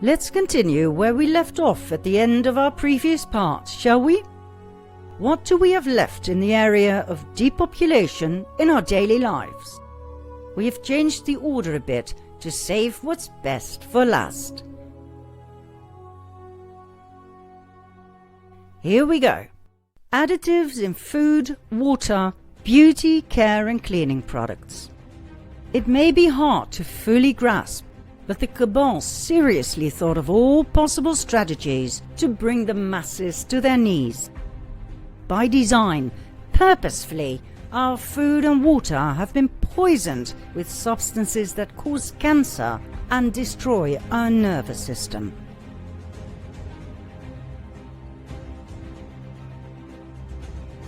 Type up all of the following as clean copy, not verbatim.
Let's continue where we left off at the end of our previous part, shall we? What do we have left in the area of depopulation in our daily lives? We have changed the order a bit to save what's best for last. Here we go. Additives in food, water, beauty, care and cleaning products. It may be hard to fully grasp, but the Cabal seriously thought of all possible strategies to bring the masses to their knees. By design, purposefully, our food and water have been poisoned with substances that cause cancer and destroy our nervous system.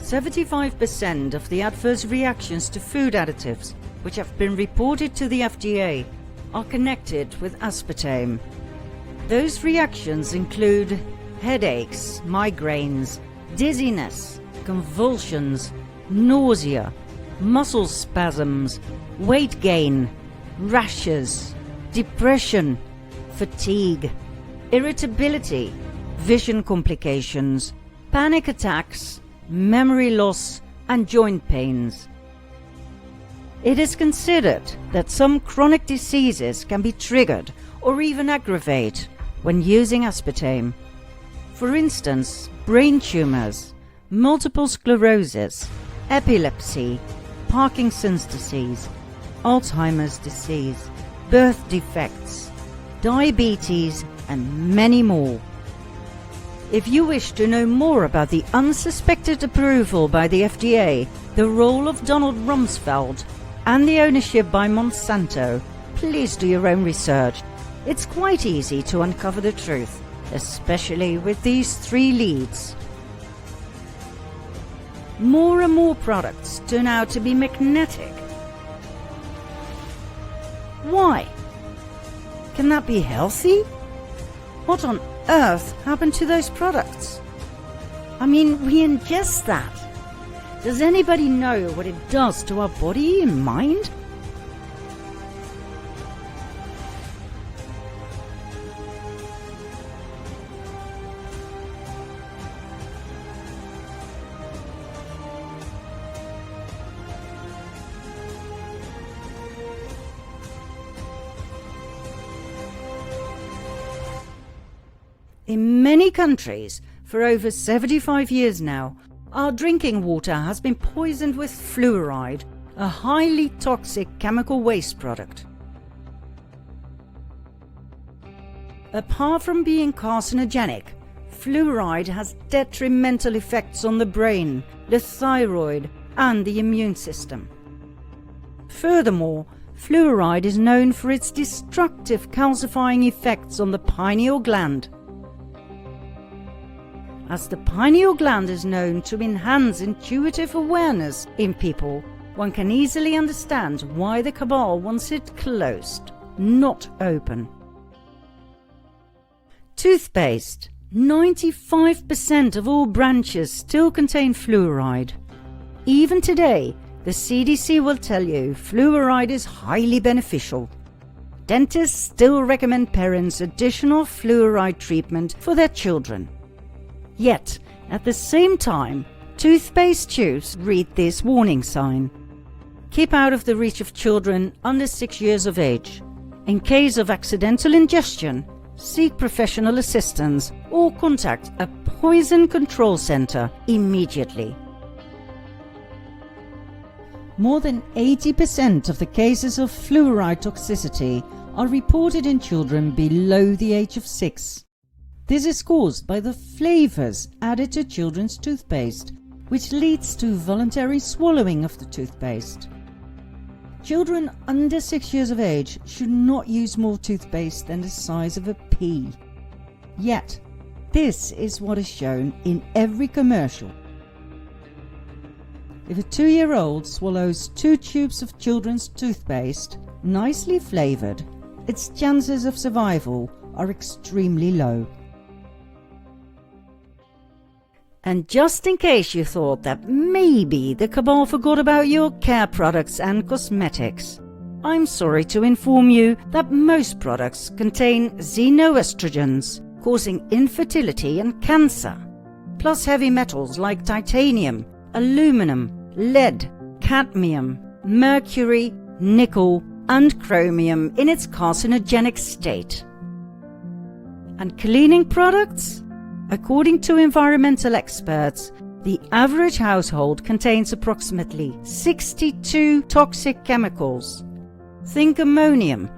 "75% of the adverse reactions to food additives which have been reported to the FDA are connected with aspartame. Those reactions include headaches, migraines, dizziness, convulsions, nausea, muscle spasms, weight gain, rashes, depression, fatigue, irritability, vision complications, panic attacks, memory loss, and joint pains. It is considered that some chronic diseases can be triggered or even aggravated when using aspartame. For instance, brain tumors, multiple sclerosis, epilepsy, Parkinson's disease, Alzheimer's disease, birth defects, diabetes, and many more. If you wish to know more about the unsuspected approval by the FDA, the role of Donald Rumsfeld, and the ownership by Monsanto, please do your own research. It's quite easy to uncover the truth, especially with these three leads. More and more products turn out to be magnetic. Why? Can that be healthy? What on earth happened to those products? I mean, we ingest that. Does anybody know what it does to our body and mind? In many countries, for over 75 years now, our drinking water has been poisoned with fluoride, a highly toxic chemical waste product. Apart from being carcinogenic, fluoride has detrimental effects on the brain, the thyroid, and the immune system. Furthermore, fluoride is known for its destructive calcifying effects on the pineal gland. As the pineal gland is known to enhance intuitive awareness in people, one can easily understand why the Cabal wants it closed, not open. Toothpaste. 95% of all branches still contain fluoride. Even today, the CDC will tell you fluoride is highly beneficial. Dentists still recommend parents additional fluoride treatment for their children. Yet, at the same time, toothpaste tubes read this warning sign: keep out of the reach of children under 6 years of age. In case of accidental ingestion, seek professional assistance or contact a poison control center immediately. More than 80% of the cases of fluoride toxicity are reported in children below the age of 6. This is caused by the flavors added to children's toothpaste, which leads to voluntary swallowing of the toothpaste. Children under 6 years of age should not use more toothpaste than the size of a pea. Yet, this is what is shown in every commercial. If a 2-year-old swallows 2 tubes of children's toothpaste, nicely flavored, its chances of survival are extremely low. And just in case you thought that maybe the Cabal forgot about your care products and cosmetics, I'm sorry to inform you that most products contain xenoestrogens, causing infertility and cancer, plus heavy metals like titanium, aluminum, lead, cadmium, mercury, nickel, and chromium in its carcinogenic state. And cleaning products? According to environmental experts, the average household contains approximately 62 toxic chemicals. Think ammonium,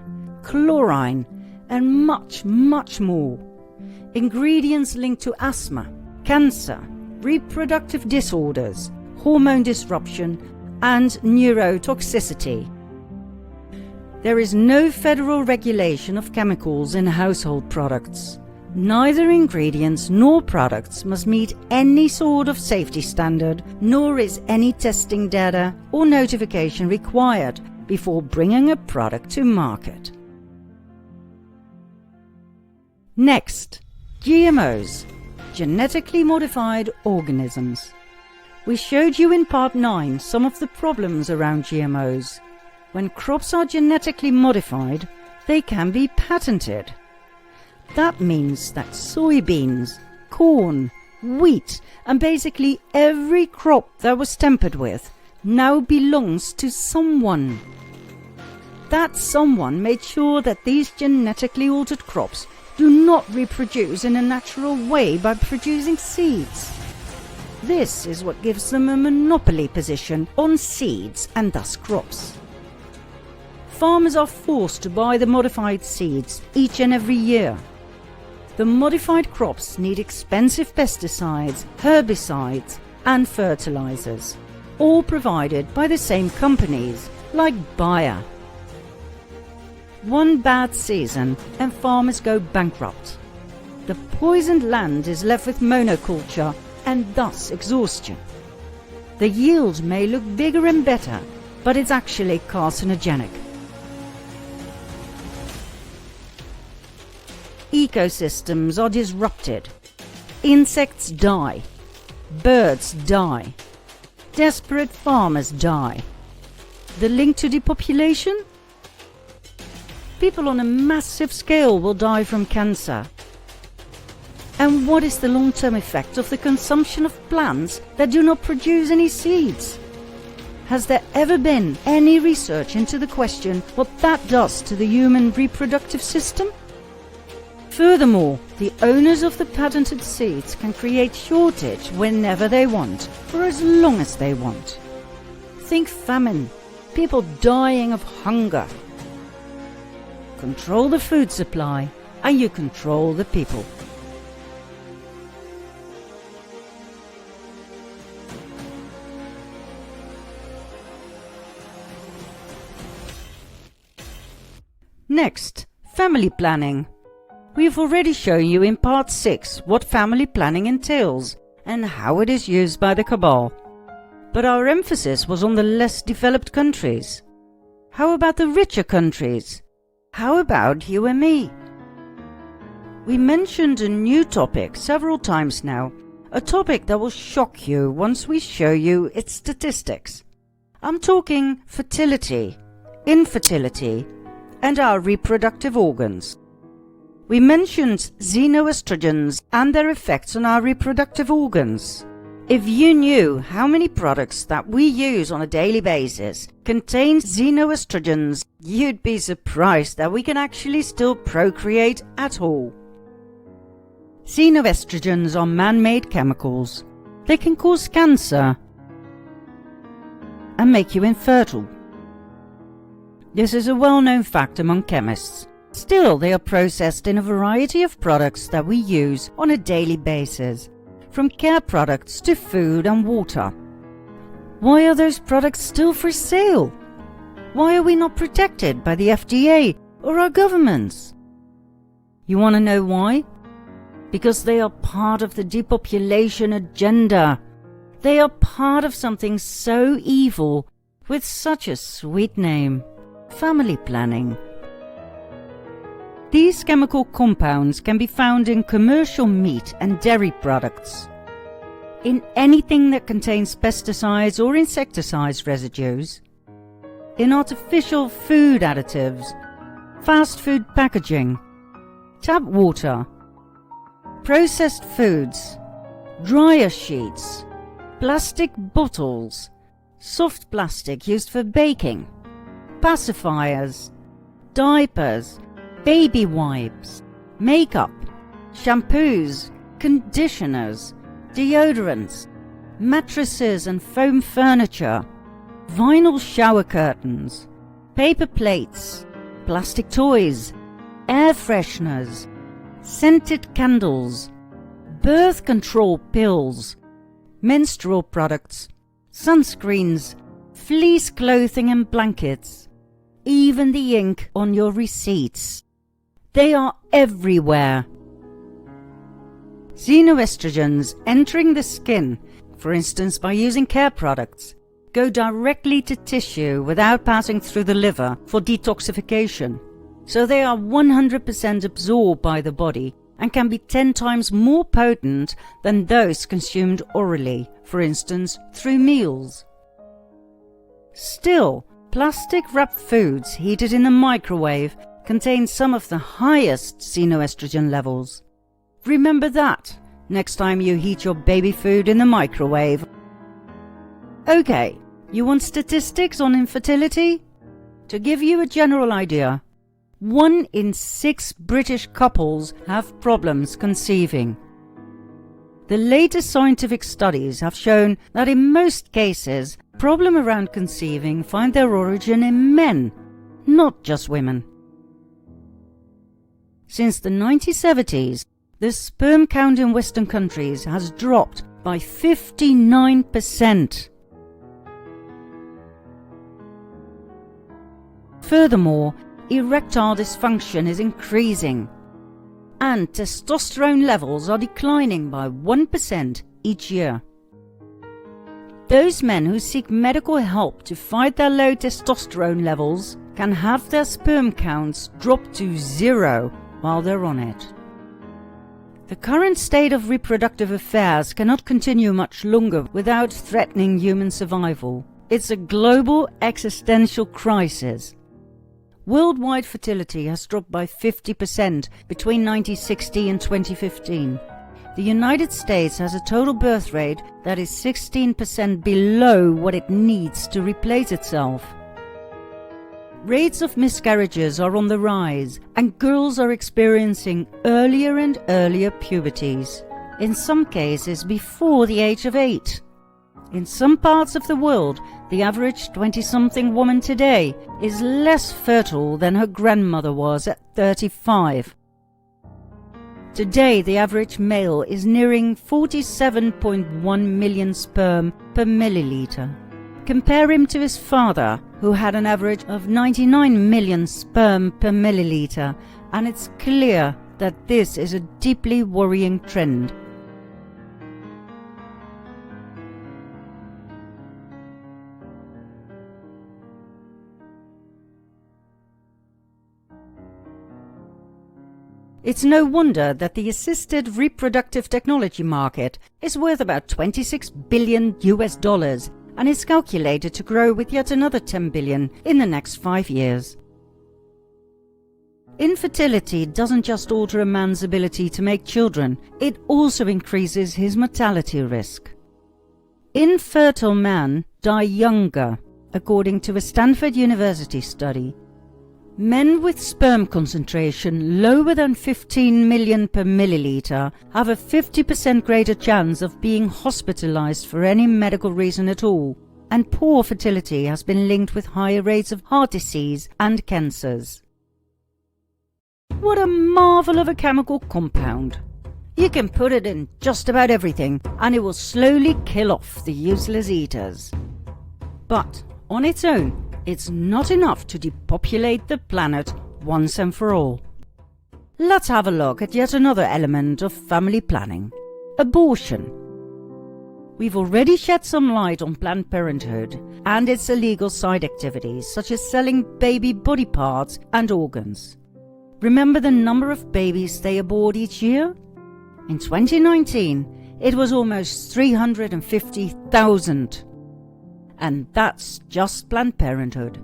chlorine, and much, much more. Ingredients linked to asthma, cancer, reproductive disorders, hormone disruption, and neurotoxicity. There is no federal regulation of chemicals in household products. Neither ingredients nor products must meet any sort of safety standard, nor is any testing data or notification required before bringing a product to market. Next, GMOs, genetically modified organisms. We showed you in part 9 some of the problems around GMOs. When crops are genetically modified, they can be patented. That means that soybeans, corn, wheat, and basically every crop that was tampered with now belongs to someone. That someone made sure that these genetically altered crops do not reproduce in a natural way by producing seeds. This is what gives them a monopoly position on seeds and thus crops. Farmers are forced to buy the modified seeds each and every year. The modified crops need expensive pesticides, herbicides, and fertilizers, all provided by the same companies like Bayer. One bad season and farmers go bankrupt. The poisoned land is left with monoculture and thus exhaustion. The yield may look bigger and better, but it's actually carcinogenic. Ecosystems are disrupted. Insects die. Birds die. Desperate farmers die. The link to depopulation? People on a massive scale will die from cancer. And what is the long-term effect of the consumption of plants that do not produce any seeds? Has there ever been any research into the question what that does to the human reproductive system? Furthermore, the owners of the patented seeds can create shortage whenever they want, for as long as they want. Think famine, people dying of hunger. Control the food supply, and you control the people. Next, family planning. We've already shown you in part 6 what family planning entails and how it is used by the Cabal. But our emphasis was on the less developed countries. How about the richer countries? How about you and me? We mentioned a new topic several times now, a topic that will shock you once we show you its statistics. I'm talking fertility, infertility, and our reproductive organs. We mentioned xenoestrogens and their effects on our reproductive organs. If you knew how many products that we use on a daily basis contain xenoestrogens, you'd be surprised that we can actually still procreate at all. Xenoestrogens are man-made chemicals. They can cause cancer and make you infertile. This is a well-known fact among chemists. Still, they are processed in a variety of products that we use on a daily basis, from care products to food and water. Why are those products still for sale? Why are we not protected by the FDA or our governments? You want to know why? Because they are part of the depopulation agenda. They are part of something so evil with such a sweet name: family planning. These chemical compounds can be found in commercial meat and dairy products, in anything that contains pesticides or insecticides residues, in artificial food additives, fast food packaging, tap water, processed foods, dryer sheets, plastic bottles, soft plastic used for baking, pacifiers, diapers, baby wipes, makeup, shampoos, conditioners, deodorants, mattresses and foam furniture, vinyl shower curtains, paper plates, plastic toys, air fresheners, scented candles, birth control pills, menstrual products, sunscreens, fleece clothing and blankets, even the ink on your receipts. They are everywhere. Xenoestrogens entering the skin, for instance by using care products, go directly to tissue without passing through the liver for detoxification. So they are 100% absorbed by the body and can be 10 times more potent than those consumed orally, for instance through meals. Still, plastic-wrapped foods heated in the microwave contain some of the highest xenoestrogen levels. Remember that next time you heat your baby food in the microwave. Okay, you want statistics on infertility? To give you a general idea, 1 in 6 British couples have problems conceiving. The latest scientific studies have shown that in most cases, problems around conceiving find their origin in men, not just women. Since the 1970s, the sperm count in Western countries has dropped by 59%. Furthermore, erectile dysfunction is increasing, and testosterone levels are declining by 1% each year. Those men who seek medical help to fight their low testosterone levels can have their sperm counts drop to 0 while they're on it. The current state of reproductive affairs cannot continue much longer without threatening human survival. It's a global existential crisis. Worldwide fertility has dropped by 50% between 1960 and 2015. The United States has a total birth rate that is 16% below what it needs to replace itself. Rates of miscarriages are on the rise, and girls are experiencing earlier and earlier puberties, in some cases before the age of 8. In some parts of the world, the average 20-something woman today is less fertile than her grandmother was at 35. Today, the average male is nearing 47.1 million sperm per milliliter. Compare him to his father, who had an average of 99 million sperm per milliliter, and it's clear that this is a deeply worrying trend. It's no wonder that the assisted reproductive technology market is worth about $26 billion and is calculated to grow with yet another 10 billion in the next 5 years. Infertility doesn't just alter a man's ability to make children, it also increases his mortality risk. Infertile men die younger, according to a Stanford University study. Men with sperm concentration lower than 15 million per milliliter have a 50% greater chance of being hospitalized for any medical reason at all, and poor fertility has been linked with higher rates of heart disease and cancers. What a marvel of a chemical compound! You can put it in just about everything and it will slowly kill off the useless eaters. But on its own, it's not enough to depopulate the planet once and for all. Let's have a look at yet another element of family planning: abortion. We've already shed some light on Planned Parenthood and its illegal side activities such as selling baby body parts and organs. Remember the number of babies they abort each year? In 2019, it was almost 350,000. And that's just Planned Parenthood.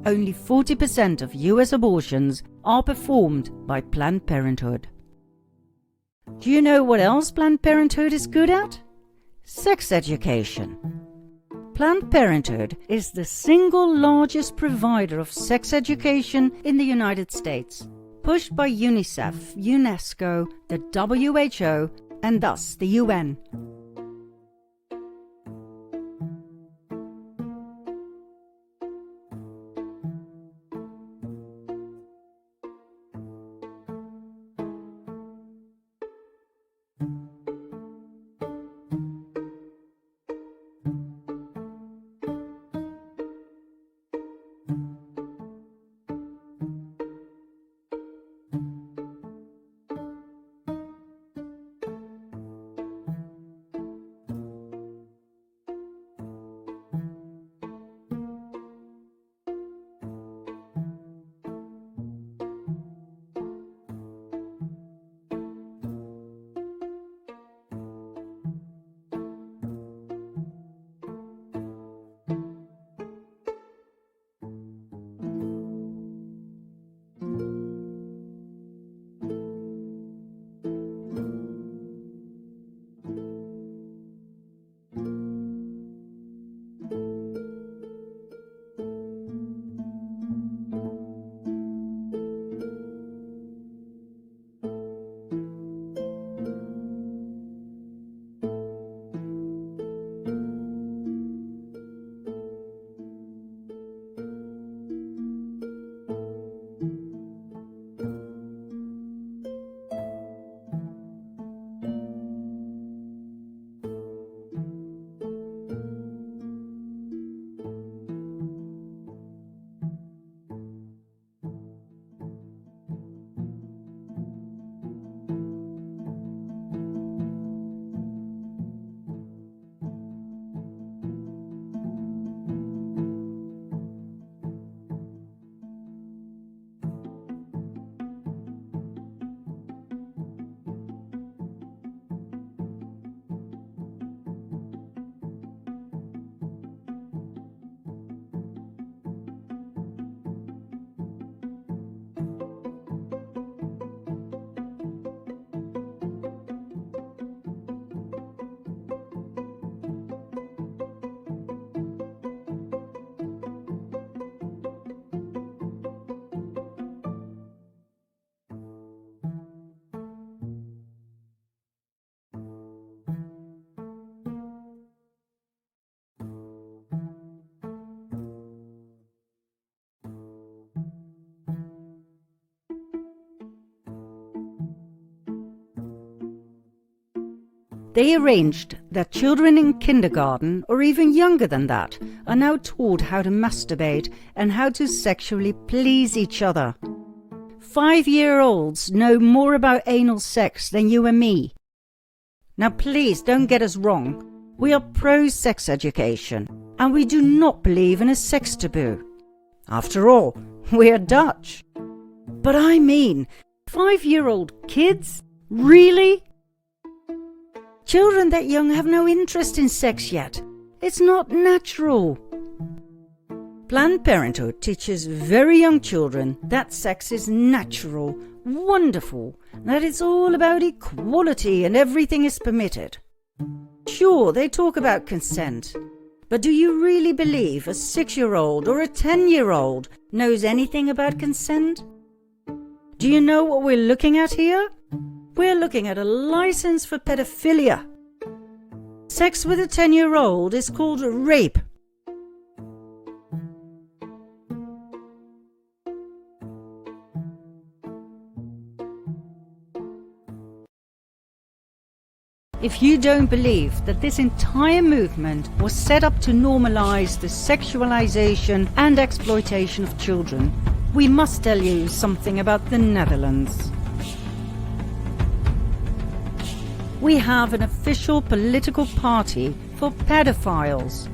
only 40% of US abortions are performed by Planned Parenthood. Do you know what else Planned Parenthood is good at? Sex education. Planned Parenthood is the single largest provider of sex education in the United States, pushed by UNICEF, UNESCO, the WHO, and thus the UN. They arranged that children in kindergarten, or even younger than that, are now taught how to masturbate and how to sexually please each other. 5-year-olds know more about anal sex than you and me. Now please don't get us wrong. We are pro-sex education, and we do not believe in a sex taboo. After all, we are Dutch. But I mean, 5-year-old kids? Really? Children that young have no interest in sex yet. It's not natural. Planned Parenthood teaches very young children that sex is natural, wonderful, that it's all about equality and everything is permitted. Sure, they talk about consent, but do you really believe a 6-year-old or a 10-year-old knows anything about consent? Do you know what we're looking at here? We're looking at a license for pedophilia. Sex with a 10-year-old is called rape. If you don't believe that this entire movement was set up to normalize the sexualization and exploitation of children, we must tell you something about the Netherlands. We have an official political party for pedophiles,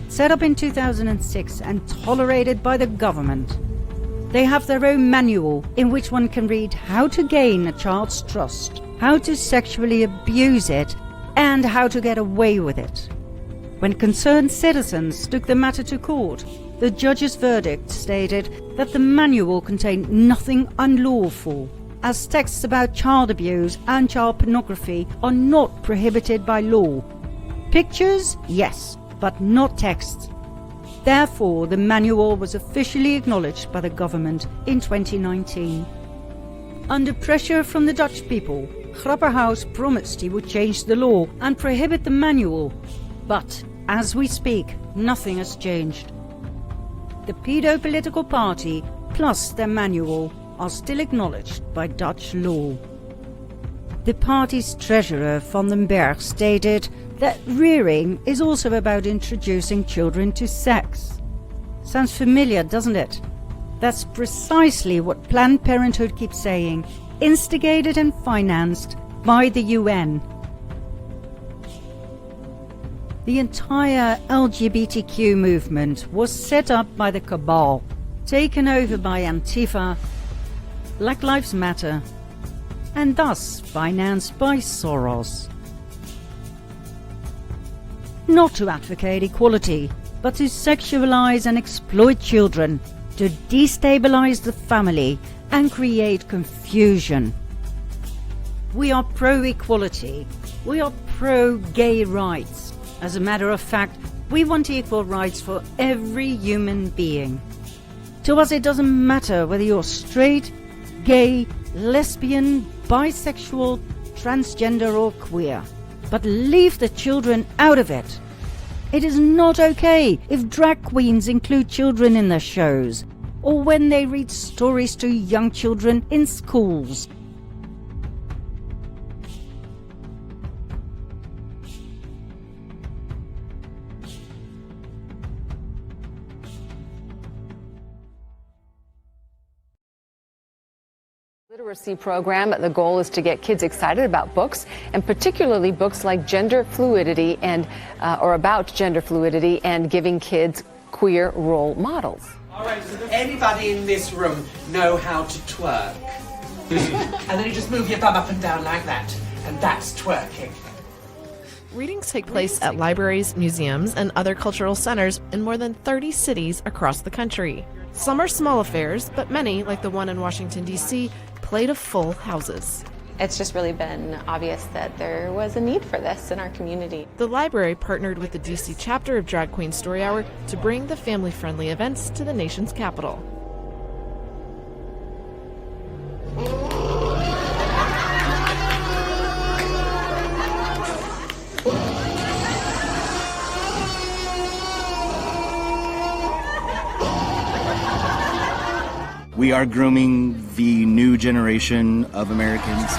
set up in 2006 and tolerated by the government. They have their own manual in which one can read how to gain a child's trust, how to sexually abuse it, and how to get away with it. When concerned citizens took the matter to court, the judge's verdict stated that the manual contained nothing unlawful, as texts about child abuse and child pornography are not prohibited by law. Pictures, yes, but not texts. Therefore, the manual was officially acknowledged by the government in 2019. Under pressure from the Dutch people, Grapperhaus promised he would change the law and prohibit the manual. But, as we speak, nothing has changed. The pedo-political party, plus their manual, are still acknowledged by Dutch law. The party's treasurer, Van den Berg, stated that rearing is also about introducing children to sex. Sounds familiar, doesn't it? That's precisely what Planned Parenthood keeps saying, instigated and financed by the UN. The entire LGBTQ movement was set up by the Cabal, taken over by Antifa, Black Lives Matter, and thus financed by Soros. Not to advocate equality, but to sexualize and exploit children, to destabilize the family and create confusion. We are pro-equality. We are pro-gay rights. As a matter of fact, we want equal rights for every human being. To us, it doesn't matter whether you're straight, gay, lesbian, bisexual, transgender or queer. But leave the children out of it. It is not okay if drag queens include children in their shows, or when they read stories to young children in schools. Literacy program. The goal is to get kids excited about books, and particularly books like gender fluidity and or about gender fluidity, and giving kids queer role models. All right, so does anybody in this room know how to twerk? And then you just move your bum up and down like that, and that's twerking. Readings take place at libraries, museums, and other cultural centers in more than 30 cities across the country. Some are small affairs, but many, like the one in Washington, D.C., play to full houses. It's just really been obvious that there was a need for this in our community. The library partnered with the D.C. chapter of Drag Queen Story Hour to bring the family-friendly events to the nation's capital. We are grooming the new generation of Americans.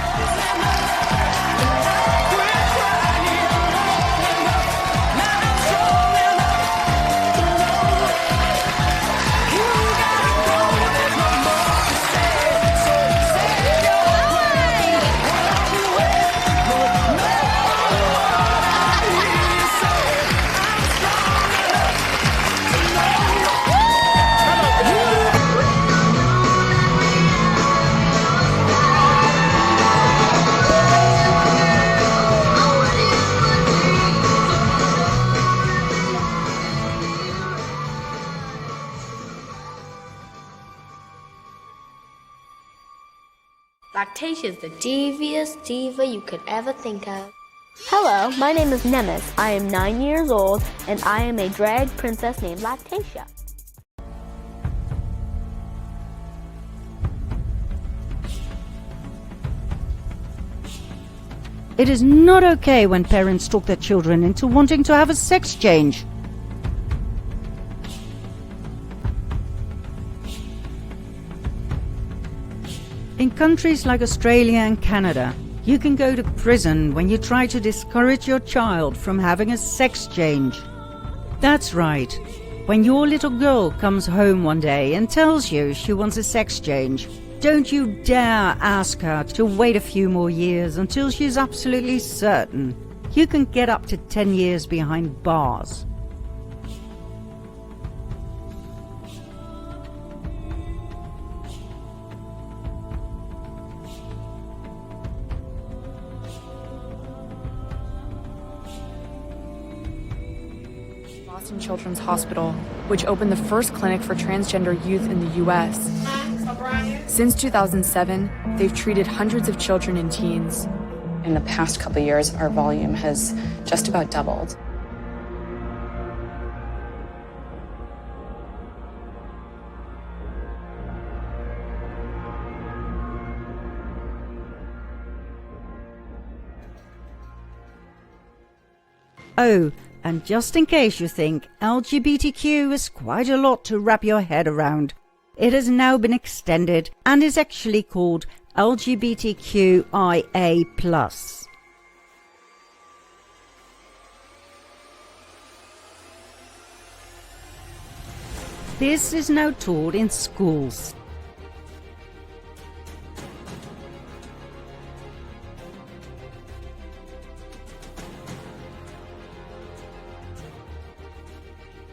Lactatia is the devious diva you could ever think of. Hello, my name is Nemes. I am 9 years old, and I am a drag princess named Lactatia. It is not okay when parents talk their children into wanting to have a sex change. In countries like Australia and Canada, you can go to prison when you try to discourage your child from having a sex change. That's right. When your little girl comes home one day and tells you she wants a sex change, don't you dare ask her to wait a few more years until she's absolutely certain. You can get up to 10 years behind bars. Boston Children's Hospital which opened the first clinic for transgender youth in the U.S. Since 2007, they've treated hundreds of children and teens. In the past couple of years, our volume has just about doubled. Oh, and just in case you think LGBTQ is quite a lot to wrap your head around, it has now been extended and is actually called LGBTQIA+. This is now taught in schools.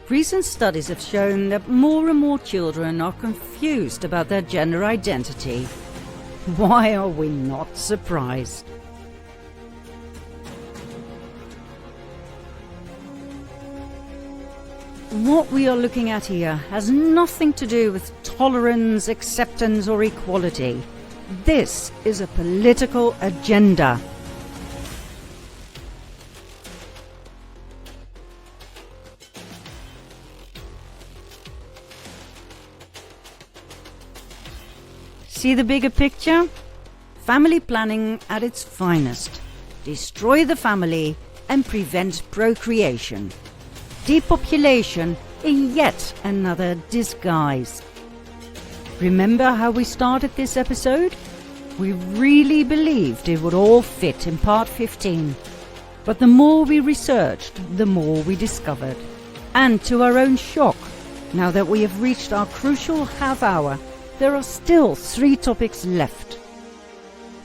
Recent studies have shown that more and more children are confused about their gender identity. Why are we not surprised? What we are looking at here has nothing to do with tolerance, acceptance, or equality. This is a political agenda. See the bigger picture? Family planning at its finest. Destroy the family and prevent procreation. Depopulation in yet another disguise. Remember how we started this episode? We really believed it would all fit in part 15. But the more we researched, the more we discovered. And to our own shock, now that we have reached our crucial half hour, there are still 3 topics left.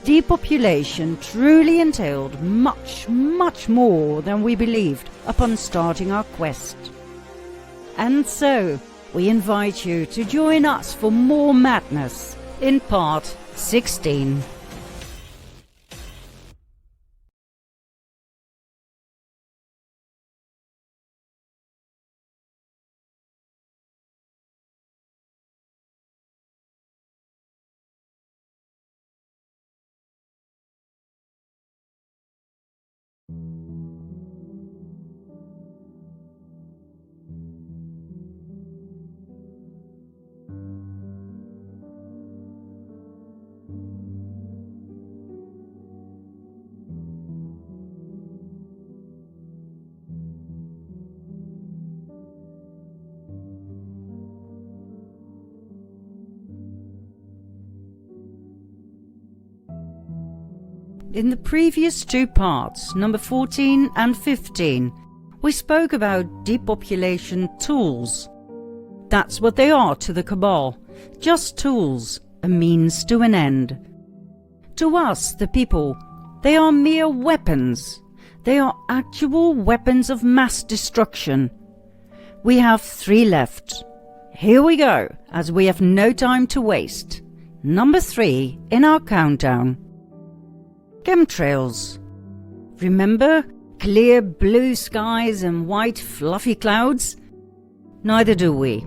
Depopulation truly entailed much, much more than we believed upon starting our quest. And so, we invite you to join us for more madness in part 16. In the previous 2 parts, number 14 and 15, we spoke about depopulation tools. That's what they are to the Cabal, just tools, a means to an end. To us, the people, they are mere weapons. They are actual weapons of mass destruction. We have 3 left. Here we go, as we have no time to waste. Number 3 in our countdown. Chemtrails. Remember clear blue skies and white fluffy clouds? Neither do we.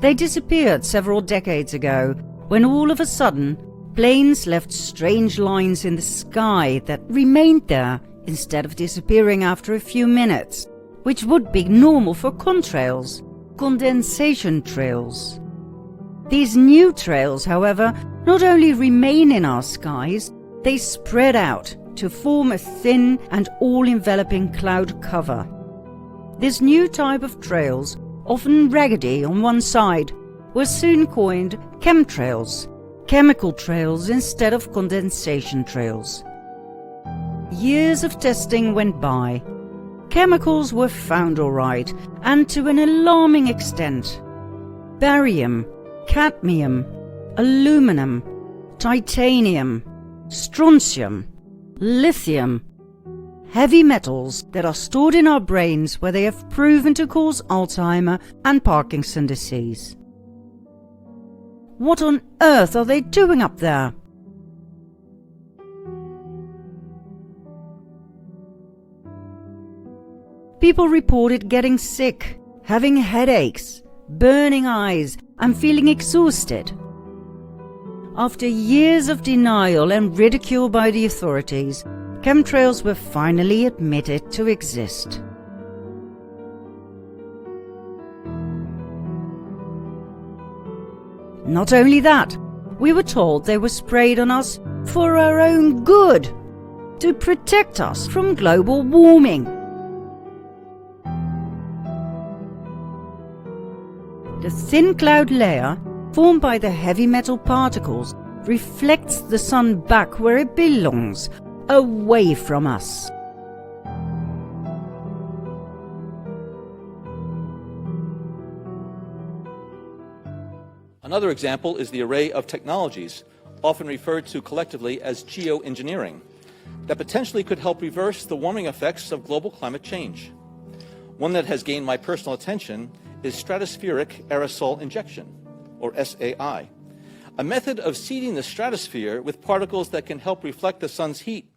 They disappeared several decades ago when all of a sudden planes left strange lines in the sky that remained there instead of disappearing after a few minutes, which would be normal for contrails, condensation trails. These new trails, however, not only remain in our skies, they spread out to form a thin and all-enveloping cloud cover. This new type of trails, often raggedy on one side, were soon coined chemtrails, chemical trails instead of condensation trails. Years of testing went by. Chemicals were found all right, and to an alarming extent. Barium, cadmium, aluminum, titanium, strontium, lithium, heavy metals that are stored in our brains where they have proven to cause Alzheimer and Parkinson's disease. What on earth are they doing up there? People reported getting sick, having headaches, burning eyes, and feeling exhausted. After years of denial and ridicule by the authorities, chemtrails were finally admitted to exist. Not only that, we were told they were sprayed on us for our own good, to protect us from global warming. The thin cloud layer, formed by the heavy metal particles, reflects the sun back where it belongs, away from us. Another example is the array of technologies, often referred to collectively as geoengineering, that potentially could help reverse the warming effects of global climate change. One that has gained my personal attention is stratospheric aerosol injection, or SAI, a method of seeding the stratosphere with particles that can help reflect the sun's heat.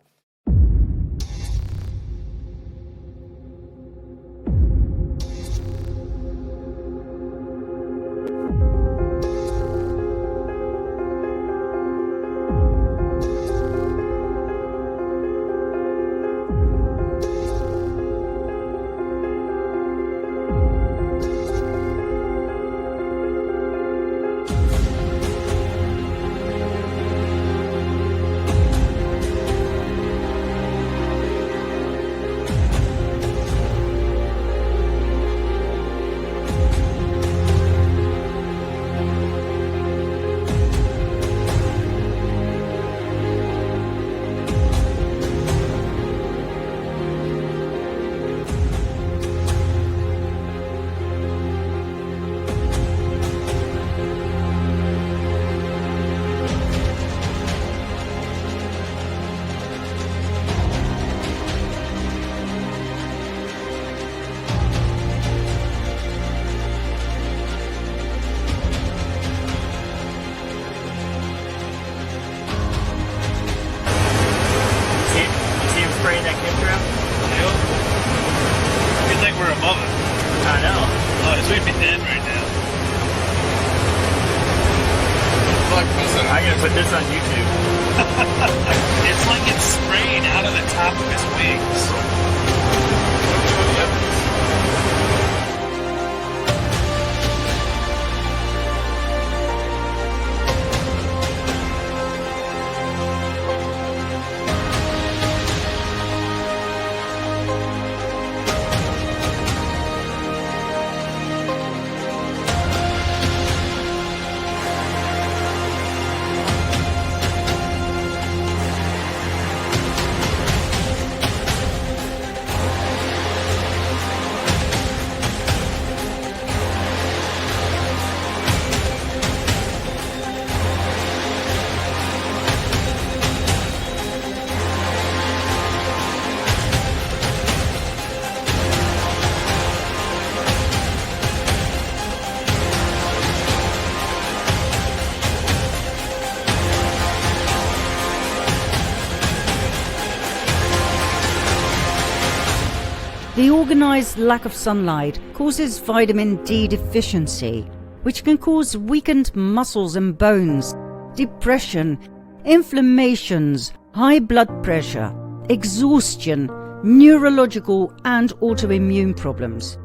The organized lack of sunlight causes vitamin D deficiency, which can cause weakened muscles and bones, depression, inflammations, high blood pressure, exhaustion, neurological and autoimmune problems.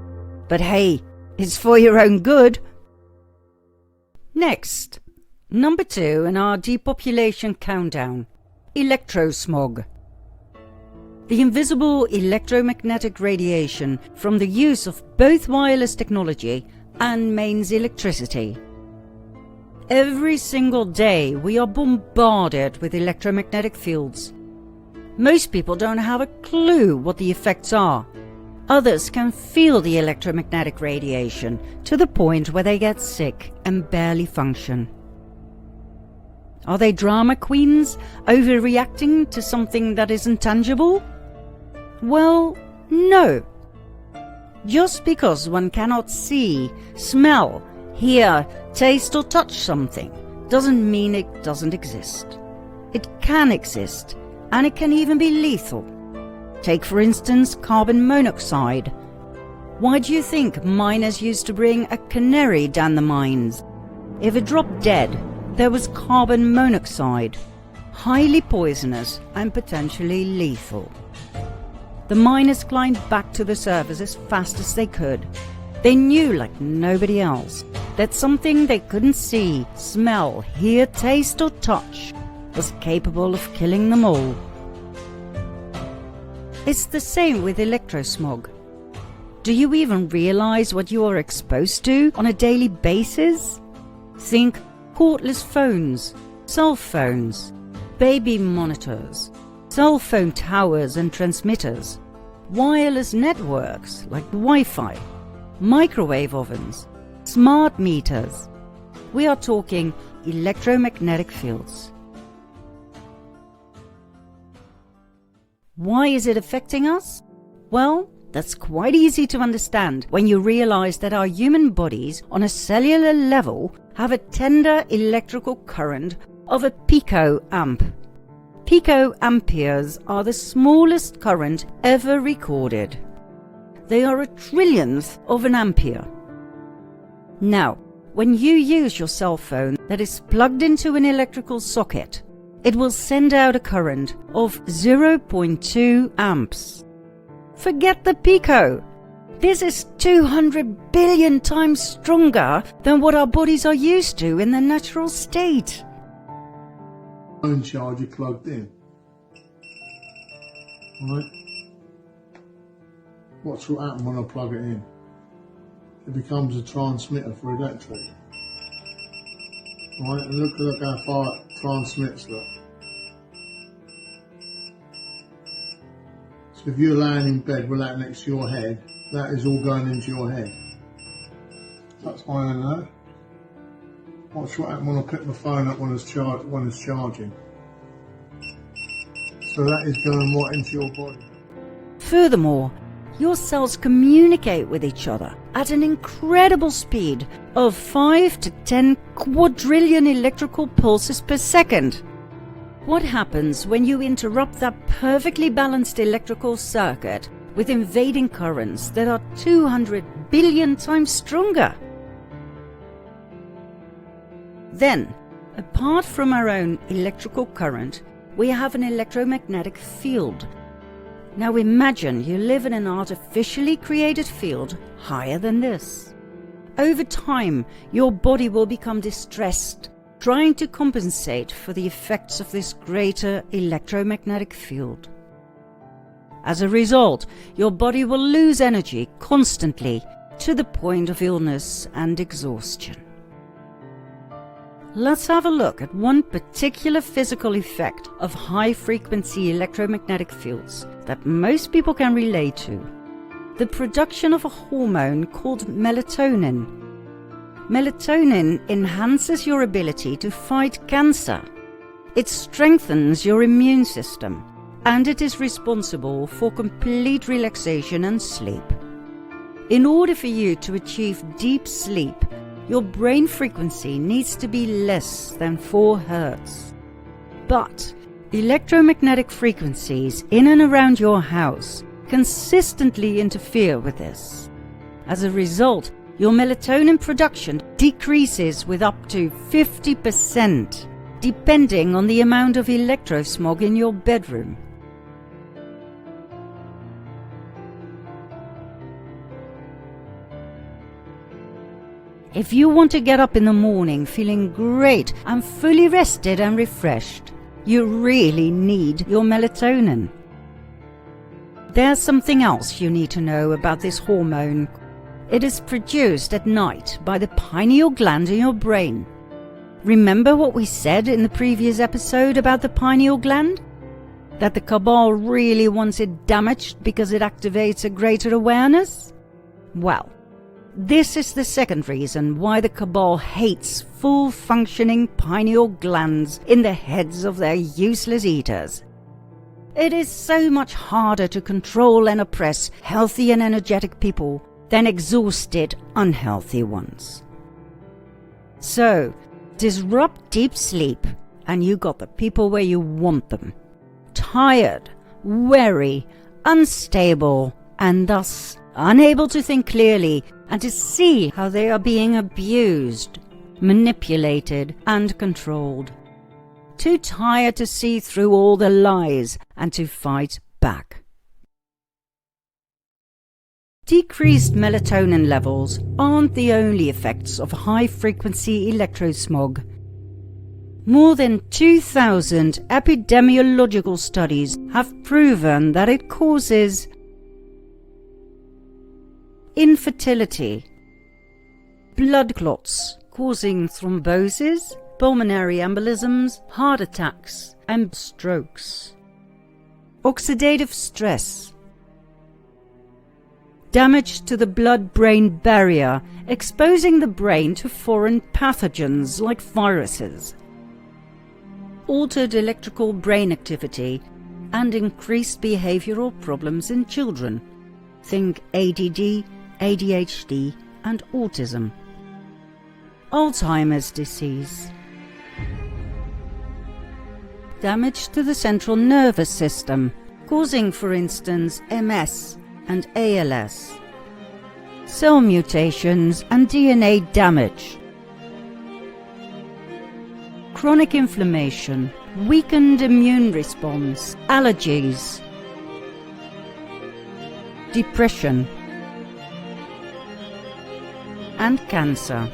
But hey, it's for your own good. Next, number 2 in our depopulation countdown, electrosmog. The invisible electromagnetic radiation from the use of both wireless technology and mains electricity. Every single day we are bombarded with electromagnetic fields. Most people don't have a clue what the effects are. Others can feel the electromagnetic radiation to the point where they get sick and barely function. Are they drama queens overreacting to something that isn't tangible? Well, no. Just because one cannot see, smell, hear, taste or touch something doesn't mean it doesn't exist. It can exist, and it can even be lethal. Take for instance carbon monoxide. Why do you think miners used to bring a canary down the mines? If it dropped dead, there was carbon monoxide, highly poisonous and potentially lethal. The miners climbed back to the surface as fast as they could. They knew, like nobody else, that something they couldn't see, smell, hear, taste or touch was capable of killing them all. It's the same with electrosmog. Do you even realize what you are exposed to on a daily basis? Think cordless phones, cell phones, baby monitors, cell phone towers and transmitters, wireless networks like Wi-Fi, microwave ovens, smart meters. We are talking electromagnetic fields. Why is it affecting us? Well, that's quite easy to understand when you realize that our human bodies on a cellular level have a tender electrical current of a picoamp. Picoamperes are the smallest current ever recorded. They are a trillionth of an ampere. Now, when you use your cell phone that is plugged into an electrical socket, it will send out a current of 0.2 amps. Forget the pico. This is 200 billion times stronger than what our bodies are used to in their natural state. Phone charger plugged in. Right? What's what happen when I plug it in? It becomes a transmitter for electric. Right, and look how far it transmits, look. So if you're laying in bed with that next to your head, that is all going into your head. That's why I know. Watch what happens when I pick my phone up when it's charging. So that is going right into your body. Furthermore, your cells communicate with each other at an incredible speed of 5 to 10 quadrillion electrical pulses per second. What happens when you interrupt that perfectly balanced electrical circuit with invading currents that are 200 billion times stronger? Then, apart from our own electrical current, we have an electromagnetic field. Now imagine you live in an artificially created field higher than this. Over time, your body will become distressed, trying to compensate for the effects of this greater electromagnetic field. As a result, your body will lose energy constantly to the point of illness and exhaustion. Let's have a look at one particular physical effect of high-frequency electromagnetic fields that most people can relate to: the production of a hormone called melatonin. Melatonin enhances your ability to fight cancer. It strengthens your immune system, and it is responsible for complete relaxation and sleep. In order for you to achieve deep sleep, your brain frequency needs to be less than 4 Hz. But electromagnetic frequencies in and around your house consistently interfere with this. As a result, your melatonin production decreases with up to 50%, depending on the amount of electrosmog in your bedroom. If you want to get up in the morning feeling great and fully rested and refreshed, you really need your melatonin. There's something else you need to know about this hormone. It is produced at night by the pineal gland in your brain. Remember what we said in the previous episode about the pineal gland? That the Cabal really wants it damaged because it activates a greater awareness? Well, this is the second reason why the Cabal hates full-functioning pineal glands in the heads of their useless eaters. It is so much harder to control and oppress healthy and energetic people than exhausted, unhealthy ones. So, disrupt deep sleep, and you got the people where you want them. Tired, weary, unstable, and thus unable to think clearly and to see how they are being abused, manipulated and controlled. Too tired to see through all the lies and to fight back. Decreased melatonin levels aren't the only effects of high-frequency electrosmog. More than 2,000 epidemiological studies have proven that it causes infertility, blood clots causing thrombosis, pulmonary embolisms, heart attacks and strokes, oxidative stress, damage to the blood-brain barrier, exposing the brain to foreign pathogens like viruses, altered electrical brain activity, and increased behavioral problems in children. Think ADD, ADHD, and autism. Alzheimer's disease. Damage to the central nervous system, causing, for instance, MS and ALS. Cell mutations and DNA damage. Chronic inflammation, weakened immune response, allergies, depression, and cancer.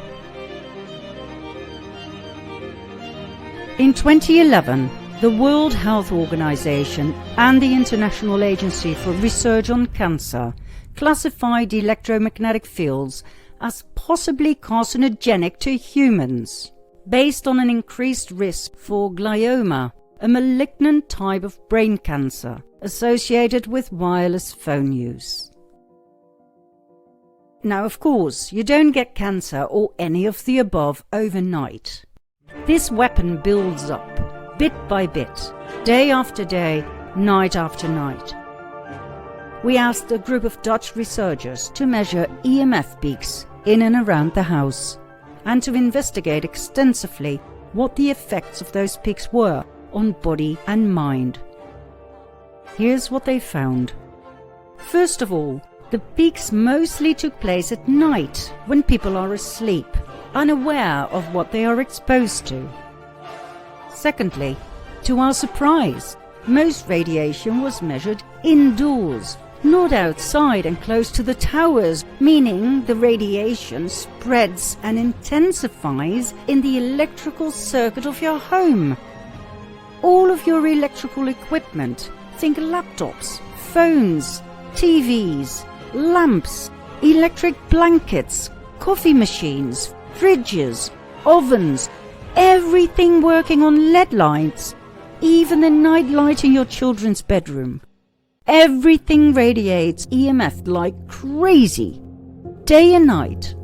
In 2011, the World Health Organization and the International Agency for Research on Cancer classified electromagnetic fields as possibly carcinogenic to humans, based on an increased risk for glioma, a malignant type of brain cancer associated with wireless phone use. Now, of course, you don't get cancer or any of the above overnight. This weapon builds up, bit by bit, day after day, night after night. We asked a group of Dutch researchers to measure EMF peaks in and around the house, and to investigate extensively what the effects of those peaks were on body and mind. Here's what they found. First of all, the peaks mostly took place at night when people are asleep, unaware of what they are exposed to. Secondly, to our surprise, most radiation was measured indoors, not outside and close to the towers, meaning the radiation spreads and intensifies in the electrical circuit of your home. All of your electrical equipment, think laptops, phones, TVs, lamps, electric blankets, coffee machines, fridges, ovens, everything working on LED lights, even the night light in your children's bedroom. Everything radiates EMF like crazy, day and night,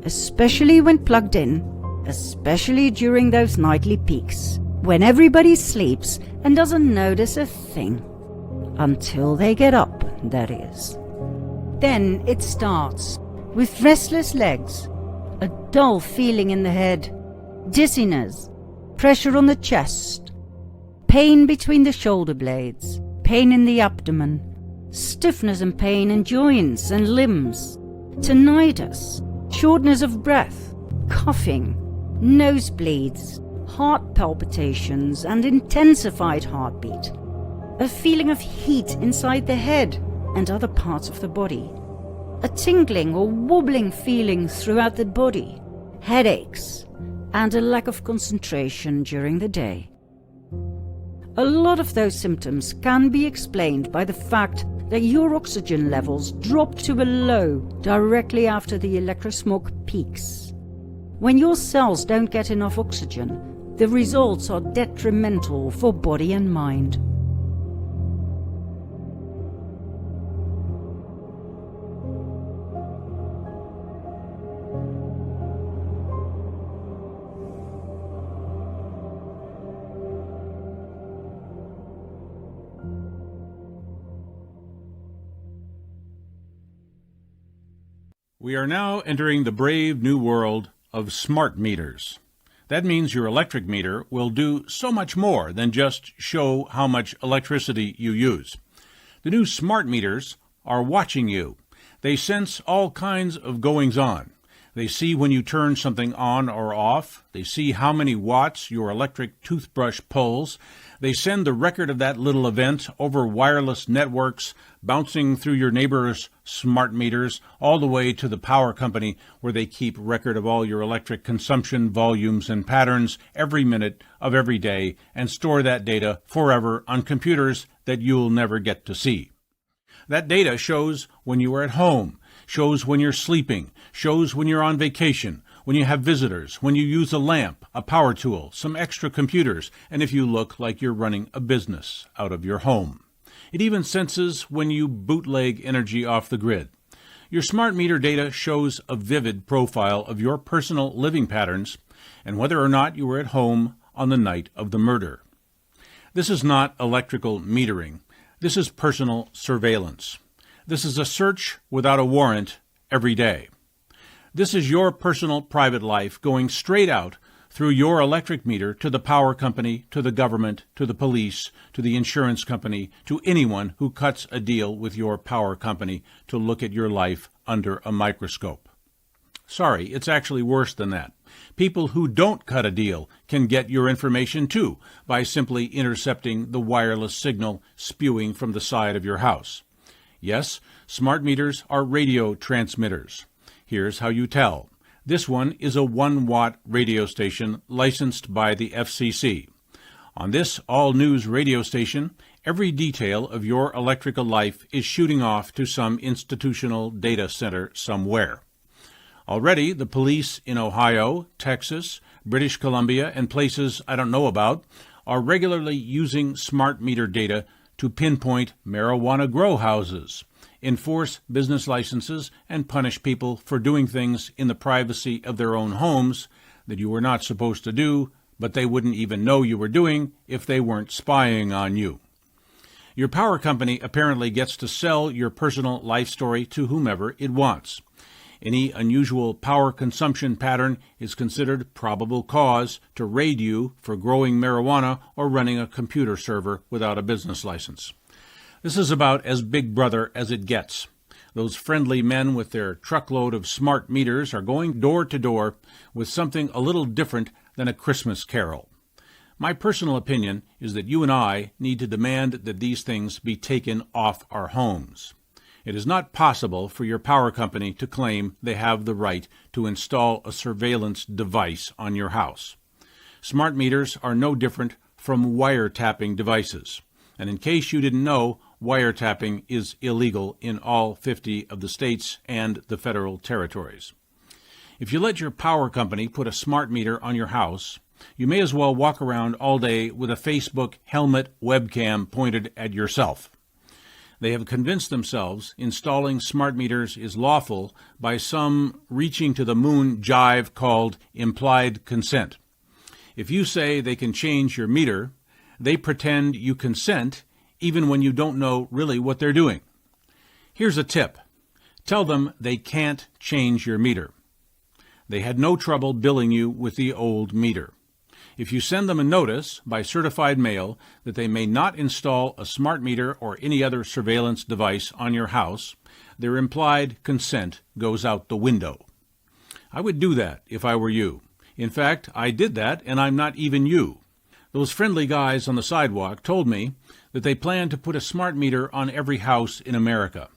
especially when plugged in, especially during those nightly peaks, when everybody sleeps and doesn't notice a thing. Until they get up, that is. Then it starts, with restless legs, a dull feeling in the head, dizziness, pressure on the chest, pain between the shoulder blades, pain in the abdomen, stiffness and pain in joints and limbs, tinnitus, shortness of breath, coughing, nosebleeds, heart palpitations and intensified heartbeat, a feeling of heat inside the head and other parts of the body, a tingling or wobbling feeling throughout the body, headaches, and a lack of concentration during the day. A lot of those symptoms can be explained by the fact that your oxygen levels drop to a low directly after the electrosmog peaks. When your cells don't get enough oxygen, the results are detrimental for body and mind. We are now entering the brave new world of smart meters. That means your electric meter will do so much more than just show how much electricity you use. The new smart meters are watching you. They sense all kinds of goings-on. They see when you turn something on or off. They see how many watts your electric toothbrush pulls. They send the record of that little event over wireless networks, bouncing through your neighbor's smart meters, all the way to the power company, where they keep record of all your electric consumption volumes and patterns every minute of every day, and store that data forever on computers that you'll never get to see. That data shows when you are at home, shows when you're sleeping, shows when you're on vacation, when you have visitors, when you use a lamp, a power tool, some extra computers, and if you look like you're running a business out of your home. It even senses when you bootleg energy off the grid. Your smart meter data shows a vivid profile of your personal living patterns and whether or not you were at home on the night of the murder. This is not electrical metering. This is personal surveillance. This is a search without a warrant every day. This is your personal private life going straight out through your electric meter to the power company, to the government, to the police, to the insurance company, to anyone who cuts a deal with your power company to look at your life under a microscope. Sorry, it's actually worse than that. People who don't cut a deal can get your information too by simply intercepting the wireless signal spewing from the side of your house. Yes, smart meters are radio transmitters. Here's how you tell. This one is a 1-watt radio station licensed by the FCC. On this all-news radio station, every detail of your electrical life is shooting off to some institutional data center somewhere. Already, the police in Ohio, Texas, British Columbia, and places I don't know about are regularly using smart meter data to pinpoint marijuana grow houses, enforce business licenses, and punish people for doing things in the privacy of their own homes that you were not supposed to do, but they wouldn't even know you were doing if they weren't spying on you. Your power company apparently gets to sell your personal life story to whomever it wants. Any unusual power consumption pattern is considered probable cause to raid you for growing marijuana or running a computer server without a business license. This is about as big brother as it gets. Those friendly men with their truckload of smart meters are going door to door with something a little different than a Christmas carol. My personal opinion is that you and I need to demand that these things be taken off our homes. It is not possible for your power company to claim they have the right to install a surveillance device on your house. Smart meters are no different from wiretapping devices. And in case you didn't know, wiretapping is illegal in all 50 of the states and the federal territories. If you let your power company put a smart meter on your house, you may as well walk around all day with a Facebook helmet webcam pointed at yourself. They have convinced themselves installing smart meters is lawful by some reaching to the moon jive called implied consent. If you say they can change your meter, they pretend you consent even when you don't know really what they're doing. Here's a tip. Tell them they can't change your meter. They had no trouble billing you with the old meter. If you send them a notice by certified mail that they may not install a smart meter or any other surveillance device on your house, their implied consent goes out the window. I would do that if I were you. In fact, I did that, and I'm not even you. Those friendly guys on the sidewalk told me that they plan to put a smart meter on every house in America.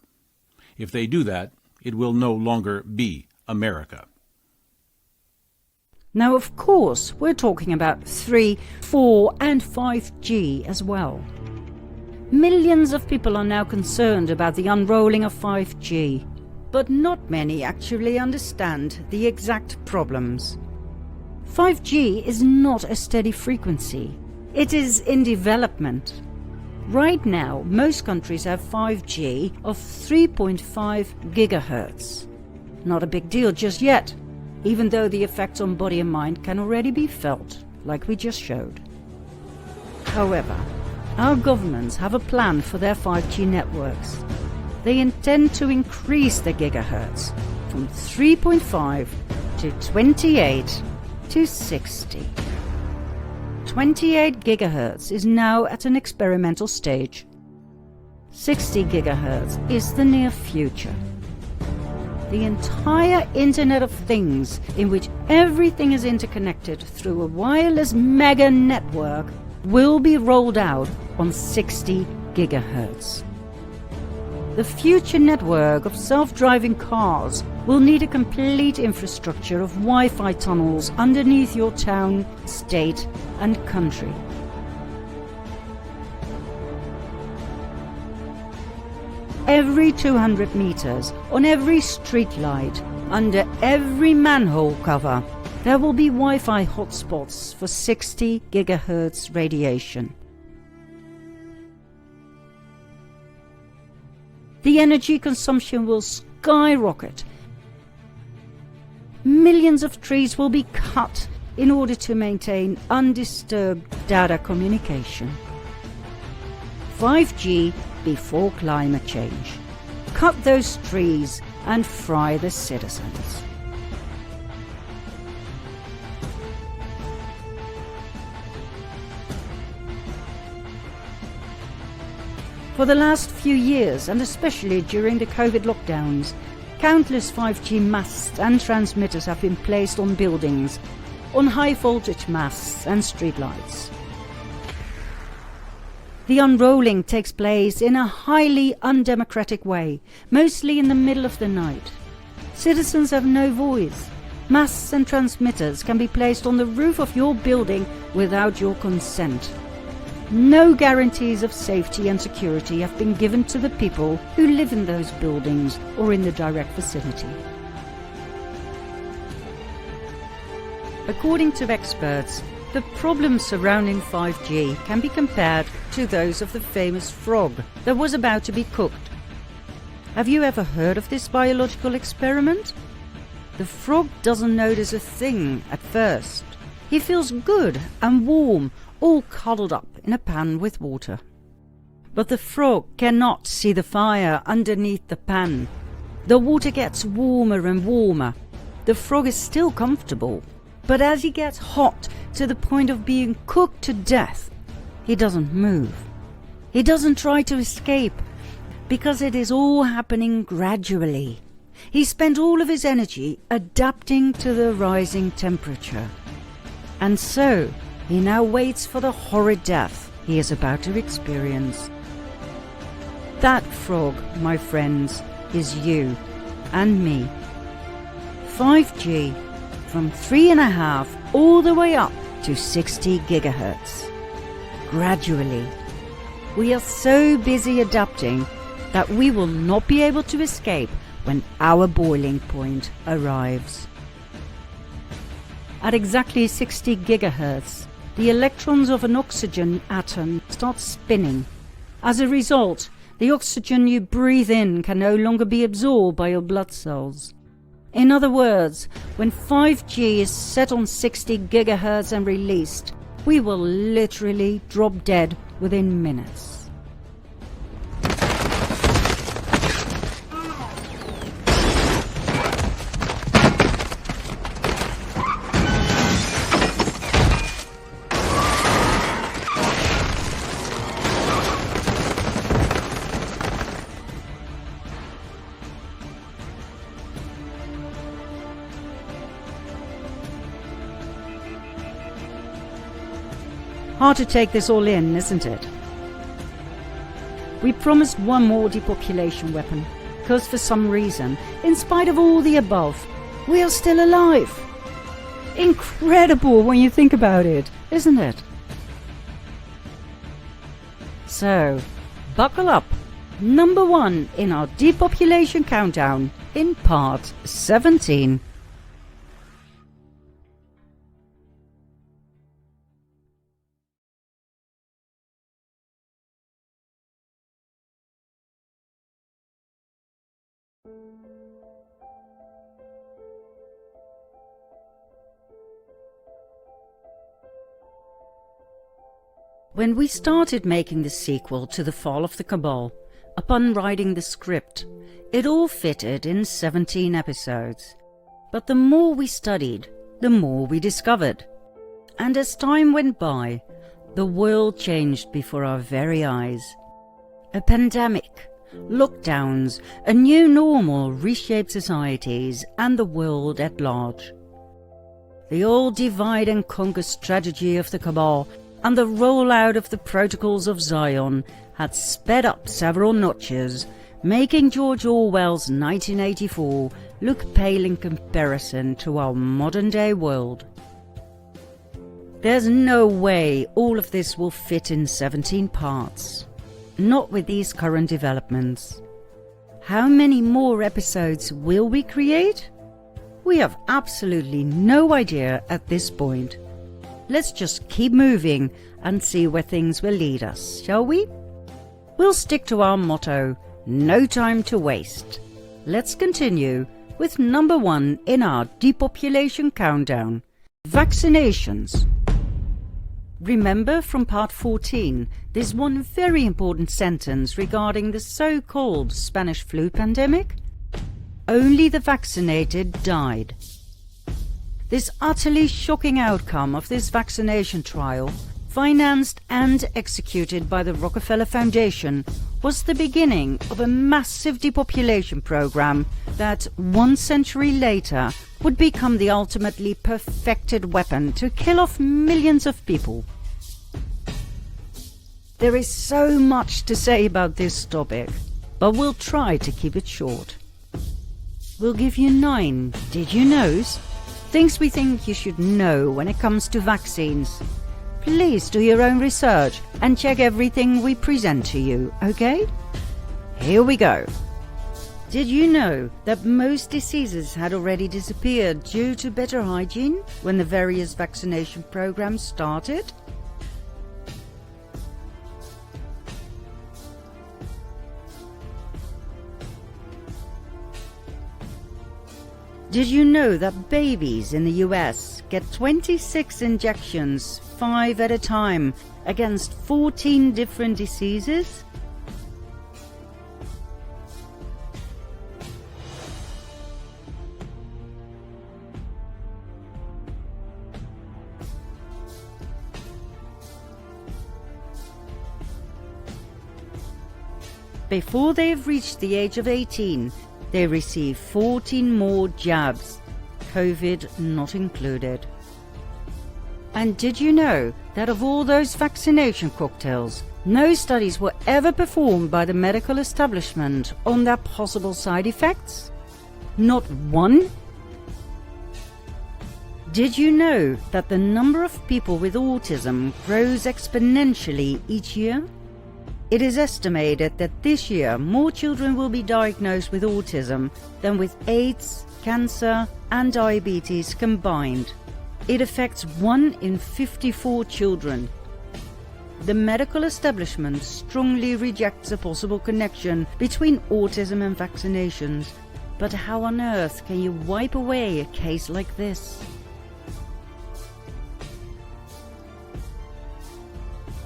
If they do that, it will no longer be America. Now, of course, we're talking about 3, 4, and 5G as well. Millions of people are now concerned about the unrolling of 5G, but not many actually understand the exact problems. 5G is not a steady frequency. It is in development. Right now, most countries have 5G of 3.5 gigahertz. Not a big deal just yet, even though the effects on body and mind can already be felt, like we just showed. However, our governments have a plan for their 5G networks. They intend to increase the gigahertz from 3.5 to 28 to 60. 28 gigahertz is now at an experimental stage. 60 gigahertz is the near future. the entire Internet of Things, in which everything is interconnected through a wireless mega network, will be rolled out on 60 gigahertz. The future network of self-driving cars will need a complete infrastructure of Wi-Fi tunnels underneath your town, state, and country. Every 200 meters, on every street light, under every manhole cover, there will be Wi-Fi hotspots for 60 gigahertz radiation. The energy consumption will skyrocket. Millions of trees will be cut in order to maintain undisturbed data communication. 5G before climate change. Cut those trees and fry the citizens. For the last few years, and especially during the COVID lockdowns, countless 5G masts and transmitters have been placed on buildings, on high voltage masts and streetlights. The unrolling takes place in a highly undemocratic way, mostly in the middle of the night. Citizens have no voice. Masts and transmitters can be placed on the roof of your building without your consent. No guarantees of safety and security have been given to the people who live in those buildings or in the direct vicinity. According to experts, the problems surrounding 5G can be compared to those of the famous frog that was about to be cooked. Have you ever heard of this biological experiment? The frog doesn't notice a thing at first. He feels good and warm, all cuddled up in a pan with water. But the frog cannot see the fire underneath the pan. The water gets warmer and warmer. The frog is still comfortable, but as he gets hot to the point of being cooked to death, he doesn't move. He doesn't try to escape, because it is all happening gradually. He spent all of his energy adapting to the rising temperature. And so, he now waits for the horrid death he is about to experience. That frog, my friends, is you and me. 5G, from 3.5 all the way up to 60 gigahertz. Gradually. We are so busy adapting that we will not be able to escape when our boiling point arrives. At exactly 60 gigahertz, the electrons of an oxygen atom start spinning. As a result, the oxygen you breathe in can no longer be absorbed by your blood cells. In other words, when 5G is set on 60 gigahertz and released, we will literally drop dead within minutes. Hard to take this all in, isn't it? We promised one more depopulation weapon, because for some reason, in spite of all the above, we are still alive. Incredible when you think about it, isn't it? So, buckle up. Number 1 in our depopulation countdown in part 17. When we started making the sequel to The Fall of the Cabal, upon writing the script, it all fitted in 17 episodes. But the more we studied, the more we discovered. And as time went by, the world changed before our very eyes. A pandemic, lockdowns, a new normal reshaped societies and the world at large. The old divide and conquer strategy of the Cabal and the rollout of the protocols of Zion had sped up several notches, making George Orwell's 1984 look pale in comparison to our modern-day world. There's no way all of this will fit in 17 parts. Not with these current developments. How many more episodes will we create? We have absolutely no idea at this point. Let's just keep moving and see where things will lead us, shall we? We'll stick to our motto, no time to waste. Let's continue with number 1 in our depopulation countdown, vaccinations. Remember from part 14, there's one very important sentence regarding the so-called Spanish flu pandemic. Only the vaccinated died. This utterly shocking outcome of this vaccination trial, financed and executed by the Rockefeller Foundation, was the beginning of a massive depopulation program that 1 century later would become the ultimately perfected weapon to kill off millions of people. There is so much to say about this topic, but we'll try to keep it short. We'll give you 9 did you knows, things we think you should know when it comes to vaccines. Please do your own research and check everything we present to you, okay? Here we go. Did you know that most diseases had already disappeared due to better hygiene when the various vaccination programs started? Did you know that babies in the US get 26 injections, 5 at a time, against 14 different diseases? Before they've reached the age of 18, they receive 14 more jabs, COVID not included. And did you know that of all those vaccination cocktails, no studies were ever performed by the medical establishment on their possible side effects? Not one? Did you know that the number of people with autism grows exponentially each year? It is estimated that this year more children will be diagnosed with autism than with AIDS, cancer and diabetes combined. It affects 1 in 54 children. The medical establishment strongly rejects a possible connection between autism and vaccinations. But how on earth can you wipe away a case like this?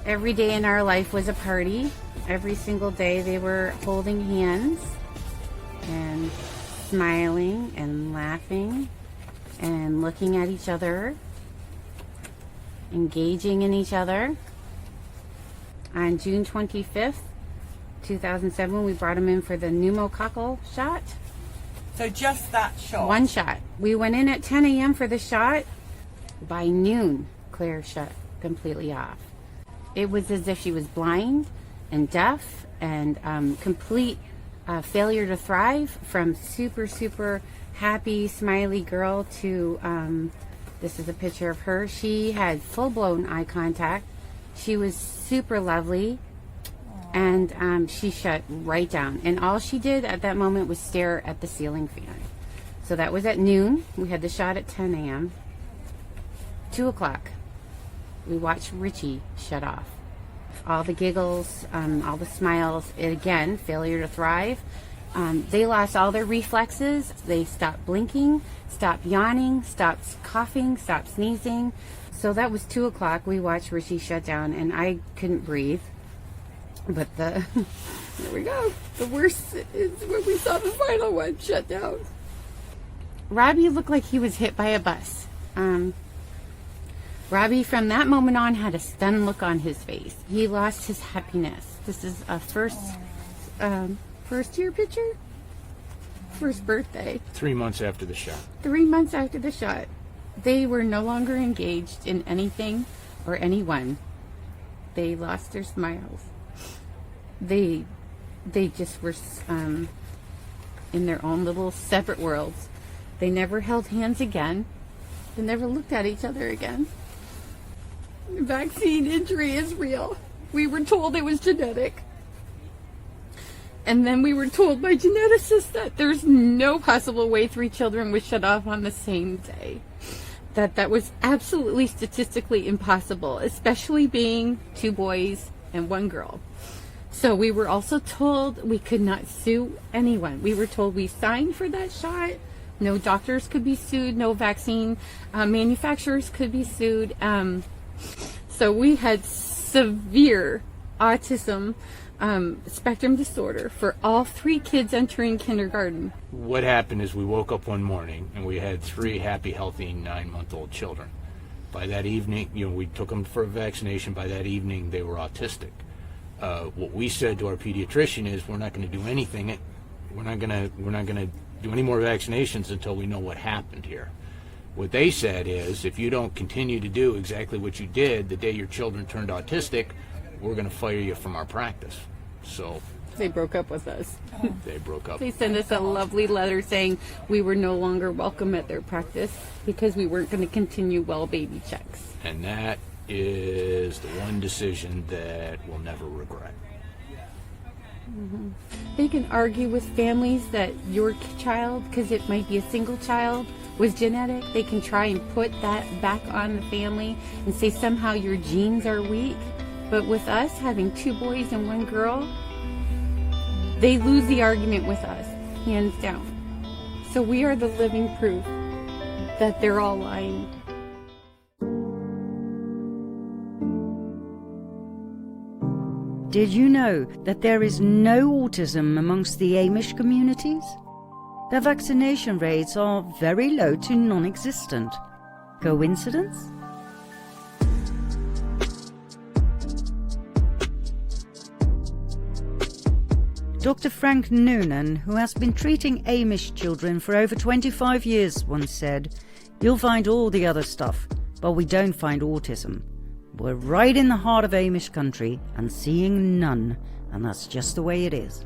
Every day in our life was a party. Every single day they were holding hands and smiling and laughing and looking at each other, engaging in each other. On June 25th, 2007, we brought him in for the pneumococcal shot. So just that shot? 1 shot. We went in at 10 a.m. for the shot. By noon, Claire shut completely off. It was as if she was blind and deaf and complete failure to thrive, from super happy, smiley girl to, this is a picture of her. She had full-blown eye contact. She was super lovely, and she shut right down. And all she did at that moment was stare at the ceiling fan. So that was at noon. We had the shot at 10 a.m. 2 o'clock. We watched Richie shut off. All the giggles, all the smiles, again, failure to thrive. They lost all their reflexes. They stopped blinking, stopped yawning, stopped coughing, stopped sneezing. So that was 2 o'clock. We watched Richie shut down, and I couldn't breathe. But here we go. The worst is when we saw the final one shut down. Robbie looked like he was hit by a bus. Robbie, from that moment on, had a stunned look on his face. He lost his happiness. This is a first first year picture? First birthday. 3 months after the shot. 3 months after the shot. They were no longer engaged in anything or anyone. They lost their smiles. They just were in their own little separate worlds. They never held hands again. They never looked at each other again. Vaccine injury is real. We were told it was genetic. And then we were told by geneticists that there's no possible way 3 children would shut off on the same day. That was absolutely statistically impossible, especially being 2 boys and 1 girl. So we were also told we could not sue anyone. We were told we signed for that shot. No doctors could be sued. No vaccine manufacturers could be sued. So we had severe autism spectrum disorder for all 3 kids entering kindergarten. What happened is we woke up one morning and we had 3 happy, healthy 9-month-old children. By that evening, we took them for a vaccination. By that evening, they were autistic. What we said to our pediatrician is we're not going to do anything. We're not going to do any more vaccinations until we know what happened here. What they said is if you don't continue to do exactly what you did the day your children turned autistic, we're going to fire you from our practice. So they broke up with us. They broke up. They sent us a lovely letter saying we were no longer welcome at their practice because we weren't going to continue well baby checks. And that is the one decision that we'll never regret. Mm-hmm. They can argue with families that your child, because it might be a single child, was genetic. They can try and put that back on the family and say somehow your genes are weak. But with us having 2 boys and 1 girl, they lose the argument with us, hands down. So we are the living proof that they're all lying. Did you know that there is no autism amongst the Amish communities? Their vaccination rates are very low to non-existent. Coincidence? Dr. Frank Noonan, who has been treating Amish children for over 25 years, once said, "You'll find all the other stuff, but we don't find autism. We're right in the heart of Amish country and seeing none, and that's just the way it is."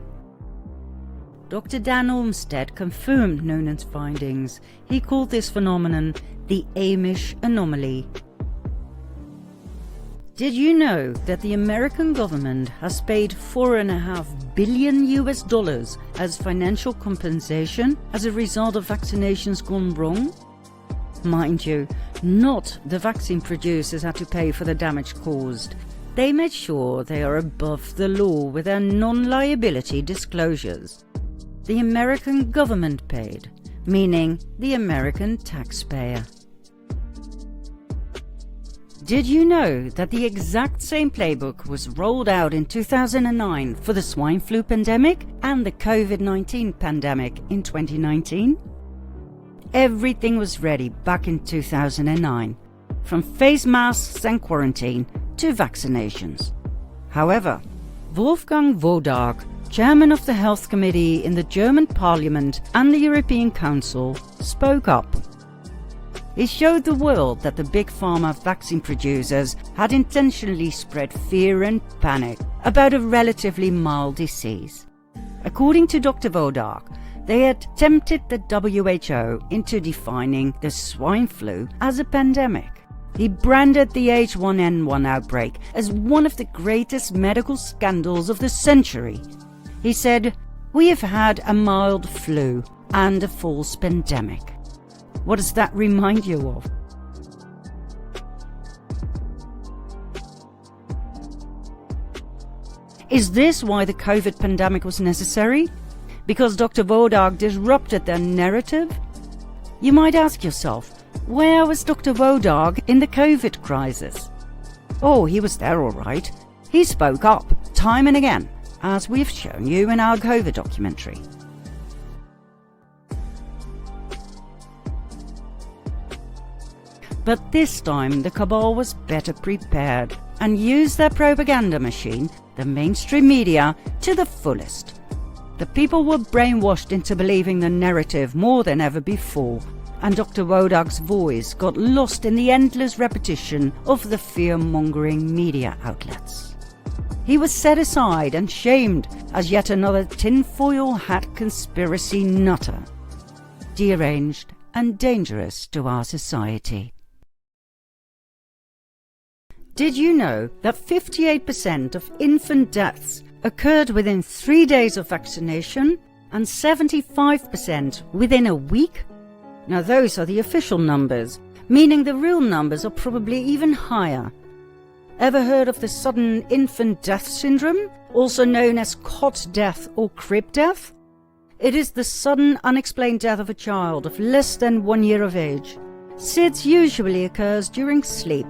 Dr. Dan Olmsted confirmed Noonan's findings. He called this phenomenon the Amish anomaly. Did you know that the American government has paid $4.5 billion as financial compensation as a result of vaccinations gone wrong? Mind you, not the vaccine producers had to pay for the damage caused. They made sure they are above the law with their non-liability disclosures. The American government paid, meaning the American taxpayer. Did you know that the exact same playbook was rolled out in 2009 for the swine flu pandemic and the COVID-19 pandemic in 2019? Everything was ready back in 2009, from face masks and quarantine to vaccinations. However, Wolfgang Wodarg, chairman of the Health Committee in the German Parliament and the European Council, spoke up. He showed the world that the big pharma vaccine producers had intentionally spread fear and panic about a relatively mild disease. According to Dr. Wodarg, they had tempted the WHO into defining the swine flu as a pandemic. He branded the H1N1 outbreak as one of the greatest medical scandals of the century. He said, "We have had a mild flu and a false pandemic." What does that remind you of? Is this why the COVID pandemic was necessary? Because Dr. Wodarg disrupted their narrative? You might ask yourself, where was Dr. Wodarg in the COVID crisis? Oh, he was there all right. He spoke up time and again, as we've shown you in our COVID documentary. But this time the Cabal was better prepared and used their propaganda machine, the mainstream media, to the fullest. The people were brainwashed into believing the narrative more than ever before, and Dr. Wodak's voice got lost in the endless repetition of the fear-mongering media outlets. He was set aside and shamed as yet another tinfoil hat conspiracy nutter, deranged and dangerous to our society. Did you know that 58% of infant deaths occurred within 3 days of vaccination and 75% within a week? Now those are the official numbers, meaning the real numbers are probably even higher. Ever heard of the sudden infant death syndrome, also known as cot death or crib death? It is the sudden unexplained death of a child of less than 1 year of age. SIDS usually occurs during sleep.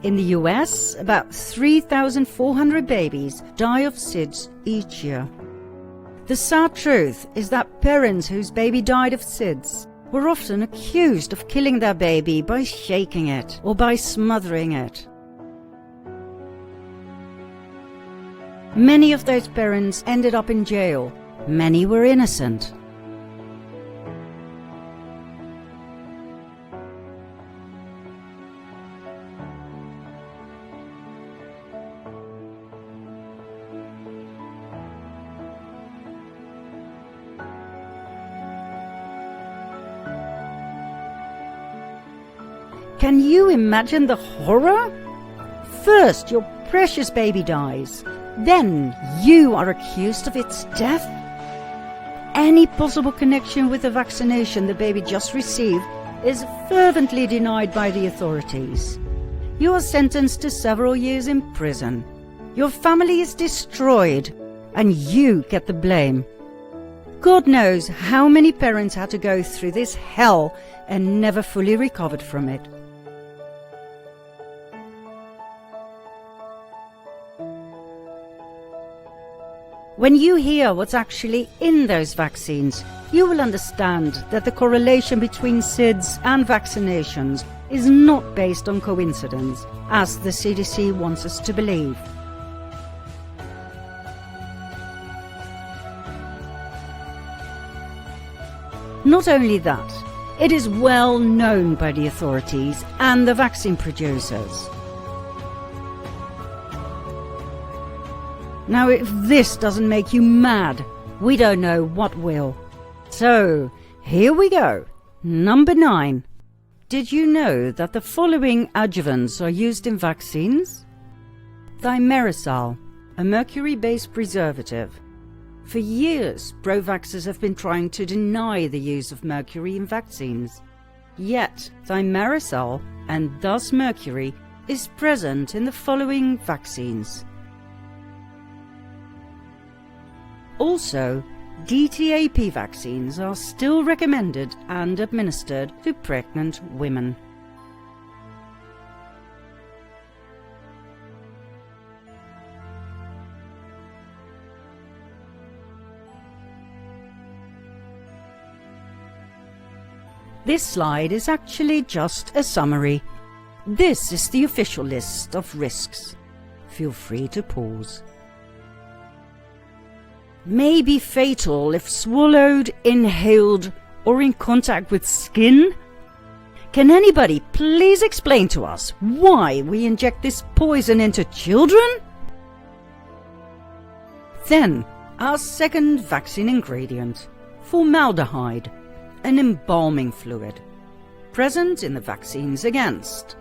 In the US, about 3,400 babies die of SIDS each year. The sad truth is that parents whose baby died of SIDS were often accused of killing their baby by shaking it or by smothering it. Many of those parents ended up in jail. Many were innocent. Can you imagine the horror? First, your precious baby dies. Then you are accused of its death. Any possible connection with the vaccination the baby just received is fervently denied by the authorities. You are sentenced to several years in prison. Your family is destroyed, and you get the blame. God knows how many parents had to go through this hell and never fully recovered from it. When you hear what's actually in those vaccines, you will understand that the correlation between SIDS and vaccinations is not based on coincidence, as the CDC wants us to believe. Not only that, it is well known by the authorities and the vaccine producers. Now, if this doesn't make you mad, we don't know what will. So, here we go. Number 9. Did you know that the following adjuvants are used in vaccines? Thimerosal, a mercury-based preservative. For years, pro-vaxxers have been trying to deny the use of mercury in vaccines. Yet, thimerosal, and thus mercury, is present in the following vaccines. Also, DTaP vaccines are still recommended and administered to pregnant women. This slide is actually just a summary. This is the official list of risks. Feel free to pause. May be fatal if swallowed, inhaled, or in contact with skin? Can anybody please explain to us why we inject this poison into children? Then, our second vaccine ingredient, formaldehyde, an embalming fluid, present in the vaccines against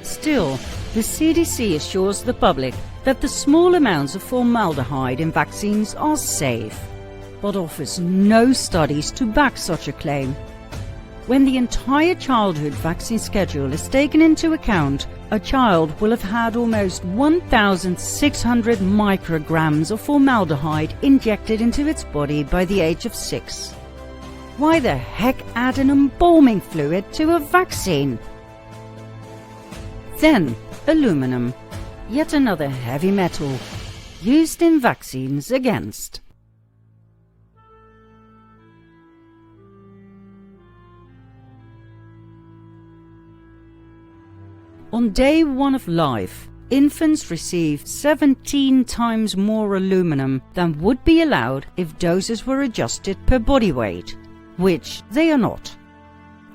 Still, the CDC assures the public that the small amounts of formaldehyde in vaccines are safe, but offers no studies to back such a claim. When the entire childhood vaccine schedule is taken into account, a child will have had almost 1,600 micrograms of formaldehyde injected into its body by the age of 6. Why the heck add an embalming fluid to a vaccine? Then, aluminum, yet another heavy metal, used in vaccines against. On day 1 of life, infants receive 17 times more aluminum than would be allowed if doses were adjusted per body weight, which they are not.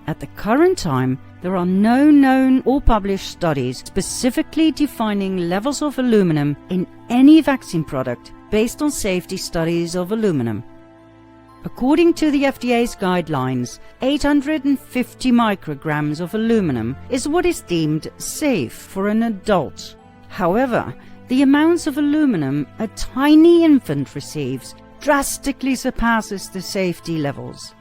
At the current time, there are no known or published studies specifically defining levels of aluminum in any vaccine product based on safety studies of aluminum. According to the FDA's guidelines, 850 micrograms of aluminum is what is deemed safe for an adult. However, the amounts of aluminum a tiny infant receives drastically surpasses the safety levels.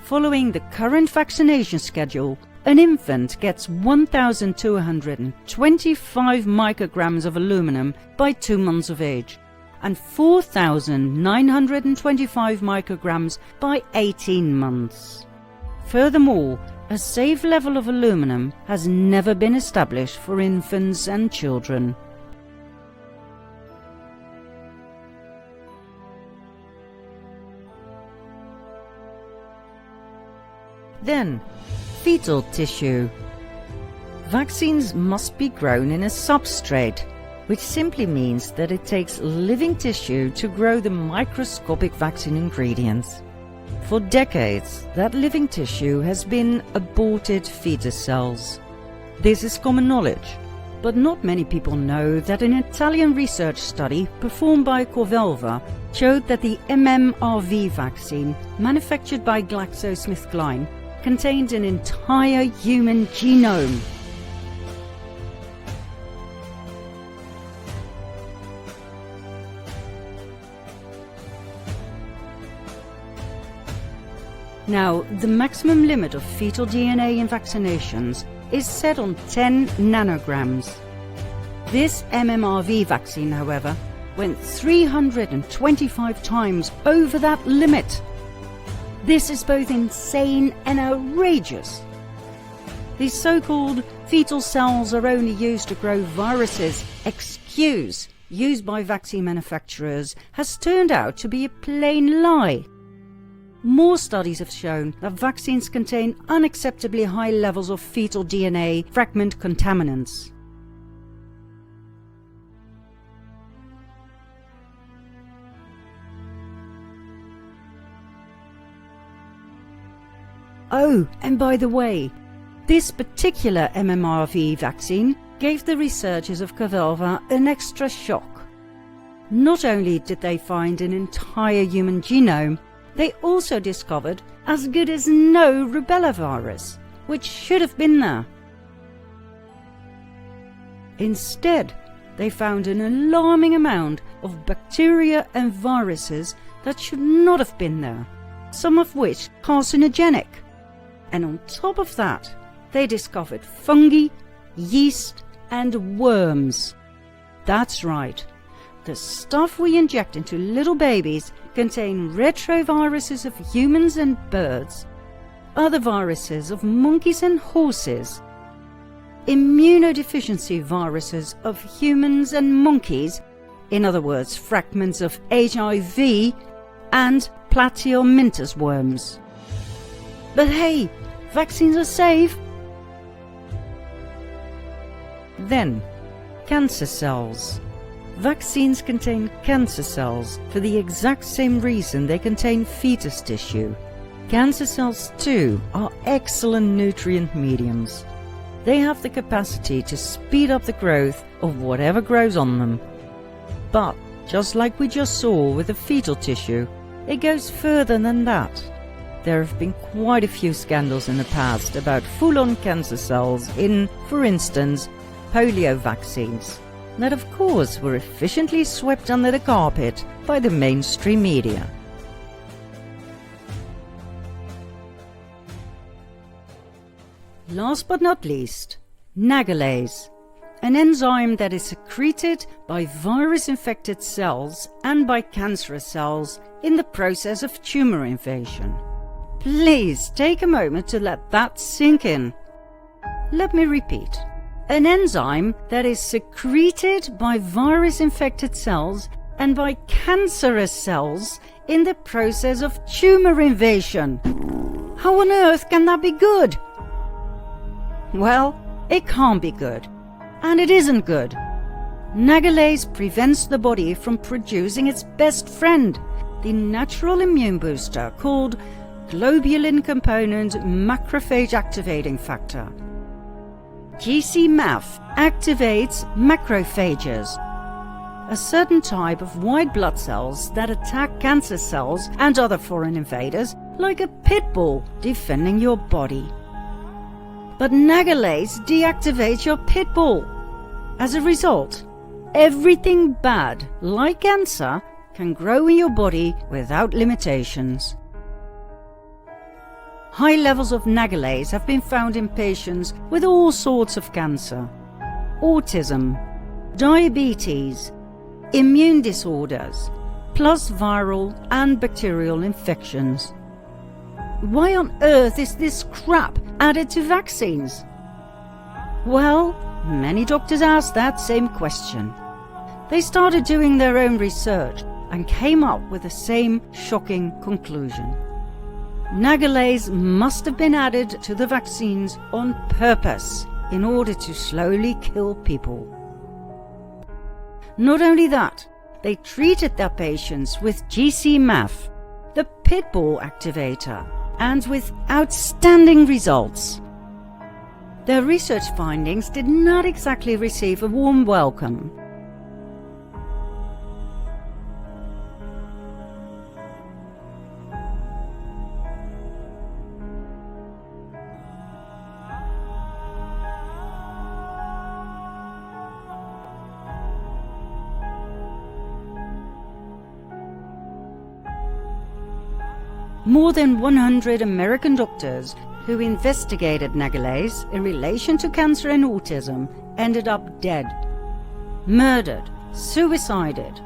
Following the current vaccination schedule, an infant gets 1,225 micrograms of aluminum by 2 months of age, and 4,925 micrograms by 18 months. Furthermore, a safe level of aluminum has never been established for infants and children. Then, fetal tissue. Vaccines must be grown in a substrate, which simply means that it takes living tissue to grow the microscopic vaccine ingredients. For decades, that living tissue has been aborted fetus cells. This is common knowledge, but not many people know that an Italian research study performed by Cabal showed that the MMRV vaccine, manufactured by GlaxoSmithKline, contained an entire human genome. Now, the maximum limit of fetal DNA in vaccinations is set on 10 nanograms. This MMRV vaccine, however, went 325 times over that limit. This is both insane and outrageous. These so-called fetal cells are only used to grow viruses. Excuse used by vaccine manufacturers has turned out to be a plain lie. More studies have shown that vaccines contain unacceptably high levels of fetal DNA fragment contaminants. Oh, and by the way, this particular MMRV vaccine gave the researchers of Cabal an extra shock. Not only did they find an entire human genome, they also discovered as good as no rubella virus, which should have been there. Instead, they found an alarming amount of bacteria and viruses that should not have been there, some of which carcinogenic. And on top of that, they discovered fungi, yeast, and worms. That's right. The stuff we inject into little babies contain retroviruses of humans and birds, other viruses of monkeys and horses, immunodeficiency viruses of humans and monkeys, in other words, fragments of HIV, and platyhelminthes worms. But hey, vaccines are safe. Then, cancer cells. Vaccines contain cancer cells for the exact same reason they contain fetus tissue. Cancer cells too are excellent nutrient mediums. They have the capacity to speed up the growth of whatever grows on them. But, just like we just saw with the fetal tissue, it goes further than that. There have been quite a few scandals in the past about full-on cancer cells in, for instance, polio vaccines, that of course were efficiently swept under the carpet by the mainstream media. Last but not least, nagalase, an enzyme that is secreted by virus-infected cells and by cancerous cells in the process of tumor invasion. Please take a moment to let that sink in. Let me repeat. An enzyme that is secreted by virus-infected cells and by cancerous cells in the process of tumor invasion. How on earth can that be good? Well, it can't be good. And it isn't good. Nagalase prevents the body from producing its best friend, the natural immune booster called globulin component macrophage activating factor. GC-MAF activates macrophages, a certain type of white blood cells that attack cancer cells and other foreign invaders like a pit bull defending your body. But nagalase deactivates your pit bull. As a result, everything bad, like cancer, can grow in your body without limitations. High levels of nagalase have been found in patients with all sorts of cancer, autism, diabetes, immune disorders, plus viral and bacterial infections. Why on earth is this crap added to vaccines? Well, many doctors asked that same question. They started doing their own research and came up with the same shocking conclusion. Nagalase must have been added to the vaccines on purpose in order to slowly kill people. Not only that, they treated their patients with GC-MAF, the pit bull activator, and with outstanding results. Their research findings did not exactly receive a warm welcome. More than 100 American doctors who investigated nagalase in relation to cancer and autism ended up dead, murdered, suicided.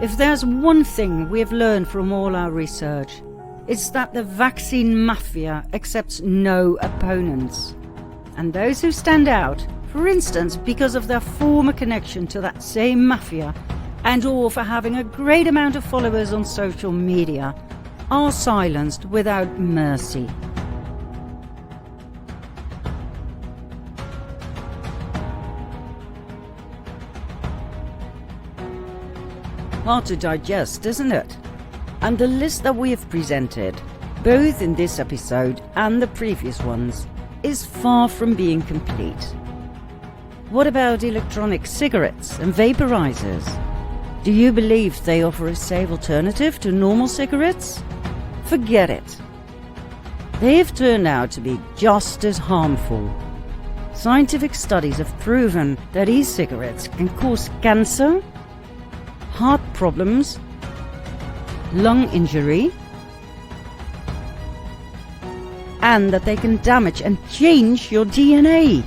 If there's one thing we have learned from all our research, it's that the vaccine mafia accepts no opponents. And those who stand out, for instance because of their former connection to that same mafia, and or for having a great amount of followers on social media, are silenced without mercy. Hard to digest, isn't it? And the list that we have presented, both in this episode and the previous ones, is far from being complete. What about electronic cigarettes and vaporizers? Do you believe they offer a safe alternative to normal cigarettes? Forget it. They have turned out to be just as harmful. Scientific studies have proven that e-cigarettes can cause cancer, heart problems, lung injury, and that they can damage and change your DNA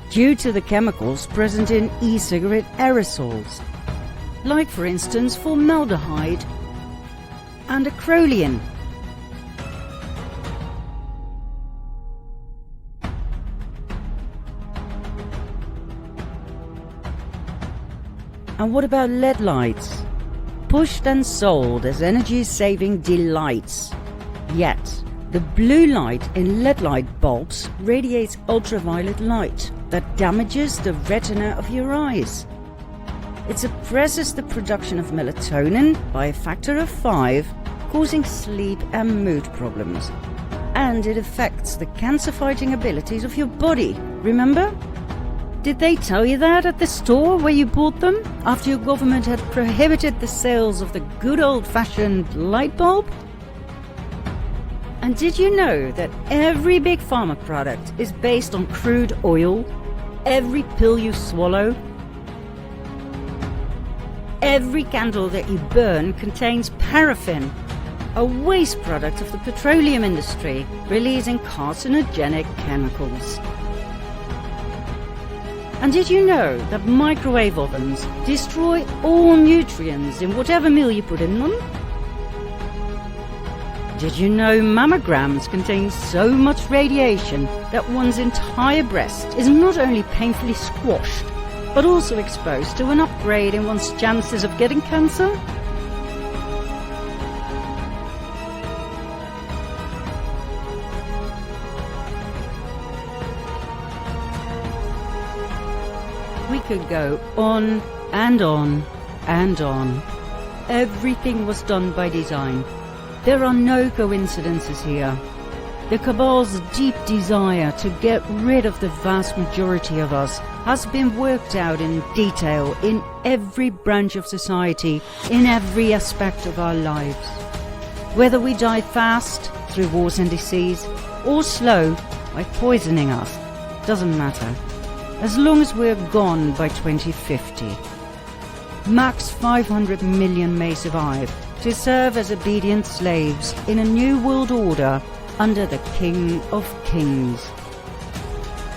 due to the chemicals present in e-cigarette aerosols, like for instance formaldehyde and acrolein. And what about LED lights? Pushed and sold as energy-saving delights. Yet, the blue light in LED light bulbs radiates ultraviolet light that damages the retina of your eyes. It suppresses the production of melatonin by a factor of 5, causing sleep and mood problems. And it affects the cancer-fighting abilities of your body, remember? Did they tell you that at the store where you bought them, after your government had prohibited the sales of the good old-fashioned light bulb? And did you know that every big pharma product is based on crude oil? Every pill you swallow? Every candle that you burn contains paraffin, a waste product of the petroleum industry, releasing carcinogenic chemicals. And did you know that microwave ovens destroy all nutrients in whatever meal you put in them? Did you know mammograms contain so much radiation that one's entire breast is not only painfully squashed, but also exposed to an upgrade in one's chances of getting cancer? We could go on and on and on. Everything was done by design. There are no coincidences here. The Cabal's deep desire to get rid of the vast majority of us has been worked out in detail in every branch of society, in every aspect of our lives. Whether we die fast through wars and disease, or slow by poisoning us, doesn't matter, as long as we're gone by 2050. Max 500 million may survive to serve as obedient slaves in a new world order under the King of Kings.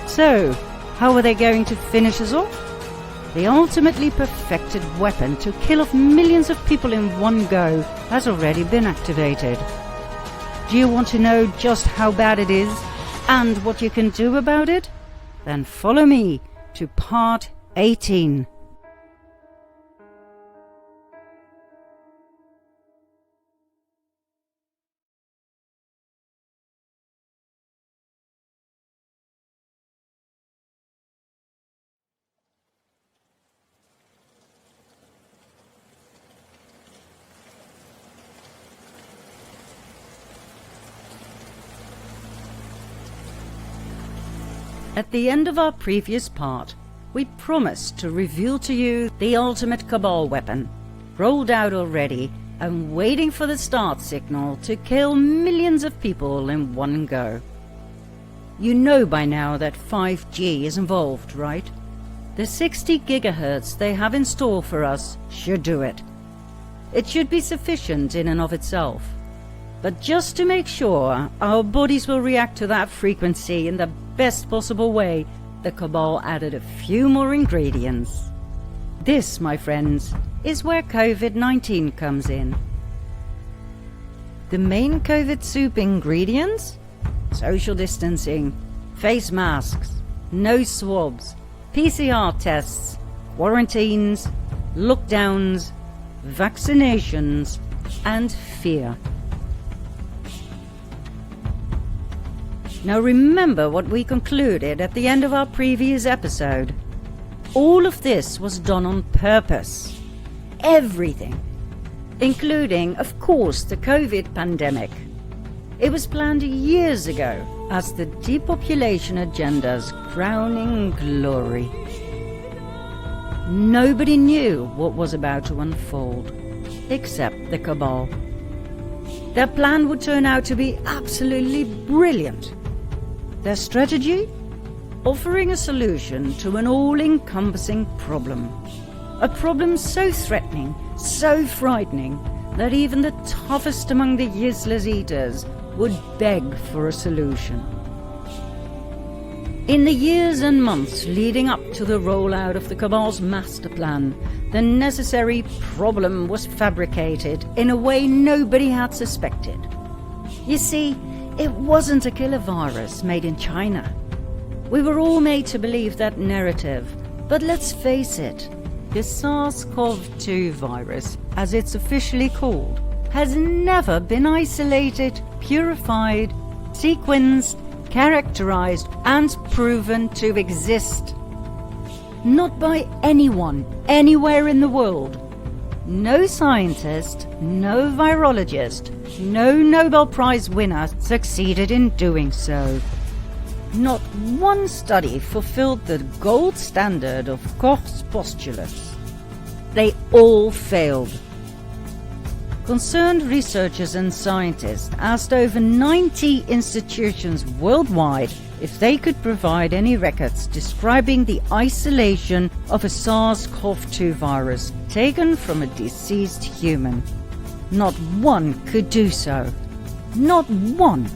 So, how are they going to finish us off? The ultimately perfected weapon to kill off millions of people in one go has already been activated. Do you want to know just how bad it is and what you can do about it? Then follow me to part 18. At the end of our previous part, we promised to reveal to you the ultimate Cabal weapon, rolled out already and waiting for the start signal to kill millions of people in one go. You know by now that 5G is involved, right? The 60 gigahertz they have in store for us should do it. It should be sufficient in and of itself. But just to make sure our bodies will react to that frequency in the best possible way, the Cabal added a few more ingredients. This, my friends, is where COVID-19 comes in. The main COVID soup ingredients? Social distancing, face masks, nose swabs, PCR tests, quarantines, lockdowns, vaccinations, and fear. Now remember what we concluded at the end of our previous episode. All of this was done on purpose. Everything. Including, of course, the COVID pandemic. It was planned years ago as the depopulation agenda's crowning glory. Nobody knew what was about to unfold, except the Cabal. Their plan would turn out to be absolutely brilliant. Their strategy? Offering a solution to an all-encompassing problem. A problem so threatening, so frightening, that even the toughest among the useless eaters would beg for a solution. In the years and months leading up to the rollout of the Cabal's master plan, the necessary problem was fabricated in a way nobody had suspected. You see, it wasn't a killer virus made in China. We were all made to believe that narrative, but let's face it, the SARS-CoV-2 virus, as it's officially called, has never been isolated, purified, sequenced, characterized, and proven to exist. Not by anyone, anywhere in the world. No scientist, no virologist, no Nobel Prize winner succeeded in doing so. Not one study fulfilled the gold standard of Koch's postulates. They all failed. Concerned researchers and scientists asked over 90 institutions worldwide if they could provide any records describing the isolation of a SARS-CoV-2 virus taken from a deceased human. Not one could do so. Not one.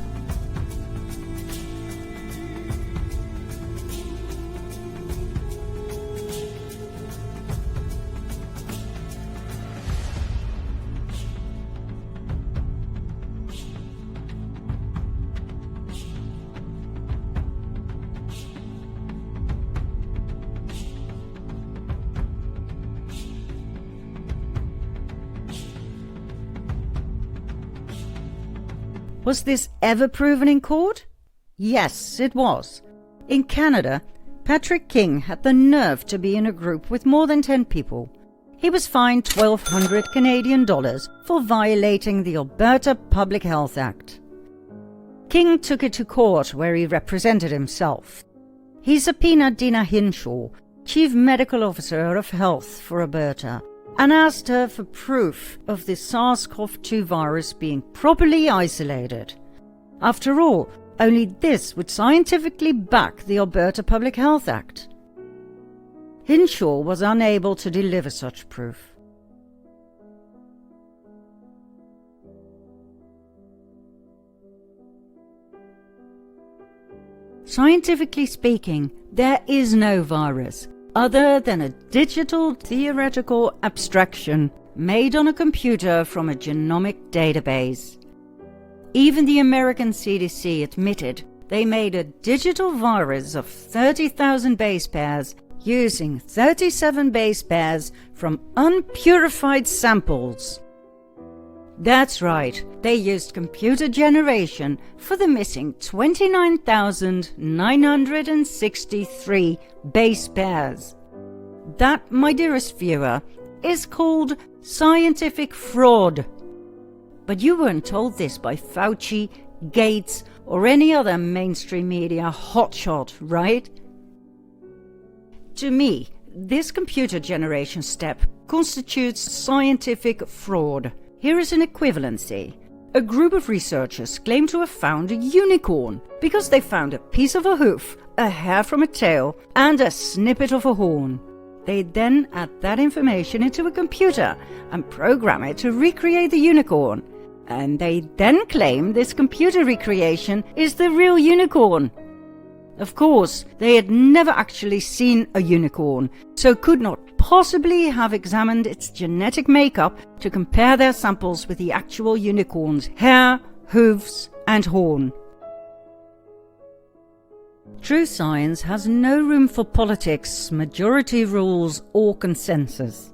Was this ever proven in court? Yes, it was. In Canada, Patrick King had the nerve to be in a group with more than 10 people. He was fined 1,200 Canadian dollars for violating the Alberta Public Health Act. King took it to court where he represented himself. He subpoenaed Dina Hinshaw, Chief Medical Officer of Health for Alberta, and asked her for proof of the SARS-CoV-2 virus being properly isolated. After all, only this would scientifically back the Alberta Public Health Act. Hinshaw was unable to deliver such proof. Scientifically speaking, there is no virus other than a digital theoretical abstraction made on a computer from a genomic database. Even the American CDC admitted they made a digital virus of 30,000 base pairs using 37 base pairs from unpurified samples. That's right, they used computer generation for the missing 29,963 base pairs. That, my dearest viewer, is called scientific fraud. But you weren't told this by Fauci, Gates, or any other mainstream media hotshot, right? To me, this computer generation step constitutes scientific fraud. Here is an equivalency. A group of researchers claim to have found a unicorn because they found a piece of a hoof, a hair from a tail, and a snippet of a horn. They then add that information into a computer and program it to recreate the unicorn. And they then claim this computer recreation is the real unicorn. Of course, they had never actually seen a unicorn, so could not possibly have examined its genetic makeup to compare their samples with the actual unicorn's hair, hooves, and horn. True science has no room for politics, majority rules, or consensus.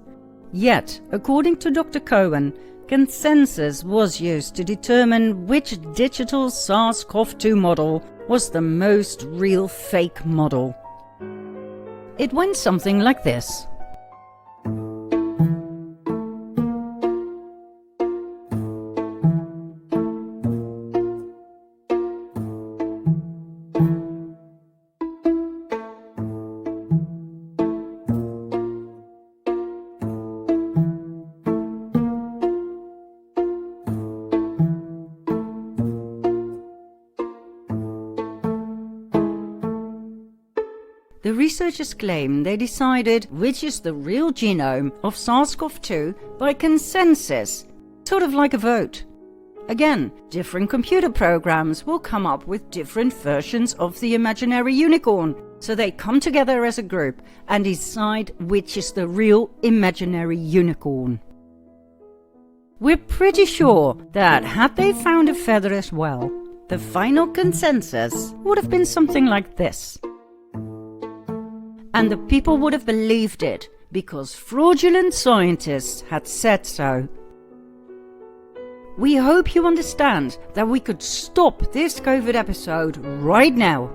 Yet, according to Dr. Cohen, consensus was used to determine which digital SARS-CoV-2 model was the most real fake model. It went something like this. The researchers claim they decided which is the real genome of SARS-CoV-2 by consensus, sort of like a vote. Again, different computer programs will come up with different versions of the imaginary unicorn, so they come together as a group and decide which is the real imaginary unicorn. We're pretty sure that had they found a feather as well, the final consensus would have been something like this. And the people would have believed it, because fraudulent scientists had said so. We hope you understand that we could stop this COVID episode right now.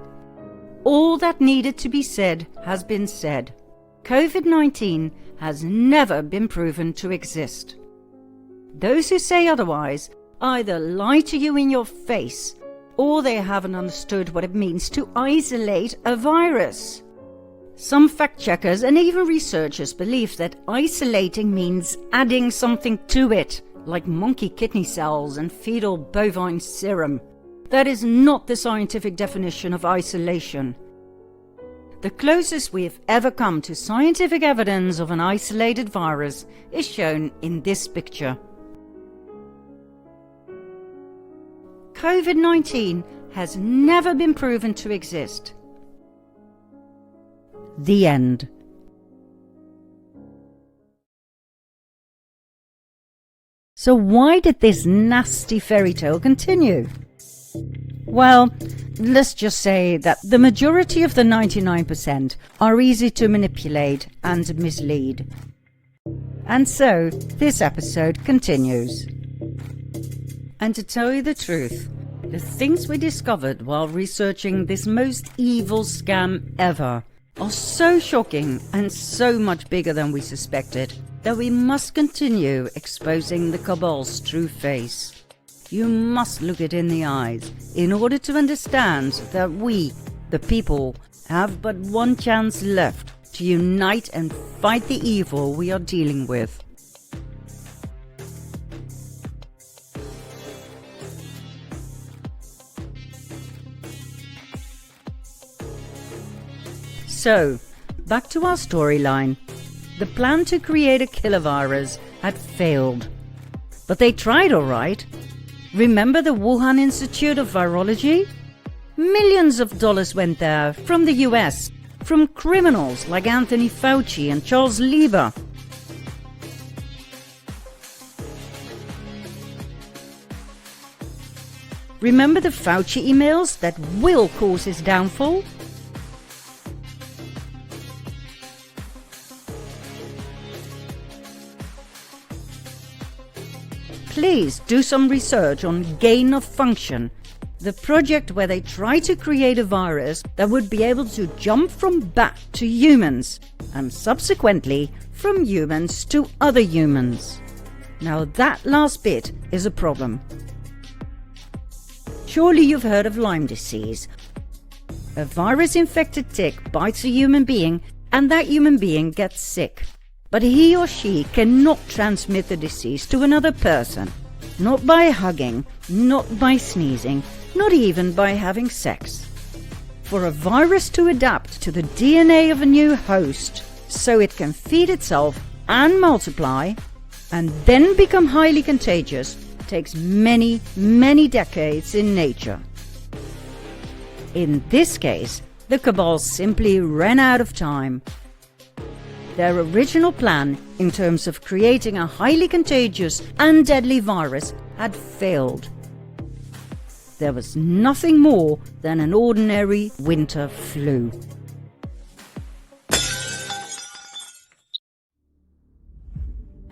All that needed to be said has been said. COVID-19 has never been proven to exist. Those who say otherwise either lie to you in your face, or they haven't understood what it means to isolate a virus. Some fact-checkers and even researchers believe that isolating means adding something to it, like monkey kidney cells and fetal bovine serum. That is not the scientific definition of isolation. The closest we have ever come to scientific evidence of an isolated virus is shown in this picture. COVID-19 has never been proven to exist. The end. So why did this nasty fairy tale continue? Well, let's just say that the majority of the 99% are easy to manipulate and mislead. And so, this episode continues. And to tell you the truth, the things we discovered while researching this most evil scam ever are so shocking and so much bigger than we suspected that we must continue exposing the Cabal's true face. You must look it in the eyes in order to understand that we, the people, have but one chance left to unite and fight the evil we are dealing with. So, back to our storyline. The plan to create a killer virus had failed. But they tried all right. Remember the Wuhan Institute of Virology? Millions of dollars went there from the US, from criminals like Anthony Fauci and Charles Lieber. Remember the Fauci emails that will cause his downfall? Please do some research on gain of function, the project where they try to create a virus that would be able to jump from bat to humans, and subsequently from humans to other humans. Now that last bit is a problem. Surely you've heard of Lyme disease. A virus-infected tick bites a human being and that human being gets sick. But he or she cannot transmit the disease to another person. Not by hugging, not by sneezing, not even by having sex. For a virus to adapt to the DNA of a new host so it can feed itself and multiply and then become highly contagious takes many, many decades in nature. In this case, the Cabal simply ran out of time. Their original plan, in terms of creating a highly contagious and deadly virus, had failed. There was nothing more than an ordinary winter flu.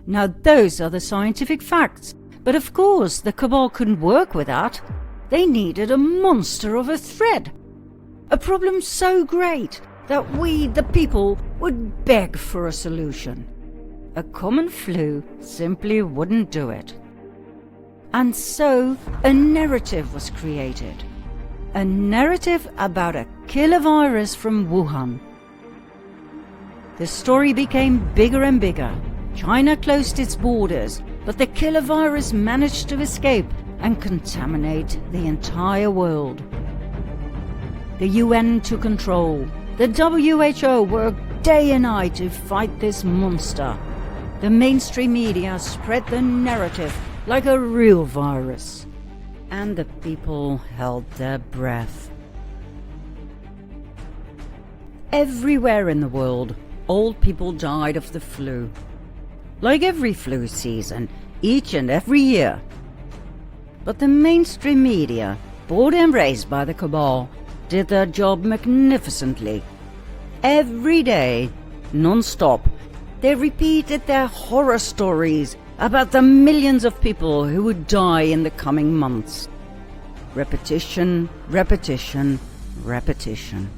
Now those are the scientific facts, but of course the Cabal couldn't work with that. They needed a monster of a threat. A problem so great that we, the people, would beg for a solution. A common flu simply wouldn't do it. And so a narrative was created. A narrative about a killer virus from Wuhan. The story became bigger and bigger. China closed its borders, but the killer virus managed to escape and contaminate the entire world. The UN took control. The WHO worked day and night to fight this monster. The mainstream media spread the narrative like a real virus. And the people held their breath. Everywhere in the world, old people died of the flu. Like every flu season, each and every year. But the mainstream media, bought and raised by the Cabal, did their job magnificently. Every day, non-stop, they repeated their horror stories about the millions of people who would die in the coming months. Repetition, repetition, repetition.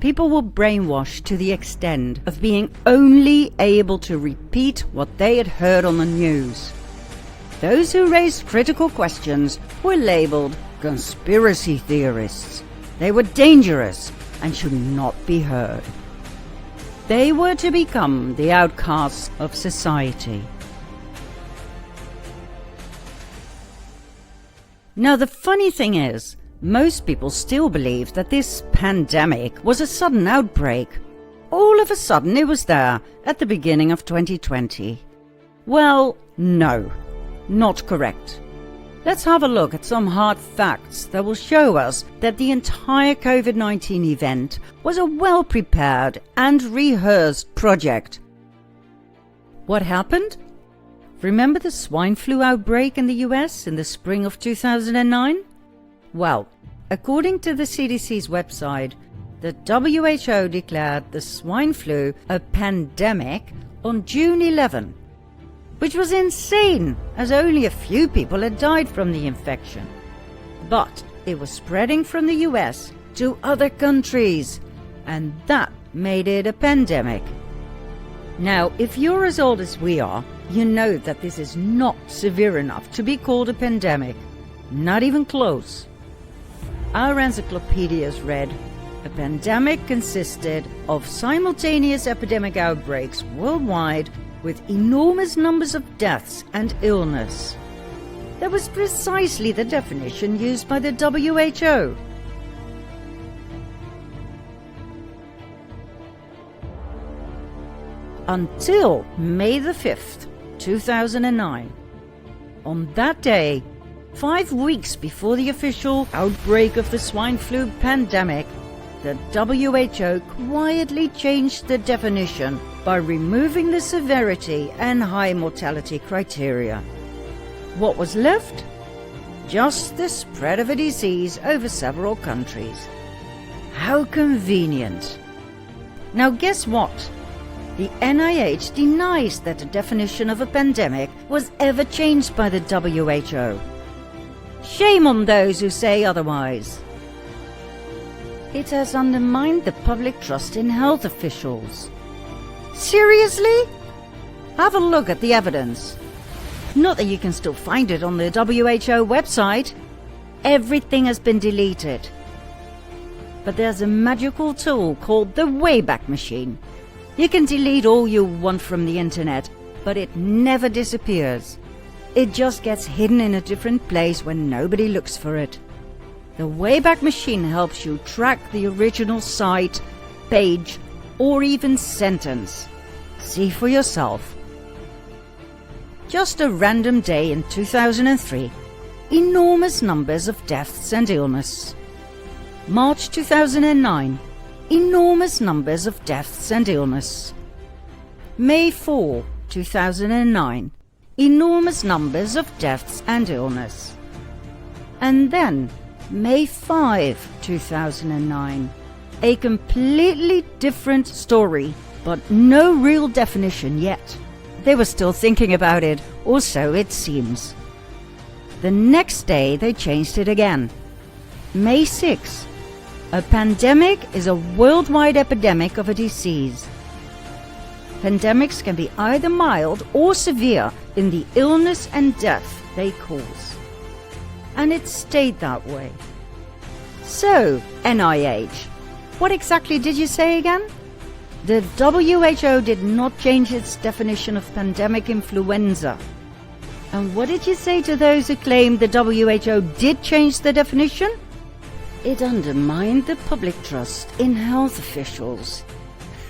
People were brainwashed to the extent of being only able to repeat what they had heard on the news. Those who raised critical questions were labeled conspiracy theorists. They were dangerous and should not be heard. They were to become the outcasts of society. Now the funny thing is, most people still believe that this pandemic was a sudden outbreak. All of a sudden it was there at the beginning of 2020. Well, no, not correct. Let's have a look at some hard facts that will show us that the entire COVID-19 event was a well-prepared and rehearsed project. What happened? Remember the swine flu outbreak in the US in the spring of 2009? Well, according to the CDC's website, the WHO declared the swine flu a pandemic on June 11, which was insane as only a few people had died from the infection. But it was spreading from the US to other countries, and that made it a pandemic. Now, if you're as old as we are, you know that this is not severe enough to be called a pandemic. Not even close. Our encyclopedias read, a pandemic consisted of simultaneous epidemic outbreaks worldwide with enormous numbers of deaths and illness. That was precisely the definition used by the WHO. Until May the 5th, 2009. On that day, 5 weeks before the official outbreak of the swine flu pandemic, the WHO quietly changed the definition by removing the severity and high mortality criteria. What was left? Just the spread of a disease over several countries. How convenient. Now guess what? The NIH denies that the definition of a pandemic was ever changed by the WHO. Shame on those who say otherwise. It has undermined the public trust in health officials. Seriously? Have a look at the evidence. Not that you can still find it on the WHO website. Everything has been deleted. But there's a magical tool called the Wayback Machine. You can delete all you want from the internet, but it never disappears. It just gets hidden in a different place when nobody looks for it. The Wayback Machine helps you track the original site, page, or even sentence. See for yourself. Just a random day in 2003, enormous numbers of deaths and illness. March 2009, enormous numbers of deaths and illness. May 4, 2009, enormous numbers of deaths and illness. And then, May 5, 2009, a completely different story, but no real definition yet. They were still thinking about it, or so it seems. The next day they changed it again. May 6, a pandemic is a worldwide epidemic of a disease. Pandemics can be either mild or severe in the illness and death they cause. And it stayed that way. So, NIH, what exactly did you say again? The WHO did not change its definition of pandemic influenza. And what did you say to those who claimed the WHO did change the definition? It undermined the public trust in health officials.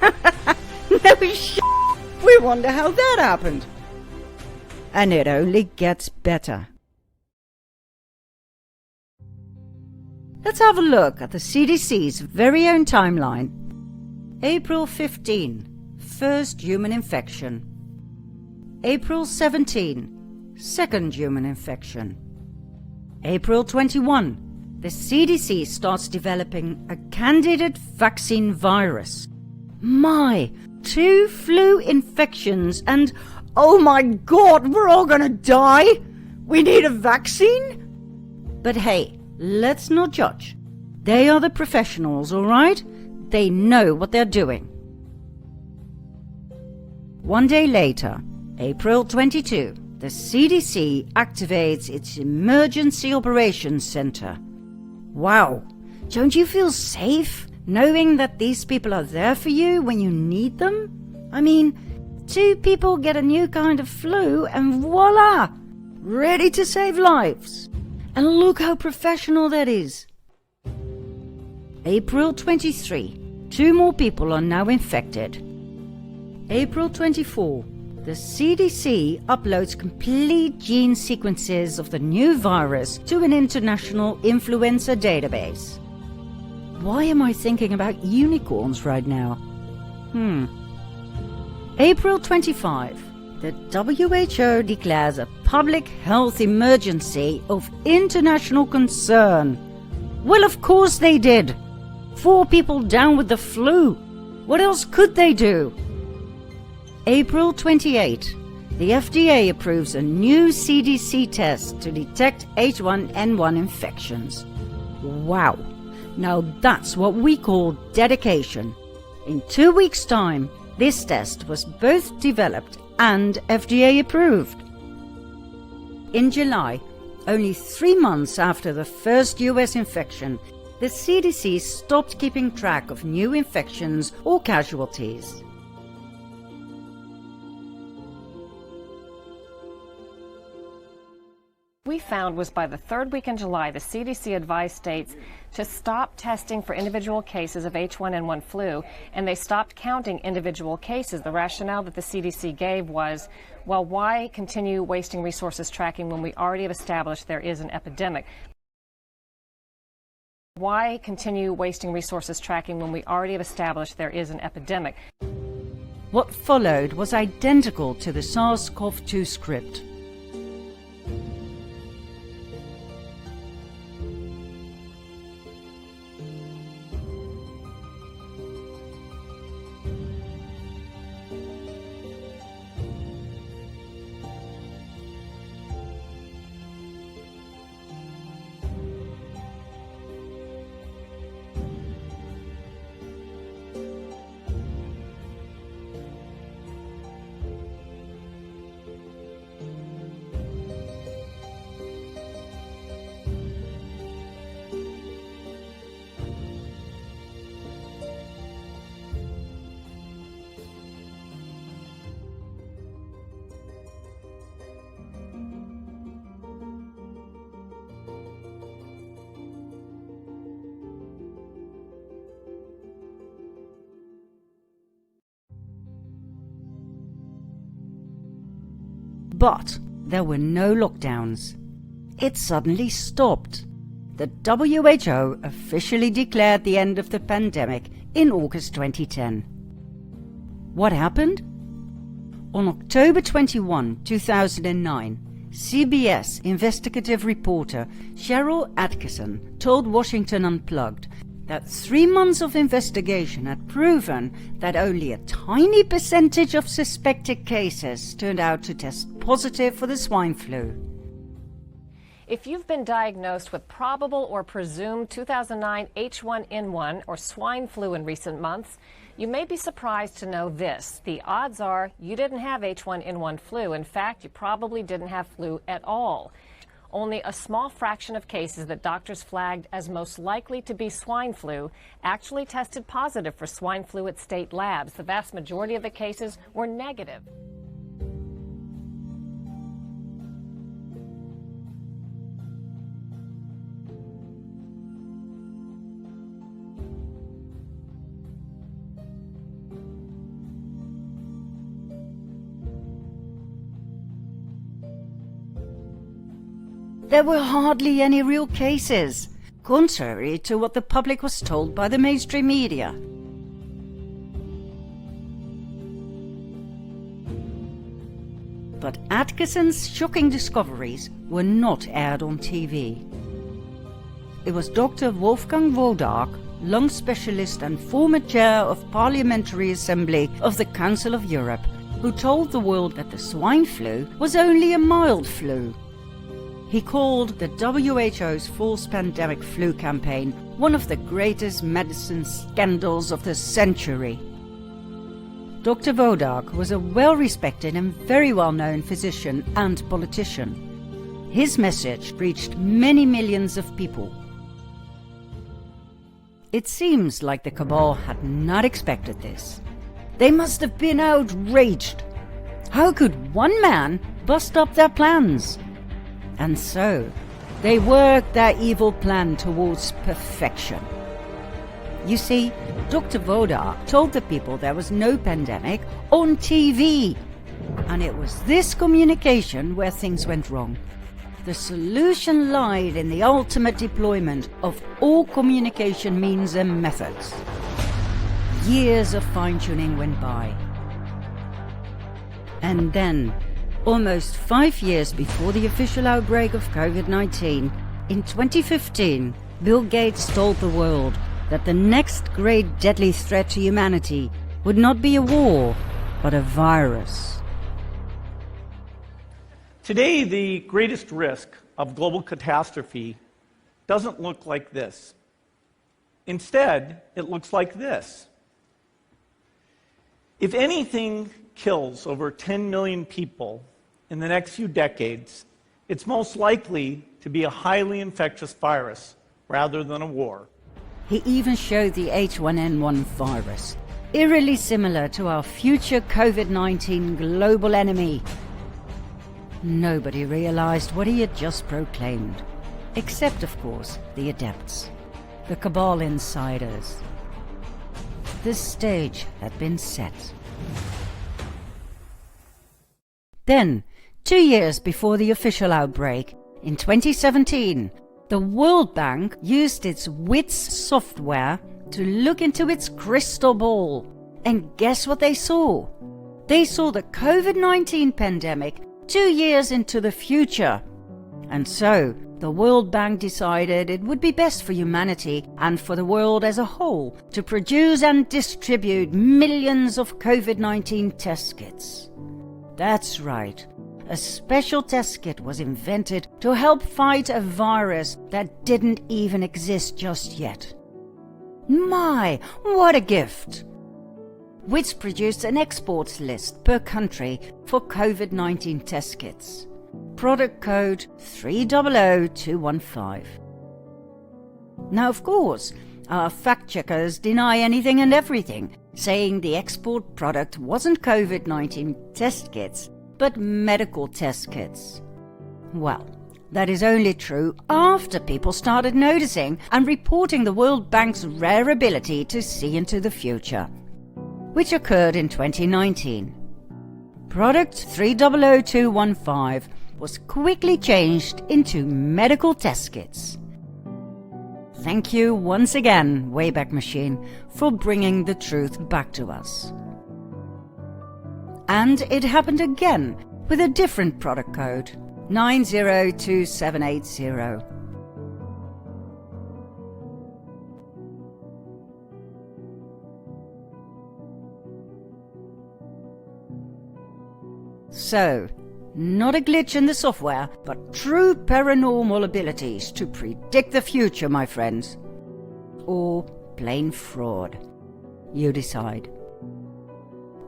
No shit! We wonder how that happened. And it only gets better. Let's have a look at the CDC's very own timeline. April 15, first human infection. April 17, second human infection. April 21, the CDC starts developing a candidate vaccine virus. My, 2 flu infections and, oh my God, we're all gonna die! We need a vaccine? But hey, let's not judge. They are the professionals, all right? They know what they're doing. One day later, April 22, the CDC activates its Emergency Operations Center. Wow, don't you feel safe knowing that these people are there for you when you need them? I mean, 2 people get a new kind of flu and voila! Ready to save lives. And look how professional that is. April 23, 2 more people are now infected. April 24, the CDC uploads complete gene sequences of the new virus to an international influenza database. Why am I thinking about unicorns right now? April 25. The WHO declares a public health emergency of international concern. Well, of course they did. 4 people down with the flu. What else could they do? April 28. The FDA approves a new CDC test to detect H1N1 infections. Wow. Now that's what we call dedication. In 2 weeks' time, this test was both developed and FDA approved. In July, only 3 months after the first US infection, the CDC stopped keeping track of new infections or casualties. We found was by the 3rd week in July, the CDC advised states to stop testing for individual cases of H1N1 flu, and they stopped counting individual cases. The rationale that the CDC gave was, well, why continue wasting resources tracking when we already have established there is an epidemic? Why continue wasting resources tracking when we already have established there is an epidemic? What followed was identical to the SARS-CoV-2 script. But there were no lockdowns. It suddenly stopped. The WHO officially declared the end of the pandemic in August 2010. What happened? On October 21, 2009, CBS investigative reporter Cheryl Atkinson told Washington Unplugged that 3 months of investigation had proven that only a tiny percentage of suspected cases turned out to test positive for the swine flu. If you've been diagnosed with probable or presumed 2009 H1N1 or swine flu in recent months, you may be surprised to know this. The odds are you didn't have H1N1 flu. In fact, you probably didn't have flu at all. Only a small fraction of cases that doctors flagged as most likely to be swine flu actually tested positive for swine flu at state labs. The vast majority of the cases were negative. There were hardly any real cases, contrary to what the public was told by the mainstream media. But Atkinson's shocking discoveries were not aired on TV. It was Dr. Wolfgang Wodark, lung specialist and former chair of Parliamentary Assembly of the Council of Europe, who told the world that the swine flu was only a mild flu. He called the WHO's false pandemic flu campaign one of the greatest medicine scandals of the century. Dr. Wodark was a well-respected and very well-known physician and politician. His message reached many millions of people. It seems like the Cabal had not expected this. They must have been outraged. How could one man bust up their plans? And so, they worked their evil plan towards perfection. You see, Dr. Wodark told the people there was no pandemic on TV. And it was this communication where things went wrong. The solution lied in the ultimate deployment of all communication means and methods. Years of fine-tuning went by. And then, almost 5 years before the official outbreak of COVID-19, in 2015, Bill Gates told the world that the next great deadly threat to humanity would not be a war, but a virus. Today, the greatest risk of global catastrophe doesn't look like this. Instead, it looks like this. If anything kills over 10 million people in the next few decades, it's most likely to be a highly infectious virus rather than a war. He even showed the H1N1 virus, eerily similar to our future COVID-19 global enemy. Nobody realized what he had just proclaimed, except, of course, the adepts, the Cabal insiders. The stage had been set. Then, 2 years before the official outbreak, in 2017, the World Bank used its WITS software to look into its crystal ball. And guess what they saw? They saw the COVID-19 pandemic 2 years into the future. And so, the World Bank decided it would be best for humanity and for the world as a whole to produce and distribute millions of COVID-19 test kits. That's right. A special test kit was invented to help fight a virus that didn't even exist just yet. My, what a gift! WITS produced an exports list per country for COVID-19 test kits. Product code 300215. Now, of course, our fact-checkers deny anything and everything, saying the export product wasn't COVID-19 test kits, but medical test kits. Well, that is only true after people started noticing and reporting the World Bank's rare ability to see into the future, which occurred in 2019. Product 300215 was quickly changed into medical test kits. Thank you once again, Wayback Machine, for bringing the truth back to us. And it happened again with a different product code, 902780. So, not a glitch in the software, but true paranormal abilities to predict the future, my friends. Or plain fraud. You decide.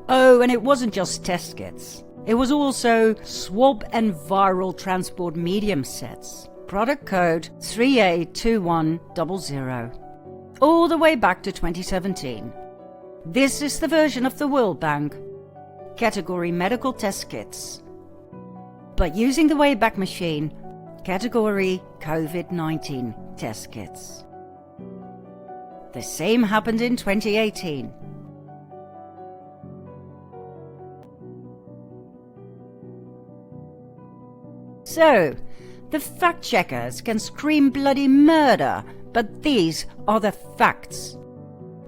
Oh, and it wasn't just test kits. It was also swab and viral transport medium sets. Product code 382100. All the way back to 2017. This is the version of the World Bank. Category medical test kits. But using the Wayback Machine, category COVID-19 test kits. The same happened in 2018. So, the fact-checkers can scream bloody murder, but these are the facts.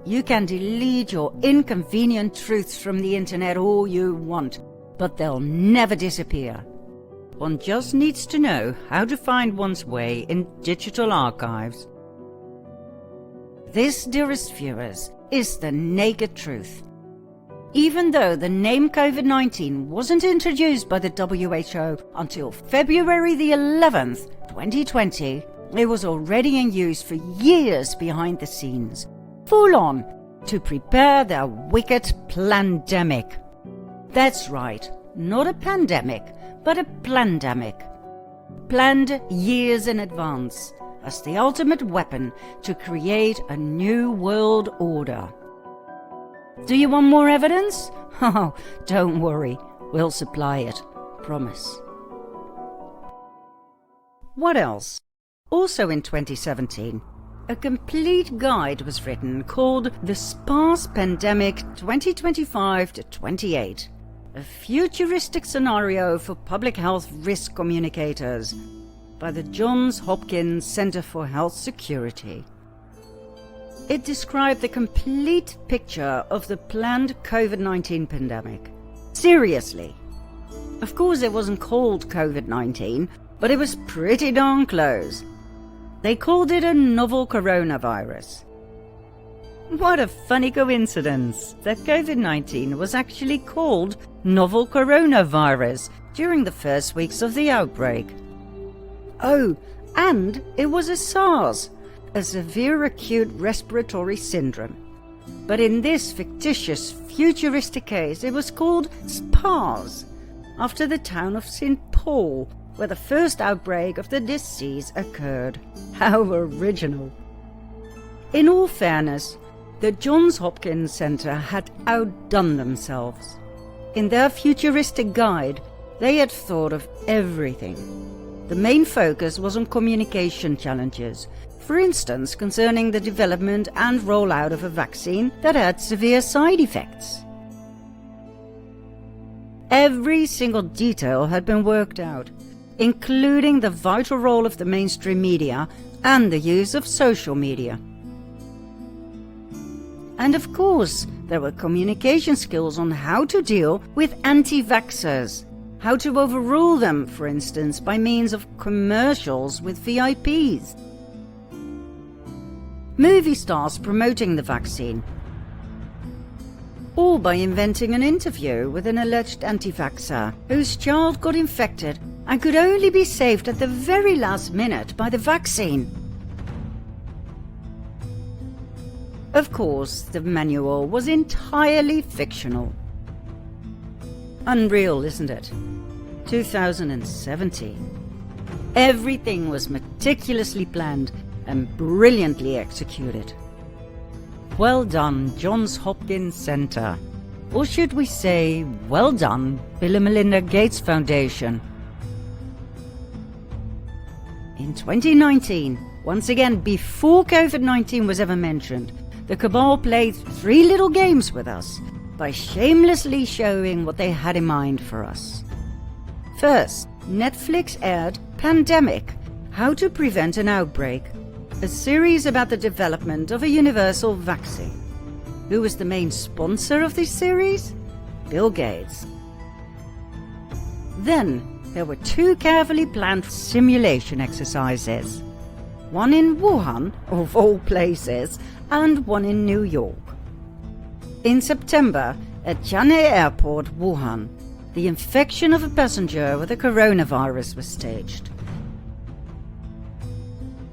You can delete your inconvenient truths from the internet all you want, but they'll never disappear. One just needs to know how to find one's way in digital archives. This, dearest viewers, is the naked truth. Even though the name COVID-19 wasn't introduced by the WHO until February the 11th, 2020, it was already in use for years behind the scenes, full on, to prepare their wicked plandemic. That's right, not a pandemic, but a plandemic. Planned years in advance as the ultimate weapon to create a new world order. Do you want more evidence? Oh, don't worry, we'll supply it, promise. What else? Also in 2017, a complete guide was written called The Sparse Pandemic 2025 to 28. a futuristic scenario for public health risk communicators by the Johns Hopkins Center for Health Security. It described the complete picture of the planned COVID-19 pandemic. Seriously. Of course, it wasn't called COVID-19, but it was pretty darn close. They called it a novel coronavirus. What a funny coincidence that COVID-19 was actually called novel coronavirus during the first weeks of the outbreak. Oh, and it was a SARS, a severe acute respiratory syndrome. But in this fictitious, futuristic case, it was called SPARS, after the town of St. Paul, where the first outbreak of the disease occurred. How original. In all fairness, the Johns Hopkins Center had outdone themselves. In their futuristic guide, they had thought of everything. The main focus was on communication challenges, for instance concerning the development and rollout of a vaccine that had severe side effects. Every single detail had been worked out, including the vital role of the mainstream media and the use of social media. And of course, there were communication skills on how to deal with anti-vaxxers, how to overrule them, for instance, by means of commercials with VIPs. Movie stars promoting the vaccine, or by inventing an interview with an alleged anti-vaxxer whose child got infected and could only be saved at the very last minute by the vaccine. Of course, the manual was entirely fictional. Unreal, isn't it? 2017. Everything was meticulously planned and brilliantly executed. Well done, Johns Hopkins Center. Or should we say, well done, Bill and Melinda Gates Foundation. In 2019, once again before COVID-19 was ever mentioned, the Cabal played 3 little games with us by shamelessly showing what they had in mind for us. First, Netflix aired Pandemic: How to Prevent an Outbreak, a series about the development of a universal vaccine. Who was the main sponsor of this series? Bill Gates. Then there were 2 carefully planned simulation exercises. One in Wuhan, of all places, and one in New York. In September, at Jianhe Airport, Wuhan, the infection of a passenger with the coronavirus was staged.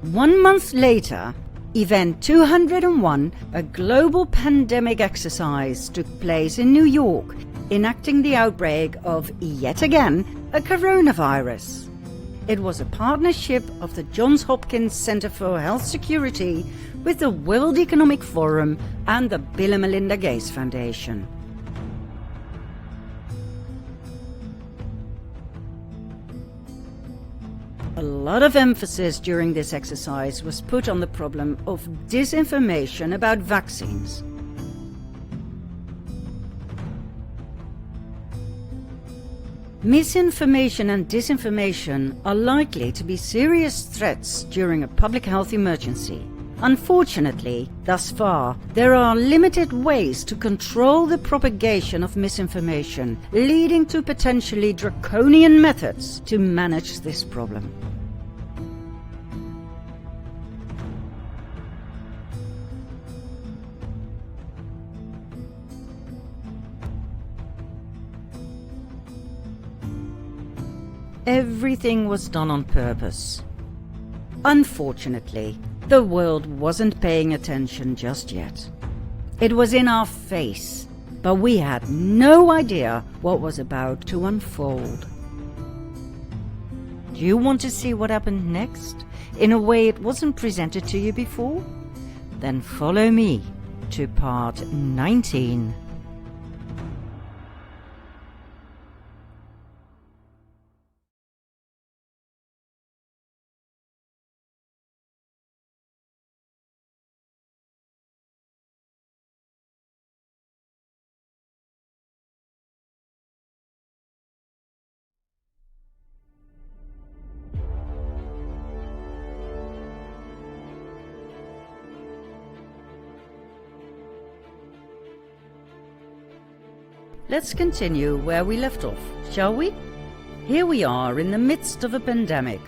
1 month later, Event 201, a global pandemic exercise, took place in New York, enacting the outbreak of, yet again, a coronavirus. It was a partnership of the Johns Hopkins Center for Health Security with the World Economic Forum and the Bill and Melinda Gates Foundation. A lot of emphasis during this exercise was put on the problem of disinformation about vaccines. Misinformation and disinformation are likely to be serious threats during a public health emergency. Unfortunately, thus far, there are limited ways to control the propagation of misinformation, leading to potentially draconian methods to manage this problem. Everything was done on purpose. Unfortunately, the world wasn't paying attention just yet. It was in our face, but we had no idea what was about to unfold. Do you want to see what happened next, in a way it wasn't presented to you before? Then follow me to part 19. Let's continue where we left off, shall we? Here we are in the midst of a pandemic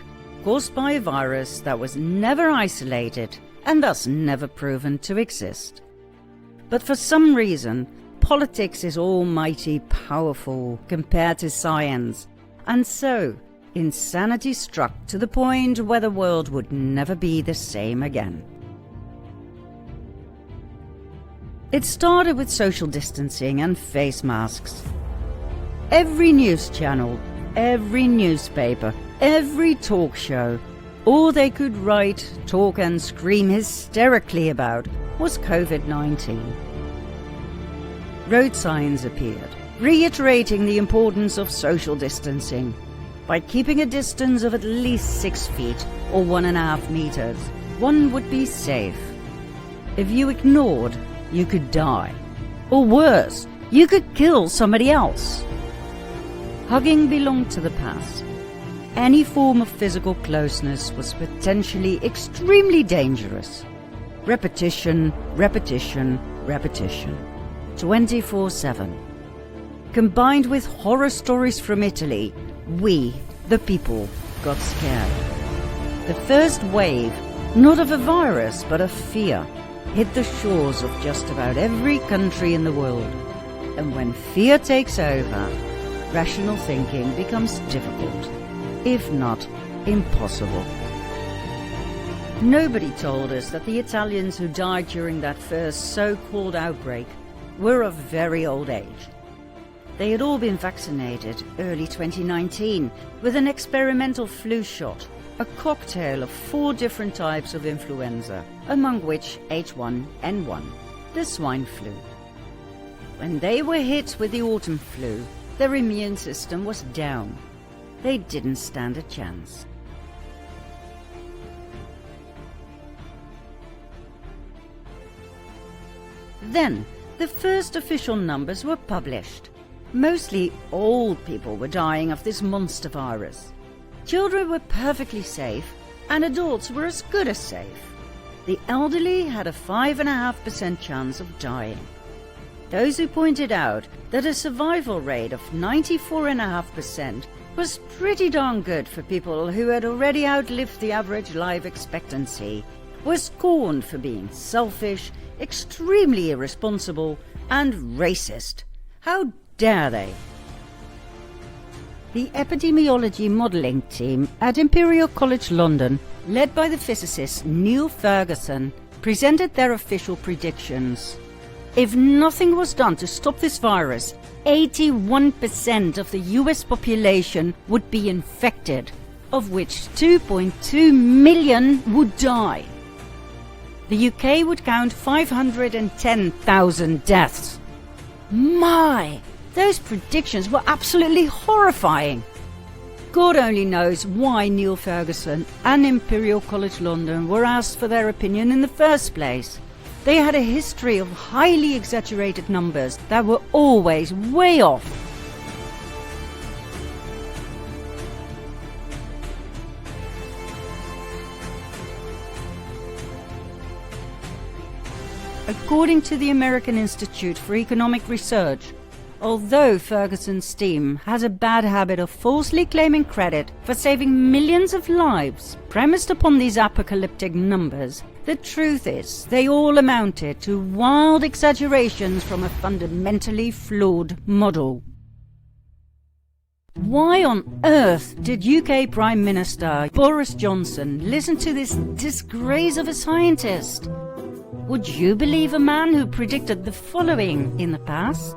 caused by a virus that was never isolated and thus never proven to exist. But for some reason, politics is almighty powerful compared to science, and so insanity struck to the point where the world would never be the same again. It started with social distancing and face masks. Every news channel, every newspaper, every talk show, all they could write, talk and scream hysterically about was COVID-19. Road signs appeared, reiterating the importance of social distancing. By keeping a distance of at least 6 feet or 1.5 meters, one would be safe. If you ignored, you could die. Or worse, you could kill somebody else. Hugging belonged to the past. Any form of physical closeness was potentially extremely dangerous. Repetition, repetition, repetition. 24/7. Combined with horror stories from Italy, we, the people, got scared. The first wave, not of a virus but of fear, hit the shores of just about every country in the world. And when fear takes over, rational thinking becomes difficult, if not impossible. Nobody told us that the Italians who died during that first so-called outbreak were of very old age. They had all been vaccinated early 2019 with an experimental flu shot, a cocktail of 4 different types of influenza, among which H1N1, the swine flu. When they were hit with the autumn flu, their immune system was down. They didn't stand a chance. Then, the first official numbers were published. Mostly old people were dying of this monster virus. Children were perfectly safe, and adults were as good as safe. The elderly had a 5.5% chance of dying. Those who pointed out that a survival rate of 94.5% was pretty darn good for people who had already outlived the average life expectancy were scorned for being selfish, extremely irresponsible, and racist. How dare they? The epidemiology modelling team at Imperial College London, led by the physicist Neil Ferguson, presented their official predictions. If nothing was done to stop this virus, 81% of the US population would be infected, of which 2.2 million would die. The UK would count 510,000 deaths. My! Those predictions were absolutely horrifying. God only knows why Neil Ferguson and Imperial College London were asked for their opinion in the first place. They had a history of highly exaggerated numbers that were always way off. According to the American Institute for Economic Research, although Ferguson's team has a bad habit of falsely claiming credit for saving millions of lives premised upon these apocalyptic numbers, the truth is they all amounted to wild exaggerations from a fundamentally flawed model. Why on earth did UK Prime Minister Boris Johnson listen to this disgrace of a scientist? Would you believe a man who predicted the following in the past?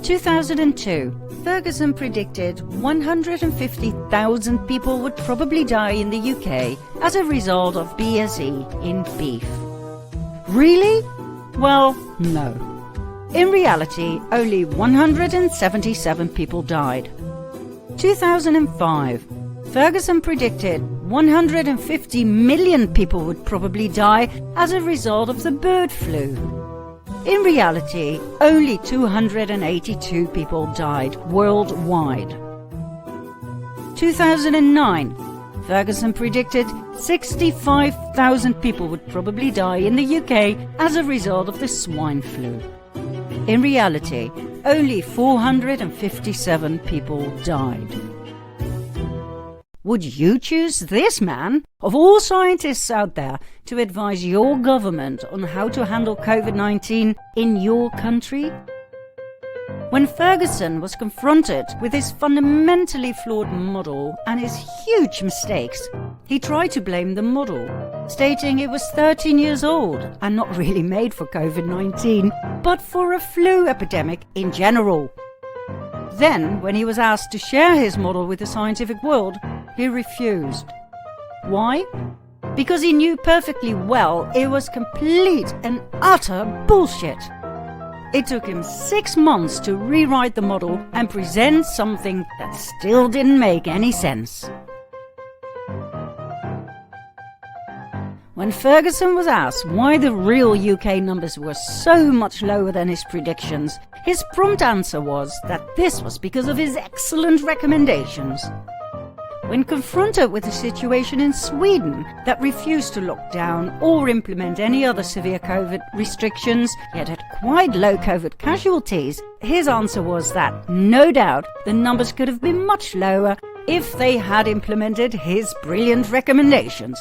2002, Ferguson predicted 150,000 people would probably die in the UK as a result of BSE in beef. Really? Well, no. In reality, only 177 people died. 2005, Ferguson predicted 150 million people would probably die as a result of the bird flu. In reality, only 282 people died worldwide. 2009, Ferguson predicted 65,000 people would probably die in the UK as a result of the swine flu. In reality, only 457 people died. Would you choose this man, of all scientists out there, to advise your government on how to handle COVID-19 in your country? When Ferguson was confronted with his fundamentally flawed model and his huge mistakes, he tried to blame the model, stating it was 13 years old and not really made for COVID-19, but for a flu epidemic in general. Then, when he was asked to share his model with the scientific world, he refused. Why? Because he knew perfectly well it was complete and utter bullshit. It took him 6 months to rewrite the model and present something that still didn't make any sense. When Ferguson was asked why the real UK numbers were so much lower than his predictions, his prompt answer was that this was because of his excellent recommendations. When confronted with a situation in Sweden that refused to lock down or implement any other severe COVID restrictions, yet had quite low COVID casualties, his answer was that, no doubt, the numbers could have been much lower if they had implemented his brilliant recommendations.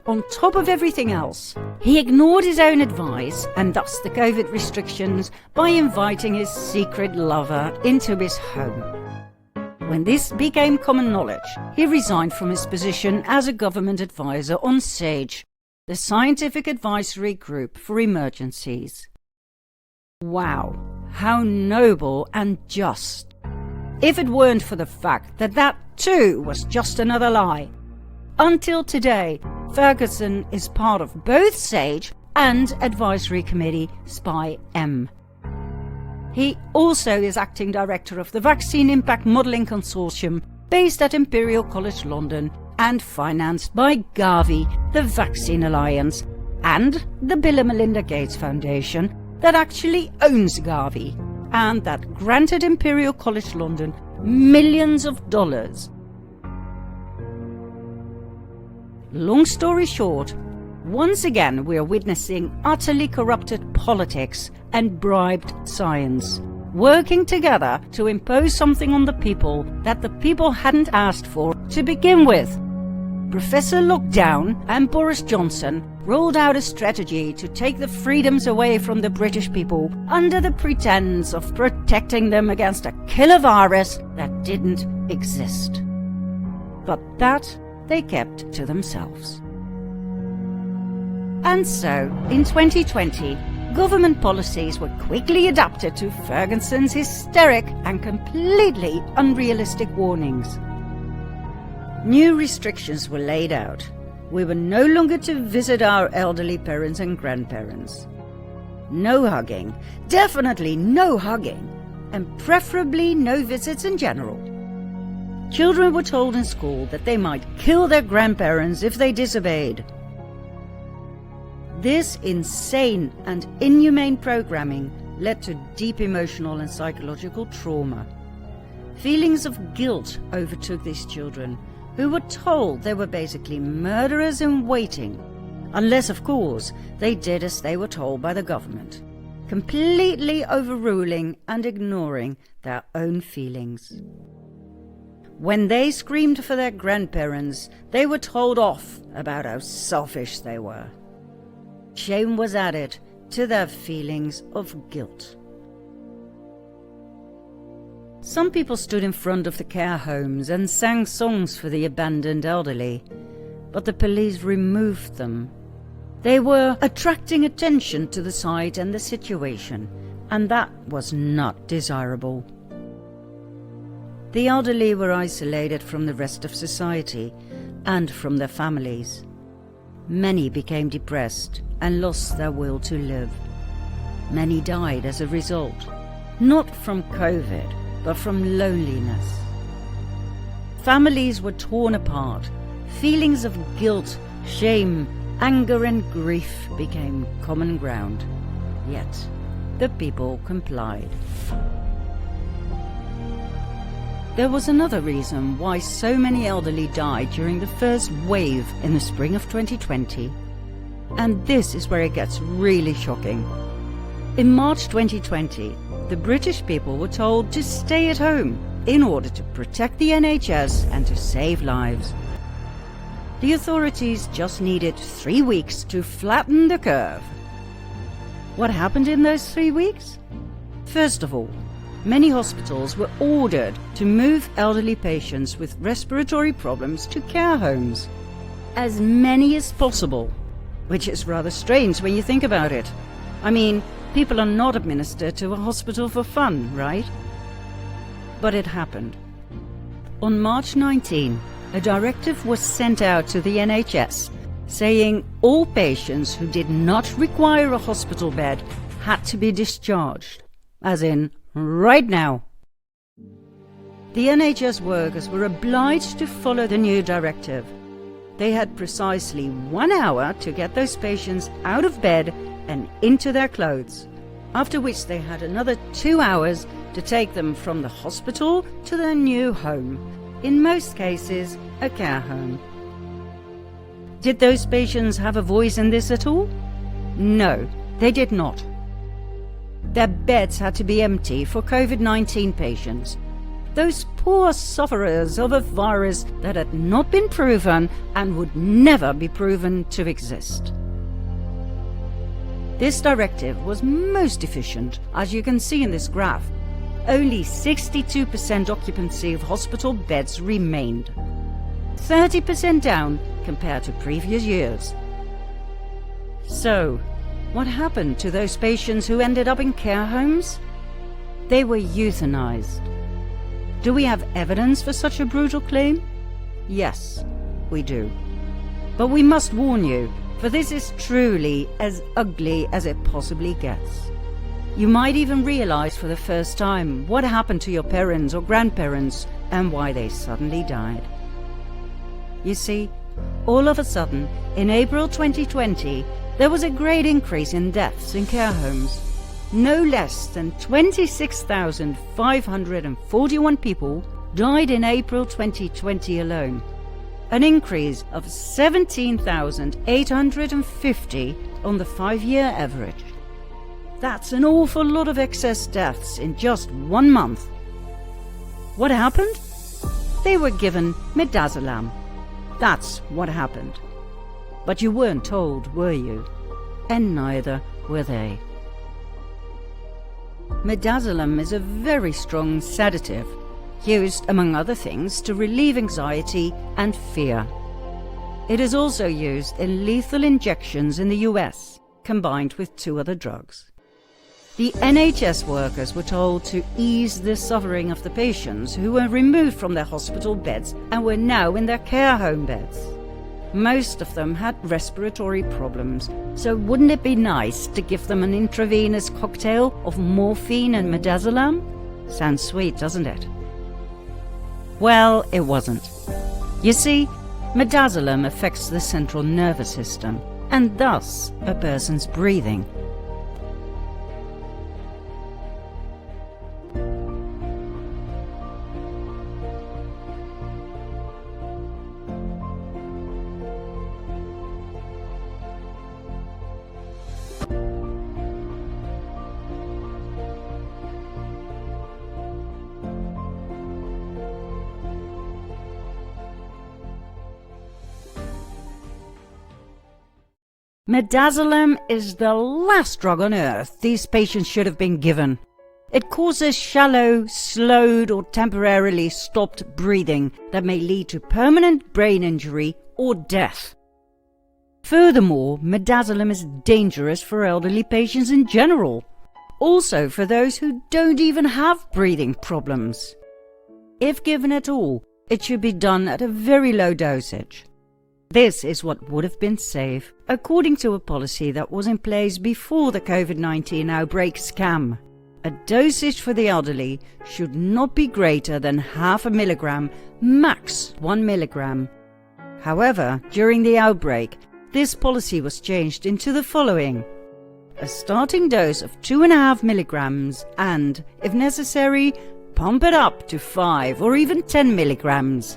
On top of everything else, he ignored his own advice and thus the COVID restrictions by inviting his secret lover into his home. When this became common knowledge, he resigned from his position as a government advisor on SAGE, the Scientific Advisory Group for Emergencies. Wow, how noble and just. If it weren't for the fact that that too was just another lie. Until today, Ferguson is part of both SAGE and Advisory Committee SPY-M. He also is acting director of the Vaccine Impact Modelling Consortium based at Imperial College London and financed by Gavi, the Vaccine Alliance, and the Bill and Melinda Gates Foundation that actually owns Gavi and that granted Imperial College London millions of dollars. Long story short, once again we are witnessing utterly corrupted politics and bribed science, working together to impose something on the people that the people hadn't asked for to begin with. Professor Lockdown and Boris Johnson rolled out a strategy to take the freedoms away from the British people under the pretense of protecting them against a killer virus that didn't exist. But that they kept to themselves. And so, in 2020, government policies were quickly adapted to Ferguson's hysteric and completely unrealistic warnings. New restrictions were laid out. We were no longer to visit our elderly parents and grandparents. No hugging, definitely no hugging, and preferably no visits in general. Children were told in school that they might kill their grandparents if they disobeyed. This insane and inhumane programming led to deep emotional and psychological trauma. Feelings of guilt overtook these children, who were told they were basically murderers in waiting, unless, of course, they did as they were told by the government, completely overruling and ignoring their own feelings. When they screamed for their grandparents, they were told off about how selfish they were. Shame was added to their feelings of guilt. Some people stood in front of the care homes and sang songs for the abandoned elderly, but the police removed them. They were attracting attention to the site and the situation, and that was not desirable. The elderly were isolated from the rest of society and from their families. Many became depressed and lost their will to live. Many died as a result, not from COVID, but from loneliness. Families were torn apart. Feelings of guilt, shame, anger and grief became common ground. Yet, the people complied. There was another reason why so many elderly died during the first wave in the spring of 2020. And this is where it gets really shocking. In March 2020, the British people were told to stay at home in order to protect the NHS and to save lives. The authorities just needed 3 weeks to flatten the curve. What happened in those 3 weeks? First of all, many hospitals were ordered to move elderly patients with respiratory problems to care homes. As many as possible, which is rather strange when you think about it. I mean, people are not administered to a hospital for fun, right? But it happened. On March 19, a directive was sent out to the NHS saying all patients who did not require a hospital bed had to be discharged, as in right now. The NHS workers were obliged to follow the new directive. They had precisely 1 hour to get those patients out of bed and into their clothes, after which they had another 2 hours to take them from the hospital to their new home, in most cases a care home. Did those patients have a voice in this at all? No, they did not. Their beds had to be empty for COVID-19 patients, those poor sufferers of a virus that had not been proven and would never be proven to exist. This directive was most efficient, as you can see in this graph. Only 62% occupancy of hospital beds remained, 30% down compared to previous years. So, what happened to those patients who ended up in care homes? They were euthanized. Do we have evidence for such a brutal claim? Yes, we do. But we must warn you, for this is truly as ugly as it possibly gets. You might even realize for the first time what happened to your parents or grandparents and why they suddenly died. You see, all of a sudden, in April 2020, there was a great increase in deaths in care homes. No less than 26,541 people died in April 2020 alone, an increase of 17,850 on the 5-year average. That's an awful lot of excess deaths in just 1 month. What happened? They were given midazolam. That's what happened. But you weren't told, were you? And neither were they. Midazolam is a very strong sedative, used among other things to relieve anxiety and fear. It is also used in lethal injections in the US, combined with 2 other drugs. The NHS workers were told to ease the suffering of the patients who were removed from their hospital beds and were now in their care home beds. Most of them had respiratory problems, so wouldn't it be nice to give them an intravenous cocktail of morphine and midazolam? Sounds sweet, doesn't it? Well, it wasn't. You see, midazolam affects the central nervous system, and thus a person's breathing. Midazolam is the last drug on earth these patients should have been given. It causes shallow, slowed or temporarily stopped breathing that may lead to permanent brain injury or death. Furthermore, midazolam is dangerous for elderly patients in general, also for those who don't even have breathing problems. If given at all, it should be done at a very low dosage. This is what would have been safe, according to a policy that was in place before the COVID-19 outbreak scam. A dosage for the elderly should not be greater than 0.5 milligram, max 1 milligram. However, during the outbreak, this policy was changed into the following: a starting dose of 2.5 milligrams and, if necessary, pump it up to 5 or even 10 milligrams.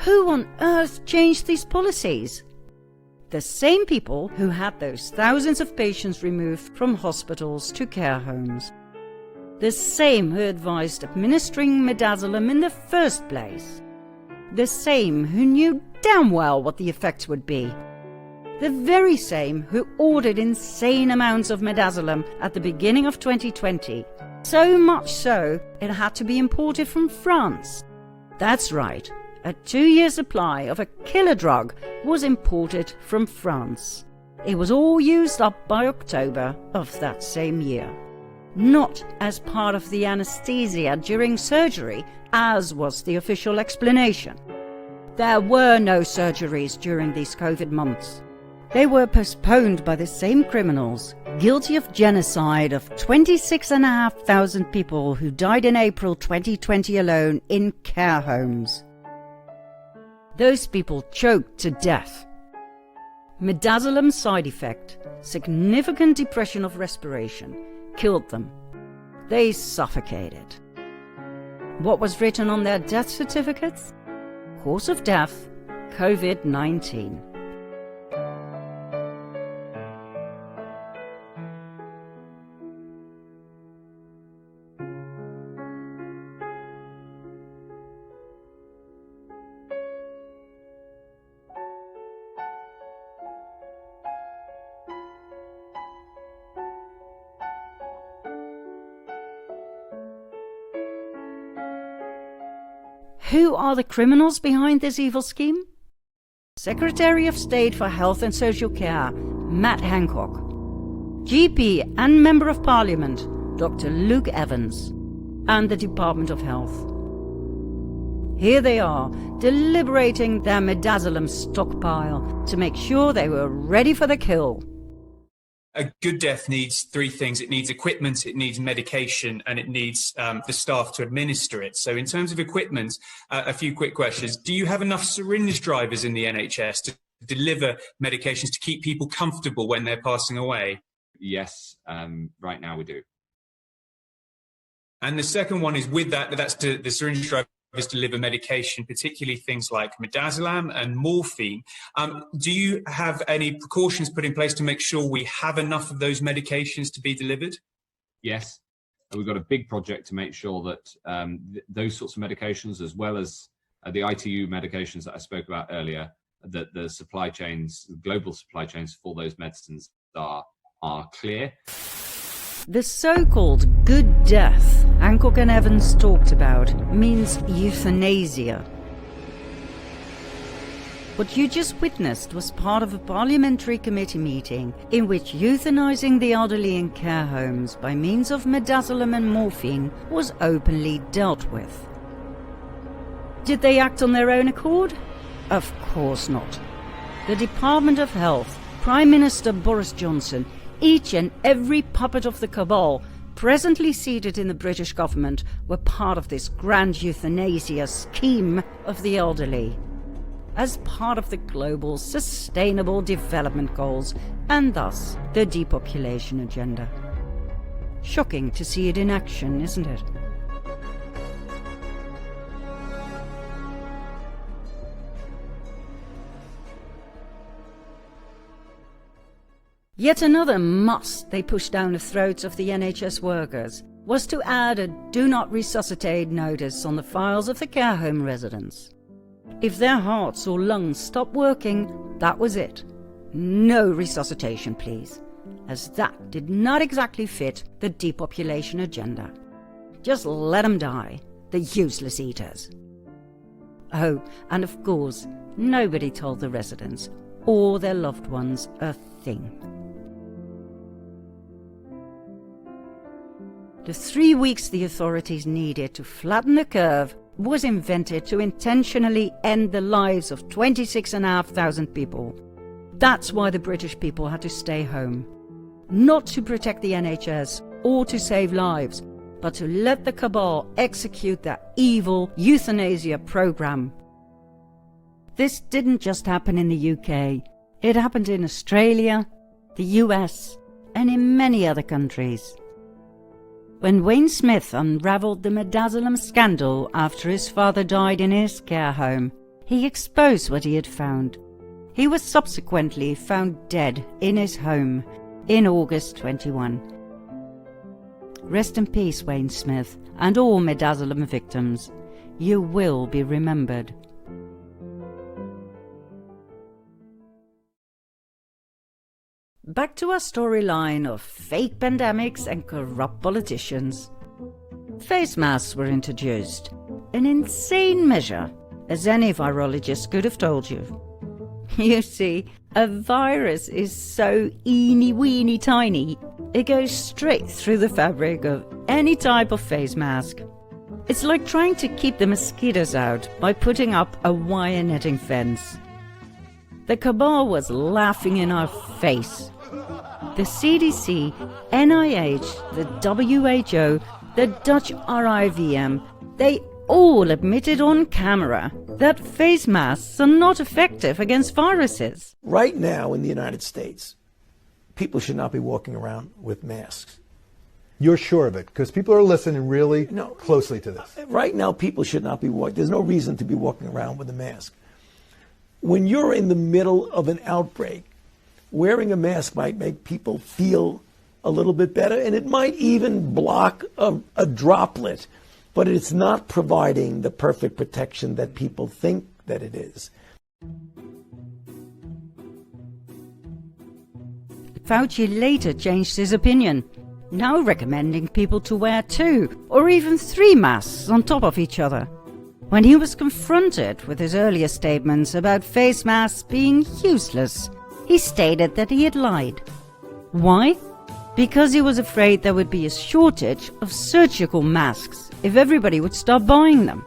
Who on earth changed these policies? The same people who had those thousands of patients removed from hospitals to care homes. The same who advised administering midazolam in the first place. The same who knew damn well what the effects would be. The very same who ordered insane amounts of midazolam at the beginning of 2020. So much so, it had to be imported from France. That's right, a 2-year supply of a killer drug was imported from France. It was all used up by October of that same year. Not as part of the anesthesia during surgery, as was the official explanation. There were no surgeries during these COVID months. They were postponed by the same criminals, guilty of genocide of 26,500 people who died in April 2020 alone in care homes. Those people choked to death. Midazolam's side effect, significant depression of respiration, killed them. They suffocated. What was written on their death certificates? Cause of death, COVID-19. Who are the criminals behind this evil scheme? Secretary of State for Health and Social Care, Matt Hancock. GP and Member of Parliament, Dr. Luke Evans. And the Department of Health. Here they are, deliberating their midazolam stockpile to make sure they were ready for the kill. A good death needs 3 things. It needs equipment, it needs medication, and it needs the staff to administer it. So in terms of equipment, a few quick questions. Do you have enough syringe drivers in the NHS to deliver medications to keep people comfortable when they're passing away? Yes, right now we do. And the second one is with that's to the syringe drivers deliver medication, particularly things like midazolam and morphine. Do you have any precautions put in place to make sure we have enough of those medications to be delivered? Yes, we've got a big project to make sure that those sorts of medications, as well as the ITU medications that I spoke about earlier, that the supply chains, global supply chains for those medicines are clear. The so-called good death Hancock and Evans talked about means euthanasia. What you just witnessed was part of a parliamentary committee meeting in which euthanizing the elderly in care homes by means of midazolam and morphine was openly dealt with. Did they act on their own accord? Of course not. The Department of Health, Prime Minister Boris Johnson, each and every puppet of the cabal presently seated in the British government were part of this grand euthanasia scheme of the elderly, as part of the global sustainable development goals and thus the depopulation agenda. Shocking to see it in action, isn't it? Yet another must they pushed down the throats of the NHS workers was to add a do not resuscitate notice on the files of the care home residents. If their hearts or lungs stopped working, that was it. No resuscitation, please, as that did not exactly fit the depopulation agenda. Just let them die, the useless eaters. Oh, and of course, nobody told the residents or their loved ones a thing. The 3 weeks the authorities needed to flatten the curve was invented to intentionally end the lives of 26,500 people. That's why the British people had to stay home. Not to protect the NHS or to save lives, but to let the cabal execute their evil euthanasia program. This didn't just happen in the UK. It happened in Australia, the US, and in many other countries. When Wayne Smith unravelled the midazolam scandal after his father died in his care home, he exposed what he had found. He was subsequently found dead in his home in August 21. Rest in peace, Wayne Smith, and all Midazolam victims. You will be remembered. Back to our storyline of fake pandemics and corrupt politicians. Face masks were introduced, an insane measure, as any virologist could have told you. You see, a virus is so eeny-weeny tiny, it goes straight through the fabric of any type of face mask. It's like trying to keep the mosquitoes out by putting up a wire netting fence. The cabal was laughing in our face. The CDC, NIH, the WHO, the Dutch RIVM, they all admitted on camera that face masks are not effective against viruses. Right now in the United States, people should not be walking around with masks. You're sure of it? Because people are listening really closely to this. Right now, people should not be walking. There's no reason to be walking around with a mask. When you're in the middle of an outbreak, wearing a mask might make people feel a little bit better, and it might even block a droplet, but it's not providing the perfect protection that people think that it is. Fauci later changed his opinion, now recommending people to wear 2 or even 3 masks on top of each other. When he was confronted with his earlier statements about face masks being useless, he stated that he had lied. Why? Because he was afraid there would be a shortage of surgical masks if everybody would stop buying them.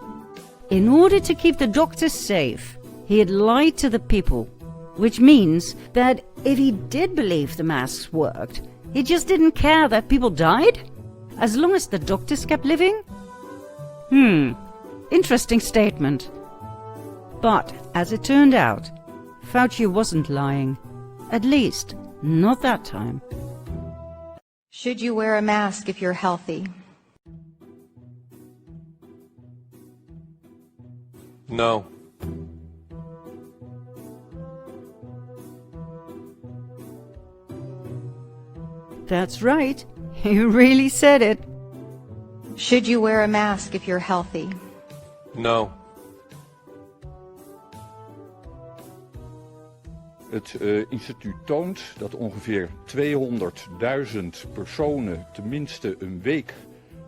In order to keep the doctors safe, he had lied to the people, which means that if he did believe the masks worked, he just didn't care that people died? As long as the doctors kept living? Interesting statement. But, as it turned out, Fauci wasn't lying. At least, not that time. Should you wear a mask if you're healthy? No. That's right. You really said it. Should you wear a mask if you're healthy? No. Het instituut toont dat ongeveer 200.000 personen tenminste een week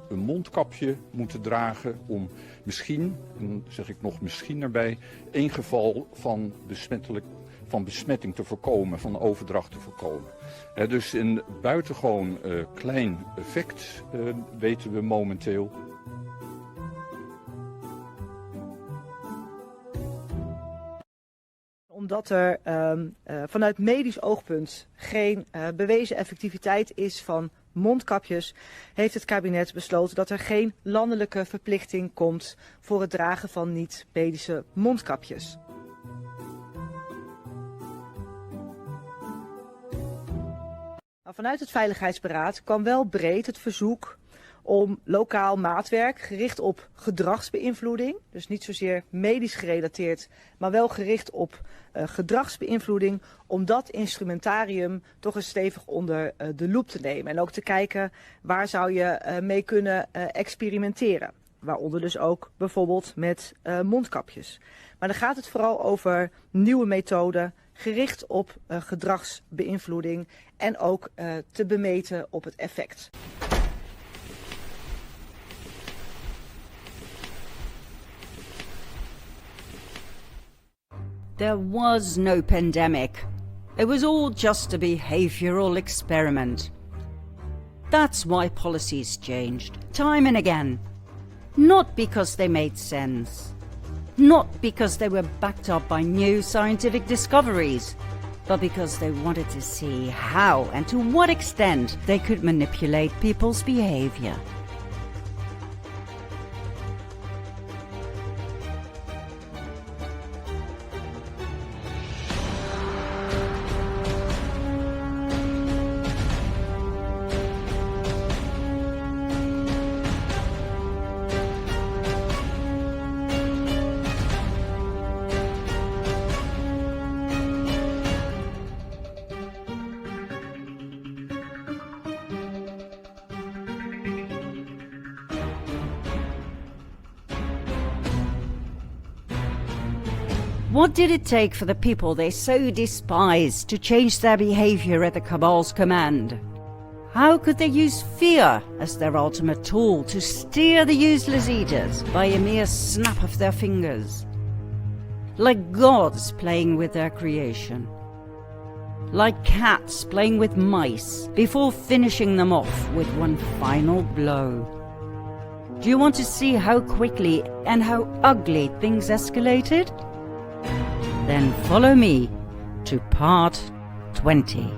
een mondkapje moeten dragen om misschien, en dan zeg ik nog misschien erbij, 1 geval van besmetting te voorkomen, van overdracht te voorkomen. Dus een buitengewoon klein effect weten we momenteel. Omdat er vanuit medisch oogpunt geen bewezen effectiviteit is van mondkapjes, heeft het kabinet besloten dat er geen landelijke verplichting komt voor het dragen van niet-medische mondkapjes. Vanuit het Veiligheidsberaad kwam wel breed het verzoek om lokaal maatwerk gericht op gedragsbeïnvloeding, dus niet zozeer medisch gerelateerd, maar wel gericht op gedragsbeïnvloeding, om dat instrumentarium toch eens stevig onder de loep te nemen. En ook te kijken waar zou je mee kunnen experimenteren. Waaronder dus ook bijvoorbeeld met mondkapjes. Maar dan gaat het vooral over nieuwe methoden, gericht op gedragsbeïnvloeding en ook te bemeten op het effect. There was no pandemic. It was all just a behavioral experiment. That's why policies changed, time and again. Not because they made sense. Not because they were backed up by new scientific discoveries, but because they wanted to see how and to what extent they could manipulate people's behavior. What did it take for the people they so despised to change their behavior at the Cabal's command? How could they use fear as their ultimate tool to steer the useless eaters by a mere snap of their fingers? Like gods playing with their creation. Like cats playing with mice before finishing them off with one final blow. Do you want to see how quickly and how ugly things escalated? Then follow me to part 20.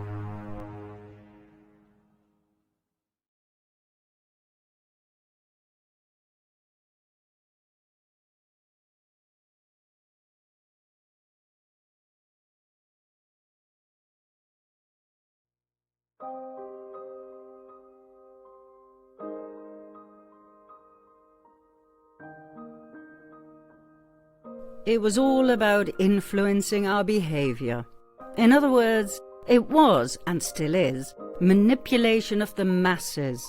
It was all about influencing our behavior. In other words, it was, and still is, manipulation of the masses.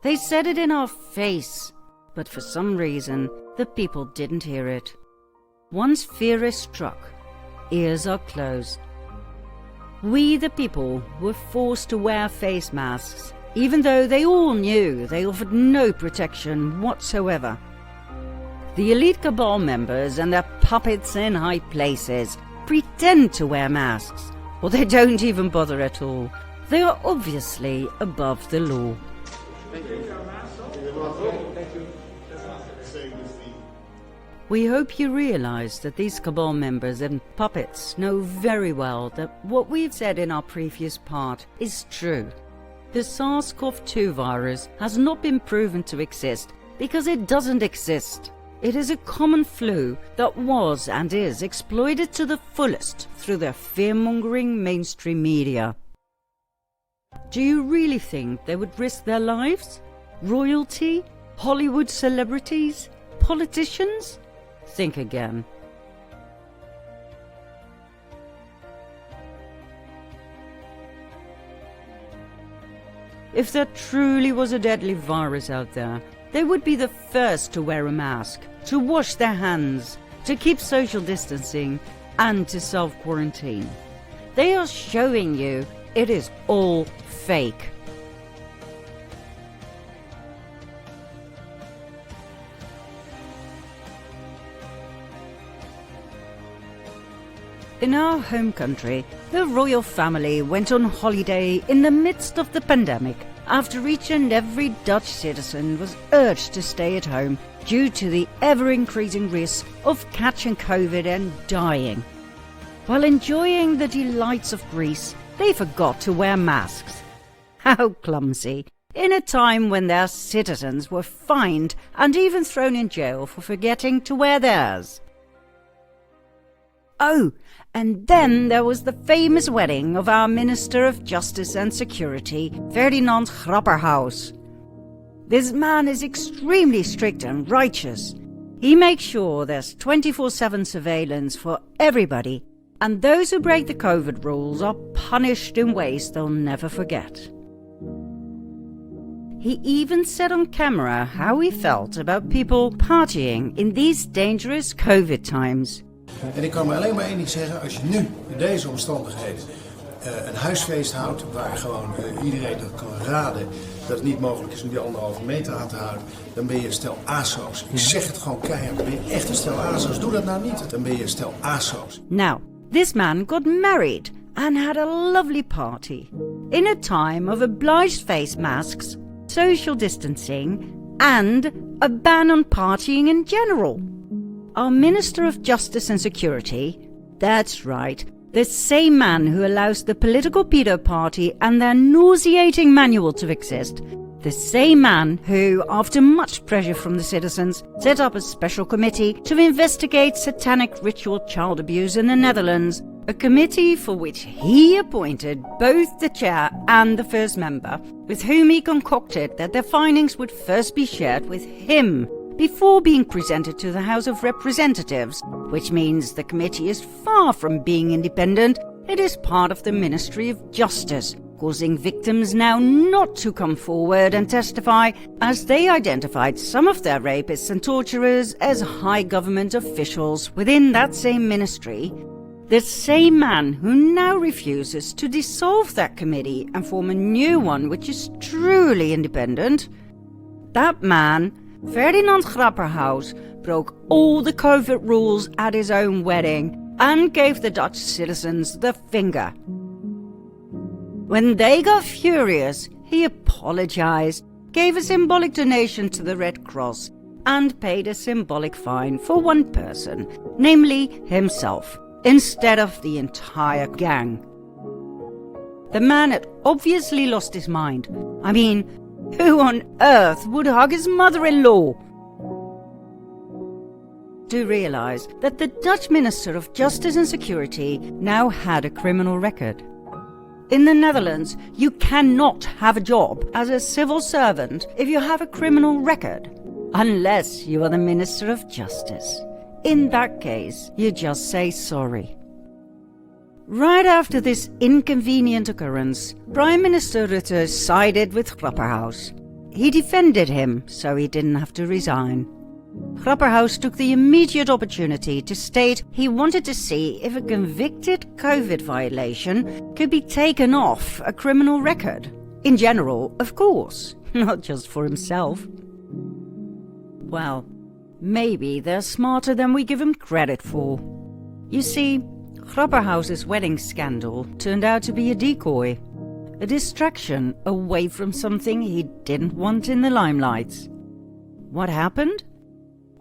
They said it in our face, but for some reason, the people didn't hear it. Once fear is struck, ears are closed. We, the people, were forced to wear face masks, even though they all knew they offered no protection whatsoever. The elite Cabal members and their puppets in high places pretend to wear masks, or they don't even bother at all. They are obviously above the law. We hope you realize that these Cabal members and puppets know very well that what we've said in our previous part is true. The SARS-CoV-2 virus has not been proven to exist because it doesn't exist. It is a common flu that was and is exploited to the fullest through the fear-mongering mainstream media. Do you really think they would risk their lives? Royalty? Hollywood celebrities? Politicians? Think again. If there truly was a deadly virus out there, they would be the first to wear a mask, to wash their hands, to keep social distancing, and to self-quarantine. They are showing you it is all fake. In our home country, the royal family went on holiday in the midst of the pandemic after each and every Dutch citizen was urged to stay at home due to the ever-increasing risk of catching COVID and dying. While enjoying the delights of Greece, they forgot to wear masks. How clumsy, in a time when their citizens were fined and even thrown in jail for forgetting to wear theirs. Oh, and then there was the famous wedding of our Minister of Justice and Security, Ferdinand Grapperhaus. This man is extremely strict and righteous. He makes sure there's 24/7 surveillance for everybody, and those who break the COVID rules are punished in ways they'll never forget. He even said on camera how he felt about people partying in these dangerous COVID times. En ik kan maar alleen maar één ding zeggen, als je nu in deze omstandigheden een huisfeest houdt, waar gewoon iedereen dat kan raden dat het niet mogelijk is om die 1,5 meter aan te houden, dan ben je een stel aso's. Ik zeg het gewoon keihard, dan ben je echt een stel aso's. Doe dat nou niet, dan ben je een stel aso's. Now, this man got married and had a lovely party in a time of obliged face masks, social distancing, and a ban on partying in general. Our Minister of Justice and Security, that's right, the same man who allows the political pedo party and their nauseating manual to exist, the same man who, after much pressure from the citizens, set up a special committee to investigate satanic ritual child abuse in the Netherlands, a committee for which he appointed both the chair and the first member, with whom he concocted that their findings would first be shared with him before being presented to the House of Representatives, which means the committee is far from being independent. It is part of the Ministry of Justice, causing victims now not to come forward and testify, as they identified some of their rapists and torturers as high government officials within that same ministry. The same man who now refuses to dissolve that committee and form a new one which is truly independent. That man, Ferdinand Grapperhaus, broke all the COVID rules at his own wedding and gave the Dutch citizens the finger. When they got furious, he apologized, gave a symbolic donation to the Red Cross, and paid a symbolic fine for one person, namely himself, instead of the entire gang. The man had obviously lost his mind. I mean, who on earth would hug his mother-in-law? Do realize that the Dutch Minister of Justice and Security now had a criminal record. In the Netherlands, you cannot have a job as a civil servant if you have a criminal record, unless you are the Minister of Justice. In that case, you just say sorry. Right after this inconvenient occurrence, Prime Minister Rutte sided with Grapperhaus. He defended him, so he didn't have to resign. Grapperhaus took the immediate opportunity to state he wanted to see if a convicted COVID violation could be taken off a criminal record. In general, of course, not just for himself. Well, maybe they're smarter than we give them credit for. You see, Grapperhaus's wedding scandal turned out to be a decoy, a distraction away from something he didn't want in the limelight. What happened?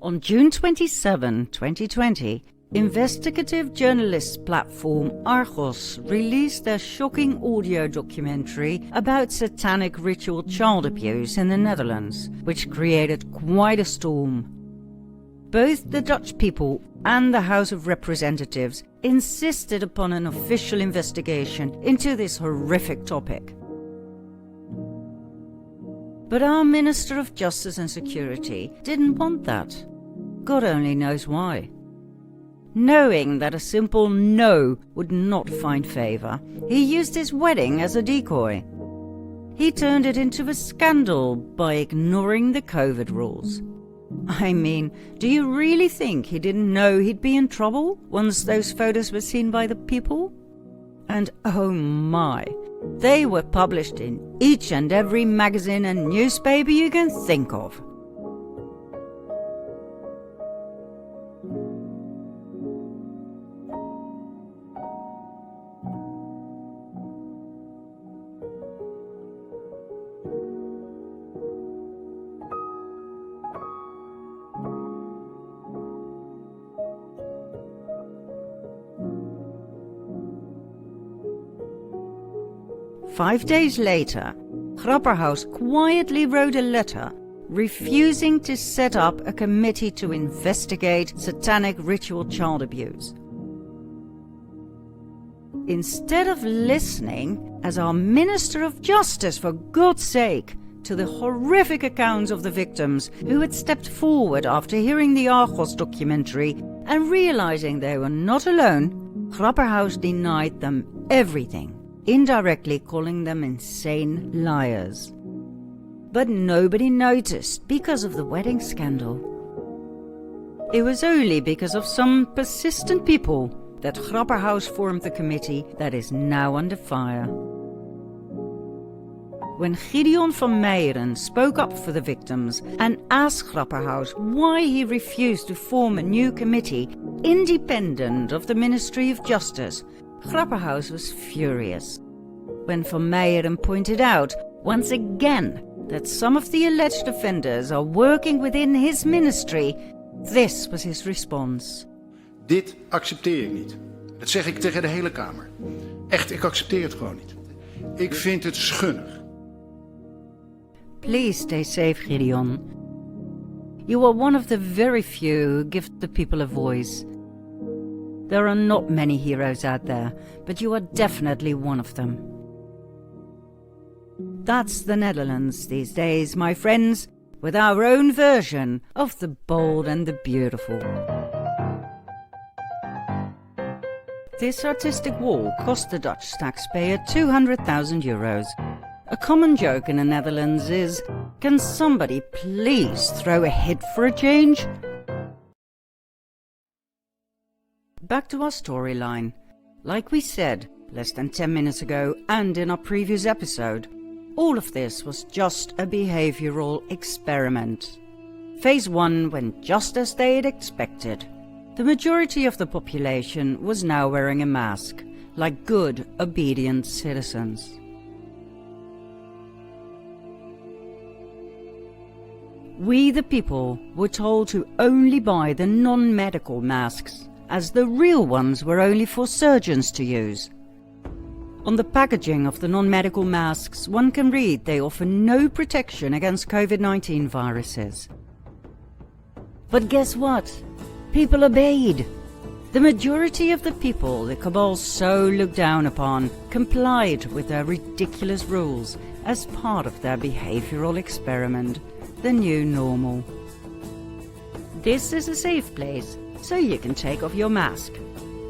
On June 27, 2020, investigative journalist platform Argos released their shocking audio documentary about satanic ritual child abuse in the Netherlands, which created quite a storm. Both the Dutch people and the House of Representatives insisted upon an official investigation into this horrific topic. But our Minister of Justice and Security didn't want that. God only knows why. Knowing that a simple no would not find favour, he used his wedding as a decoy. He turned it into a scandal by ignoring the COVID rules. I mean, do you really think he didn't know he'd be in trouble once those photos were seen by the people? And oh my, they were published in each and every magazine and newspaper you can think of. Five days later, Grapperhaus quietly wrote a letter refusing to set up a committee to investigate satanic ritual child abuse. Instead of listening, as our Minister of Justice, for God's sake, to the horrific accounts of the victims who had stepped forward after hearing the Argos documentary and realizing they were not alone, Grapperhaus denied them everything, indirectly calling them insane liars. But nobody noticed because of the wedding scandal. It was only because of some persistent people that Grapperhaus formed the committee that is now under fire. When Gideon van Meijeren spoke up for the victims and asked Grapperhaus why he refused to form a new committee independent of the Ministry of Justice, Grapperhaus was furious. When van Meijeren pointed out, once again, that some of the alleged offenders are working within his ministry, this was his response. Dit accepteer ik niet. Dat zeg ik tegen de hele Kamer. Echt, ik accepteer het gewoon niet. Ik vind het schunnig. Please stay safe, Gideon. You are one of the very few who give the people a voice. There are not many heroes out there, but you are definitely one of them. That's the Netherlands these days, my friends, with our own version of the bold and the beautiful. This artistic wall cost the Dutch taxpayer €200,000. A common joke in the Netherlands is, can somebody please throw a hit for a change? Back to our storyline. Like we said less than 10 minutes ago and in our previous episode, all of this was just a behavioral experiment. Phase 1 went just as they had expected. The majority of the population was now wearing a mask, like good, obedient citizens. We, the people, were told to only buy the non-medical masks, as the real ones were only for surgeons to use. On the packaging of the non-medical masks, one can read they offer no protection against COVID-19 viruses. But guess what? People obeyed. The majority of the people the Cabal so looked down upon complied with their ridiculous rules as part of their behavioral experiment, the new normal. This is a safe place, so you can take off your mask.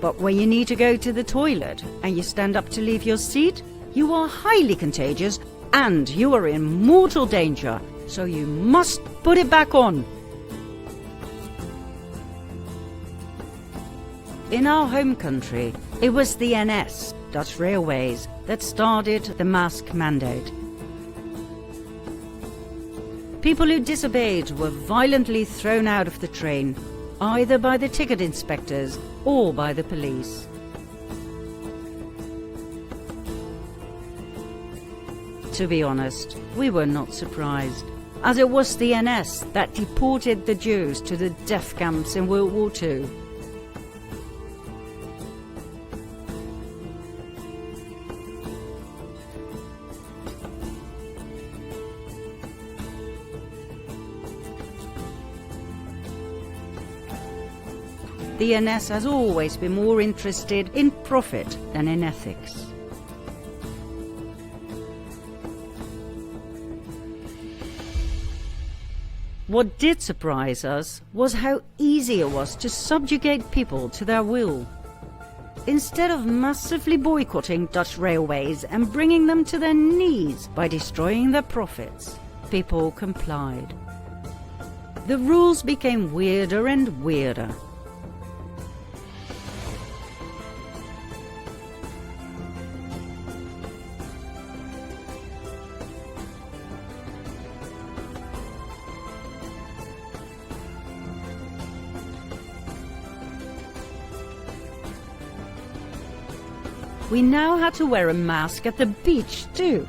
But when you need to go to the toilet and you stand up to leave your seat, you are highly contagious and you are in mortal danger, so you must put it back on. In our home country, it was the NS, Dutch Railways, that started the mask mandate. People who disobeyed were violently thrown out of the train, either by the ticket inspectors or by the police. To be honest, we were not surprised, as it was the NS that deported the Jews to the death camps in World War II. The NS has always been more interested in profit than in ethics. What did surprise us was how easy it was to subjugate people to their will. Instead of massively boycotting Dutch railways and bringing them to their knees by destroying their profits, people complied. The rules became weirder and weirder. We now had to wear a mask at the beach too.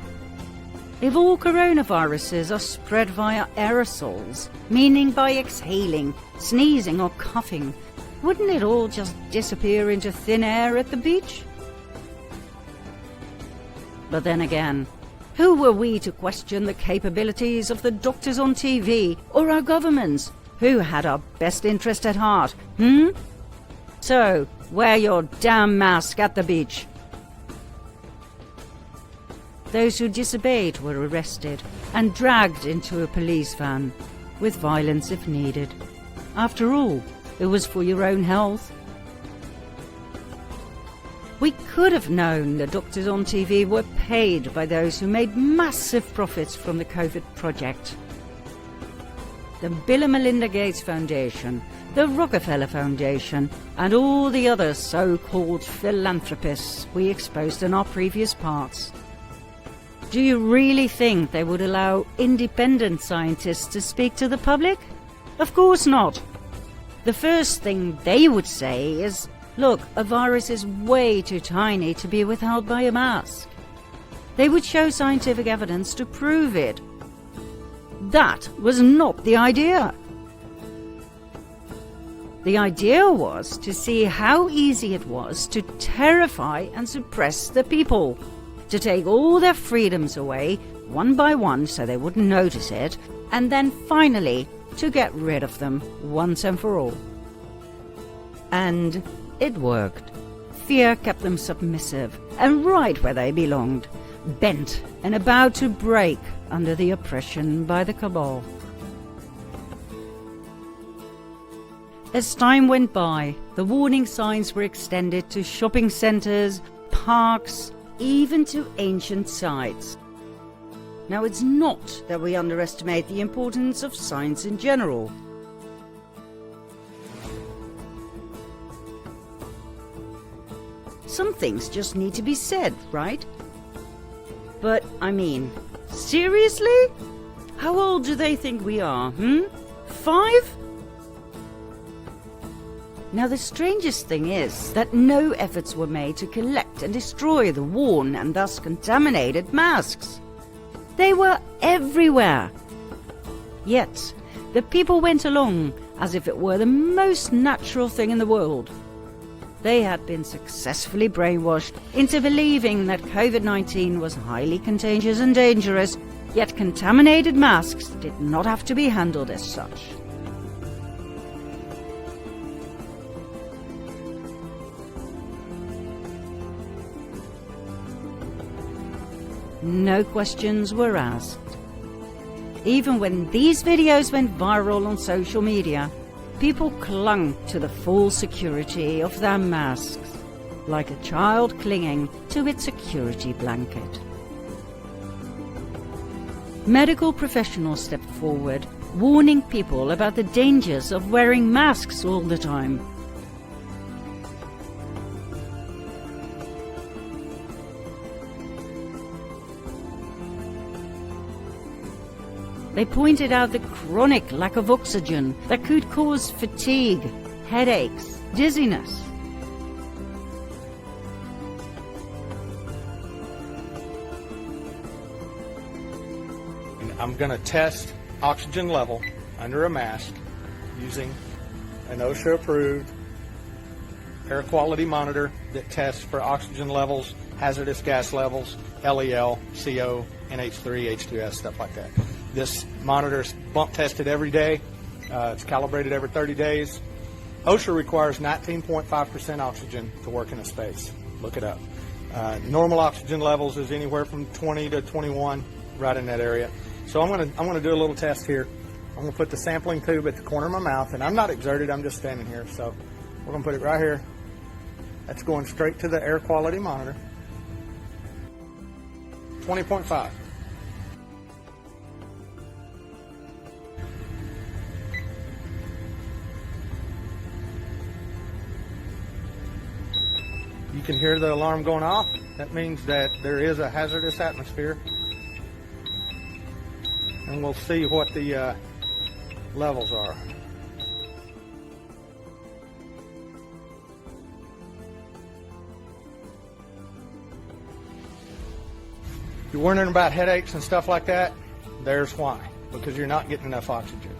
If all coronaviruses are spread via aerosols, meaning by exhaling, sneezing or coughing, wouldn't it all just disappear into thin air at the beach? But then again, who were we to question the capabilities of the doctors on TV or our governments, who had our best interest at heart, So, wear your damn mask at the beach. Those who disobeyed were arrested and dragged into a police van, with violence if needed. After all, it was for your own health. We could have known the doctors on TV were paid by those who made massive profits from the COVID project. The Bill and Melinda Gates Foundation, the Rockefeller Foundation, and all the other so-called philanthropists we exposed in our previous parts. Do you really think they would allow independent scientists to speak to the public? Of course not. The first thing they would say is, look, a virus is way too tiny to be withheld by a mask. They would show scientific evidence to prove it. That was not the idea. The idea was to see how easy it was to terrify and suppress the people, to take all their freedoms away, one by one so they wouldn't notice it, and then finally to get rid of them once and for all. And it worked. Fear kept them submissive and right where they belonged, bent and about to break under the oppression by the Cabal. As time went by, the warning signs were extended to shopping centres, parks, even to ancient sites. Now, it's not that we underestimate the importance of signs in general. Some things just need to be said, right? But, I mean, seriously? How old do they think we are, 5? Now, the strangest thing is that no efforts were made to collect and destroy the worn and thus contaminated masks. They were everywhere. Yet, the people went along as if it were the most natural thing in the world. They had been successfully brainwashed into believing that COVID-19 was highly contagious and dangerous, yet contaminated masks did not have to be handled as such. No questions were asked. Even when these videos went viral on social media, people clung to the full security of their masks, like a child clinging to its security blanket. Medical professionals stepped forward, warning people about the dangers of wearing masks all the time. They pointed out the chronic lack of oxygen that could cause fatigue, headaches, dizziness. I'm going to test oxygen level under a mask using an OSHA-approved air quality monitor that tests for oxygen levels, hazardous gas levels, LEL, CO, NH3, H2S, stuff like that. This monitor is bump tested every day. It's calibrated every 30 days. OSHA requires 19.5% oxygen to work in a space. Look it up. Normal oxygen levels is anywhere from 20 to 21, right in that area. So I'm gonna do a little test here. I'm gonna put the sampling tube at the corner of my mouth, and I'm not exerted. I'm just standing here. So we're gonna put it right here. That's going straight to the air quality monitor. 20.5. You can hear the alarm going off. That means that there is a hazardous atmosphere. And we'll see what the levels are. If you're wondering about headaches and stuff like that, there's why. Because you're not getting enough oxygen.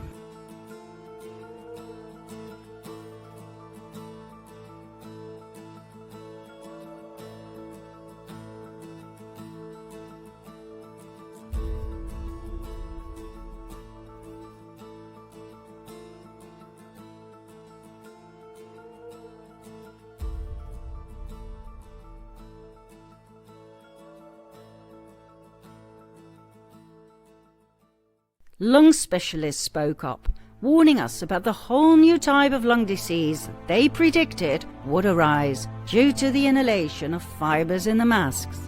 Lung specialists spoke up, warning us about the whole new type of lung disease they predicted would arise due to the inhalation of fibers in the masks.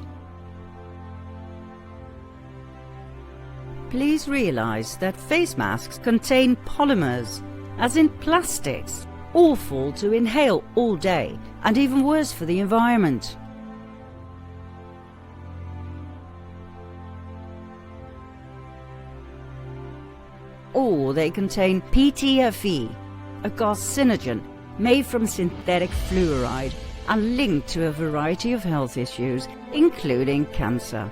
Please realize that face masks contain polymers, as in plastics, awful to inhale all day and even worse for the environment. Or they contain PTFE, a carcinogen made from synthetic fluoride and linked to a variety of health issues, including cancer.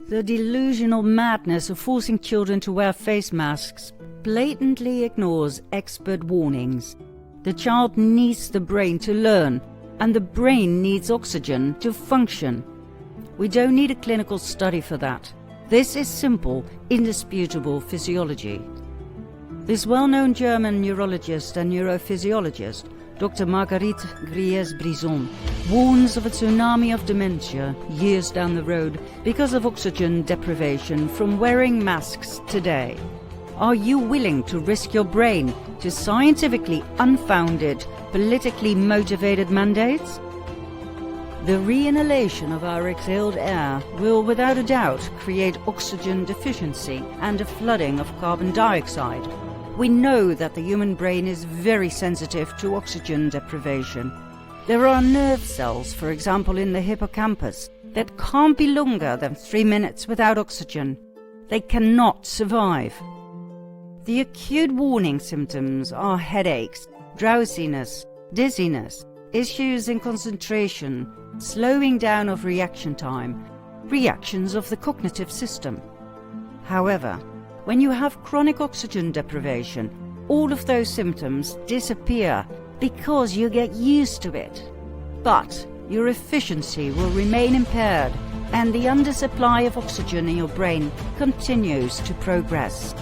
The delusional madness of forcing children to wear face masks blatantly ignores expert warnings. The child needs the brain to learn, and the brain needs oxygen to function. We don't need a clinical study for that. This is simple, indisputable physiology. This well-known German neurologist and neurophysiologist, Dr. Marguerite Gries-Brison, warns of a tsunami of dementia years down the road because of oxygen deprivation from wearing masks today. Are you willing to risk your brain to scientifically unfounded, politically motivated mandates? The re-inhalation of our exhaled air will without a doubt create oxygen deficiency and a flooding of carbon dioxide. We know that the human brain is very sensitive to oxygen deprivation. There are nerve cells, for example in the hippocampus, that can't be longer than 3 minutes without oxygen. They cannot survive. The acute warning symptoms are headaches, drowsiness, dizziness, issues in concentration, slowing down of reaction time, reactions of the cognitive system. However, when you have chronic oxygen deprivation, all of those symptoms disappear because you get used to it. But your efficiency will remain impaired and the undersupply of oxygen in your brain continues to progress.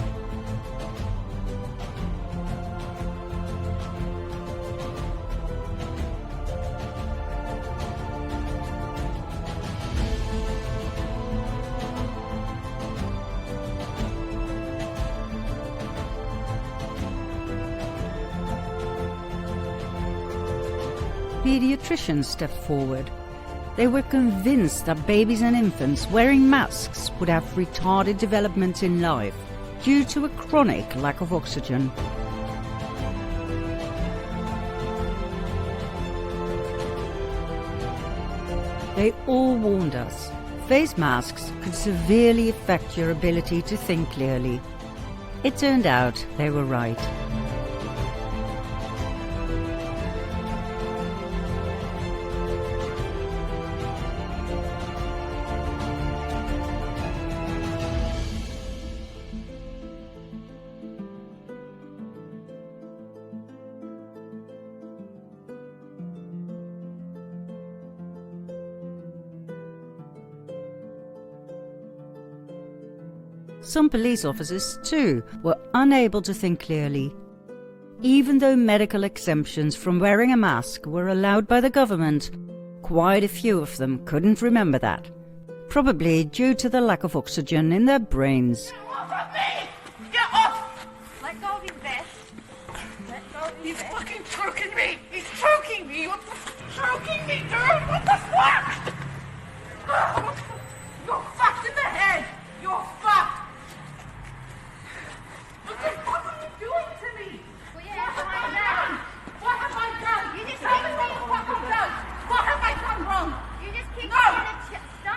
Pediatricians stepped forward. They were convinced that babies and infants wearing masks would have retarded development in life due to a chronic lack of oxygen. They all warned us. Face masks could severely affect your ability to think clearly. It turned out they were right. Some police officers, too, were unable to think clearly. Even though medical exemptions from wearing a mask were allowed by the government, quite a few of them couldn't remember that, probably due to the lack of oxygen in their brains. Get off! Let go of his vest. Let go of his vest. He's fucking choking me! He's choking me! What the choking me, dude? What the fuck? You're fucked in the head! You're fucked! What are you doing to me? What have I done? What have I done? You just tell me what the fuck I've done. What have I done wrong? You just keep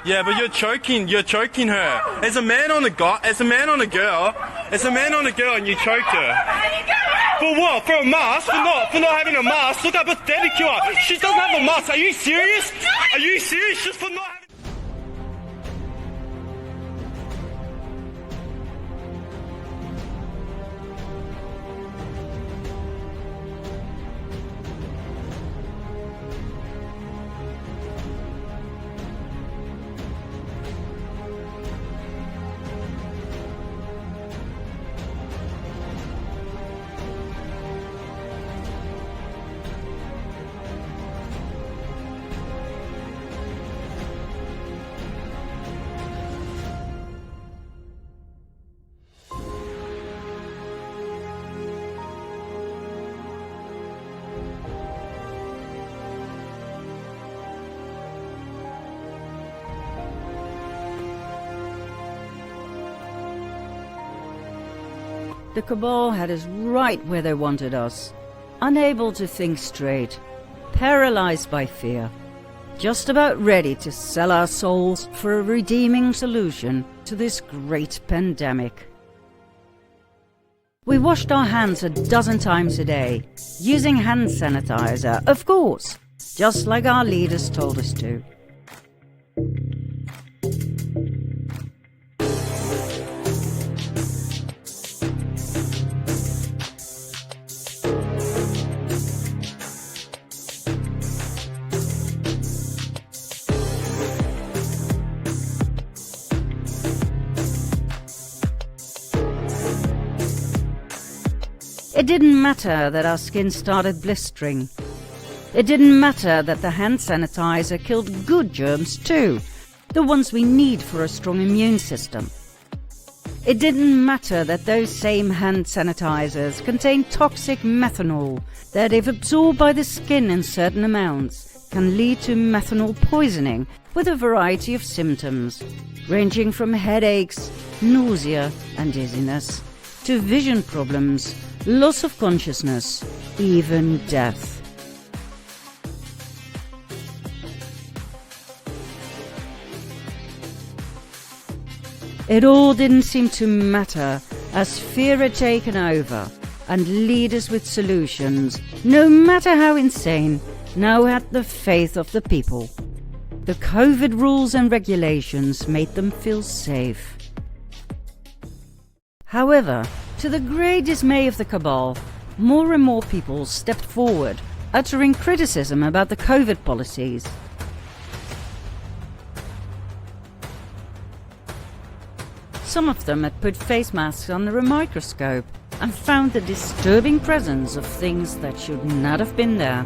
Yeah, but you're choking her. No. There's a man on a girl, and you choked her. For what? For a mask? For not having a mask? Look how pathetic you are. She doesn't have a mask. Are you serious? Are you serious? Just for not having... The Cabal had us right where they wanted us, unable to think straight, paralyzed by fear, just about ready to sell our souls for a redeeming solution to this great pandemic. We washed our hands a dozen times a day, using hand sanitizer, of course, just like our leaders told us to. It didn't matter that our skin started blistering. It didn't matter that the hand sanitizer killed good germs too, the ones we need for a strong immune system. It didn't matter that those same hand sanitizers contain toxic methanol that, if absorbed by the skin in certain amounts, can lead to methanol poisoning with a variety of symptoms, ranging from headaches, nausea and dizziness, to vision problems, loss of consciousness, even death. It all didn't seem to matter as fear had taken over, and leaders with solutions, no matter how insane, now had the faith of the people. The COVID rules and regulations made them feel safe. However, to the great dismay of the cabal, more and more people stepped forward, uttering criticism about the COVID policies. Some of them had put face masks under a microscope and found the disturbing presence of things that should not have been there.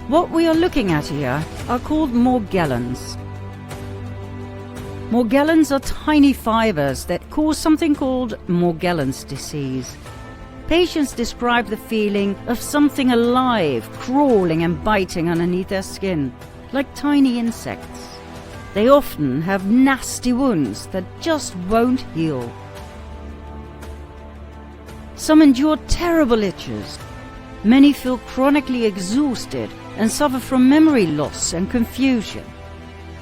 What we are looking at here are called morgellons. Morgellons are tiny fibers that cause something called Morgellons disease. Patients describe the feeling of something alive crawling and biting underneath their skin, like tiny insects. They often have nasty wounds that just won't heal. Some endure terrible itches. Many feel chronically exhausted and suffer from memory loss and confusion.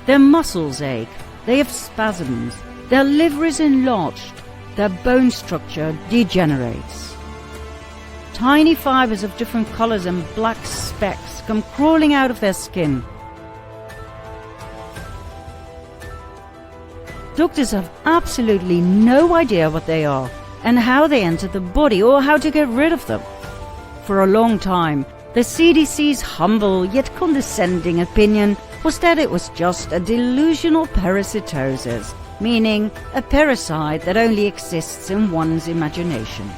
Their muscles ache, they have spasms, their liver is enlarged, their bone structure degenerates. Tiny fibers of different colors and black specks come crawling out of their skin. Doctors have absolutely no idea what they are and how they enter the body or how to get rid of them. For a long time, the CDC's humble yet condescending opinion was that it was just a delusional parasitosis, meaning a parasite that only exists in one's imagination.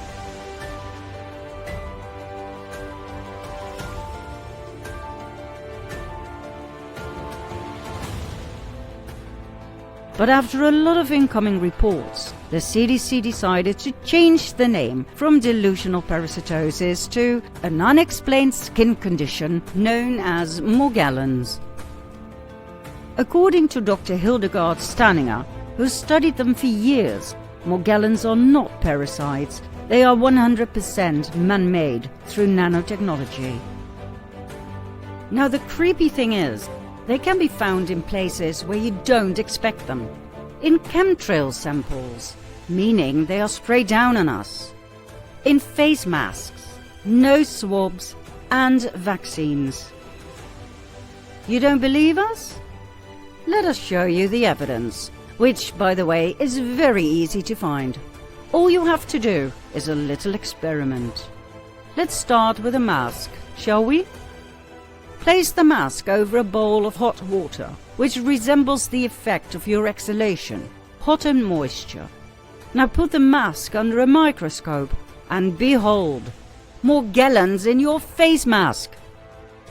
But after a lot of incoming reports, the CDC decided to change the name from delusional parasitosis to an unexplained skin condition known as morgellons. According to Dr. Hildegard Stanninger, who studied them for years, morgellons are not parasites, they are 100% man-made through nanotechnology. Now the creepy thing is, they can be found in places where you don't expect them. In chemtrail samples, meaning they are sprayed down on us. In face masks, nose swabs, and vaccines. You don't believe us? Let us show you the evidence, which, by the way, is very easy to find. All you have to do is a little experiment. Let's start with a mask, shall we? Place the mask over a bowl of hot water, which resembles the effect of your exhalation, hot and moisture. Now put the mask under a microscope and behold, morgellons in your face mask.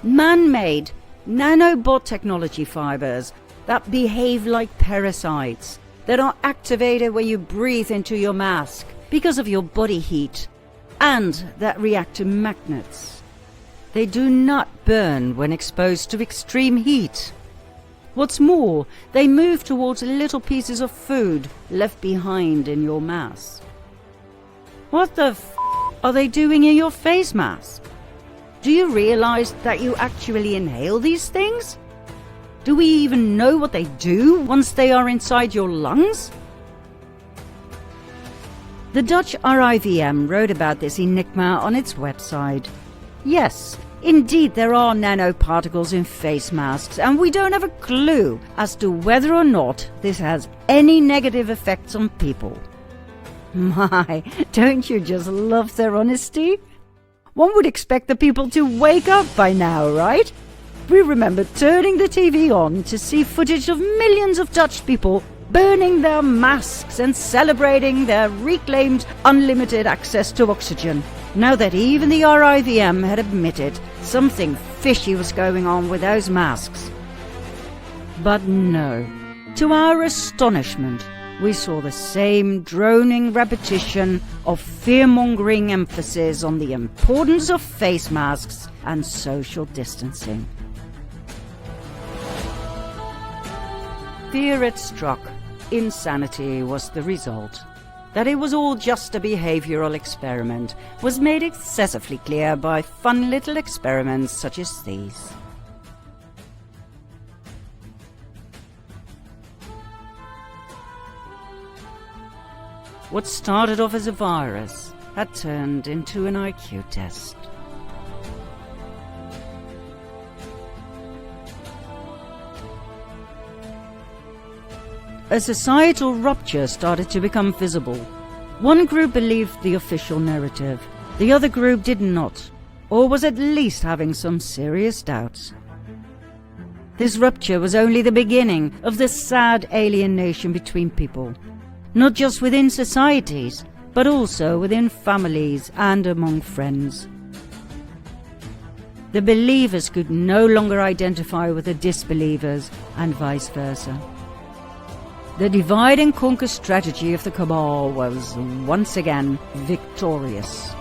Man-made nanobot technology fibers that behave like parasites, that are activated when you breathe into your mask because of your body heat, and that react to magnets. They do not burn when exposed to extreme heat. What's more, they move towards little pieces of food left behind in your mask. What the f*** are they doing in your face mask? Do you realize that you actually inhale these things? Do we even know what they do once they are inside your lungs? The Dutch RIVM wrote about this enigma on its website. Yes, indeed there are nanoparticles in face masks, and we don't have a clue as to whether or not this has any negative effects on people. My, don't you just love their honesty? One would expect the people to wake up by now, right? We remember turning the TV on to see footage of millions of Dutch people burning their masks and celebrating their reclaimed unlimited access to oxygen, now that even the RIVM had admitted something fishy was going on with those masks. But no, to our astonishment, we saw the same droning repetition of fear-mongering emphasis on the importance of face masks and social distancing. Fear had struck. Insanity was the result. That it was all just a behavioral experiment was made excessively clear by fun little experiments such as these. What started off as a virus had turned into an IQ test. A societal rupture started to become visible. One group believed the official narrative, the other group did not, or was at least having some serious doubts. This rupture was only the beginning of the sad alienation between people, not just within societies, but also within families and among friends. The believers could no longer identify with the disbelievers, and vice versa. The divide and conquer strategy of the Cabal was once again victorious.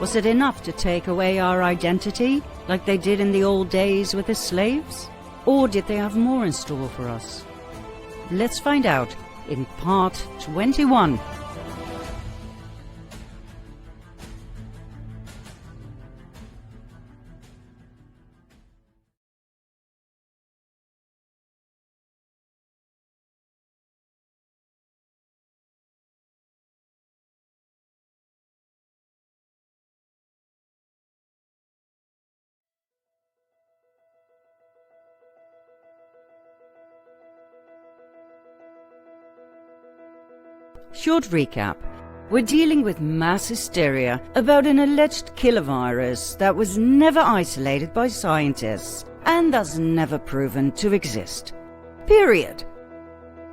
Was it enough to take away our identity, like they did in the old days with the slaves? Or did they have more in store for us? Let's find out in part 21. Short recap. We're dealing with mass hysteria about an alleged killer virus that was never isolated by scientists and thus never proven to exist. Period.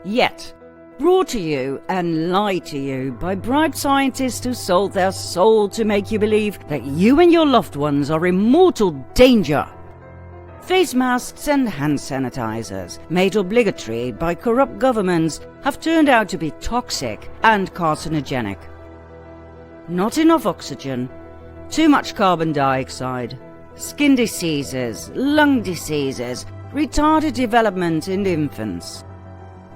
Yet, brought to you and lied to you by bribed scientists who sold their soul to make you believe that you and your loved ones are in mortal danger. Face masks and hand sanitizers, made obligatory by corrupt governments, have turned out to be toxic and carcinogenic. Not enough oxygen, too much carbon dioxide, skin diseases, lung diseases, retarded development in infants.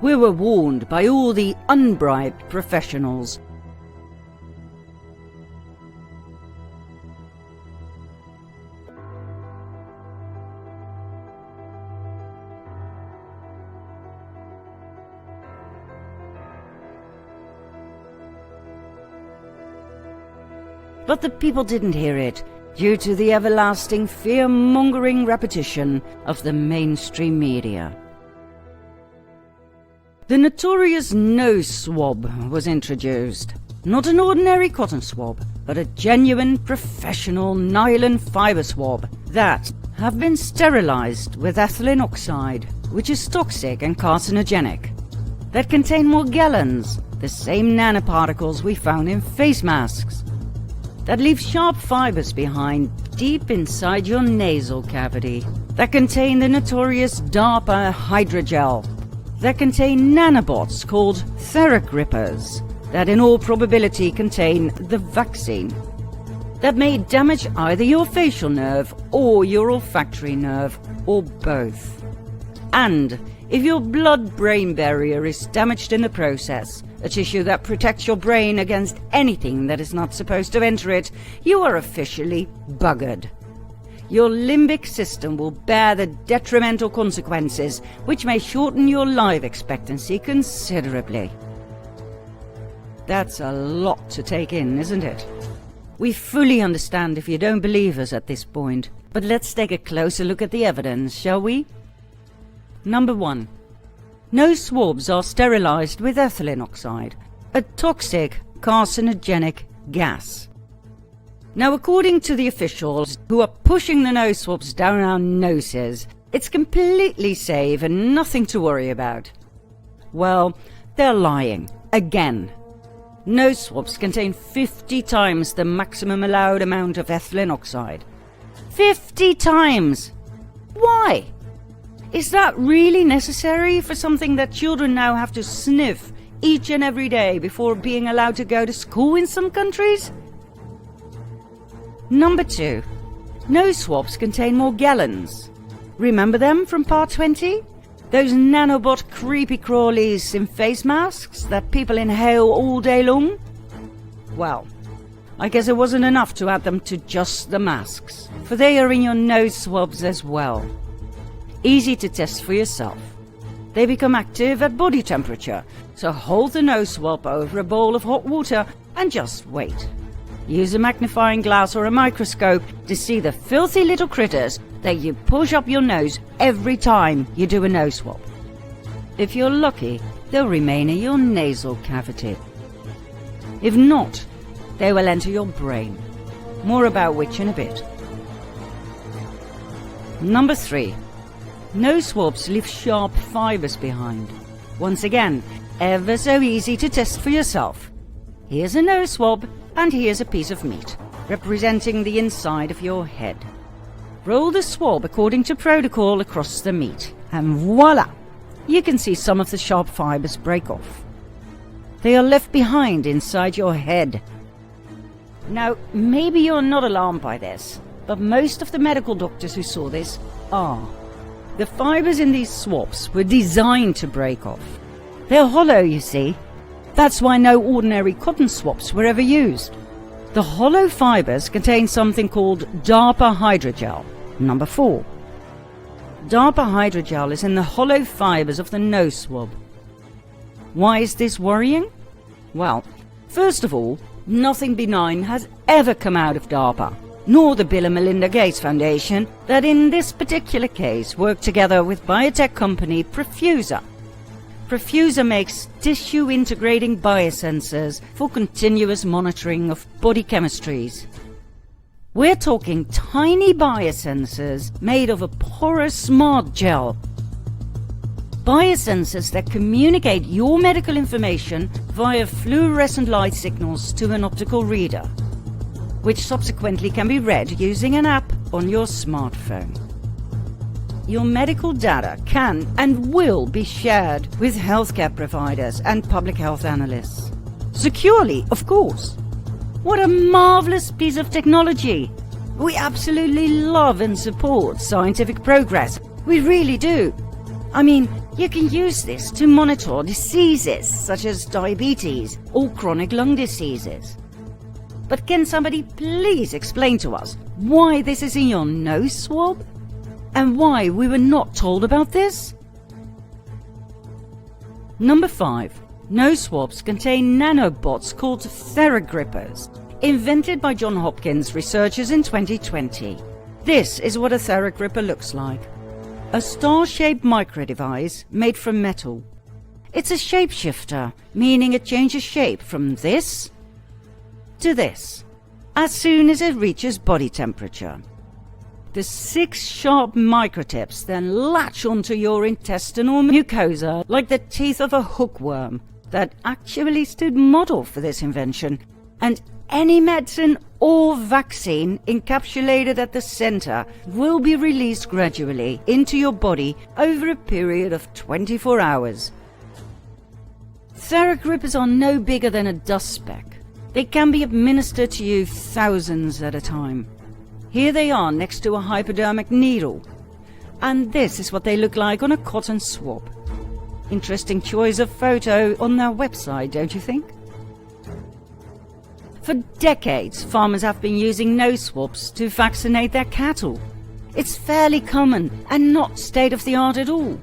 We were warned by all the unbribed professionals. But the people didn't hear it, due to the everlasting fear-mongering repetition of the mainstream media. The notorious nose swab was introduced. Not an ordinary cotton swab, but a genuine professional nylon fiber swab that have been sterilized with ethylene oxide, which is toxic and carcinogenic, that contain morgellons, the same nanoparticles we found in face masks, that leave sharp fibers behind deep inside your nasal cavity, that contain the notorious DARPA hydrogel, that contain nanobots called Theragrippers, that in all probability contain the vaccine, that may damage either your facial nerve or your olfactory nerve, or both. And if your blood-brain barrier is damaged in the process, a tissue that protects your brain against anything that is not supposed to enter it, you are officially buggered. Your limbic system will bear the detrimental consequences, which may shorten your life expectancy considerably. That's a lot to take in, isn't it? We fully understand if you don't believe us at this point, but let's take a closer look at the evidence, shall we? Number 1. Nose swabs are sterilized with ethylene oxide, a toxic carcinogenic gas. Now, according to the officials who are pushing the nose swabs down our noses, it's completely safe and nothing to worry about. Well, they're lying. Again. Nose swabs contain 50 times the maximum allowed amount of ethylene oxide. 50 times! Why? Is that really necessary for something that children now have to sniff each and every day before being allowed to go to school in some countries? Number 2. Nose swabs contain Morgellons. Remember them from part 20? Those nanobot creepy crawlies in face masks that people inhale all day long? Well, I guess it wasn't enough to add them to just the masks, for they are in your nose swabs as well. Easy to test for yourself. They become active at body temperature, so hold the nose swab over a bowl of hot water and just wait. Use a magnifying glass or a microscope to see the filthy little critters that you push up your nose every time you do a nose swab. If you're lucky, they'll remain in your nasal cavity. If not, they will enter your brain. More about which in a bit. Number 3. Nose swabs leave sharp fibers behind. Once again, ever so easy to test for yourself. Here's a nose swab, and here's a piece of meat, representing the inside of your head. Roll the swab according to protocol across the meat, and voila! You can see some of the sharp fibers break off. They are left behind inside your head. Now, maybe you're not alarmed by this, but most of the medical doctors who saw this are. The fibers in these swabs were designed to break off. They're hollow, you see. That's why no ordinary cotton swabs were ever used. The hollow fibers contain something called DARPA hydrogel. Number 4. DARPA hydrogel is in the hollow fibers of the nose swab. Why is this worrying? Well, first of all, nothing benign has ever come out of DARPA, nor the Bill and Melinda Gates Foundation, that in this particular case worked together with biotech company Profusa. Profusa makes tissue-integrating biosensors for continuous monitoring of body chemistries. We're talking tiny biosensors made of a porous smart gel. Biosensors that communicate your medical information via fluorescent light signals to an optical reader, which subsequently can be read using an app on your smartphone. Your medical data can and will be shared with healthcare providers and public health analysts. Securely, of course. What a marvelous piece of technology! We absolutely love and support scientific progress. We really do. I mean, you can use this to monitor diseases such as diabetes or chronic lung diseases. But can somebody please explain to us why this is in your nose swab? And why we were not told about this? Number 5. Nose swabs contain nanobots called Theragrippers, invented by Johns Hopkins researchers in 2020. This is what a Theragripper looks like. A star-shaped microdevice made from metal. It's a shapeshifter, meaning it changes shape from this to this, as soon as it reaches body temperature. The 6 sharp microtips then latch onto your intestinal mucosa like the teeth of a hookworm that actually stood model for this invention, and any medicine or vaccine encapsulated at the center will be released gradually into your body over a period of 24 hours. Theragrippers are no bigger than a dust speck. They can be administered to you thousands at a time. Here they are next to a hypodermic needle. And this is what they look like on a cotton swab. Interesting choice of photo on their website, don't you think? For decades, farmers have been using nose swabs to vaccinate their cattle. It's fairly common and not state-of-the-art at all.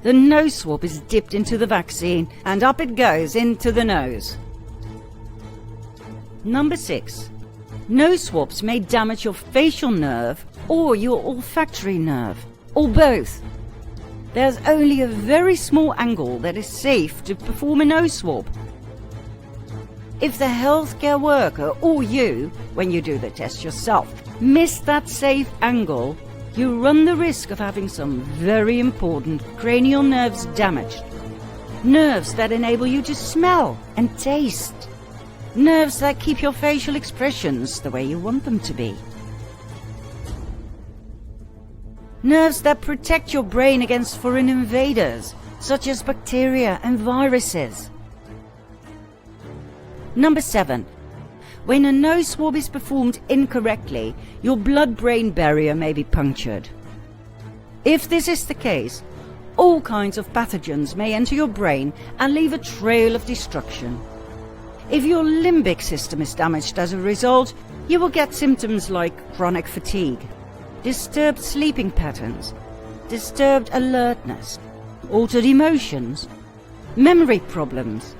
The nose swab is dipped into the vaccine and up it goes into the nose. Number 6. Nose swabs may damage your facial nerve or your olfactory nerve, or both. There's only a very small angle that is safe to perform a nose swab. If the healthcare worker or you, when you do the test yourself, miss that safe angle, you run the risk of having some very important cranial nerves damaged. Nerves that enable you to smell and taste. Nerves that keep your facial expressions the way you want them to be. Nerves that protect your brain against foreign invaders, such as bacteria and viruses. Number 7. When a nose swab is performed incorrectly, your blood-brain barrier may be punctured. If this is the case, all kinds of pathogens may enter your brain and leave a trail of destruction. If your limbic system is damaged as a result, you will get symptoms like chronic fatigue, disturbed sleeping patterns, disturbed alertness, altered emotions, memory problems,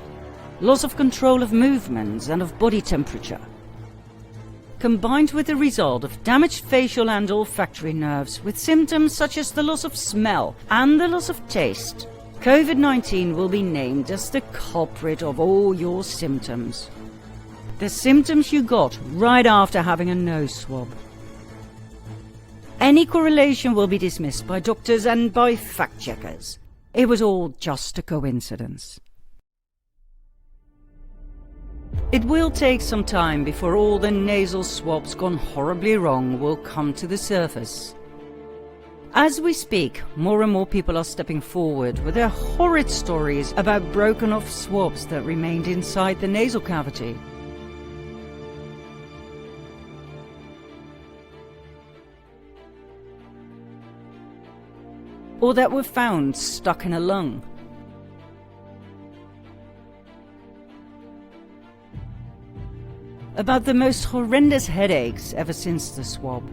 loss of control of movements and of body temperature. Combined with the result of damaged facial and olfactory nerves with symptoms such as the loss of smell and the loss of taste, COVID-19 will be named as the culprit of all your symptoms. The symptoms you got right after having a nose swab. Any correlation will be dismissed by doctors and by fact-checkers. It was all just a coincidence. It will take some time before all the nasal swabs gone horribly wrong will come to the surface. As we speak, more and more people are stepping forward with their horrid stories about broken off swabs that remained inside the nasal cavity. Or that were found stuck in a lung. About the most horrendous headaches ever since the swab.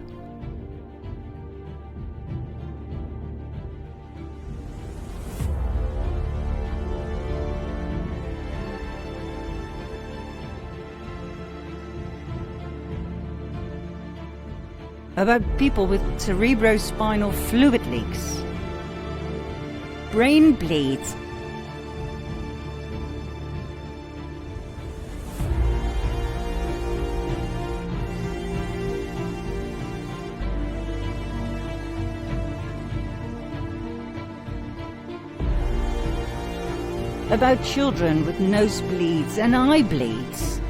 About people with cerebrospinal fluid leaks, brain bleeds, about children with nosebleeds and eye bleeds.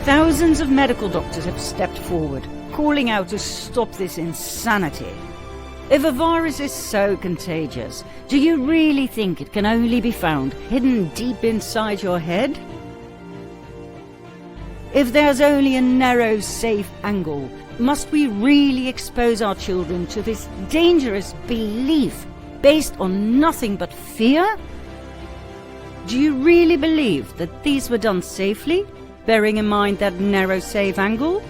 Thousands of medical doctors have stepped forward, calling out to stop this insanity. If a virus is so contagious, do you really think it can only be found hidden deep inside your head? If there's only a narrow, safe angle, must we really expose our children to this dangerous belief based on nothing but fear? Do you really believe that these were done safely, bearing in mind that narrow, safe angle?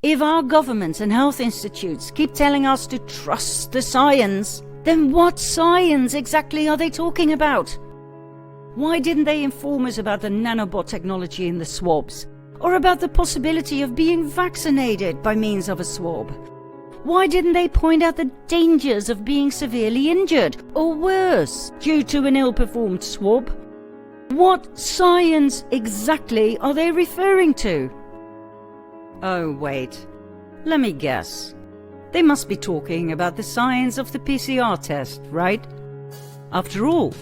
If our governments and health institutes keep telling us to trust the science, then what science exactly are they talking about? Why didn't they inform us about the nanobot technology in the swabs? Or about the possibility of being vaccinated by means of a swab? Why didn't they point out the dangers of being severely injured, or worse, due to an ill-performed swab? What science exactly are they referring to? Oh, wait. Let me guess. They must be talking about the science of the PCR test, right? After all,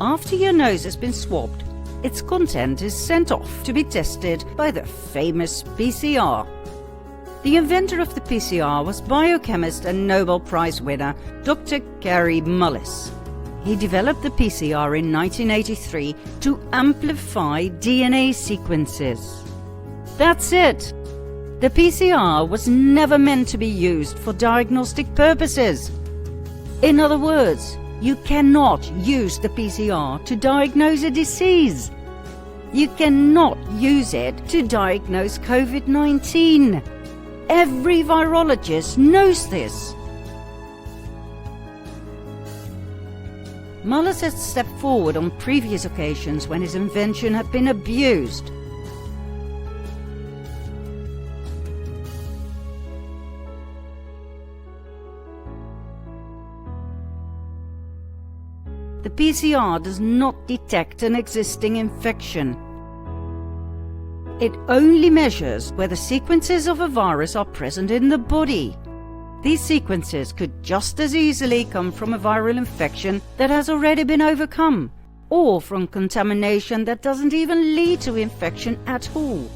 after your nose has been swabbed, its content is sent off to be tested by the famous PCR. The inventor of the PCR was biochemist and Nobel Prize winner Dr. Gary Mullis. He developed the PCR in 1983 to amplify DNA sequences. That's it. The PCR was never meant to be used for diagnostic purposes. In other words, you cannot use the PCR to diagnose a disease. You cannot use it to diagnose COVID-19. Every virologist knows this. Mullis has stepped forward on previous occasions when his invention had been abused. The PCR does not detect an existing infection. It only measures whether sequences of a virus are present in the body. These sequences could just as easily come from a viral infection that has already been overcome, or from contamination that doesn't even lead to infection at all.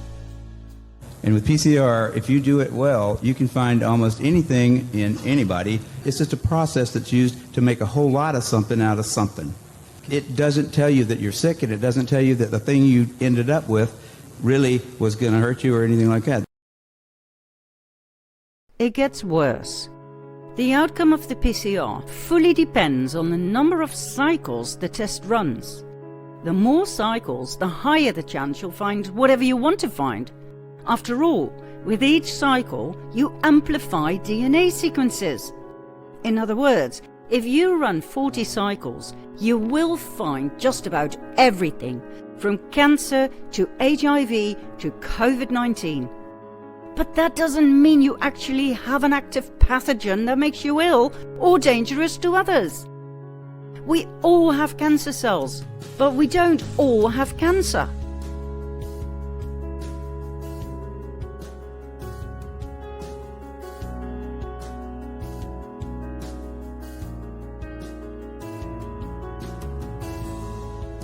And with PCR, if you do it well, you can find almost anything in anybody. It's just a process that's used to make a whole lot of something out of something. It doesn't tell you that you're sick, and it doesn't tell you that the thing you ended up with really was going to hurt you or anything like that. It gets worse. The outcome of the PCR fully depends on the number of cycles the test runs. The more cycles, the higher the chance you'll find whatever you want to find. After all, with each cycle, you amplify DNA sequences. In other words, if you run 40 cycles, you will find just about everything, from cancer to HIV to COVID-19. But that doesn't mean you actually have an active pathogen that makes you ill or dangerous to others. We all have cancer cells, but we don't all have cancer.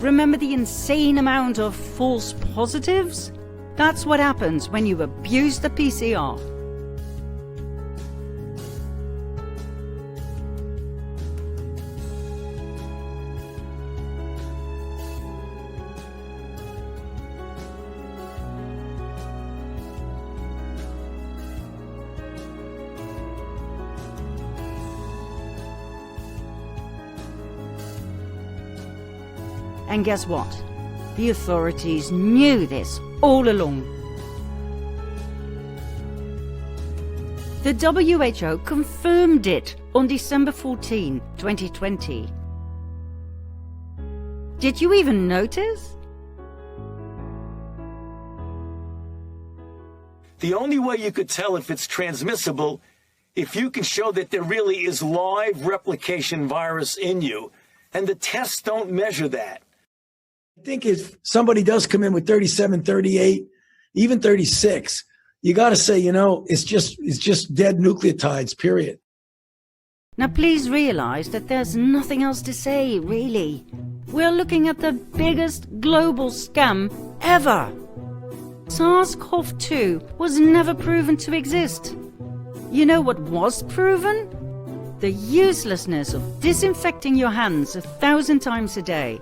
Remember the insane amount of false positives? That's what happens when you abuse the PCR. And guess what? The authorities knew this all along. The WHO confirmed it on December 14, 2020. Did you even notice? The only way you could tell if it's transmissible, if you can show that there really is live replication virus in you, and the tests don't measure that. I think if somebody does come in with 37, 38, even 36, you got to say, it's just dead nucleotides, period. Now please realize that there's nothing else to say, really. We're looking at the biggest global scam ever. SARS-CoV-2 was never proven to exist. You know what was proven? The uselessness of disinfecting your hands 1,000 times a day.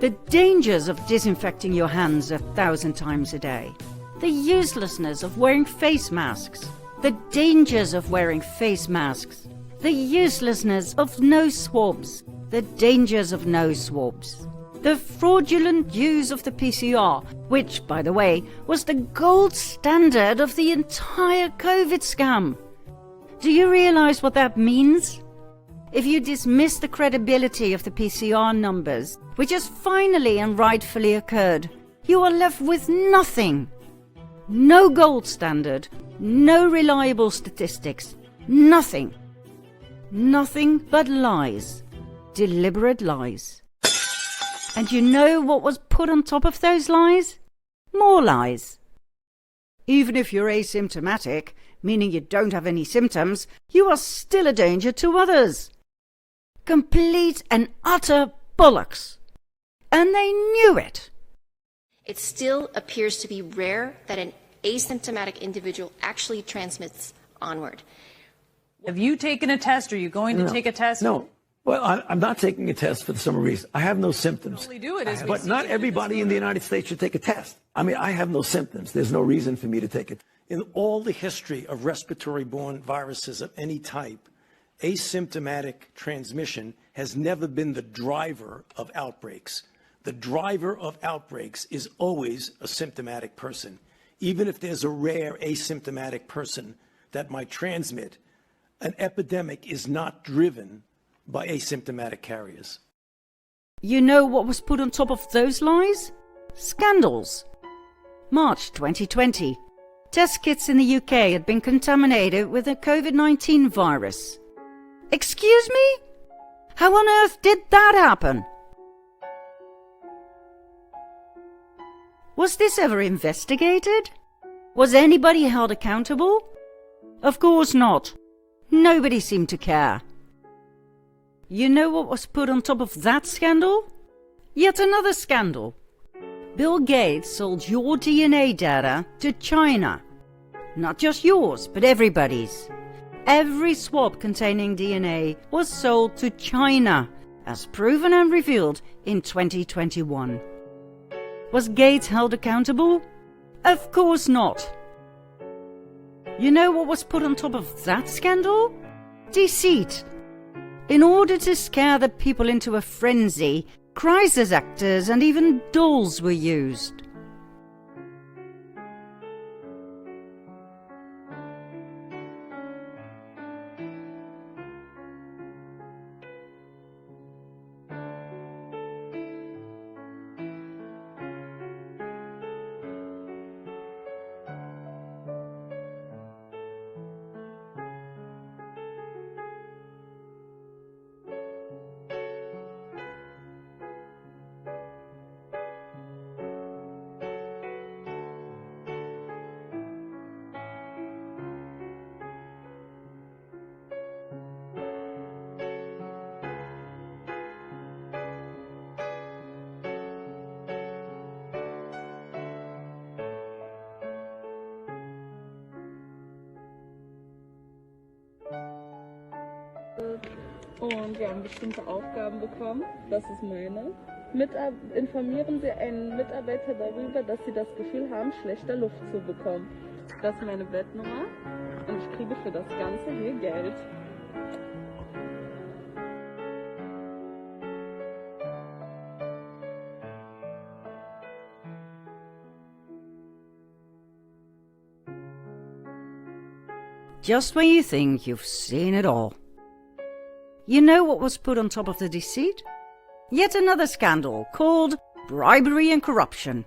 The dangers of disinfecting your hands 1,000 times a day. The uselessness of wearing face masks. The dangers of wearing face masks. The uselessness of nose swabs. The dangers of nose swabs. The fraudulent use of the PCR, which, by the way, was the gold standard of the entire COVID scam. Do you realize what that means? If you dismiss the credibility of the PCR numbers, which has finally and rightfully occurred, you are left with nothing. No gold standard, no reliable statistics, nothing. Nothing but lies. Deliberate lies. And you know what was put on top of those lies? More lies. Even if you're asymptomatic, meaning you don't have any symptoms, you are still a danger to others. Complete and utter bollocks. And they knew it. It still appears to be rare that an asymptomatic individual actually transmits onward. Have you taken a test? Are you going to take a test? No. Well, I'm not taking a test for some reason. I have no symptoms. But not everybody in the United States should take a test. I mean, I have no symptoms. There's no reason for me to take it. In all the history of respiratory-borne viruses of any type, asymptomatic transmission has never been the driver of outbreaks. The driver of outbreaks is always a symptomatic person. Even if there's a rare asymptomatic person that might transmit, an epidemic is not driven by asymptomatic carriers. You know what was put on top of those lies? Scandals. March 2020. Test kits in the UK had been contaminated with a COVID-19 virus. Excuse me? How on earth did that happen? Was this ever investigated? Was anybody held accountable? Of course not. Nobody seemed to care. You know what was put on top of that scandal? Yet another scandal. Bill Gates sold your DNA data to China. Not just yours, but everybody's. Every swab containing DNA was sold to China, as proven and revealed in 2021. Was Gates held accountable? Of course not. You know what was put on top of that scandal? Deceit. In order to scare the people into a frenzy, crisis actors and even dolls were used. Und wir haben bestimmte Aufgaben bekommen. Das ist meine. Informieren Sie einen Mitarbeiter darüber, dass Sie das Gefühl haben, schlechter Luft zu bekommen. Das ist meine Bettnummer und ich kriege für das Ganze hier Geld. Just when you think you've seen it all. You know what was put on top of the deceit? Yet another scandal called bribery and corruption.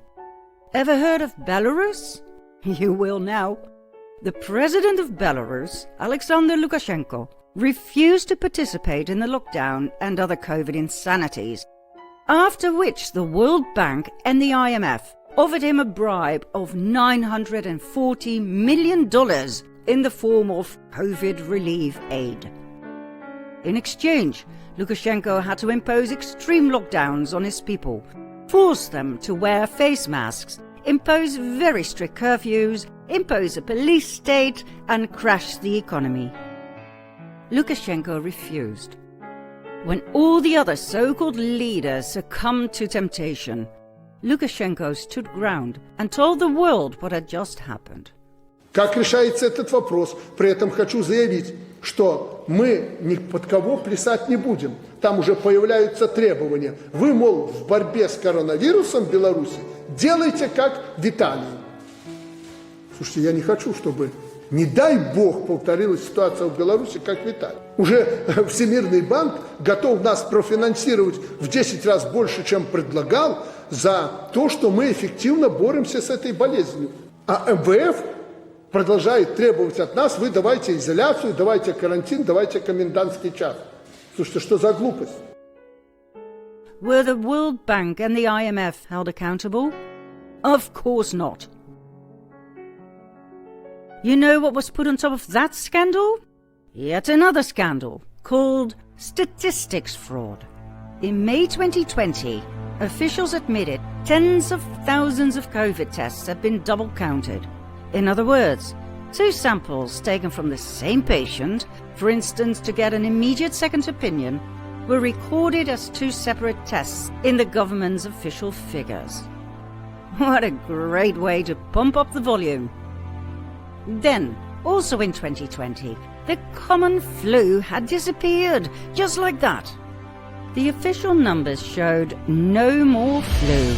Ever heard of Belarus? You will now. The president of Belarus, Alexander Lukashenko, refused to participate in the lockdown and other COVID insanities, after which the World Bank and the IMF offered him a bribe of $940 million in the form of COVID relief aid. In exchange, Lukashenko had to impose extreme lockdowns on his people, force them to wear face masks, impose very strict curfews, impose a police state, and crash the economy. Lukashenko refused. When all the other so-called leaders succumbed to temptation, Lukashenko stood ground and told the world what had just happened. Как решается этот вопрос? При этом хочу заявить, что мы ни под кого плясать не будем. Там уже появляются требования. Вы, мол, в борьбе с коронавирусом в Беларуси делайте как в Италии. Слушайте, я не хочу, чтобы, не дай бог, повторилась ситуация в Беларуси, как в Италии. Уже Всемирный банк готов нас профинансировать в 10 раз больше, чем предлагал, за то, что мы эффективно боремся с этой болезнью. А МВФ продолжает требовать от нас, вы давайте изоляцию, давайте карантин, давайте комендантский час. Слушайте, что за глупость? Were the World Bank and the IMF held accountable? Of course not. You know what was put on top of that scandal? Yet another scandal, called statistics fraud. In May 2020, officials admitted tens of thousands of COVID tests had been double counted. In other words, 2 samples taken from the same patient, for instance to get an immediate second opinion, were recorded as 2 separate tests in the government's official figures. What a great way to pump up the volume. Then, also in 2020, the common flu had disappeared, just like that. The official numbers showed no more flu.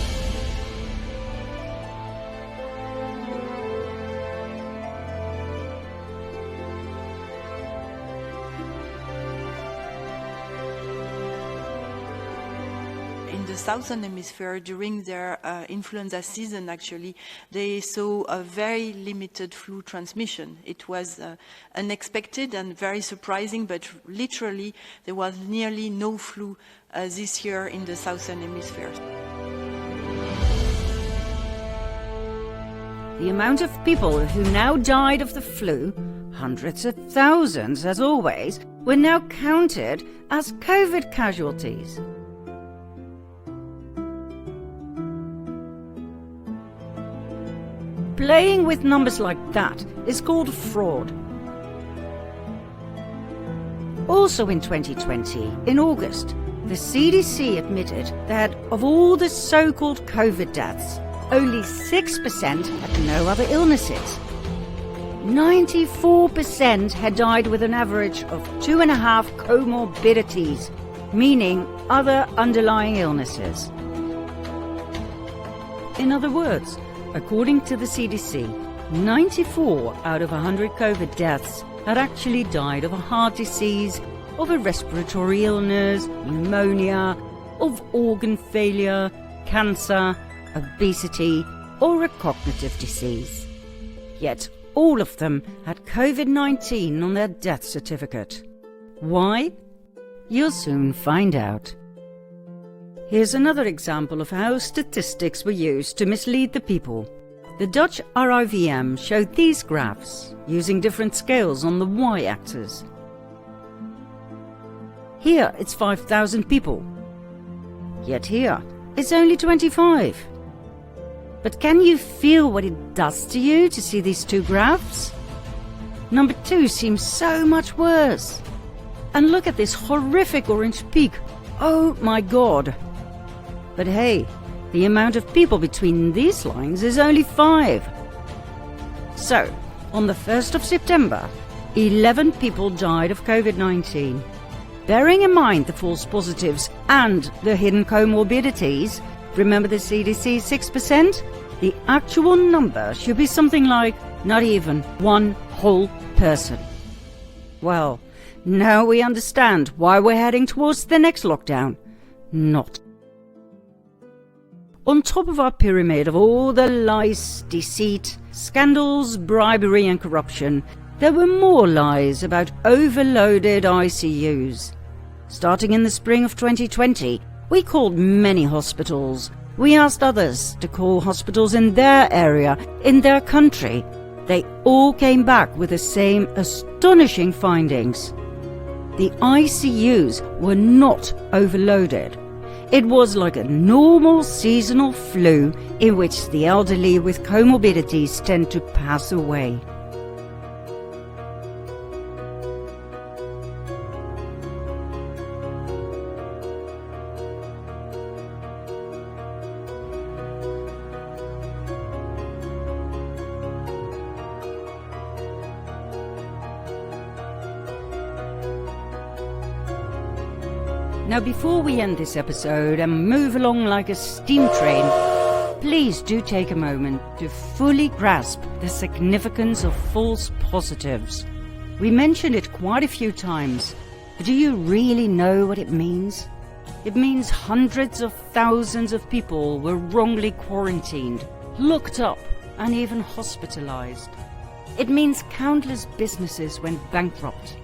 In the southern hemisphere, during their influenza season, actually, they saw a very limited flu transmission. It was unexpected and very surprising, but literally there was nearly no flu this year in the southern hemisphere. The amount of people who now died of the flu, hundreds of thousands as always, were now counted as COVID casualties. Playing with numbers like that is called fraud. Also in 2020, in August, the CDC admitted that of all the so-called COVID deaths, only 6% had no other illnesses. 94% had died with an average of 2.5 comorbidities, meaning other underlying illnesses. In other words, according to the CDC, 94 out of 100 COVID deaths had actually died of a heart disease, of a respiratory illness, pneumonia, of organ failure, cancer, obesity, or a cognitive disease. Yet all of them had COVID-19 on their death certificate. Why? You'll soon find out. Here's another example of how statistics were used to mislead the people. The Dutch RIVM showed these graphs using different scales on the y-axis. Here it's 5,000 people, yet here it's only 25. But can you feel what it does to you to see these 2 graphs? Number 2 seems so much worse. And look at this horrific orange peak. Oh my God. But hey, the amount of people between these lines is only 5. So, on the 1st of September, 11 people died of COVID-19. Bearing in mind the false positives and the hidden comorbidities, remember the CDC 6%? The actual number should be something like not even 1 whole person. Well, now we understand why we're heading towards the next lockdown. Not. On top of our pyramid of all the lies, deceit, scandals, bribery and corruption, there were more lies about overloaded ICUs. Starting in the spring of 2020, we called many hospitals. We asked others to call hospitals in their area, in their country. They all came back with the same astonishing findings. The ICUs were not overloaded. It was like a normal seasonal flu in which the elderly with comorbidities tend to pass away. Now, before we end this episode and move along like a steam train, please do take a moment to fully grasp the significance of false positives. We mentioned it quite a few times, but do you really know what it means? It means hundreds of thousands of people were wrongly quarantined, looked up, and even hospitalized. It means countless businesses went bankrupt.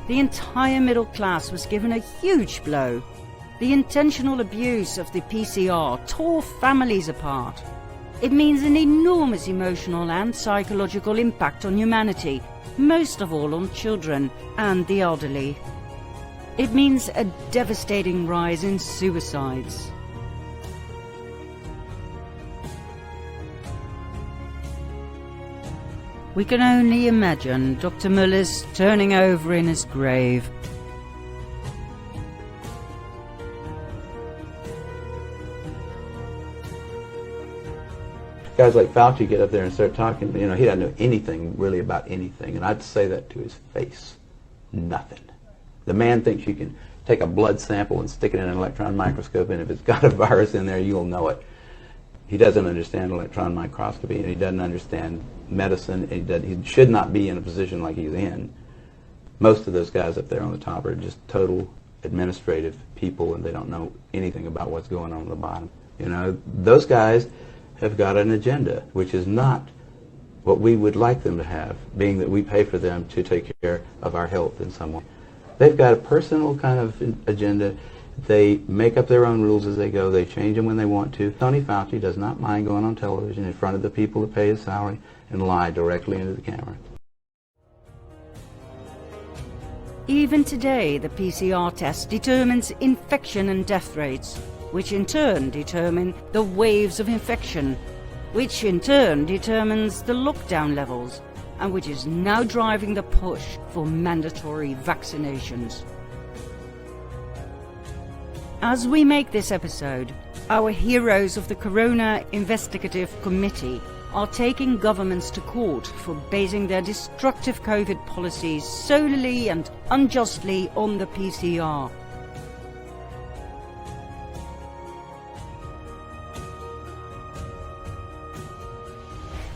The entire middle class was given a huge blow. The intentional abuse of the PCR tore families apart. It means an enormous emotional and psychological impact on humanity, most of all on children and the elderly. It means a devastating rise in suicides. We can only imagine Dr. Muller's turning over in his grave. Guys like Fauci get up there and start talking, he doesn't know anything really about anything, and I'd say that to his face. Nothing. The man thinks you can take a blood sample and stick it in an electron microscope, and if it's got a virus in there, you'll know it. He doesn't understand electron microscopy, and he doesn't understand medicine, and he should not be in a position like he's in. Most of those guys up there on the top are just total administrative people, and they don't know anything about what's going on at the bottom. Those guys have got an agenda, which is not what we would like them to have, being that we pay for them to take care of our health in some way. They've got a personal kind of agenda. They make up their own rules as they go. They change them when they want to. Tony Fauci does not mind going on television in front of the people that pay his salary and lie directly into the camera. Even today, the PCR test determines infection and death rates, which in turn determine the waves of infection, which in turn determines the lockdown levels, and which is now driving the push for mandatory vaccinations. As we make this episode, our heroes of the Corona Investigative Committee are taking governments to court for basing their destructive COVID policies solely and unjustly on the PCR.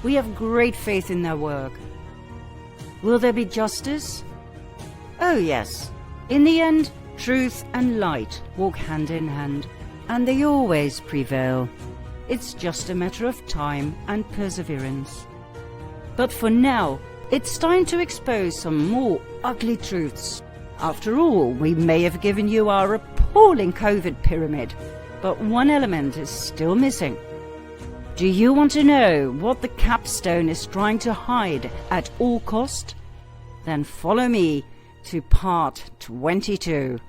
We have great faith in their work. Will there be justice? Oh yes. In the end, truth and light walk hand in hand, and they always prevail. It's just a matter of time and perseverance. But for now, it's time to expose some more ugly truths. After all, we may have given you our appalling COVID pyramid, but one element is still missing. Do you want to know what the capstone is trying to hide at all cost? Then follow me to part 22.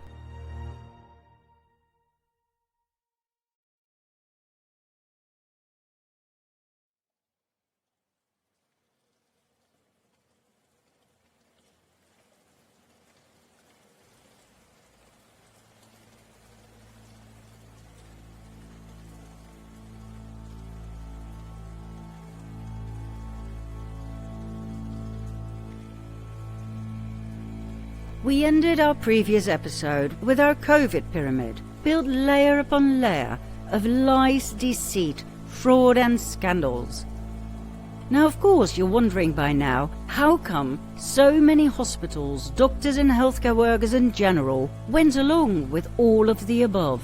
We ended our previous episode with our COVID pyramid, built layer upon layer of lies, deceit, fraud and scandals. Now, of course, you're wondering by now, how come so many hospitals, doctors and healthcare workers in general went along with all of the above?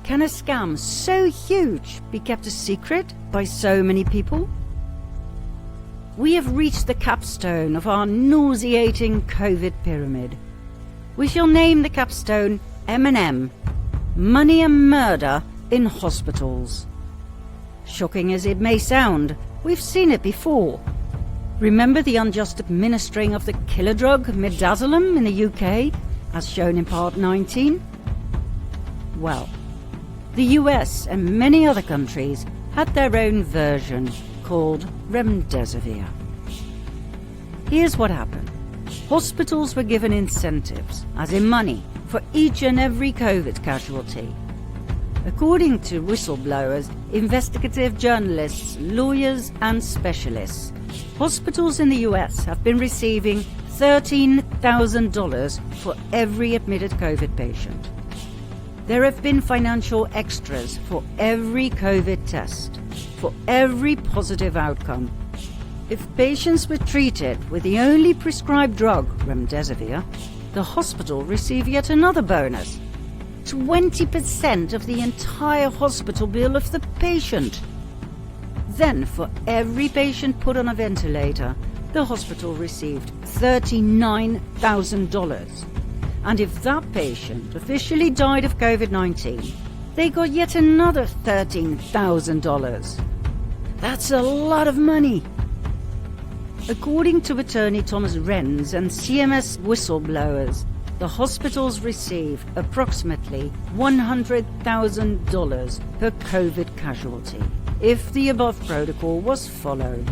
Can a scam so huge be kept a secret by so many people? We have reached the capstone of our nauseating COVID pyramid. We shall name the capstone M&M, Money and Murder in Hospitals. Shocking as it may sound, we've seen it before. Remember the unjust administering of the killer drug midazolam in the UK, as shown in part 19? Well, the US and many other countries had their own version, called remdesivir. Here's what happened. Hospitals were given incentives, as in money, for each and every COVID casualty. According to whistleblowers, investigative journalists, lawyers and specialists, hospitals in the US have been receiving $13,000 for every admitted COVID patient. There have been financial extras for every COVID test, for every positive outcome. If patients were treated with the only prescribed drug, remdesivir, the hospital received yet another bonus. 20% of the entire hospital bill of the patient. Then, for every patient put on a ventilator, the hospital received $39,000. And if that patient officially died of COVID-19, they got yet another $13,000. That's a lot of money. According to attorney Thomas Renz and CMS whistleblowers, the hospitals received approximately $100,000 per COVID casualty if the above protocol was followed.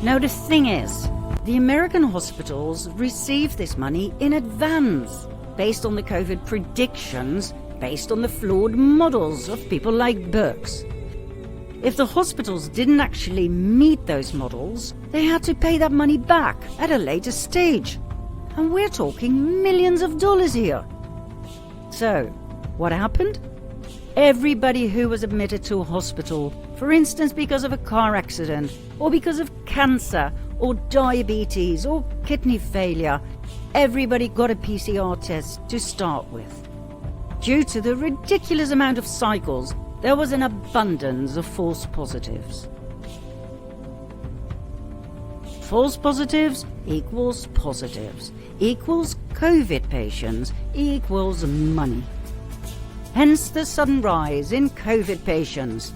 Now the thing is, the American hospitals received this money in advance, based on the COVID predictions, based on the flawed models of people like Birx. If the hospitals didn't actually meet those models, they had to pay that money back at a later stage. And we're talking millions of dollars here. So, what happened? Everybody who was admitted to a hospital, for instance because of a car accident, or because of cancer, or diabetes, or kidney failure, everybody got a PCR test to start with. Due to the ridiculous amount of cycles, there was an abundance of false positives. False positives equals positives, equals COVID patients, equals money. Hence the sudden rise in COVID patients.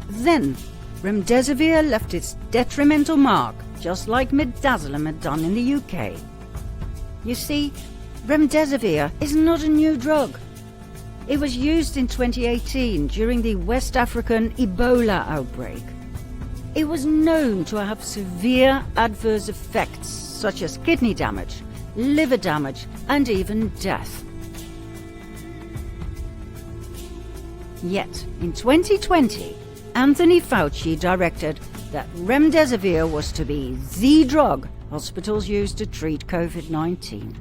Then, remdesivir left its detrimental mark, just like midazolam had done in the UK. You see, remdesivir is not a new drug. It was used in 2018 during the West African Ebola outbreak. It was known to have severe adverse effects such as kidney damage, liver damage, and even death. Yet, in 2020, Anthony Fauci directed that remdesivir was to be the drug hospitals used to treat COVID-19.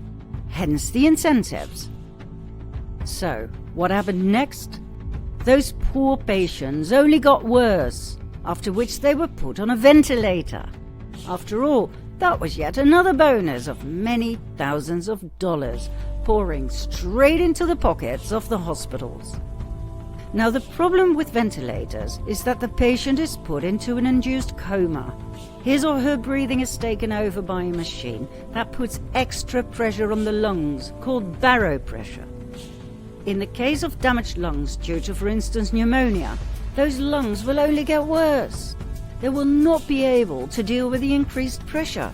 Hence the incentives. So, what happened next? Those poor patients only got worse, after which they were put on a ventilator. After all, that was yet another bonus of many thousands of dollars pouring straight into the pockets of the hospitals. Now, the problem with ventilators is that the patient is put into an induced coma. His or her breathing is taken over by a machine that puts extra pressure on the lungs, called baropressure. In the case of damaged lungs due to, for instance, pneumonia, those lungs will only get worse. They will not be able to deal with the increased pressure.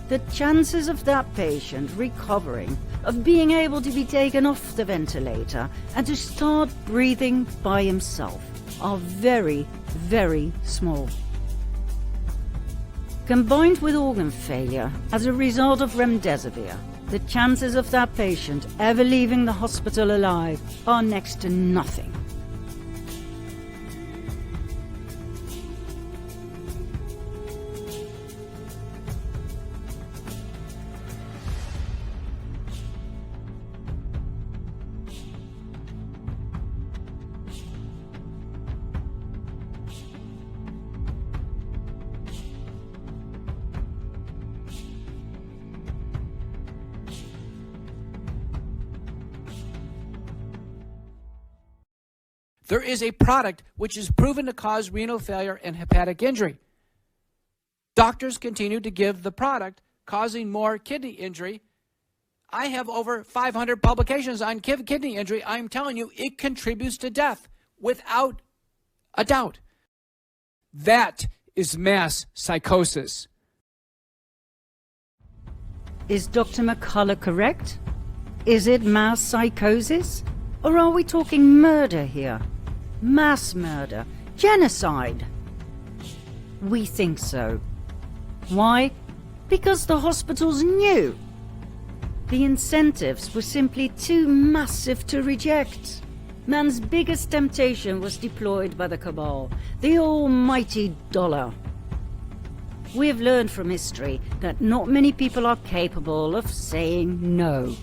The chances of that patient recovering, of being able to be taken off the ventilator and to start breathing by himself, are very, very small. Combined with organ failure as a result of remdesivir, the chances of that patient ever leaving the hospital alive are next to nothing. There is a product which is proven to cause renal failure and hepatic injury. Doctors continue to give the product, causing more kidney injury. I have over 500 publications on kidney injury. I'm telling you, it contributes to death without a doubt. That is mass psychosis. Is Dr. McCullough correct? Is it mass psychosis? Or are we talking murder here? Mass murder, genocide? We think so. Why? Because the hospitals knew. The incentives were simply too massive to reject. Man's biggest temptation was deployed by the Cabal, the almighty dollar. We have learned from history that not many people are capable of saying no.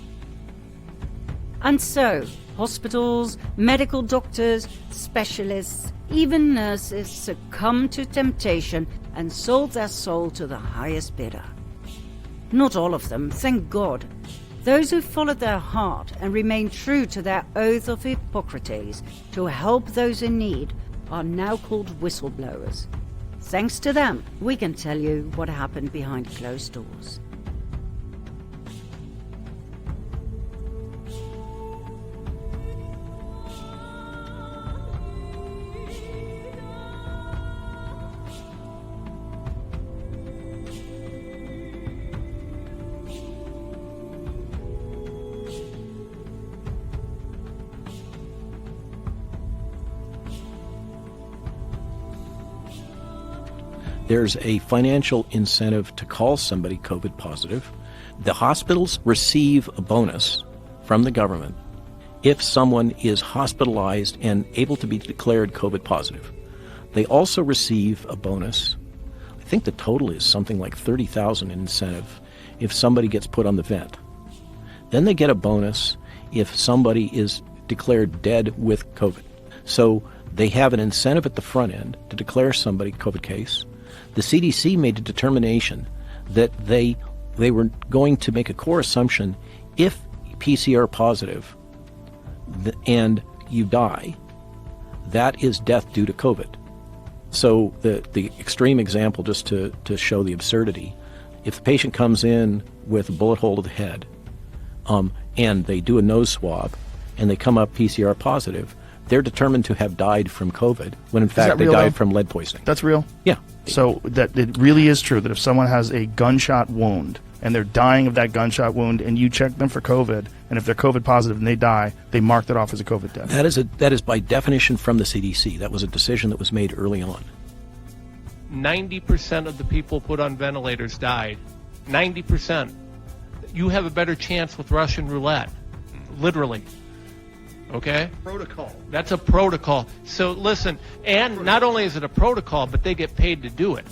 And so, hospitals, medical doctors, specialists, even nurses succumb to temptation and sold their soul to the highest bidder. Not all of them, thank God. Those who followed their heart and remained true to their oath of Hippocrates to help those in need are now called whistleblowers. Thanks to them, we can tell you what happened behind closed doors. There's a financial incentive to call somebody COVID positive. The hospitals receive a bonus from the government if someone is hospitalized and able to be declared COVID positive. They also receive a bonus. I think the total is something like $30,000 in incentive if somebody gets put on the vent. Then they get a bonus if somebody is declared dead with COVID. So they have an incentive at the front end to declare somebody COVID case. The CDC made a determination that they were going to make a core assumption: if PCR positive and you die, that is death due to COVID. So the extreme example, just to show the absurdity, if the patient comes in with a bullet hole to the head and they do a nose swab and they come up PCR positive, they're determined to have died from COVID when in fact they died from lead poisoning. That's real? Yeah. So that it really is true that if someone has a gunshot wound and they're dying of that gunshot wound and you check them for COVID, and if they're COVID positive and they die, they mark that off as a COVID death. That is by definition from the CDC. That was a decision that was made early on. 90% of the people put on ventilators died. 90%. You have a better chance with Russian roulette. Literally. Okay? Protocol. That's a protocol. So listen, and not only is it a protocol, but they get paid to do it.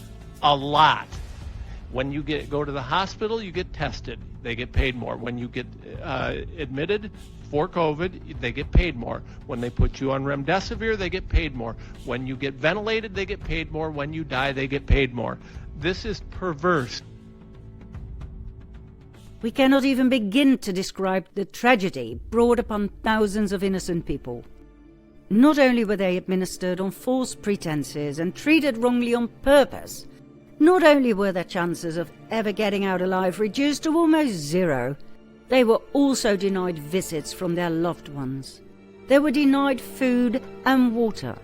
A lot. When you go to the hospital, you get tested. They get paid more. When you get admitted for COVID, they get paid more. When they put you on remdesivir, they get paid more. When you get ventilated, they get paid more. When you die, they get paid more. This is perverse. We cannot even begin to describe the tragedy brought upon thousands of innocent people. Not only were they administered on false pretenses and treated wrongly on purpose, not only were their chances of ever getting out alive reduced to almost zero, they were also denied visits from their loved ones. They were denied food and water.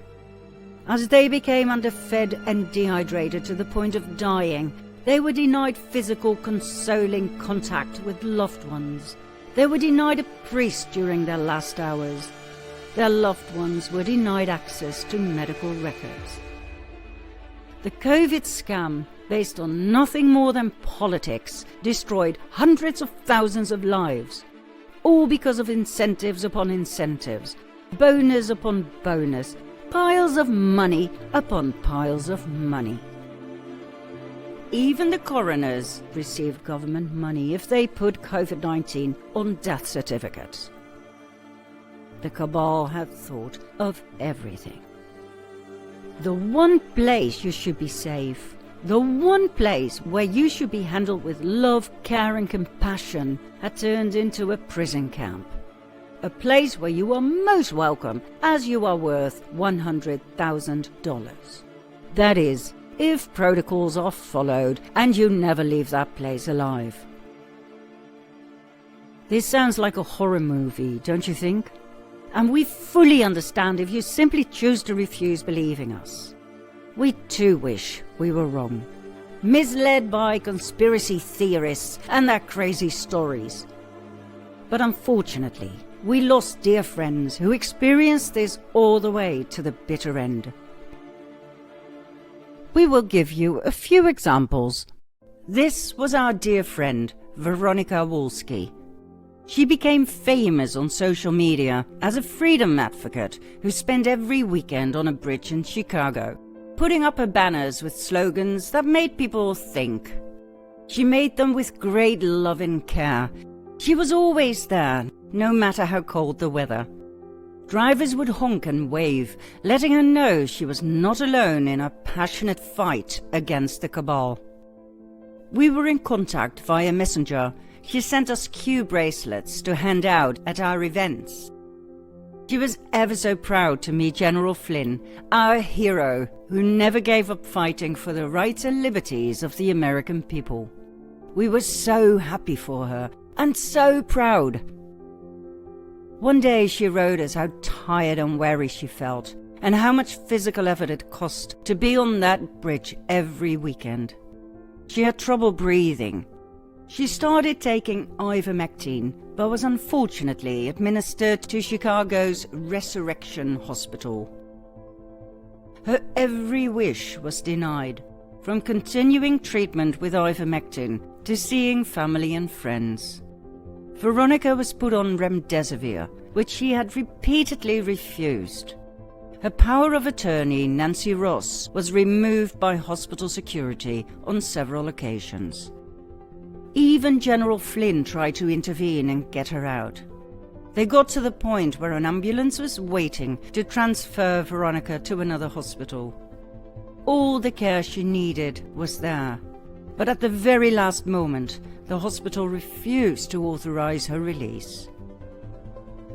As they became underfed and dehydrated to the point of dying, they were denied physical, consoling contact with loved ones. They were denied a priest during their last hours. Their loved ones were denied access to medical records. The COVID scam, based on nothing more than politics, destroyed hundreds of thousands of lives. All because of incentives upon incentives, bonus upon bonus, piles of money upon piles of money. Even the coroners received government money if they put COVID-19 on death certificates. The cabal had thought of everything. The one place you should be safe, the one place where you should be handled with love, care and compassion had turned into a prison camp. A place where you are most welcome as you are worth $100,000. That is, if protocols are followed and you never leave that place alive. This sounds like a horror movie, don't you think? And we fully understand if you simply choose to refuse believing us. We too wish we were wrong, misled by conspiracy theorists and their crazy stories. But unfortunately, we lost dear friends who experienced this all the way to the bitter end. We will give you a few examples. This was our dear friend, Veronica Wolski. She became famous on social media as a freedom advocate who spent every weekend on a bridge in Chicago, putting up her banners with slogans that made people think. She made them with great love and care. She was always there, no matter how cold the weather. Drivers would honk and wave, letting her know she was not alone in a passionate fight against the cabal. We were in contact via Messenger. She sent us Q bracelets to hand out at our events. She was ever so proud to meet General Flynn, our hero, who never gave up fighting for the rights and liberties of the American people. We were so happy for her, and so proud. One day she wrote us how tired and weary she felt, and how much physical effort it cost to be on that bridge every weekend. She had trouble breathing. She started taking ivermectin, but was unfortunately administered to Chicago's Resurrection Hospital. Her every wish was denied, from continuing treatment with ivermectin to seeing family and friends. Veronica was put on remdesivir, which she had repeatedly refused. Her power of attorney, Nancy Ross, was removed by hospital security on several occasions. Even General Flynn tried to intervene and get her out. They got to the point where an ambulance was waiting to transfer Veronica to another hospital. All the care she needed was there, but at the very last moment, the hospital refused to authorize her release.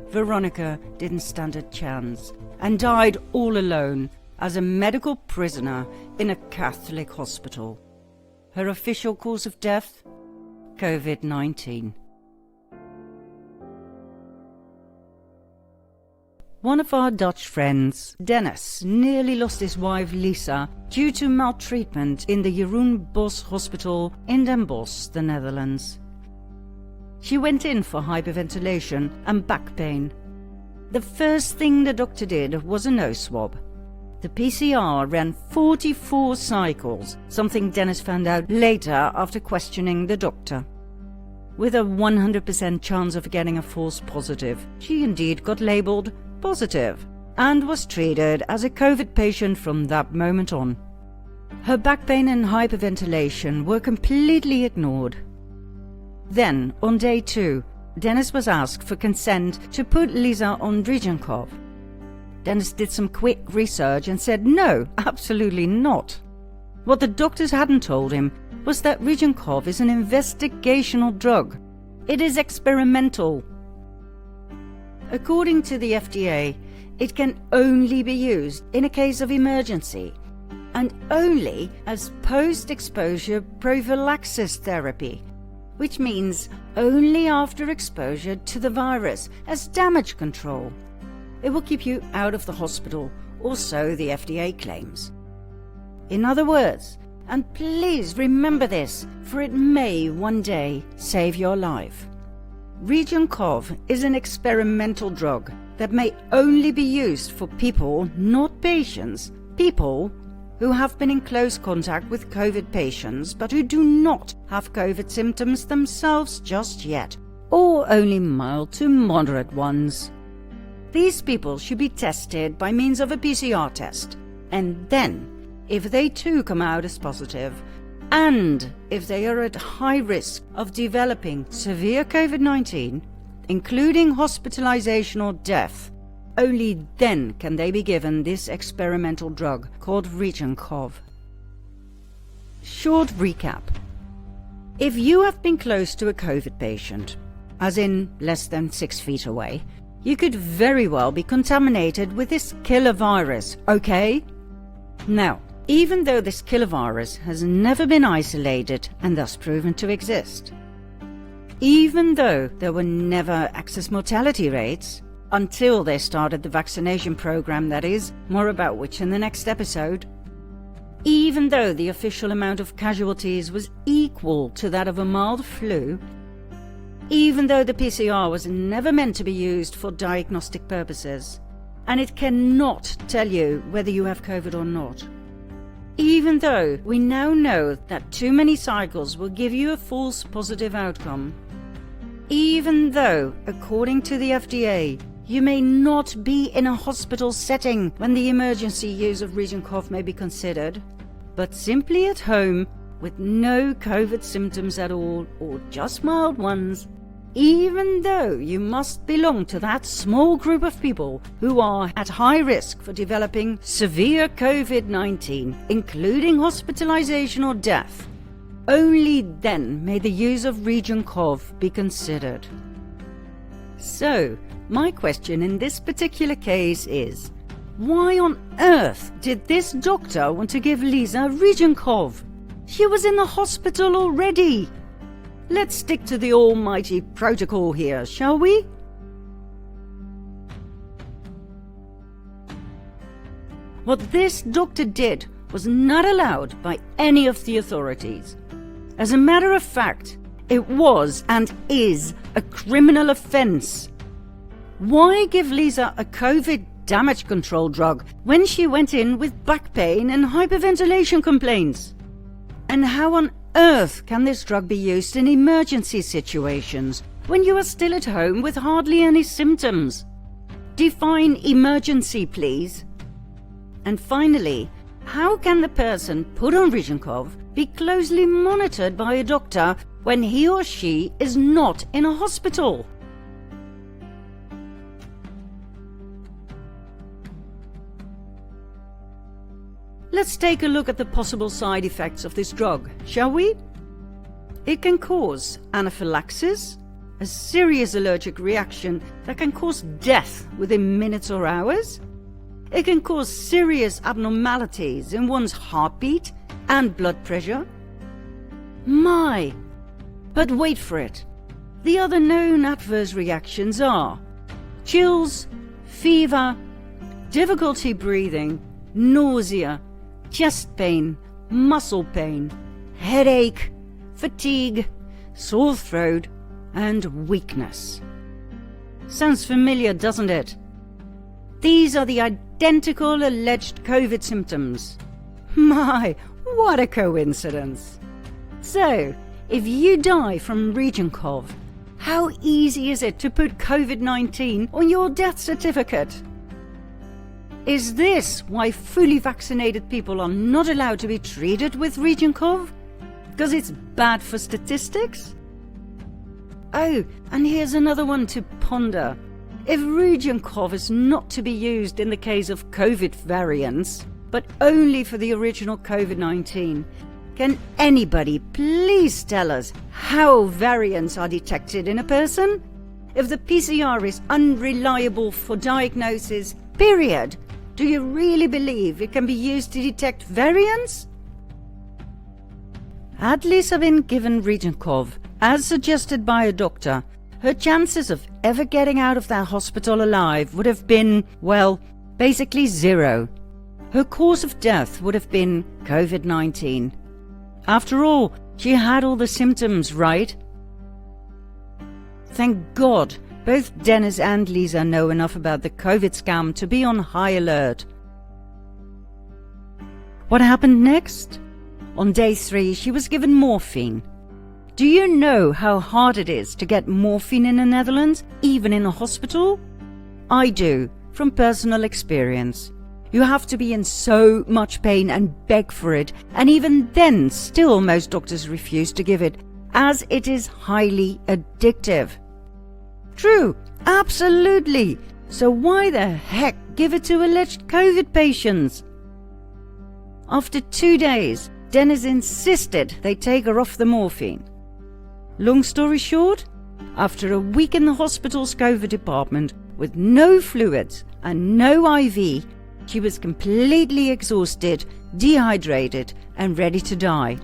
Veronica didn't stand a chance and died all alone as a medical prisoner in a Catholic hospital. Her official cause of death? COVID-19. One of our Dutch friends, Dennis, nearly lost his wife Lisa due to maltreatment in the Jeroen Bos Hospital in Den Bosch, the Netherlands. She went in for hyperventilation and back pain. The first thing the doctor did was a nose swab. The PCR ran 44 cycles, something Dennis found out later after questioning the doctor. With a 100% chance of getting a false positive, she indeed got labelled positive and was treated as a COVID patient from that moment on. Her back pain and hyperventilation were completely ignored. Then, on day 2, Dennis was asked for consent to put Lisa on Regenkov. Dennis did some quick research and said no, absolutely not. What the doctors hadn't told him was that Regenkov is an investigational drug. It is experimental. According to the FDA, it can only be used in a case of emergency and only as post-exposure prophylaxis therapy, which means only after exposure to the virus as damage control. It will keep you out of the hospital, or so the FDA claims. In other words, and please remember this, for it may one day save your life, Regenkov is an experimental drug that may only be used for people, not patients, people who have been in close contact with COVID patients but who do not have COVID symptoms themselves just yet, or only mild to moderate ones. These people should be tested by means of a PCR test, and then, if they too come out as positive, and if they are at high risk of developing severe COVID-19, including hospitalization or death, only then can they be given this experimental drug called Regenkov. Short recap. If you have been close to a COVID patient, as in less than 6 feet away, you could very well be contaminated with this killer virus, okay? Now, even though this killer virus has never been isolated and thus proven to exist, even though there were never excess mortality rates, until they started the vaccination program, that is, more about which in the next episode, even though the official amount of casualties was equal to that of a mild flu, even though the PCR was never meant to be used for diagnostic purposes, and it cannot tell you whether you have COVID or not, even though we now know that too many cycles will give you a false positive outcome, even though, according to the FDA, you may not be in a hospital setting when the emergency use of Regenkov may be considered, but simply at home with no COVID symptoms at all or just mild ones, even though you must belong to that small group of people who are at high risk for developing severe COVID-19, including hospitalization or death, only then may the use of RegionCov be considered. So, my question in this particular case is, why on earth did this doctor want to give Lisa RegionCov? She was in the hospital already. Let's stick to the almighty protocol here, shall we? What this doctor did was not allowed by any of the authorities. As a matter of fact, it was and is a criminal offence. Why give Lisa a COVID damage control drug when she went in with back pain and hyperventilation complaints? And how on earth can this drug be used in emergency situations when you are still at home with hardly any symptoms? Define emergency, please. And finally, how can the person put on RegionCov be closely monitored by a doctor when he or she is not in a hospital? Let's take a look at the possible side effects of this drug, shall we? It can cause anaphylaxis, a serious allergic reaction that can cause death within minutes or hours. It can cause serious abnormalities in one's heartbeat and blood pressure. My! But wait for it. The other known adverse reactions are chills, fever, difficulty breathing, nausea, chest pain, muscle pain, headache, fatigue, sore throat, and weakness. Sounds familiar, doesn't it? These are the identical alleged COVID symptoms. My, what a coincidence. So, if you die from RegionCov, how easy is it to put COVID-19 on your death certificate? Is this why fully vaccinated people are not allowed to be treated with RegionCov? Because it's bad for statistics? Oh, and here's another one to ponder. If RegionCov is not to be used in the case of COVID variants, but only for the original COVID-19, can anybody please tell us how variants are detected in a person? If the PCR is unreliable for diagnosis, period, do you really believe it can be used to detect variants? Had Lisa been given RegionCov, as suggested by a doctor, her chances of ever getting out of that hospital alive would have been, well, basically zero. Her cause of death would have been COVID-19. After all, she had all the symptoms, right? Thank God, both Dennis and Lisa know enough about the COVID scam to be on high alert. What happened next? On day 3, she was given morphine. Do you know how hard it is to get morphine in the Netherlands, even in a hospital? I do, from personal experience. You have to be in so much pain and beg for it, and even then still most doctors refuse to give it, as it is highly addictive. True, absolutely. So why the heck give it to alleged COVID patients? After 2 days, Dennis insisted they take her off the morphine. Long story short, after a week in the hospital's COVID department with no fluids and no IV, she was completely exhausted, dehydrated, and ready to die.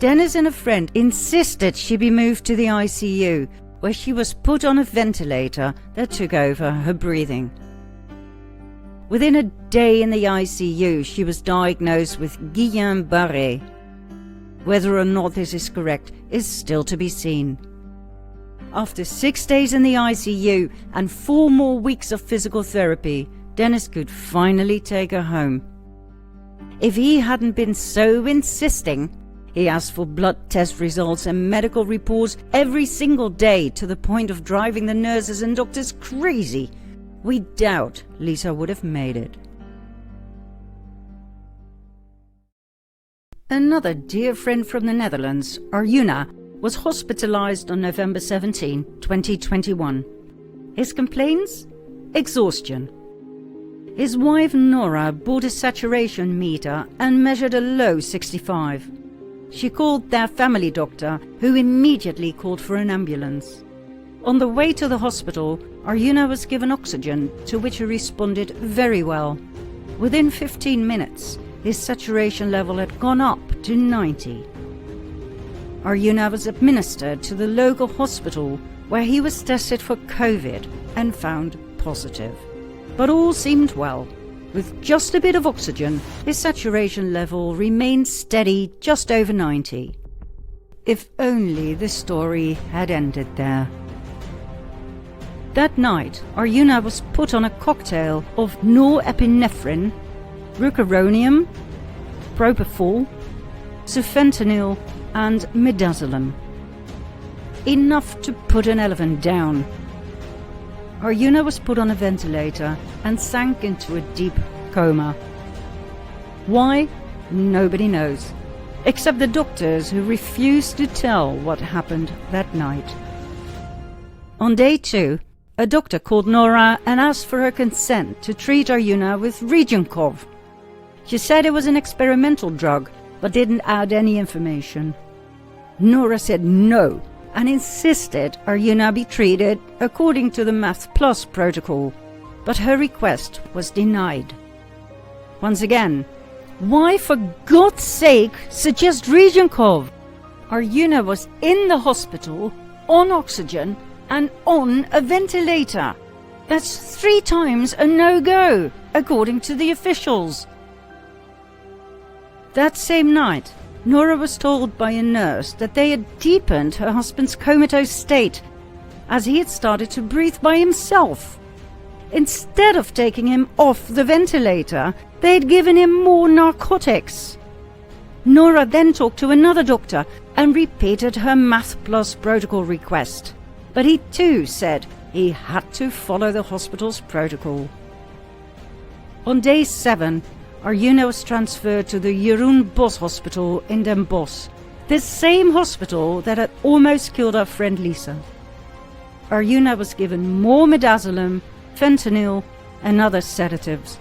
Dennis and a friend insisted she be moved to the ICU, where she was put on a ventilator that took over her breathing. Within a day in the ICU, she was diagnosed with Guillain-Barré. Whether or not this is correct is still to be seen. After 6 days in the ICU and 4 more weeks of physical therapy, Dennis could finally take her home. If he hadn't been so insisting, he asked for blood test results and medical reports every single day to the point of driving the nurses and doctors crazy, we doubt Lisa would have made it. Another dear friend from the Netherlands, Arjuna, was hospitalized on November 17, 2021. His complaints? Exhaustion. His wife Nora bought a saturation meter and measured a low 65. She called their family doctor, who immediately called for an ambulance. On the way to the hospital, Arjuna was given oxygen, to which he responded very well. Within 15 minutes, his saturation level had gone up to 90. Arjuna was administered to the local hospital, where he was tested for COVID and found positive. But all seemed well. With just a bit of oxygen, his saturation level remained steady just over 90. If only the story had ended there. That night, Arjuna was put on a cocktail of norepinephrine, rocuronium, propofol, sufentanil and midazolam. Enough to put an elephant down. Arjuna was put on a ventilator and sank into a deep coma. Why? Nobody knows, except the doctors, who refused to tell what happened that night. On day 2, a doctor called Nora and asked for her consent to treat Arjuna with Regenkov. She said it was an experimental drug, but didn't add any information. Nora said no, and insisted Arjuna be treated according to the Math Plus protocol, but her request was denied. Once again, why for God's sake suggest Regenkov? Arjuna was in the hospital, on oxygen, and on a ventilator. That's 3 times a no-go, according to the officials. That same night, Nora was told by a nurse that they had deepened her husband's comatose state, as he had started to breathe by himself. Instead of taking him off the ventilator, they had given him more narcotics. Nora then talked to another doctor and repeated her Math Plus protocol request, but he too said he had to follow the hospital's protocol. On day 7, Arjuna was transferred to the Jeroen Bos Hospital in Den Bosch, the same hospital that had almost killed our friend Lisa. Arjuna was given more midazolam, fentanyl and other sedatives.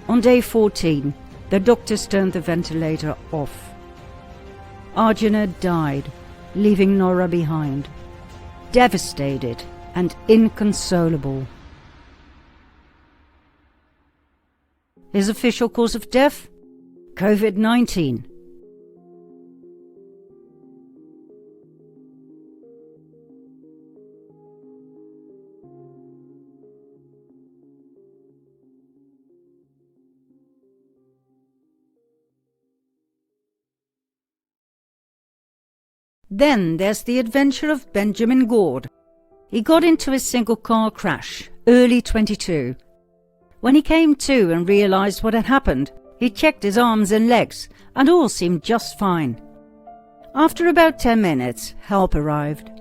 On day 14, the doctors turned the ventilator off. Arjuna died, leaving Nora behind, devastated and inconsolable. His official cause of death? COVID-19. Then there's the adventure of Benjamin Gord. He got into a single car crash, early 22. When he came to and realized what had happened, he checked his arms and legs, and all seemed just fine. After about 10 minutes, help arrived.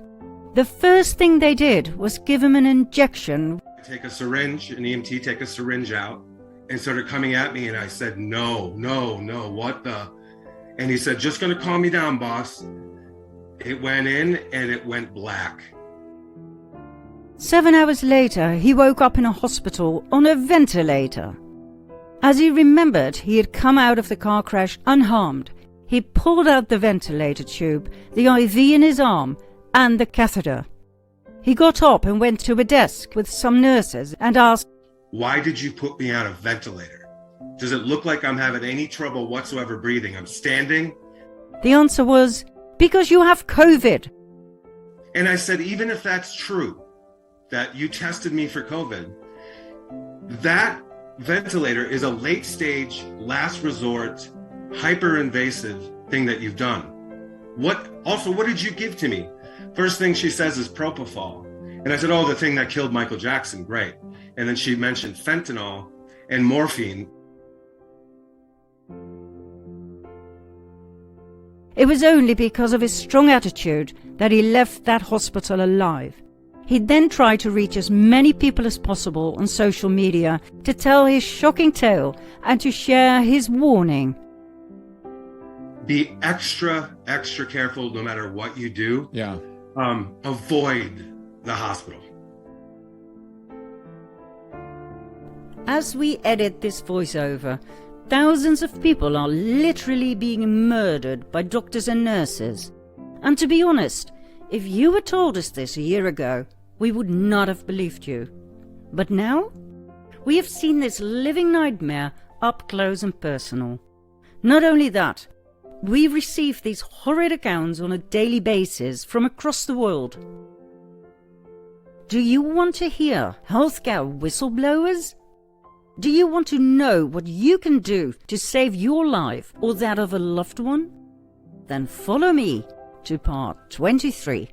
The first thing they did was give him an injection. Take a syringe, an EMT take a syringe out, and started coming at me, and I said, no, what the? And he said, just gonna calm me down, boss. It went in, and it went black. 7 hours later, he woke up in a hospital on a ventilator. As he remembered, he had come out of the car crash unharmed. He pulled out the ventilator tube, the IV in his arm, and the catheter. He got up and went to a desk with some nurses and asked, why did you put me on a ventilator? Does it look like I'm having any trouble whatsoever breathing? I'm standing? The answer was, because you have COVID. And I said, even if that's true, that you tested me for COVID, that ventilator is a late stage, last resort, hyper-invasive thing that you've done. What did you give to me? First thing she says is propofol. And I said, oh, the thing that killed Michael Jackson, great. And then she mentioned fentanyl and morphine. It was only because of his strong attitude that he left that hospital alive. He then tried to reach as many people as possible on social media to tell his shocking tale and to share his warning. be extra careful no matter what you do. Yeah. Avoid the hospital. As we edit this voiceover, thousands of people are literally being murdered by doctors and nurses. And to be honest, if you had told us this a year ago, we would not have believed you. But now, we have seen this living nightmare up close and personal. Not only that, we receive these horrid accounts on a daily basis from across the world. Do you want to hear healthcare whistleblowers? Do you want to know what you can do to save your life or that of a loved one? Then follow me to part 23.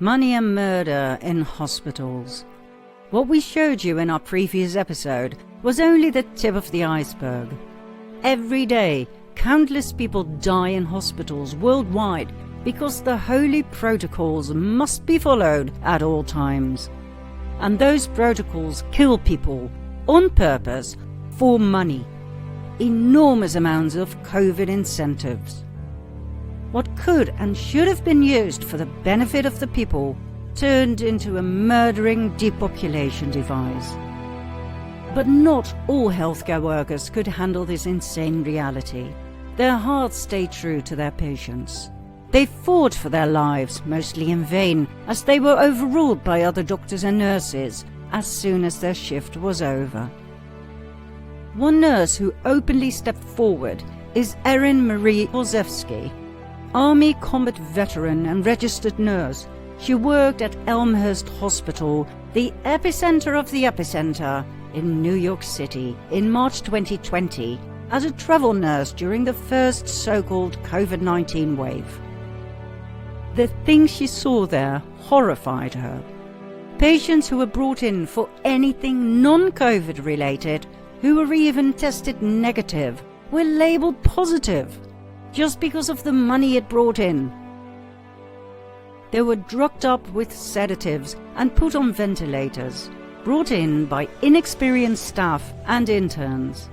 Money and murder in hospitals. What we showed you in our previous episode was only the tip of the iceberg. Every day, countless people die in hospitals worldwide because the holy protocols must be followed at all times. And those protocols kill people on purpose for money. Enormous amounts of COVID incentives. What could and should have been used for the benefit of the people turned into a murdering depopulation device. But not all healthcare workers could handle this insane reality. Their hearts stayed true to their patients. They fought for their lives, mostly in vain, as they were overruled by other doctors and nurses as soon as their shift was over. One nurse who openly stepped forward is Erin Marie Olszewski, Army combat veteran and registered nurse. She worked at Elmhurst Hospital, the epicenter of the epicenter, in New York City in March 2020 as a travel nurse during the first so-called COVID-19 wave. The things she saw there horrified her. Patients who were brought in for anything non-COVID related, who were even tested negative, were labeled positive just because of the money it brought in. They were drugged up with sedatives and put on ventilators, brought in by inexperienced staff and interns.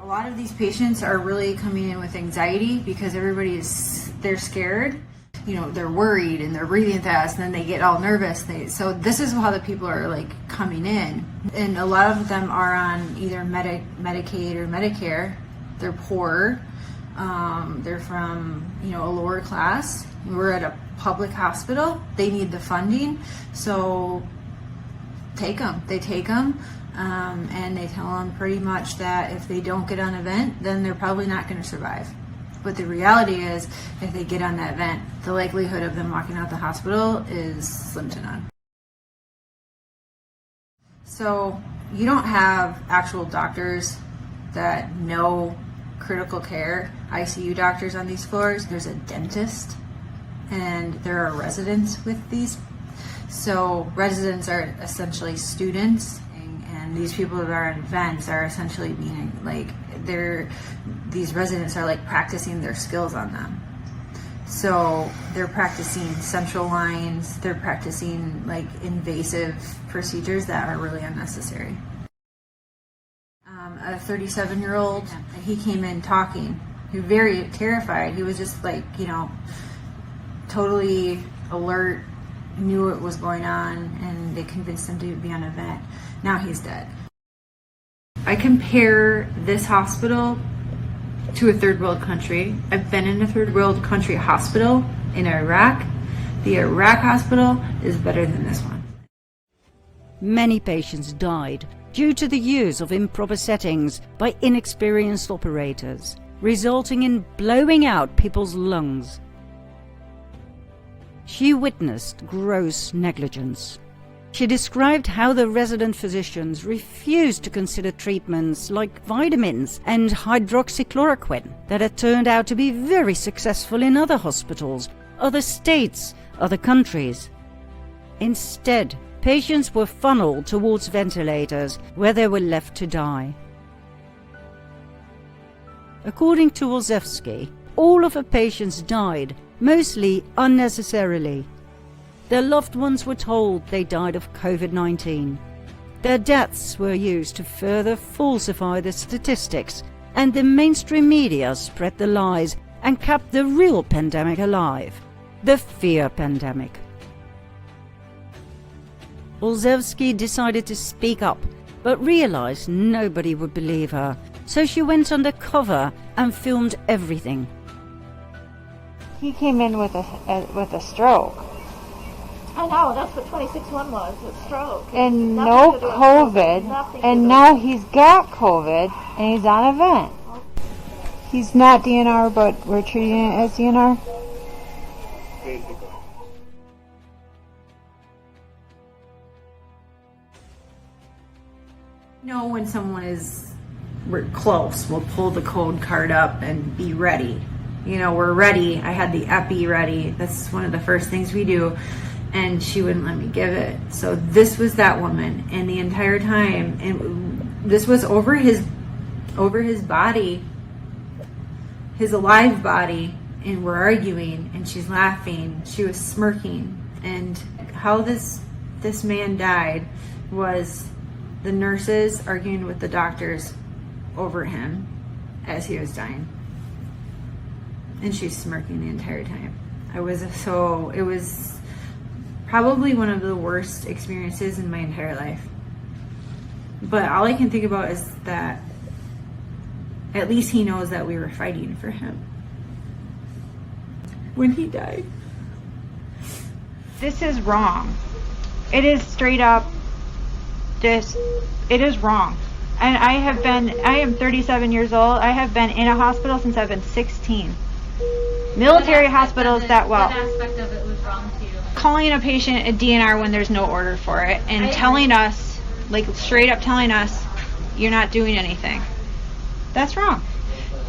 A lot of these patients are really coming in with anxiety because they're scared. You know, they're worried and they're breathing fast and then they get all nervous. So this is how the people are like coming in. And a lot of them are on either Medicaid or Medicare. They're poor. They're from, a lower class. We're at a public hospital. They need the funding. So take them. They take them. And they tell them pretty much that if they don't get on a vent, then they're probably not going to survive. But the reality is, if they get on that vent, the likelihood of them walking out the hospital is slim to none. So you don't have actual doctors that know critical care, ICU doctors on these floors. There's a dentist, and there are residents with these. So residents are essentially students, and these people that are in vents are essentially being these residents are like practicing their skills on them. So they're practicing central lines, they're practicing like invasive procedures that are really unnecessary. A 37-year-old, he came in talking. He was very terrified. He was just totally alert, knew what was going on, and they convinced him to be on a vent. Now he's dead. I compare this hospital to a third world country. I've been in a third world country hospital in Iraq. The Iraq hospital is better than this one. Many patients died due to the use of improper settings by inexperienced operators, resulting in blowing out people's lungs. She witnessed gross negligence. She described how the resident physicians refused to consider treatments like vitamins and hydroxychloroquine that had turned out to be very successful in other hospitals, other states, other countries. Instead, patients were funneled towards ventilators where they were left to die. According to Olszewski, all of her patients died, mostly unnecessarily. Their loved ones were told they died of COVID-19. Their deaths were used to further falsify the statistics, and the mainstream media spread the lies and kept the real pandemic alive, the fear pandemic. Olszewski decided to speak up, but realized nobody would believe her, so she went undercover and filmed everything. He came in with a stroke. I know, that's what 26-1 was, a stroke. And no COVID, and now he's got COVID, and he's on a vent. He's not DNR, but we're treating it as DNR? Basically. You know, when someone we're close, we'll pull the code card up and be ready. You know, we're ready. I had the epi ready. That's one of the first things we do. And she wouldn't let me give it. So this was that woman, and the entire time, and this was over his body, his alive body, and we're arguing, and she's laughing, she was smirking. And how this man died was the nurses arguing with the doctors over him as he was dying. And she's smirking the entire time. It was probably one of the worst experiences in my entire life. But all I can think about is that at least he knows that we were fighting for him when he died. This is wrong. It is straight up it is wrong. And I am 37 years old. I have been in a hospital since I've been 16. Military hospitals that well. What aspect of it was wrong to you? Calling a patient a DNR when there's no order for it, and telling us, like straight up telling us, you're not doing anything. That's wrong.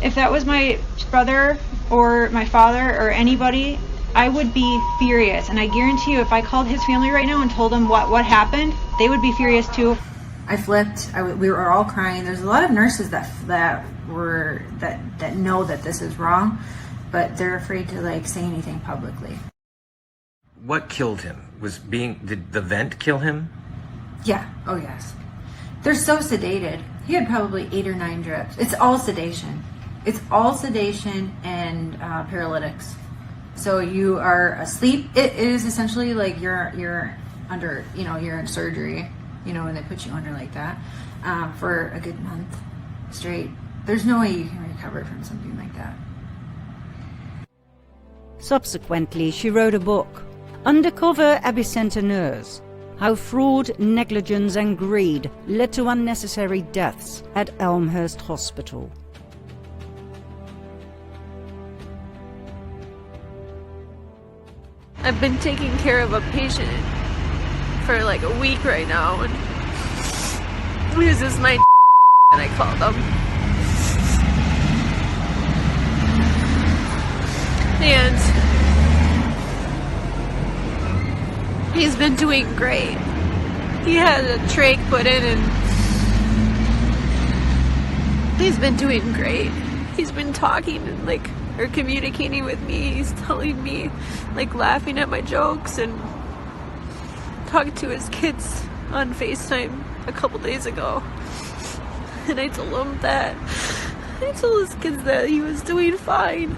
If that was my brother or my father or anybody, I would be furious. And I guarantee you, if I called his family right now and told them what happened, they would be furious too. I flipped. We were all crying. There's a lot of nurses that know that this is wrong, but they're afraid to say anything publicly. What killed him? Did the vent kill him? Yeah. Oh yes. They're so sedated. He had probably 8 or 9 drips. It's all sedation. It's all sedation and paralytics. So you are asleep. It is essentially like you're under, you're in surgery, when they put you under like that for a good month straight. There's no way you can recover from something like that. Subsequently, she wrote a book, Undercover Epicenter Nurse: How Fraud, Negligence and Greed Led to Unnecessary Deaths at Elmhurst Hospital. I've been taking care of a patient for like a week right now, and this is my and I called him. And he's been doing great. He had a trach put in and he's been doing great. He's been talking and or communicating with me. He's telling me, laughing at my jokes, and talked to his kids on FaceTime a couple days ago. And I told his kids that he was doing fine.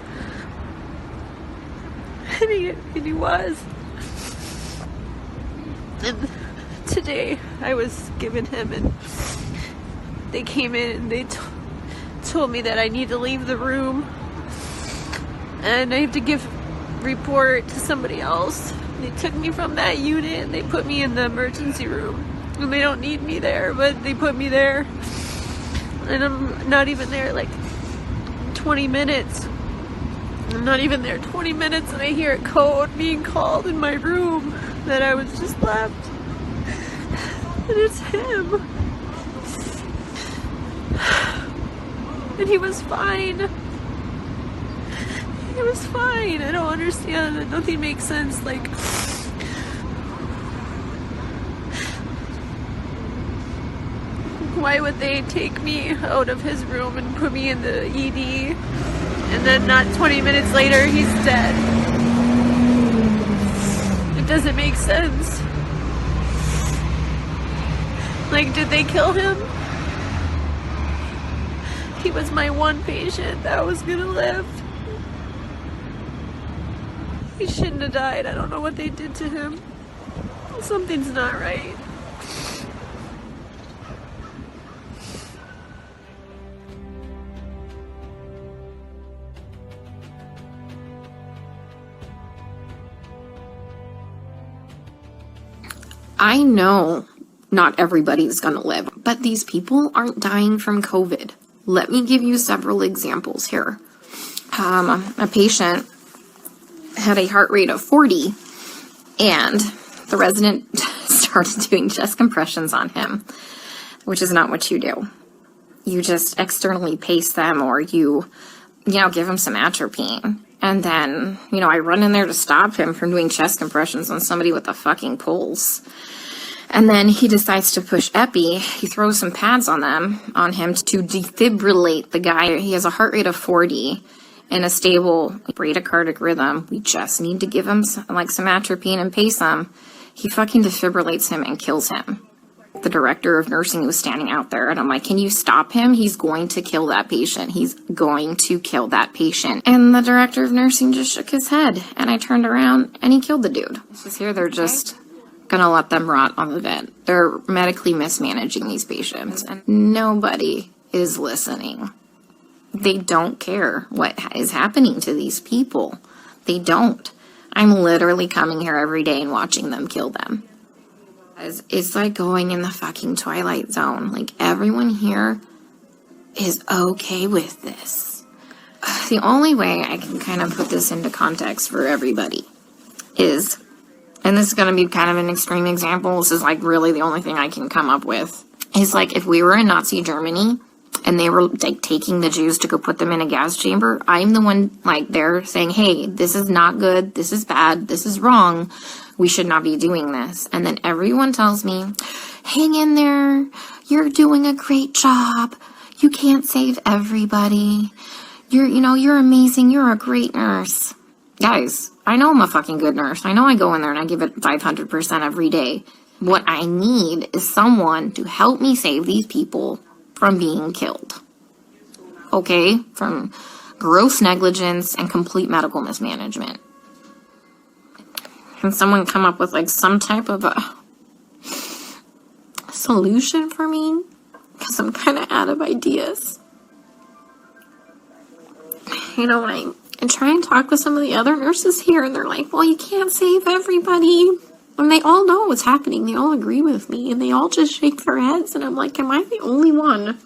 And he was. And today I was giving him, and they came in and they told me that I need to leave the room and I have to give report to somebody else. They took me from that unit and they put me in the emergency room, and they don't need me there, but they put me there, and I'm not even there 20 minutes. I'm not even there 20 minutes and I hear a code being called in my room that I was just left. And it's him. And he was fine. He was fine. I don't understand. Nothing makes sense. Like, why would they take me out of his room and put me in the ED? And then not 20 minutes later, he's dead. It doesn't make sense. Like, did they kill him? He was my one patient that was gonna live. He shouldn't have died. I don't know what they did to him. Something's not right. I know not everybody's gonna live, but these people aren't dying from COVID. Let me give you several examples here. A patient had a heart rate of 40, and the resident started doing chest compressions on him, which is not what you do. You just externally pace them, or you give him some atropine. And then, I run in there to stop him from doing chest compressions on somebody with a fucking pulse. And then he decides to push epi. He throws some pads on him to defibrillate the guy. He has a heart rate of 40 and a stable bradycardic rhythm. We just need to give him some atropine and pace him. He fucking defibrillates him and kills him. The director of nursing was standing out there, and I'm like, can you stop him? He's going to kill that patient. He's going to kill that patient. And the director of nursing just shook his head, and I turned around and he killed the dude. It's here they're just gonna let them rot on the vent. They're medically mismanaging these patients, and nobody is listening. They don't care what is happening to these people. They don't. I'm literally coming here every day and watching them kill them. It's like going in the fucking Twilight Zone. Like, everyone here is okay with this. The only way I can kind of put this into context for everybody is, and this is going to be kind of an extreme example, this is like really the only thing I can come up with, is like if we were in Nazi Germany and they were like taking the Jews to go put them in a gas chamber, I'm the one like there saying, hey, this is not good, this is bad, this is wrong, we should not be doing this. And then everyone tells me, hang in there, you're doing a great job, you can't save everybody, you're amazing, you're a great nurse. Guys, I know I'm a fucking good nurse. I know I go in there and I give it 500% every day. What I need is someone to help me save these people from being killed. Okay? From gross negligence and complete medical mismanagement. Can someone come up with like some type of a solution for me? Because I'm kind of out of ideas. When I try and talk with some of the other nurses here, and they're like, well, you can't save everybody. And they all know what's happening. They all agree with me, and they all just shake their heads. And I'm like, am I the only one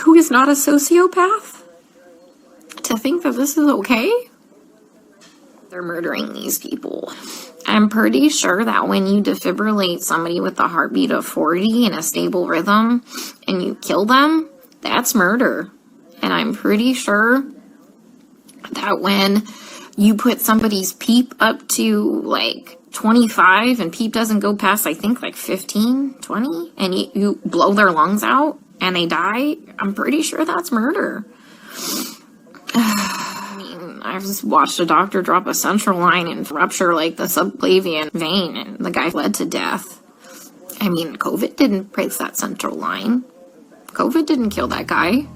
who is not a sociopath to think that this is okay? They're murdering these people. I'm pretty sure that when you defibrillate somebody with a heartbeat of 40 and a stable rhythm, and you kill them, that's murder. And I'm pretty sure that when you put somebody's PEEP up to like 25 and PEEP doesn't go past, I think, like 15, 20, and you blow their lungs out and they die, I'm pretty sure that's murder. I mean, I've just watched a doctor drop a central line and rupture like the subclavian vein, and the guy bled to death. I mean, COVID didn't break that central line. COVID didn't kill that guy.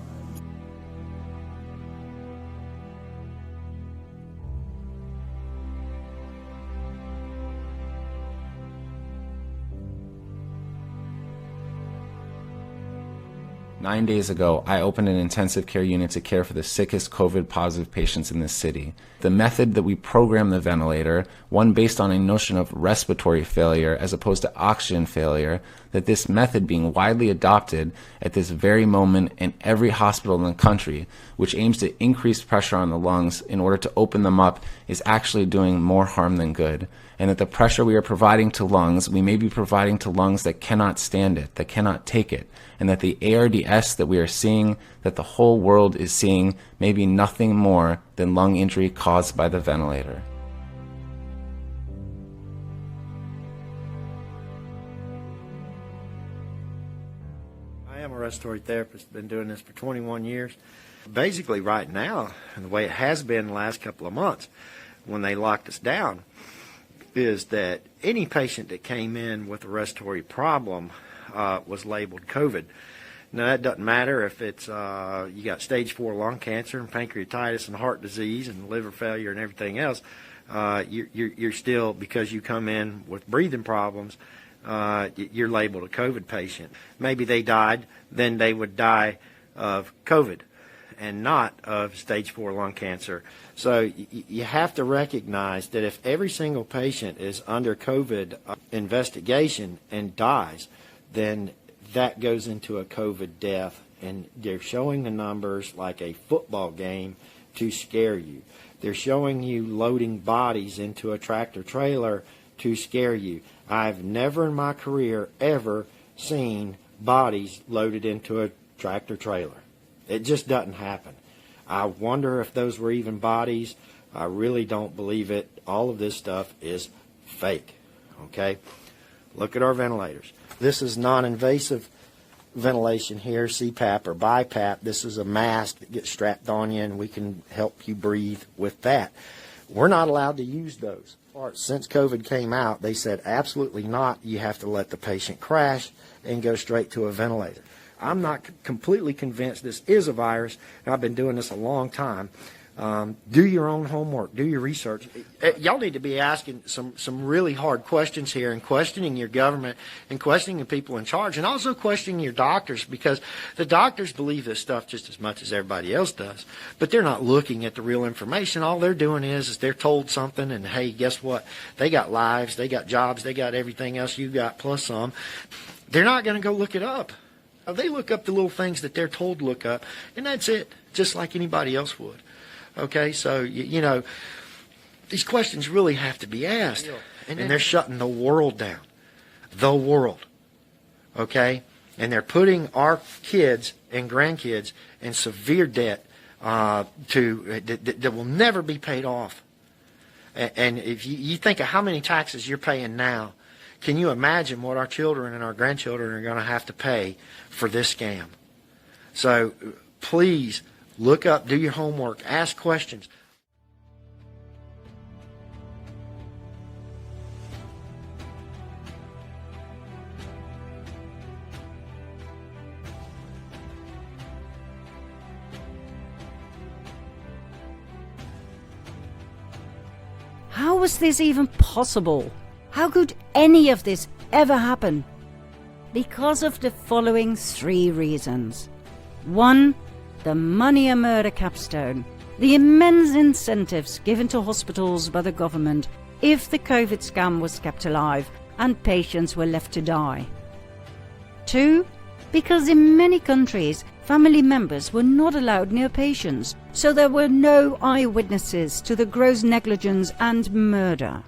Nine days ago, I opened an intensive care unit to care for the sickest COVID-positive patients in this city. The method that we programmed the ventilator, one based on a notion of respiratory failure as opposed to oxygen failure, that this method being widely adopted at this very moment in every hospital in the country, which aims to increase pressure on the lungs in order to open them up, is actually doing more harm than good. and that the pressure we are providing to lungs, we may be providing to lungs that cannot stand it, that cannot take it, and that the ARDS that we are seeing, that the whole world is seeing, may be nothing more than lung injury caused by the ventilator. I am a respiratory therapist, been doing this for 21 years. Basically right now, and the way it has been the last couple of months, when they locked us down, is that any patient that came in with a respiratory problem was labeled COVID. Now that doesn't matter if it's you got stage 4 lung cancer and pancreatitis and heart disease and liver failure and everything else. You're still, because you come in with breathing problems, you're labeled a COVID patient. Maybe they died, then they would die of COVID and not of stage 4 lung cancer. So you have to recognize that if every single patient is under COVID investigation and dies, then that goes into a COVID death, and they're showing the numbers like a football game to scare you. They're showing you loading bodies into a tractor trailer to scare you. I've never in my career ever seen bodies loaded into a tractor trailer. It just doesn't happen. I wonder if those were even bodies. I really don't believe it. All of this stuff is fake. Okay? Look at our ventilators. This is non-invasive ventilation here, CPAP or BiPAP. This is a mask that gets strapped on you, and we can help you breathe with that. We're not allowed to use those. Since COVID came out, they said absolutely not. You have to let the patient crash and go straight to a ventilator. I'm not completely convinced this is a virus, and I've been doing this a long time. Do your own homework. Do your research. Y'all need to be asking some really hard questions here, and questioning your government and questioning the people in charge, and also questioning your doctors, because the doctors believe this stuff just as much as everybody else does, but they're not looking at the real information. All they're doing is they're told something, and hey, guess what? They got lives, they got jobs, they got everything else you got plus some. They're not going to go look it up. They look up the little things that they're told to look up, and that's it, just like anybody else would. Okay, so, you know, these questions really have to be asked, and they're shutting the world down. The world. Okay? And they're putting our kids and grandkids in severe debt that will never be paid off. And if you think of how many taxes you're paying now, can you imagine what our children and our grandchildren are going to have to pay for this scam? So please look up, do your homework, ask questions. How was this even possible? How could any of this ever happen? Because of the following 3 reasons. 1. The money and murder capstone. The immense incentives given to hospitals by the government if the COVID scam was kept alive and patients were left to die. 2. Because in many countries, family members were not allowed near patients, so there were no eyewitnesses to the gross negligence and murder.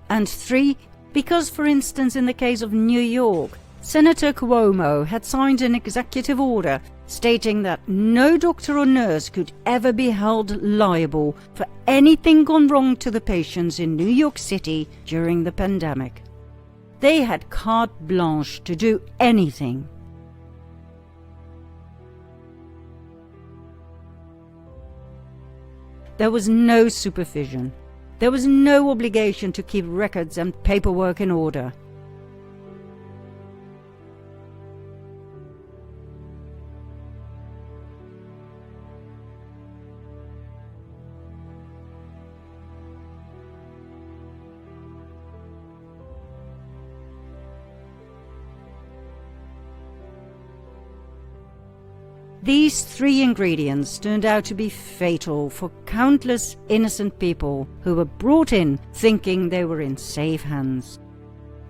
And 3. Because, for instance, in the case of New York, Senator Cuomo had signed an executive order stating that no doctor or nurse could ever be held liable for anything gone wrong to the patients in New York City during the pandemic. They had carte blanche to do anything. There was no supervision. There was no obligation to keep records and paperwork in order. These 3 ingredients turned out to be fatal for countless innocent people who were brought in thinking they were in safe hands.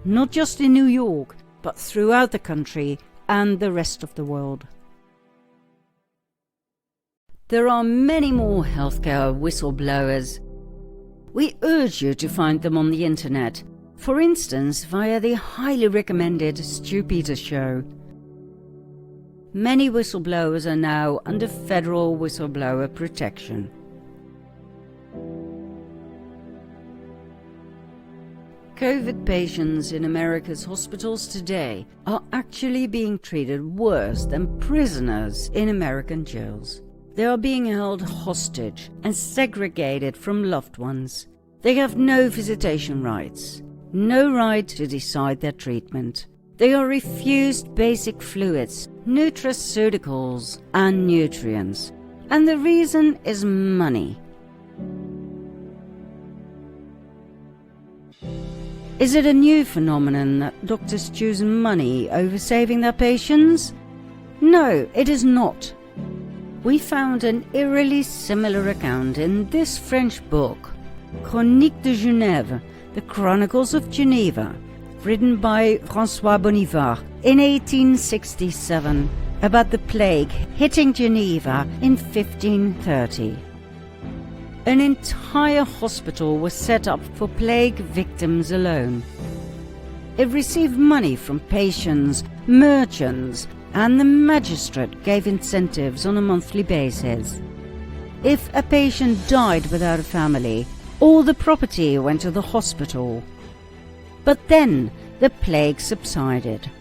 Not just in New York, but throughout the country and the rest of the world. There are many more healthcare whistleblowers. We urge you to find them on the internet, for instance via the highly recommended Stu Peters Show. Many whistleblowers are now under federal whistleblower protection. COVID patients in America's hospitals today are actually being treated worse than prisoners in American jails. They are being held hostage and segregated from loved ones. They have no visitation rights, no right to decide their treatment. They are refused basic fluids, nutraceuticals, and nutrients. And the reason is money. Is it a new phenomenon that doctors choose money over saving their patients? No, it is not. We found an eerily similar account in this French book, Chroniques de Genève, The Chronicles of Geneva, written by François Bonivard in 1867, about the plague hitting Geneva in 1530. An entire hospital was set up for plague victims alone. It received money from patients, merchants, and the magistrate gave incentives on a monthly basis. If a patient died without a family, all the property went to the hospital. But then the plague subsided.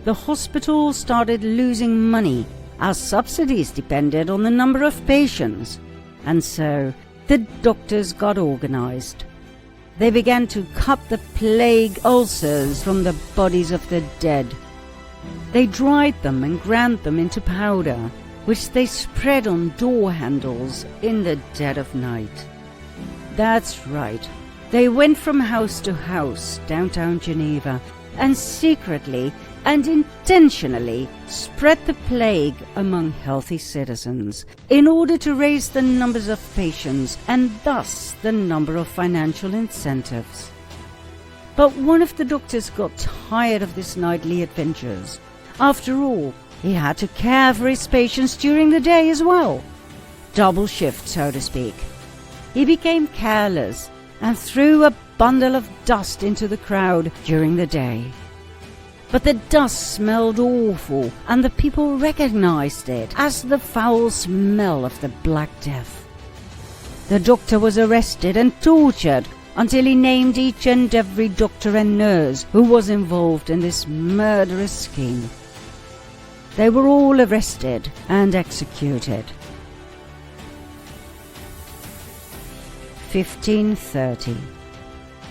The hospital started losing money as subsidies depended on the number of patients, and so the doctors got organized. They began to cut the plague ulcers from the bodies of the dead. They dried them and ground them into powder, which they spread on door handles in the dead of night. That's right. They went from house to house downtown Geneva and secretly and intentionally spread the plague among healthy citizens in order to raise the numbers of patients and thus the number of financial incentives. But one of the doctors got tired of these nightly adventures. After all, he had to care for his patients during the day as well. Double shift, so to speak. He became careless and threw a bundle of dust into the crowd during the day. But the dust smelled awful, and the people recognized it as the foul smell of the Black Death. The doctor was arrested and tortured until he named each and every doctor and nurse who was involved in this murderous scheme. They were all arrested and executed. 1530.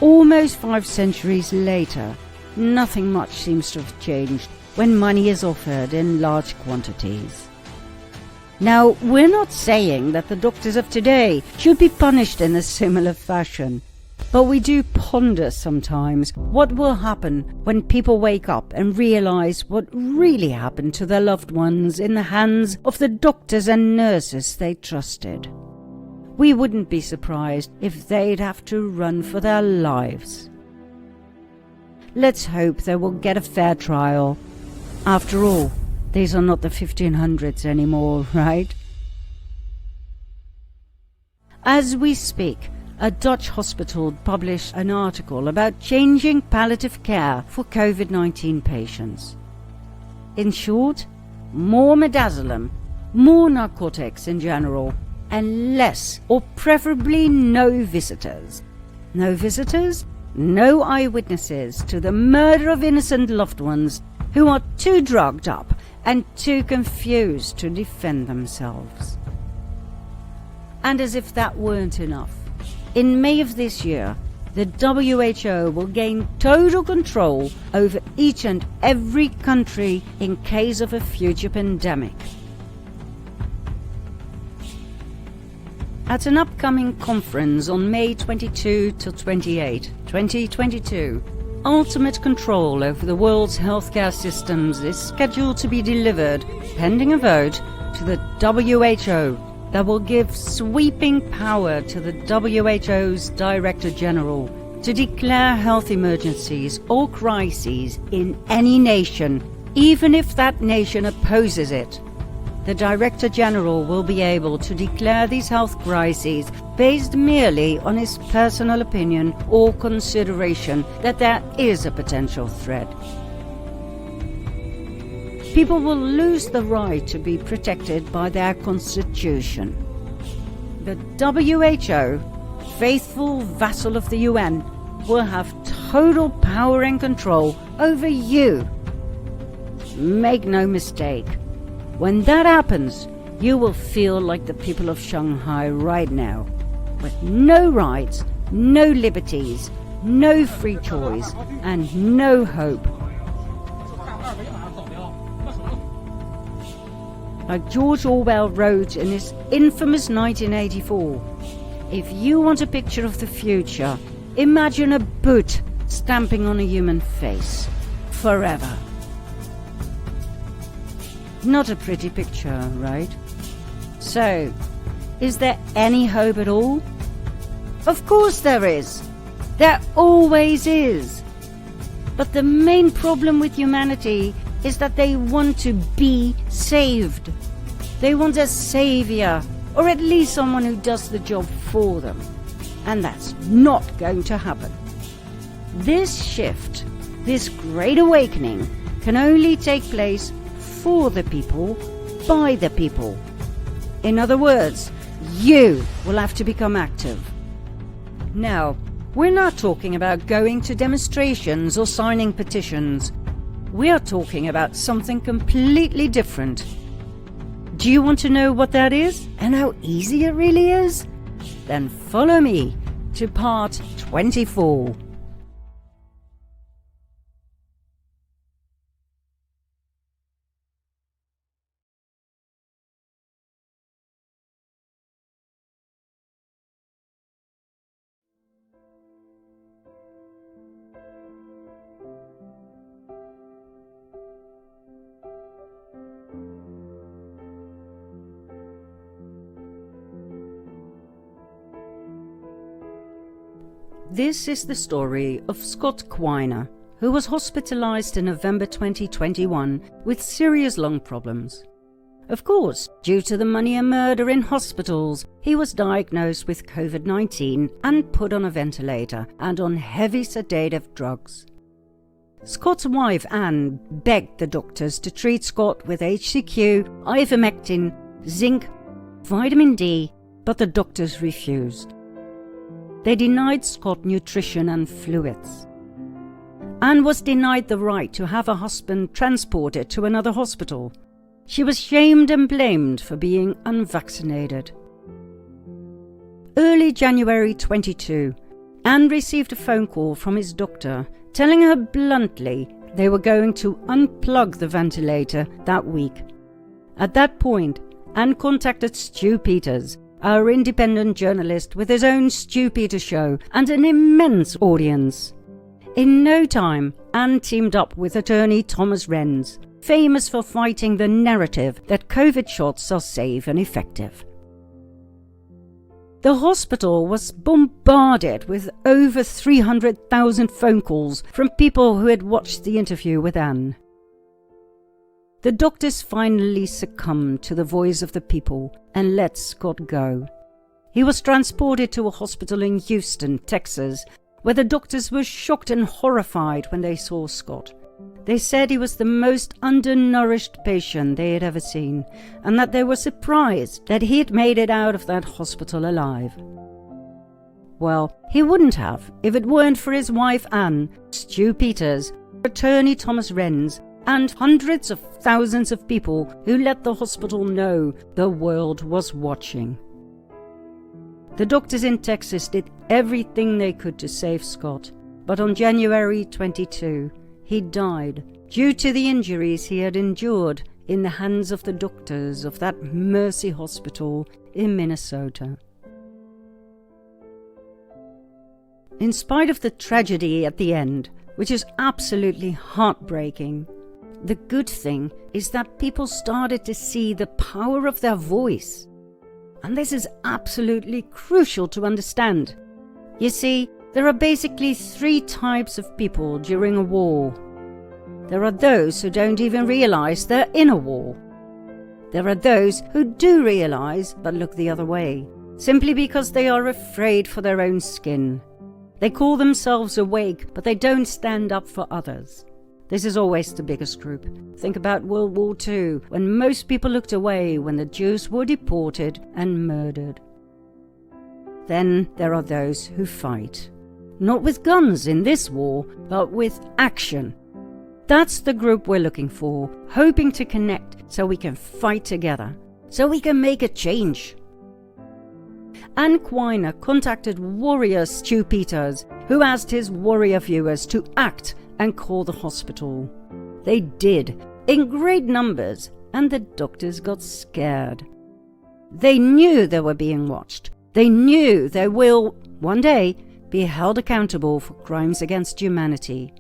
Almost 5 centuries later, nothing much seems to have changed when money is offered in large quantities. Now, we're not saying that the doctors of today should be punished in a similar fashion, but we do ponder sometimes what will happen when people wake up and realize what really happened to their loved ones in the hands of the doctors and nurses they trusted. We wouldn't be surprised if they'd have to run for their lives. Let's hope they will get a fair trial. After all, these are not the 1500s anymore, right? As we speak, a Dutch hospital published an article about changing palliative care for COVID-19 patients. In short, more midazolam, more narcotics in general, and less, or preferably no visitors. No visitors? No eyewitnesses to the murder of innocent loved ones who are too drugged up and too confused to defend themselves. And as if that weren't enough, in May of this year, the WHO will gain total control over each and every country in case of a future pandemic. At an upcoming conference on May 22 to 28, 2022, ultimate control over the world's healthcare systems is scheduled to be delivered, pending a vote, to the WHO that will give sweeping power to the WHO's Director General to declare health emergencies or crises in any nation, even if that nation opposes it. the Director General will be able to declare these health crises based merely on his personal opinion or consideration that there is a potential threat. People will lose the right to be protected by their constitution. The WHO, faithful vassal of the UN, will have total power and control over you. Make no mistake, when that happens, you will feel like the people of Shanghai right now, with no rights, no liberties, no free choice, and no hope. Like George Orwell wrote in his infamous 1984, if you want a picture of the future, imagine a boot stamping on a human face, forever. Not a pretty picture, right? So, is there any hope at all? Of course there is. There always is. But the main problem with humanity is that they want to be saved. They want a savior, or at least someone who does the job for them. And that's not going to happen. This shift, this great awakening, can only take place for the people, by the people. In other words, you will have to become active. Now, we're not talking about going to demonstrations or signing petitions. We are talking about something completely different. Do you want to know what that is and how easy it really is? Then follow me to part 24. This is the story of Scott Quiner, who was hospitalized in November 2021 with serious lung problems. Of course, due to the money and murder in hospitals, he was diagnosed with COVID-19 and put on a ventilator and on heavy sedative drugs. Scott's wife Anne begged the doctors to treat Scott with HCQ, ivermectin, zinc, vitamin D, but the doctors refused. They denied Scott nutrition and fluids. Anne was denied the right to have her husband transported to another hospital. She was shamed and blamed for being unvaccinated. Early January 22, Anne received a phone call from his doctor telling her bluntly they were going to unplug the ventilator that week. At that point, Anne contacted Stu Peters, our independent journalist with his own Stu Peters show and an immense audience. In no time, Anne teamed up with attorney Thomas Renz, famous for fighting the narrative that COVID shots are safe and effective. The hospital was bombarded with over 300,000 phone calls from people who had watched the interview with Anne. The doctors finally succumbed to the voice of the people and let Scott go. He was transported to a hospital in Houston, Texas, where the doctors were shocked and horrified when they saw Scott. They said he was the most undernourished patient they had ever seen, and that they were surprised that he had made it out of that hospital alive. Well, he wouldn't have if it weren't for his wife Anne, Stu Peters, attorney Thomas Renz, and hundreds of thousands of people who let the hospital know the world was watching. The doctors in Texas did everything they could to save Scott, but on January 22, he died due to the injuries he had endured in the hands of the doctors of that Mercy Hospital in Minnesota. In spite of the tragedy at the end, which is absolutely heartbreaking, the good thing is that people started to see the power of their voice. And this is absolutely crucial to understand. You see, there are basically 3 types of people during a war. There are those who don't even realize they're in a war. There are those who do realize but look the other way, simply because they are afraid for their own skin. They call themselves awake, but they don't stand up for others. This is always the biggest group. Think about World War II, when most people looked away when the Jews were deported and murdered. Then there are those who fight. Not with guns in this war, but with action. That's the group we're looking for, hoping to connect so we can fight together, so we can make a change. Ann Quiner contacted warrior Stu Peters, who asked his warrior viewers to act and call the hospital. They did, in great numbers, and the doctors got scared. They knew they were being watched. They knew they will, one day, be held accountable for crimes against humanity.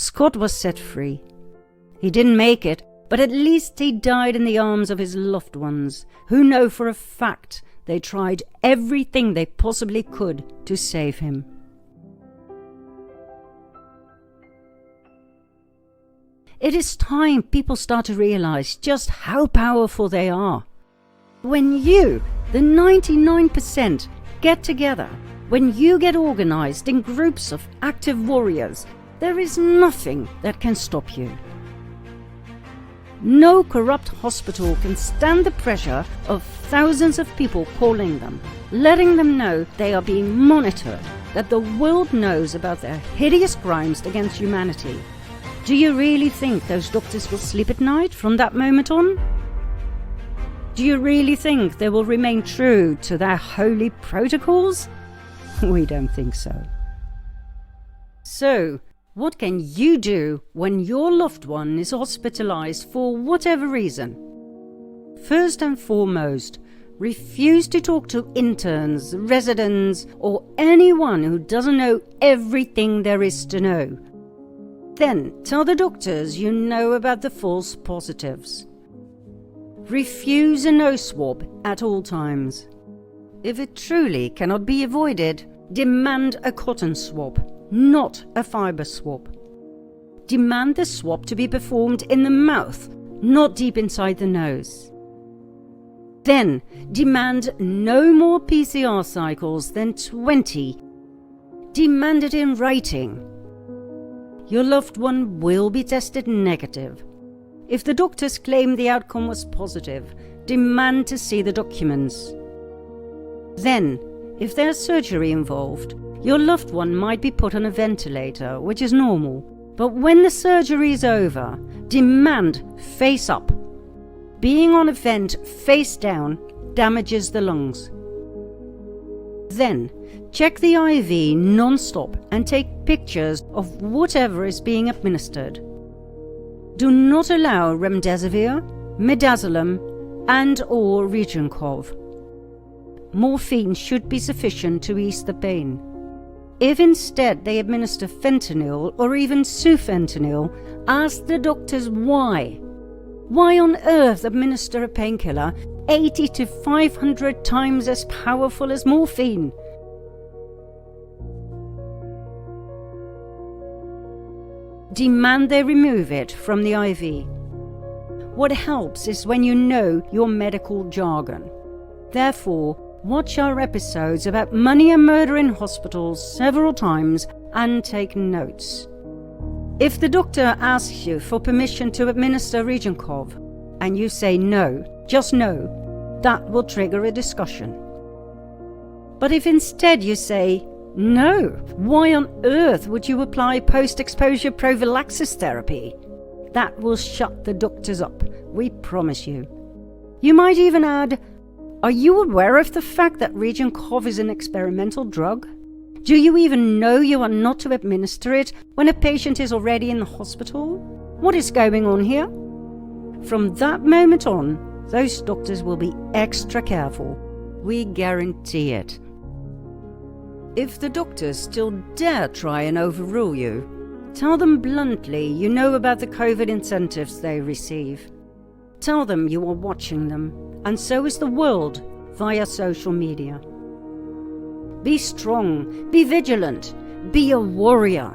Scott was set free. He didn't make it, but at least he died in the arms of his loved ones, who know for a fact they tried everything they possibly could to save him. It is time people start to realize just how powerful they are. When you, the 99%, get together, when you get organized in groups of active warriors, there is nothing that can stop you. No corrupt hospital can stand the pressure of thousands of people calling them, letting them know they are being monitored, that the world knows about their hideous crimes against humanity. Do you really think those doctors will sleep at night from that moment on? Do you really think they will remain true to their holy protocols? We don't think so. So, what can you do when your loved one is hospitalized for whatever reason? First and foremost, refuse to talk to interns, residents, or anyone who doesn't know everything there is to know. Then tell the doctors you know about the false positives. Refuse a nose swab at all times. If it truly cannot be avoided, demand a cotton swab, not a fiber swab. Demand the swab to be performed in the mouth, not deep inside the nose. Then demand no more PCR cycles than 20. Demand it in writing. Your loved one will be tested negative. If the doctors claim the outcome was positive, demand to see the documents. Then, if there's surgery involved, your loved one might be put on a ventilator, which is normal. But when the surgery is over, demand face up. Being on a vent face down damages the lungs. Then, check the IV non-stop and take pictures of whatever is being administered. Do not allow remdesivir, midazolam, and/or Regencov. Morphine should be sufficient to ease the pain. If instead they administer fentanyl or even sufentanil, ask the doctors why. Why on earth administer a painkiller 80 to 500 times as powerful as morphine? Demand they remove it from the IV. What helps is when you know your medical jargon. Therefore, watch our episodes about money and murder in hospitals several times and take notes. If the doctor asks you for permission to administer Regencov and you say no, just no, that will trigger a discussion. But if instead you say, no, why on earth would you apply post-exposure prophylaxis therapy? That will shut the doctors up, we promise you. You might even add, are you aware of the fact that Regencov is an experimental drug? Do you even know you are not to administer it when a patient is already in the hospital? What is going on here? From that moment on, those doctors will be extra careful. We guarantee it. If the doctors still dare try and overrule you, tell them bluntly you know about the COVID incentives they receive. Tell them you are watching them, and so is the world via social media. Be strong, be vigilant, Be a warrior.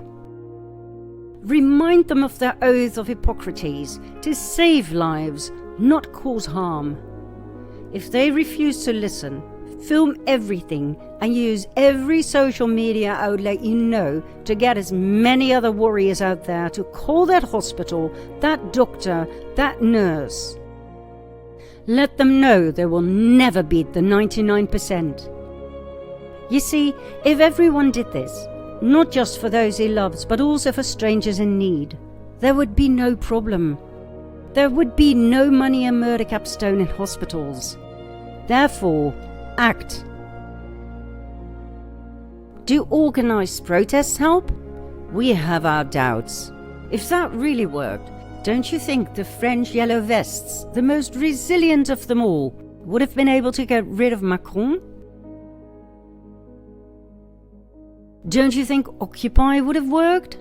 Remind them of their oath of Hippocrates to save lives, not cause harm. If they refuse to listen, film everything and use every social media outlet you know to get as many other warriors out there to call that hospital, that doctor, that nurse. Let them know they will never beat the 99%. You see, if everyone did this, not just for those he loves, but also for strangers in need, there would be no problem. There would be no money and murder cap stone in hospitals. Therefore, act. Do organised protests help? We have our doubts. If that really worked, don't you think the French yellow vests, the most resilient of them all, would have been able to get rid of Macron? Don't you think Occupy would have worked?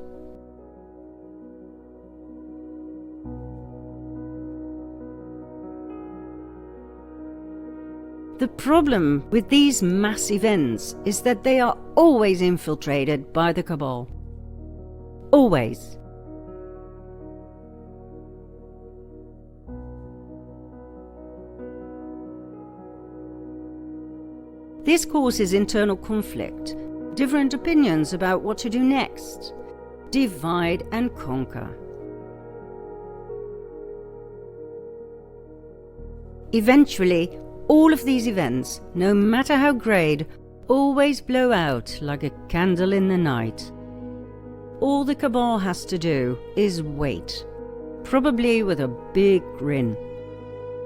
The problem with these mass events is that they are always infiltrated by the cabal. Always. This causes internal conflict, different opinions about what to do next. Divide and conquer. Eventually, all of these events, no matter how great, always blow out like a candle in the night. All the cabal has to do is wait, probably with a big grin.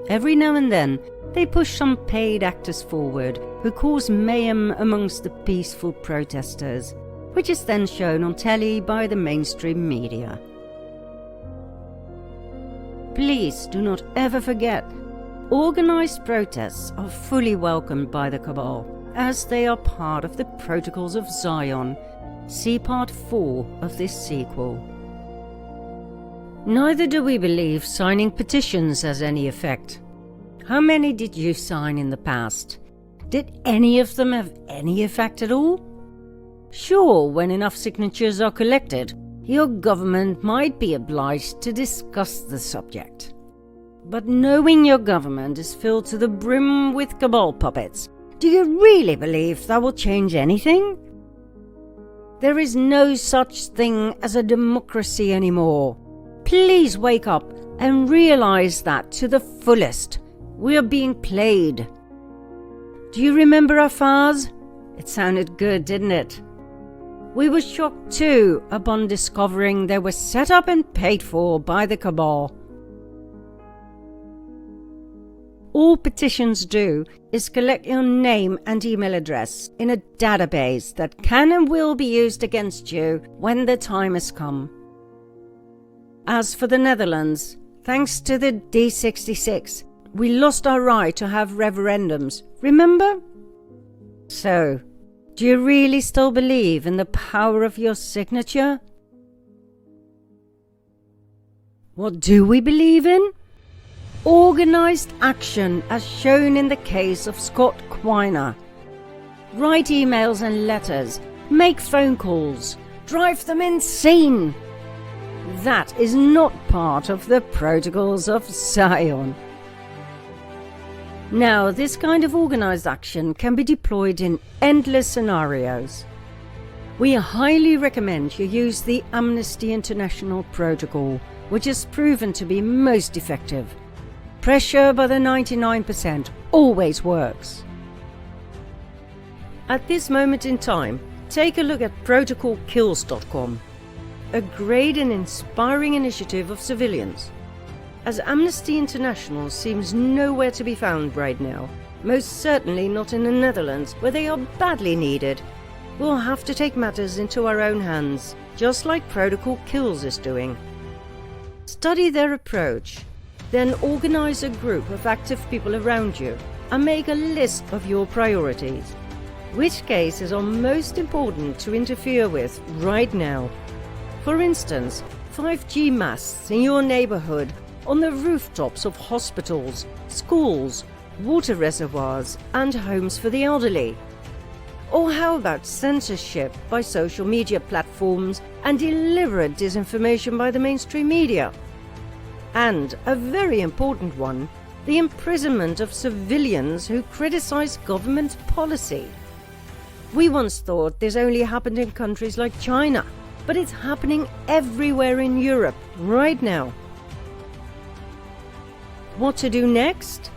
Every now and then, they push some paid actors forward who cause mayhem amongst the peaceful protesters, which is then shown on telly by the mainstream media. Please do not ever forget, organised protests are fully welcomed by the cabal, as they are part of the Protocols of Zion. See part 4 of this sequel. Neither do we believe signing petitions has any effect. How many did you sign in the past? Did any of them have any effect at all? Sure, when enough signatures are collected, your government might be obliged to discuss the subject. But knowing your government is filled to the brim with cabal puppets, do you really believe that will change anything? There is no such thing as a democracy anymore. Please wake up and realize that to the fullest. We are being played. Do you remember our fars? It sounded good, didn't it? We were shocked too upon discovering they were set up and paid for by the cabal. All petitions do is collect your name and email address in a database that can and will be used against you when the time has come. As for the Netherlands, thanks to the D66, we lost our right to have referendums, remember? So, do you really still believe in the power of your signature? What do we believe in? Organised action as shown in the case of Scott Quiner. Write emails and letters, make phone calls, drive them insane. That is not part of the Protocols of Zion. Now, this kind of organised action can be deployed in endless scenarios. We highly recommend you use the Amnesty International Protocol, which has proven to be most effective. Pressure by the 99% always works. At this moment in time, take a look at protocolkills.com, a great and inspiring initiative of civilians. As Amnesty International seems nowhere to be found right now, most certainly not in the Netherlands, where they are badly needed, we'll have to take matters into our own hands, just like Protocol Kills is doing. Study their approach, then organize a group of active people around you and make a list of your priorities. Which cases are most important to interfere with right now? For instance, 5G masts in your neighborhood, on the rooftops of hospitals, schools, water reservoirs and homes for the elderly. Or how about censorship by social media platforms and deliberate disinformation by the mainstream media? And a very important one, the imprisonment of civilians who criticize government policy. We once thought this only happened in countries like China, but it's happening everywhere in Europe right now. What to do next?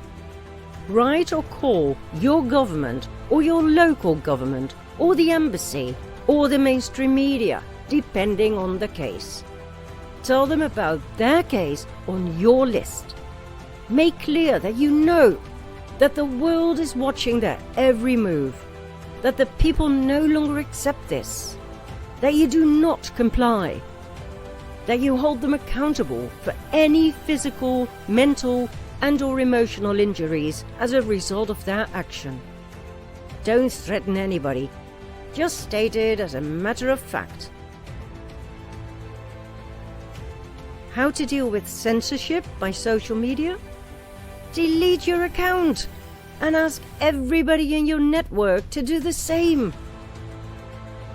Write or call your government or your local government or the embassy or the mainstream media, depending on the case. Tell them about their case on your list. Make clear that you know that the world is watching their every move, that the people no longer accept this, that you do not comply, that you hold them accountable for any physical, mental, and/or emotional injuries as a result of their action. Don't threaten anybody, just state it as a matter of fact. How to deal with censorship by social media? Delete your account and ask everybody in your network to do the same.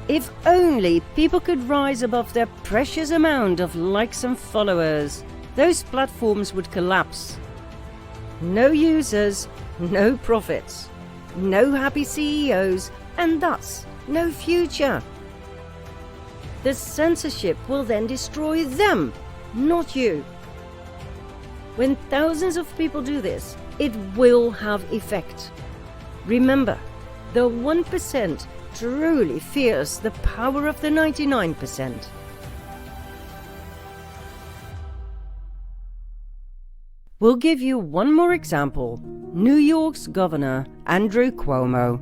If only people could rise above their precious amount of likes and followers, those platforms would collapse. No users, no profits, no happy CEOs, and thus no future. The censorship will then destroy them, not you. When thousands of people do this, it will have effect. Remember, the 1% truly fears the power of the 99%. We'll give you one more example. New York's Governor Andrew Cuomo.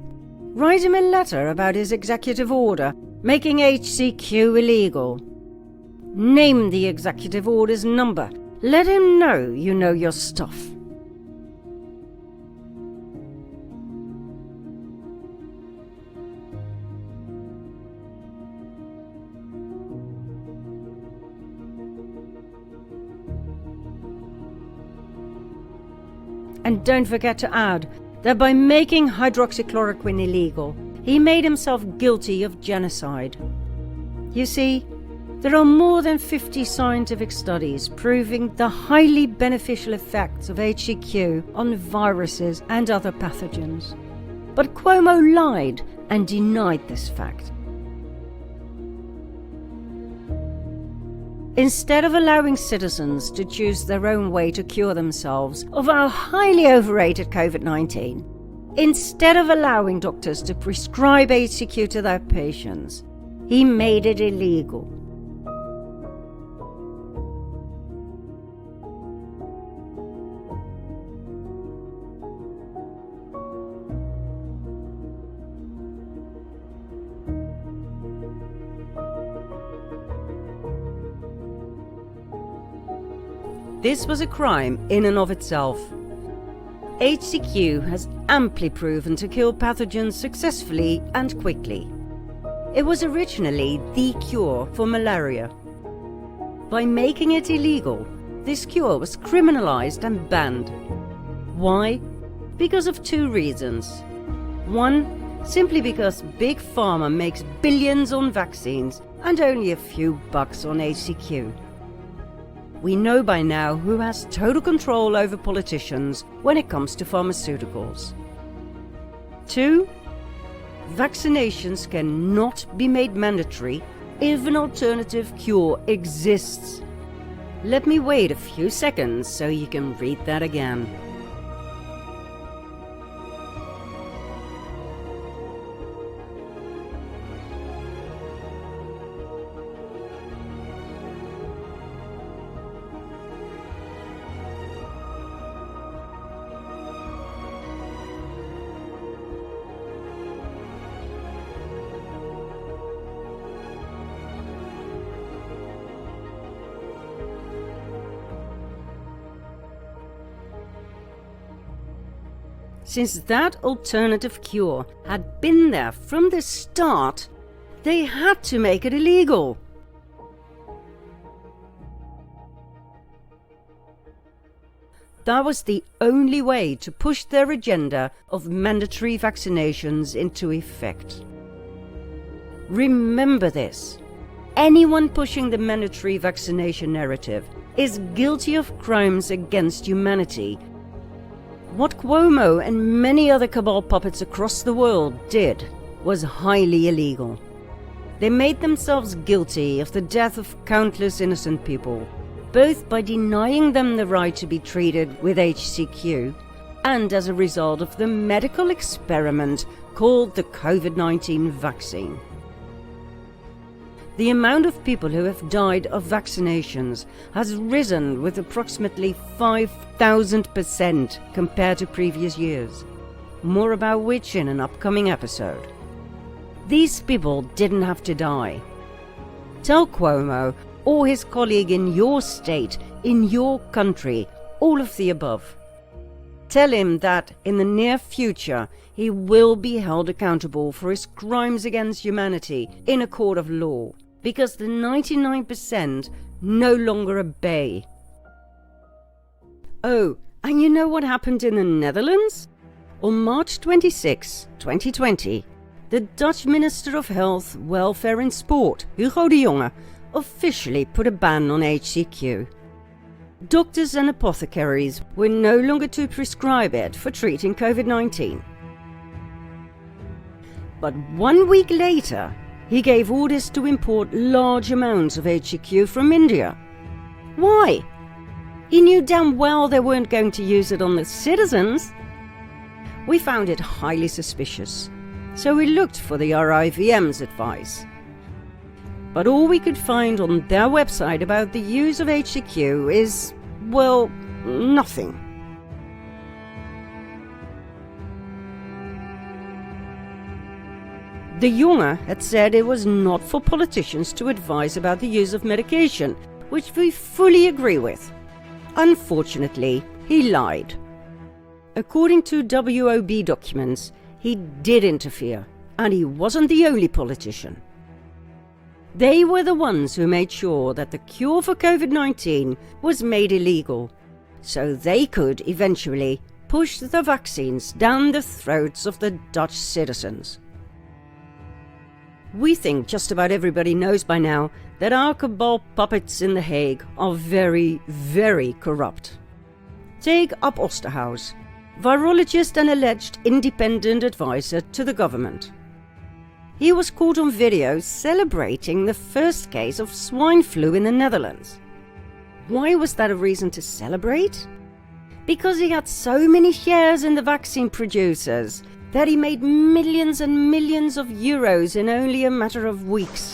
Write him a letter about his executive order making HCQ illegal. Name the executive order's number. Let him know you know your stuff. And don't forget to add that by making hydroxychloroquine illegal, he made himself guilty of genocide. You see, there are more than 50 scientific studies proving the highly beneficial effects of HCQ on viruses and other pathogens. But Cuomo lied and denied this fact. Instead of allowing citizens to choose their own way to cure themselves of our highly overrated COVID-19, instead of allowing doctors to prescribe HCQ to their patients, he made it illegal. This was a crime in and of itself. HCQ has amply proven to kill pathogens successfully and quickly. It was originally the cure for malaria. By making it illegal, this cure was criminalized and banned. Why? Because of two reasons. One, simply because Big Pharma makes billions on vaccines and only a few bucks on HCQ. We know by now who has total control over politicians when it comes to pharmaceuticals. 2. Vaccinations cannot be made mandatory if an alternative cure exists. Let me wait a few seconds so you can read that again. Since that alternative cure had been there from the start, they had to make it illegal. that was the only way to push their agenda of mandatory vaccinations into effect. Remember this. Anyone pushing the mandatory vaccination narrative is guilty of crimes against humanity. What Cuomo and many other cabal puppets across the world did was highly illegal. They made themselves guilty of the death of countless innocent people, both by denying them the right to be treated with HCQ and as a result of the medical experiment called the COVID-19 vaccine. The amount of people who have died of vaccinations has risen with approximately 5,000% compared to previous years, more about which in an upcoming episode. These people didn't have to die. Tell Cuomo or his colleague in your state, in your country, all of the above. Tell him that in the near future he will be held accountable for his crimes against humanity in a court of law, because the 99% no longer obey. Oh, and you know what happened in the Netherlands? On March 26, 2020, the Dutch Minister of Health, Welfare and Sport, Hugo de Jonge, officially put a ban on HCQ. Doctors and apothecaries were no longer to prescribe it for treating COVID-19. But 1 week later, he gave orders to import large amounts of HCQ from India. Why? He knew damn well they weren't going to use it on the citizens. We found it highly suspicious, so we looked for the RIVM's advice. But all we could find on their website about the use of HCQ is, well, nothing. De Jonge had said it was not for politicians to advise about the use of medication, which we fully agree with. Unfortunately, he lied. According to WOB documents, he did interfere, and he wasn't the only politician. They were the ones who made sure that the cure for COVID-19 was made illegal, so they could eventually push the vaccines down the throats of the Dutch citizens. We think just about everybody knows by now that our cabal puppets in The Hague are very, very corrupt. Take Ab Osterhaus, virologist and alleged independent advisor to the government. He was caught on video celebrating the first case of swine flu in the Netherlands. Why was that a reason to celebrate? Because he had so many shares in the vaccine producers that he made millions and millions of euros in only a matter of weeks.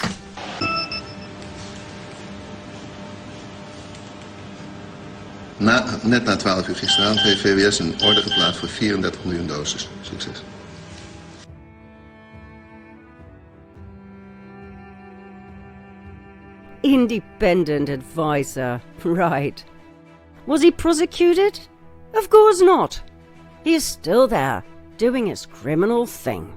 Net na 12 uur gisteravond heeft VWS een order geplaatst voor 34 miljoen doses. Succes. Independent advisor, right. Was he prosecuted? Of course not. He is still there, doing his criminal thing.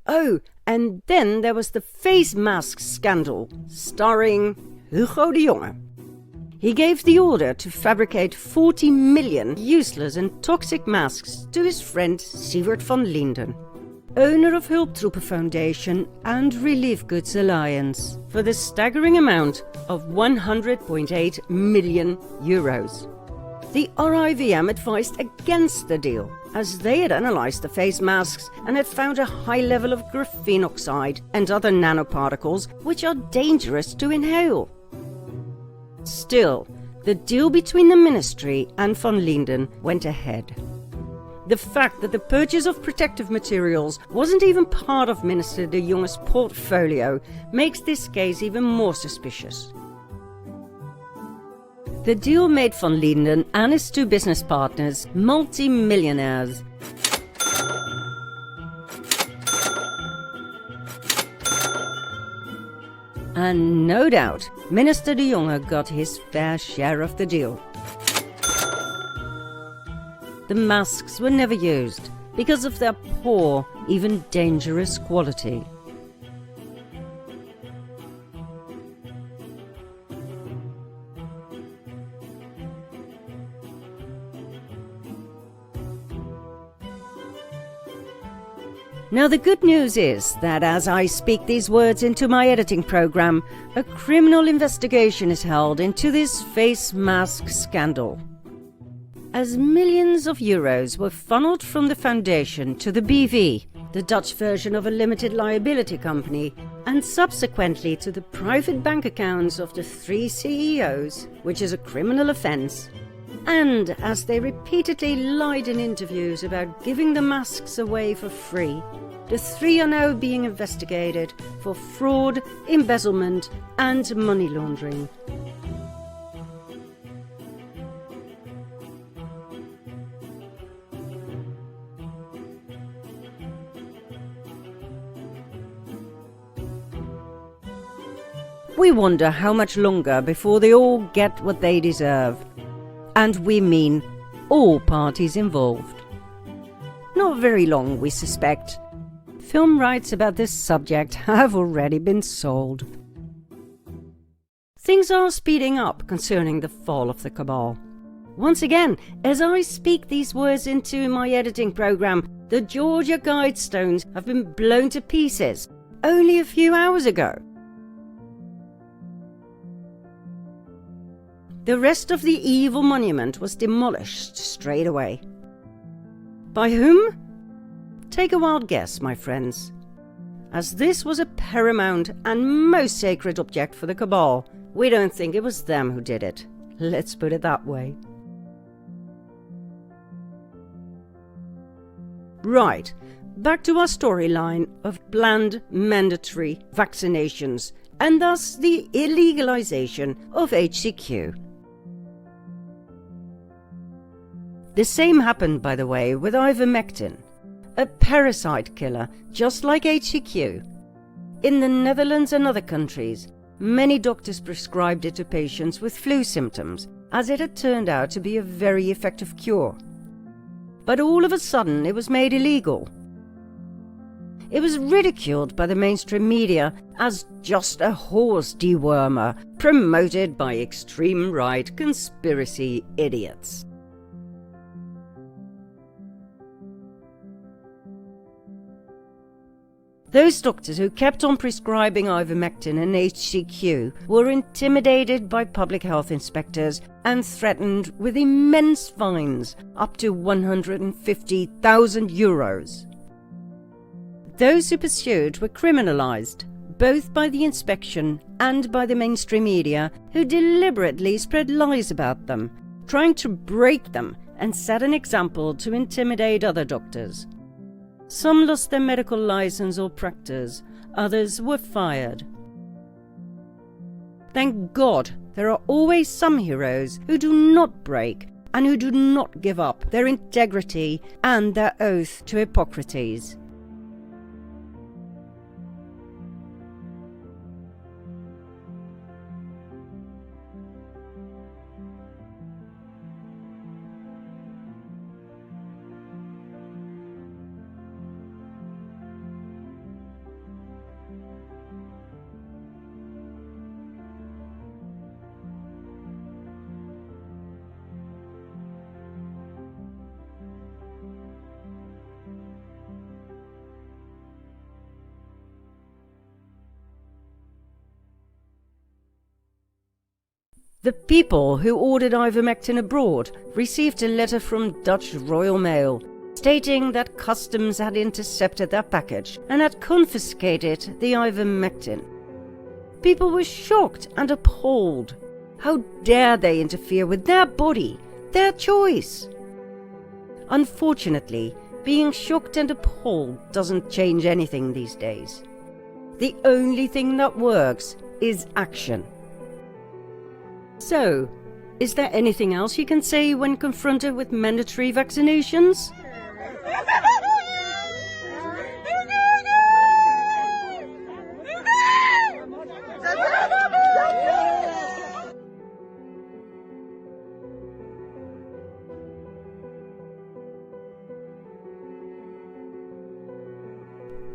Oh, and then there was the face mask scandal, starring Hugo de Jonge. He gave the order to fabricate 40 million useless and toxic masks to his friend Siewert van Linden, owner of Hulptroepen Foundation and Relief Goods Alliance, for the staggering amount of 100.8 million euros. The RIVM advised against the deal, as they had analysed the face masks and had found a high level of graphene oxide and other nanoparticles which are dangerous to inhale. Still, the deal between the ministry and van Linden went ahead. The fact that the purchase of protective materials wasn't even part of Minister de Jonge's portfolio makes this case even more suspicious. The deal made van Linden and his two business partners multi-millionaires. And no doubt, Minister de Jonge got his fair share of the deal. The masks were never used because of their poor, even dangerous quality. Now the good news is that as I speak these words into my editing program, a criminal investigation is held into this face mask scandal. As millions of euros were funneled from the foundation to the BV, the Dutch version of a limited liability company, and subsequently to the private bank accounts of the 3 CEOs, which is a criminal offence, and as they repeatedly lied in interviews about giving the masks away for free, the 3 are now being investigated for fraud, embezzlement and money laundering. We wonder how much longer before they all get what they deserve. And we mean all parties involved. Not very long, we suspect. Film rights about this subject have already been sold. Things are speeding up concerning the fall of the Cabal. Once again, as I speak these words into my editing program, the Georgia Guidestones have been blown to pieces only a few hours ago. The rest of the evil monument was demolished straight away. By whom? Take a wild guess, my friends. As this was a paramount and most sacred object for the Cabal, we don't think it was them who did it. Let's put it that way. Right, back to our storyline of planned mandatory vaccinations and thus the illegalization of HCQ. The same happened, by the way, with ivermectin, a parasite killer just like HCQ. In the Netherlands and other countries, many doctors prescribed it to patients with flu symptoms, as it had turned out to be a very effective cure. But all of a sudden it was made illegal. It was ridiculed by the mainstream media as just a horse dewormer promoted by extreme right conspiracy idiots. Those doctors who kept on prescribing ivermectin and HCQ were intimidated by public health inspectors and threatened with immense fines up to 150,000 euros. Those who pursued were criminalized, both by the inspection and by the mainstream media, who deliberately spread lies about them, trying to break them and set an example to intimidate other doctors. Some lost their medical license or practice, others were fired. Thank God there are always some heroes who do not break and who do not give up their integrity and their oath to Hippocrates. The people who ordered ivermectin abroad received a letter from Dutch Royal Mail stating that customs had intercepted their package and had confiscated the ivermectin. People were shocked and appalled. How dare they interfere with their body, their choice? Unfortunately, being shocked and appalled doesn't change anything these days. The only thing that works is action. So, is there anything else you can say when confronted with mandatory vaccinations?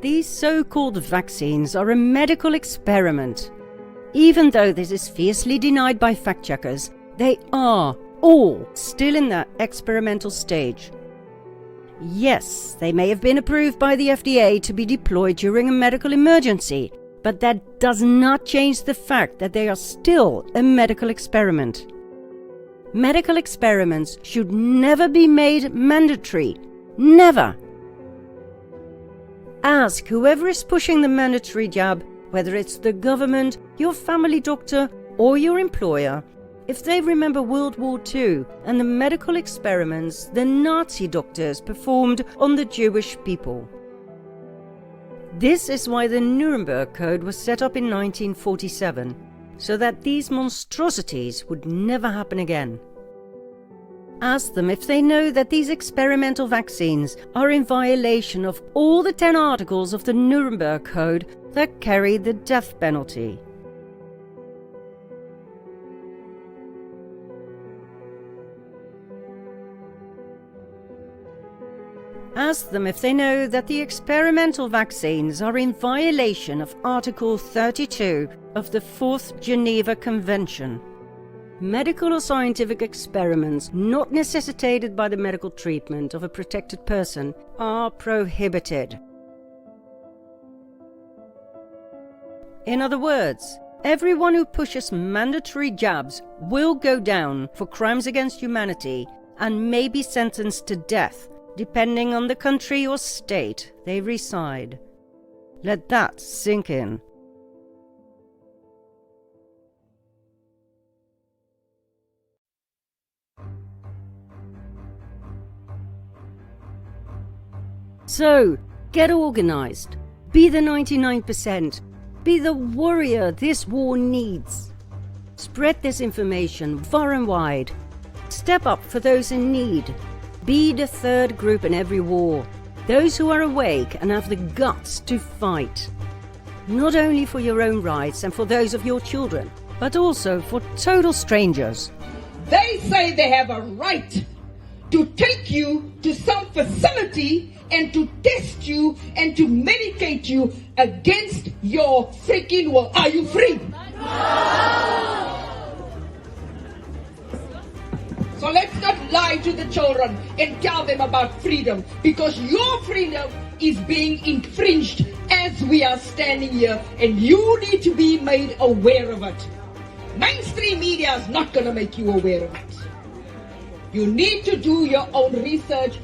These so-called vaccines are a medical experiment. Even though this is fiercely denied by fact-checkers, they are all still in their experimental stage. Yes, they may have been approved by the FDA to be deployed during a medical emergency, but that does not change the fact that they are still a medical experiment. Medical experiments should never be made mandatory. Never. Ask whoever is pushing the mandatory jab, whether it's the government, your family doctor, or your employer, if they remember World War II and the medical experiments the Nazi doctors performed on the Jewish people. This is why the Nuremberg Code was set up in 1947, so that these monstrosities would never happen again. Ask them if they know that these experimental vaccines are in violation of all the 10 articles of the Nuremberg Code that carry the death penalty. Ask them if they know that the experimental vaccines are in violation of Article 32 of the 4th Geneva Convention. Medical or scientific experiments not necessitated by the medical treatment of a protected person are prohibited. In other words, everyone who pushes mandatory jabs will go down for crimes against humanity and may be sentenced to death, depending on the country or state they reside. Let that sink in. So, get organized. Be the 99%. Be the warrior this war needs. Spread this information far and wide. Step up for those in need. Be the third group in every war. Those who are awake and have the guts to fight. Not only for your own rights and for those of your children, but also for total strangers. They say they have a right to take you to some facility and to test you and to medicate you against your freaking will. Are you free? So let's not lie to the children and tell them about freedom, because your freedom is being infringed as we are standing here, and you need to be made aware of it. Mainstream media is not going to make you aware of it. You need to do your own research.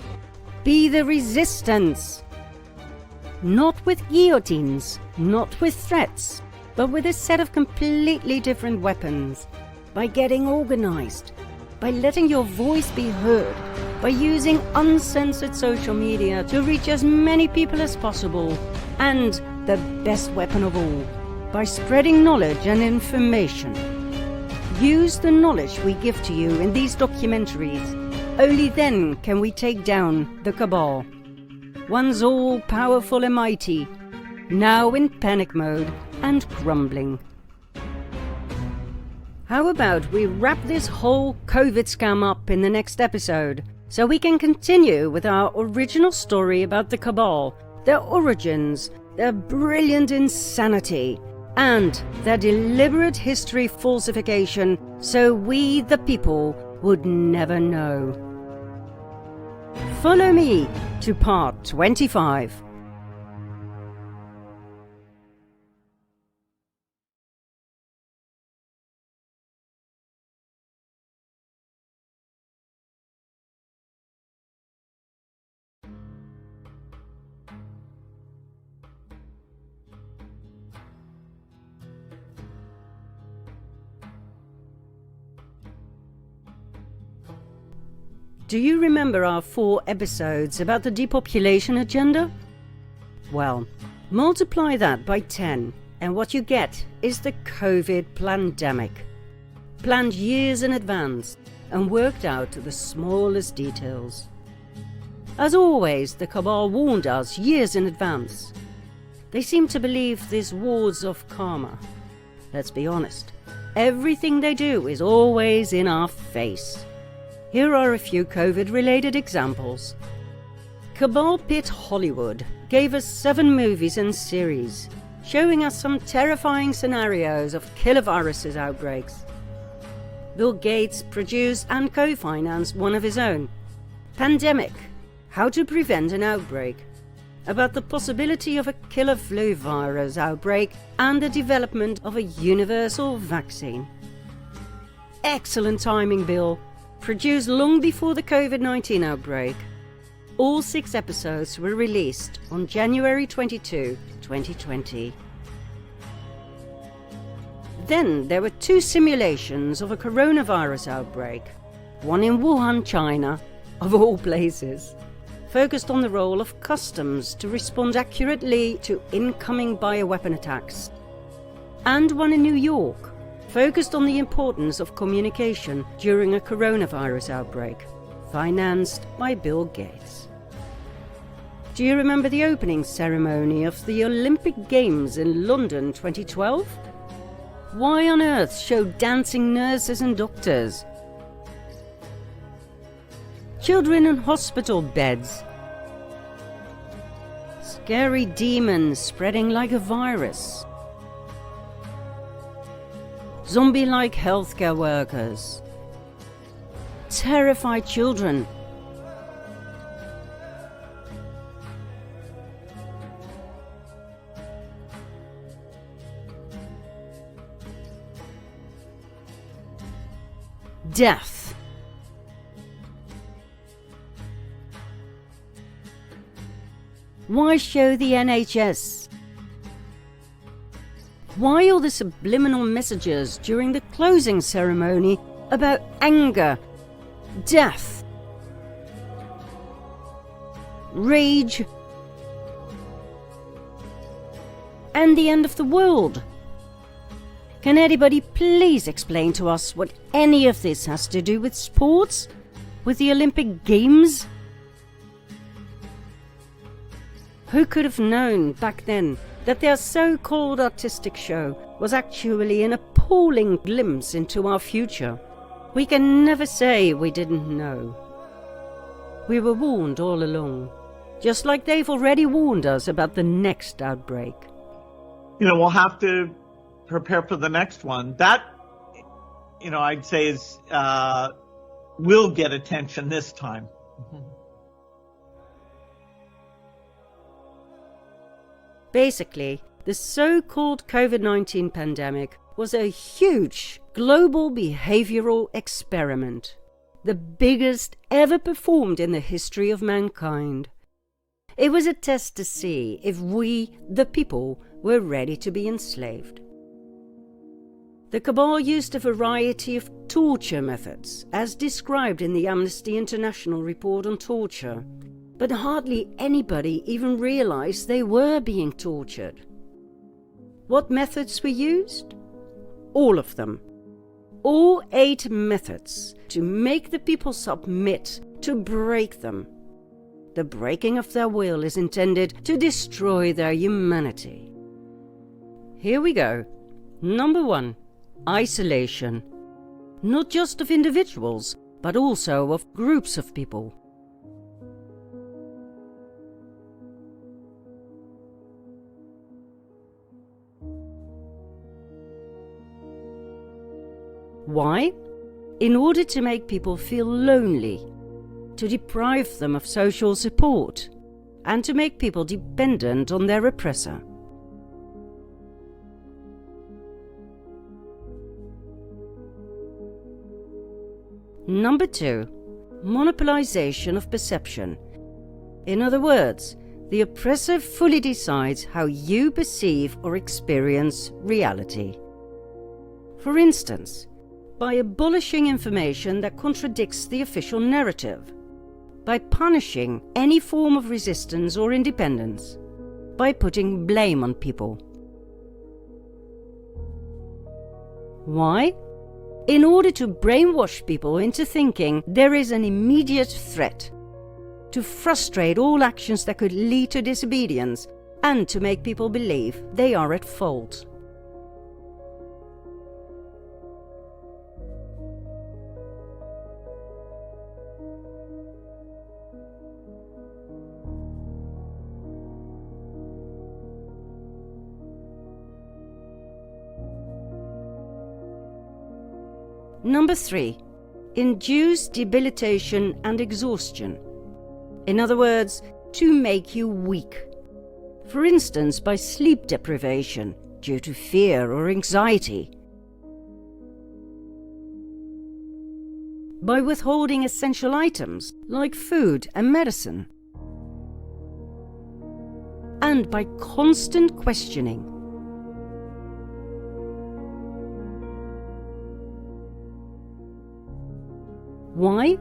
Be the resistance. Not with guillotines, not with threats, but with a set of completely different weapons. By getting organized, by letting your voice be heard, by using uncensored social media to reach as many people as possible, and the best weapon of all, by spreading knowledge and information. Use the knowledge we give to you in these documentaries. Only then can we take down the Cabal. One's all-powerful and mighty, now in panic mode and grumbling. How about we wrap this whole COVID scam up in the next episode, so we can continue with our original story about the Cabal, their origins, their brilliant insanity, and their deliberate history falsification, so we, the people, would never know. Follow me to part 25. Do you remember our 4 episodes about the depopulation agenda? Well, multiply that by 10 and what you get is the COVID pandemic. Planned years in advance and worked out to the smallest details. As always, the Cabal warned us years in advance. They seem to believe this wards off karma. Let's be honest, everything they do is always in our face. Here are a few COVID-related examples. Cabal Pit Hollywood gave us 7 movies and series, showing us some terrifying scenarios of killer viruses outbreaks. Bill Gates produced and co-financed one of his own, Pandemic, how to prevent an outbreak, about the possibility of a killer flu virus outbreak and the development of a universal vaccine. Excellent timing, Bill. Produced long before the COVID-19 outbreak. All 6 episodes were released on January 22, 2020. Then there were 2 simulations of a coronavirus outbreak. One in Wuhan, China, of all places, focused on the role of customs to respond accurately to incoming bioweapon attacks. And one in New York, focused on the importance of communication during a coronavirus outbreak, financed by Bill Gates. Do you remember the opening ceremony of the Olympic Games in London 2012? Why on earth show dancing nurses and doctors? Children in hospital beds. Scary demons spreading like a virus. Zombie-like healthcare workers. Terrified children. Death. Why show the NHS? Why all the subliminal messages during the closing ceremony about anger, death, rage, and the end of the world? Can anybody please explain to us what any of this has to do with sports? With the Olympic Games? Who could have known back then that their so-called artistic show was actually an appalling glimpse into our future? We can never say we didn't know. We were warned all along, just like they've already warned us about the next outbreak. You know, we'll have to prepare for the next one. That, you know, I'd say is will get attention this time. Basically, the so-called COVID-19 pandemic was a huge global behavioral experiment, the biggest ever performed in the history of mankind. It was a test to see if we, the people, were ready to be enslaved. The Cabal used a variety of torture methods, as described in the Amnesty International report on torture, but hardly anybody even realized they were being tortured. What methods were used? All of them. All 8 methods to make the people submit, to break them. The breaking of their will is intended to destroy their humanity. Here we go. Number 1. Isolation. Not just of individuals, but also of groups of people. Why? In order to make people feel lonely, to deprive them of social support, and to make people dependent on their oppressor. Number 2. Monopolization of perception. In other words, the oppressor fully decides how you perceive or experience reality. For instance, by abolishing information that contradicts the official narrative, by punishing any form of resistance or independence, by putting blame on people. Why? In order to brainwash people into thinking there is an immediate threat, to frustrate all actions that could lead to disobedience, and to make people believe they are at fault. Number 3. Induce debilitation and exhaustion. In other words, to make you weak. For instance, by sleep deprivation due to fear or anxiety, by withholding essential items like food and medicine, and by constant questioning. Why?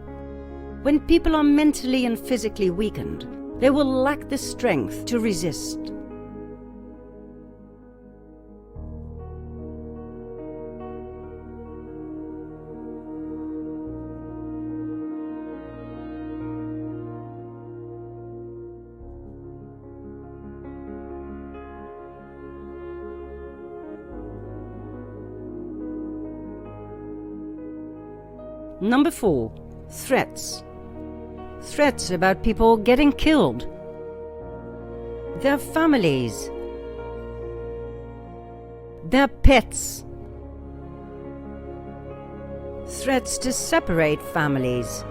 When people are mentally and physically weakened, they will lack the strength to resist. Number 4. Threats. Threats about people getting killed, their families, their pets, threats to separate families,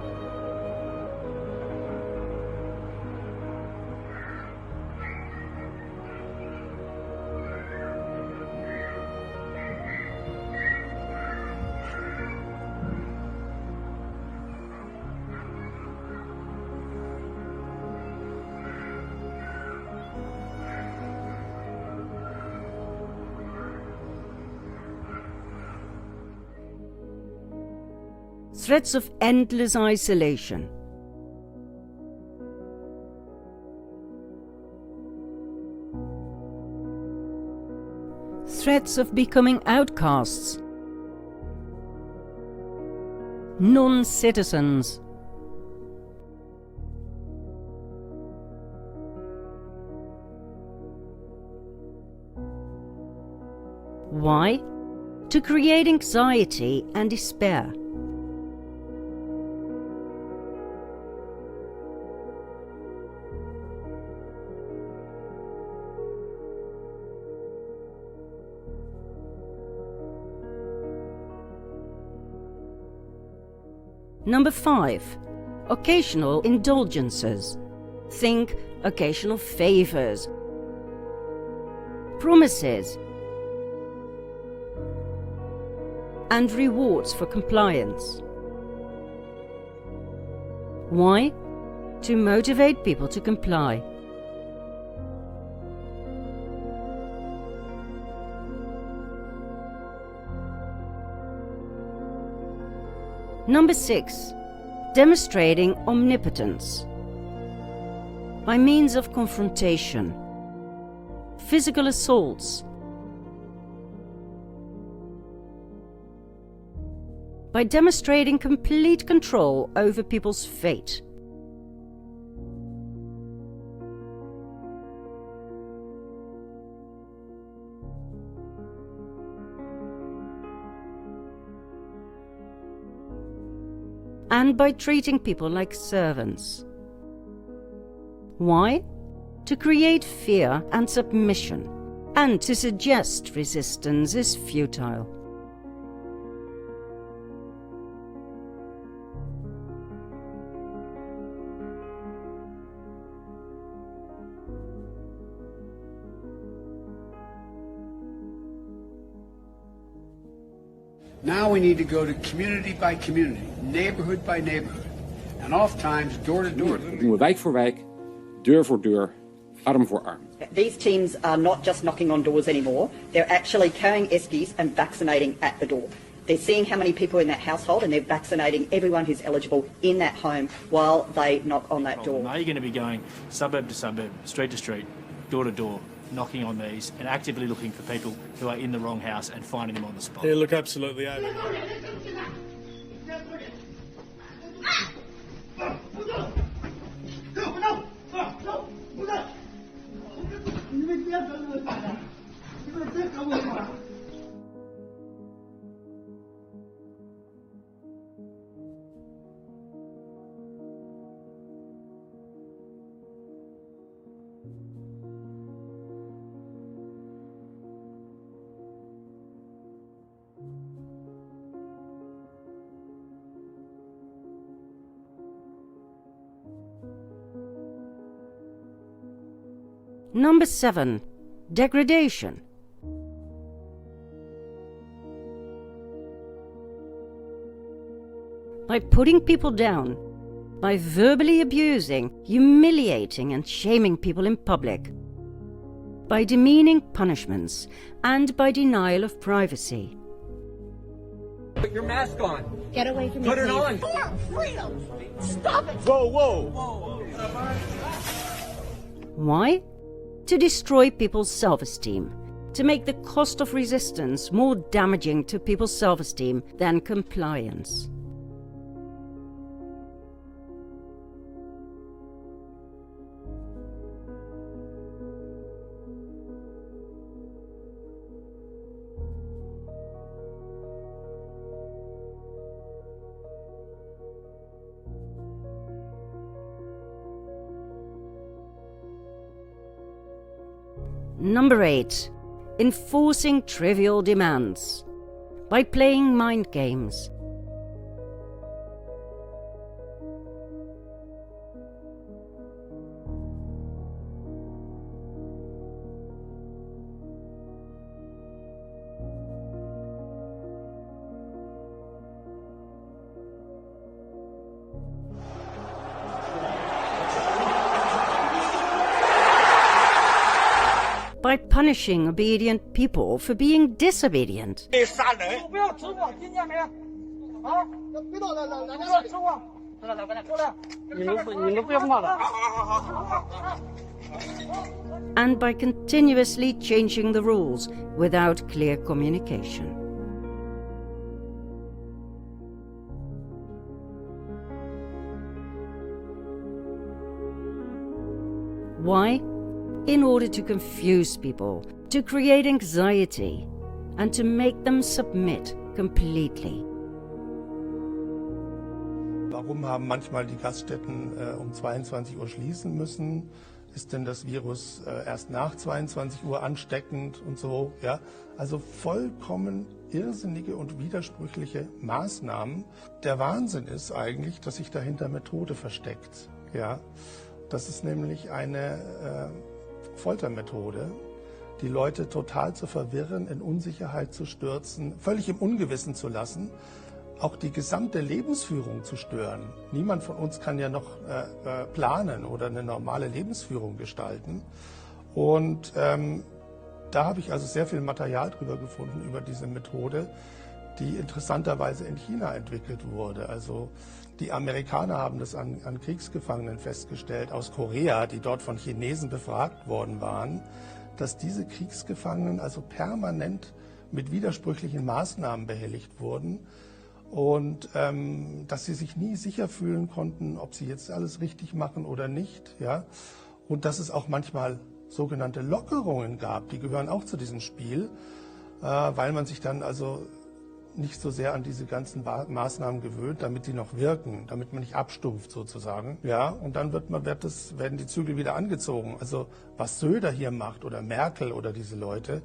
threats of endless isolation, threats of becoming outcasts, non-citizens, why? To create anxiety and despair. Number 5. Occasional indulgences. Think occasional favors, promises, and rewards for compliance. Why? To motivate people to comply. Number 6. Demonstrating omnipotence by means of confrontation, physical assaults, by demonstrating complete control over people's fate. And by treating people like servants. Why? To create fear and submission, and to suggest resistance is futile. Now we need to go to community by community, neighborhood by neighborhood, and oftentimes door to door. Dat doen we wijk voor wijk, deur voor deur, arm voor arm. These teams are not just knocking on doors anymore, they're actually carrying eskies and vaccinating at the door. They're seeing how many people in that household and they're vaccinating everyone who's eligible in that home while they knock on that door. Now you're going to be going suburb to suburb, street to street, door to door, knocking on these and actively looking for people who are in the wrong house and finding them on the spot. Yeah, look, absolutely. Number 7. Degradation. By putting people down, by verbally abusing, humiliating and shaming people in public, by demeaning punishments, and by denial of privacy. Put your mask on. Get away from me, Put it please. on. For freedom. Stop it. Whoa, whoa. Why? To destroy people's self-esteem, to make the cost of resistance more damaging to people's self-esteem than compliance. Number 8. Enforcing trivial demands. By playing mind games. By punishing obedient people for being disobedient. And by continuously changing the rules without clear communication. Why? In order to confuse people, to create anxiety, and to make them submit completely. Warum haben manchmal die Gaststätten um 22 Uhr schließen müssen? Ist denn das Virus erst nach 22 Uhr ansteckend und so? Ja? Also vollkommen irrsinnige und widersprüchliche Maßnahmen. Der Wahnsinn ist eigentlich, dass sich dahinter Methode versteckt. Ja? Das ist nämlich eine Foltermethode, die Leute total zu verwirren, in Unsicherheit zu stürzen, völlig im Ungewissen zu lassen, auch die gesamte Lebensführung zu stören. Niemand von uns kann ja noch planen oder eine normale Lebensführung gestalten. Und da habe ich also sehr viel Material drüber gefunden, über diese Methode, die interessanterweise in China entwickelt wurde. Also die Amerikaner haben das an Kriegsgefangenen festgestellt aus Korea, die dort von Chinesen befragt worden waren, dass diese Kriegsgefangenen also permanent mit widersprüchlichen Maßnahmen behelligt wurden und dass sie sich nie sicher fühlen konnten, ob sie jetzt alles richtig machen oder nicht. Ja? Und dass es auch manchmal sogenannte Lockerungen gab, die gehören auch zu diesem Spiel, weil man sich dann also nicht so sehr an diese ganzen Maßnahmen gewöhnt, damit die noch wirken, damit man nicht abstumpft sozusagen. Ja, und dann werden die Zügel wieder angezogen. Also was Söder hier macht oder Merkel oder diese Leute,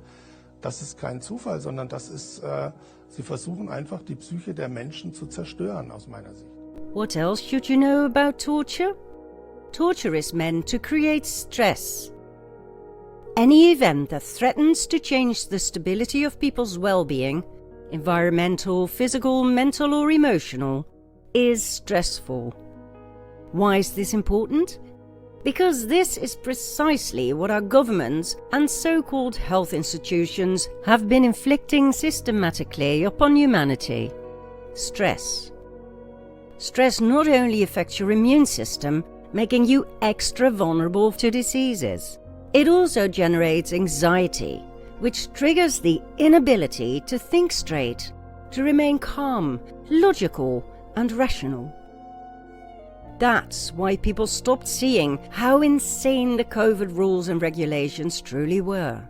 das ist kein Zufall, sondern das ist, sie versuchen einfach die Psyche der Menschen zu zerstören aus meiner Sicht. What else should you know about torture? Torture is meant to create stress. Any event that threatens to change the stability of people's well-being, environmental, physical, mental or emotional, is stressful. Why is this important? Because this is precisely what our governments and so-called health institutions have been inflicting systematically upon humanity. Stress. Stress not only affects your immune system, making you extra vulnerable to diseases, it also generates anxiety, which triggers the inability to think straight, to remain calm, logical, and rational. That's why people stopped seeing how insane the COVID rules and regulations truly were.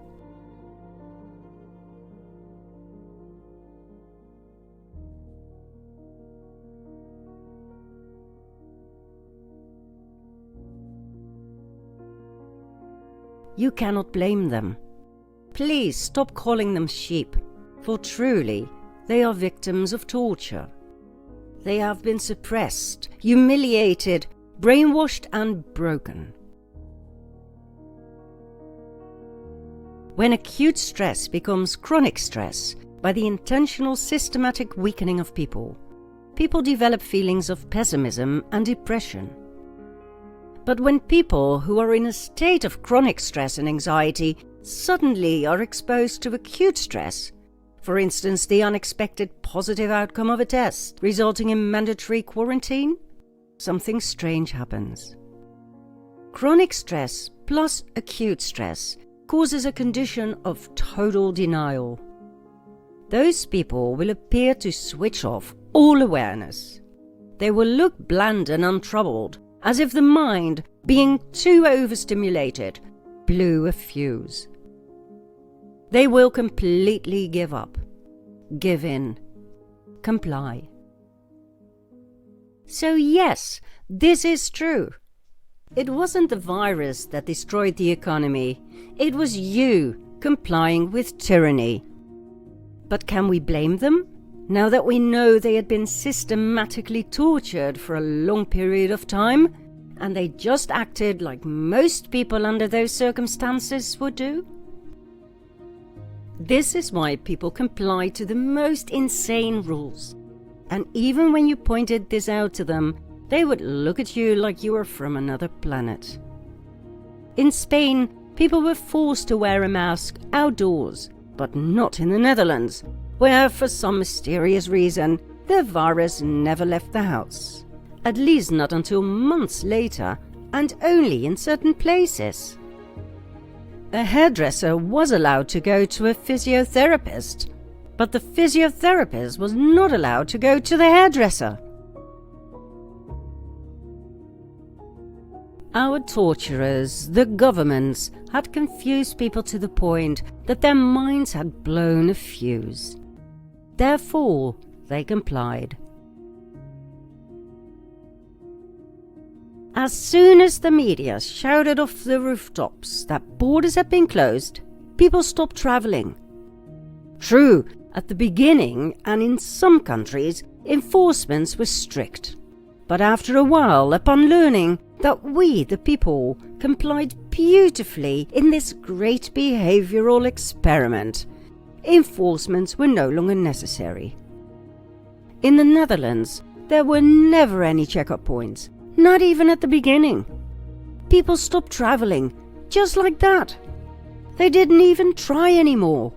You cannot blame them. Please stop calling them sheep, for truly they are victims of torture. They have been suppressed, humiliated, brainwashed and broken. when acute stress becomes chronic stress by the intentional systematic weakening of people, people develop feelings of pessimism and depression. But when people who are in a state of chronic stress and anxiety suddenly are exposed to acute stress, for instance the unexpected positive outcome of a test resulting in mandatory quarantine, something strange happens. Chronic stress plus acute stress causes a condition of total denial. Those people will appear to switch off all awareness. They will look bland and untroubled, as if the mind, being too overstimulated, blew a fuse. They will completely give up, give in, comply. So yes, this is true. It wasn't the virus that destroyed the economy. It was you complying with tyranny. But can we blame them, now that we know they had been systematically tortured for a long period of time, and they just acted like most people under those circumstances would do? This is why people comply to the most insane rules. And even when you pointed this out to them, they would look at you like you were from another planet. In Spain, people were forced to wear a mask outdoors, but not in the Netherlands, where for some mysterious reason, the virus never left the house. At least not until months later, and only in certain places. A hairdresser was allowed to go to a physiotherapist, but the physiotherapist was not allowed to go to the hairdresser. Our torturers, the governments, had confused people to the point that their minds had blown a fuse. Therefore, they complied. As soon as the media shouted off the rooftops that borders had been closed, people stopped travelling. True, at the beginning and in some countries, enforcement was strict. But after a while, upon learning that we, the people, complied beautifully in this great behavioural experiment, enforcements were no longer necessary. In the Netherlands, there were never any check-up points, not even at the beginning. People stopped travelling, just like that. They didn't even try anymore.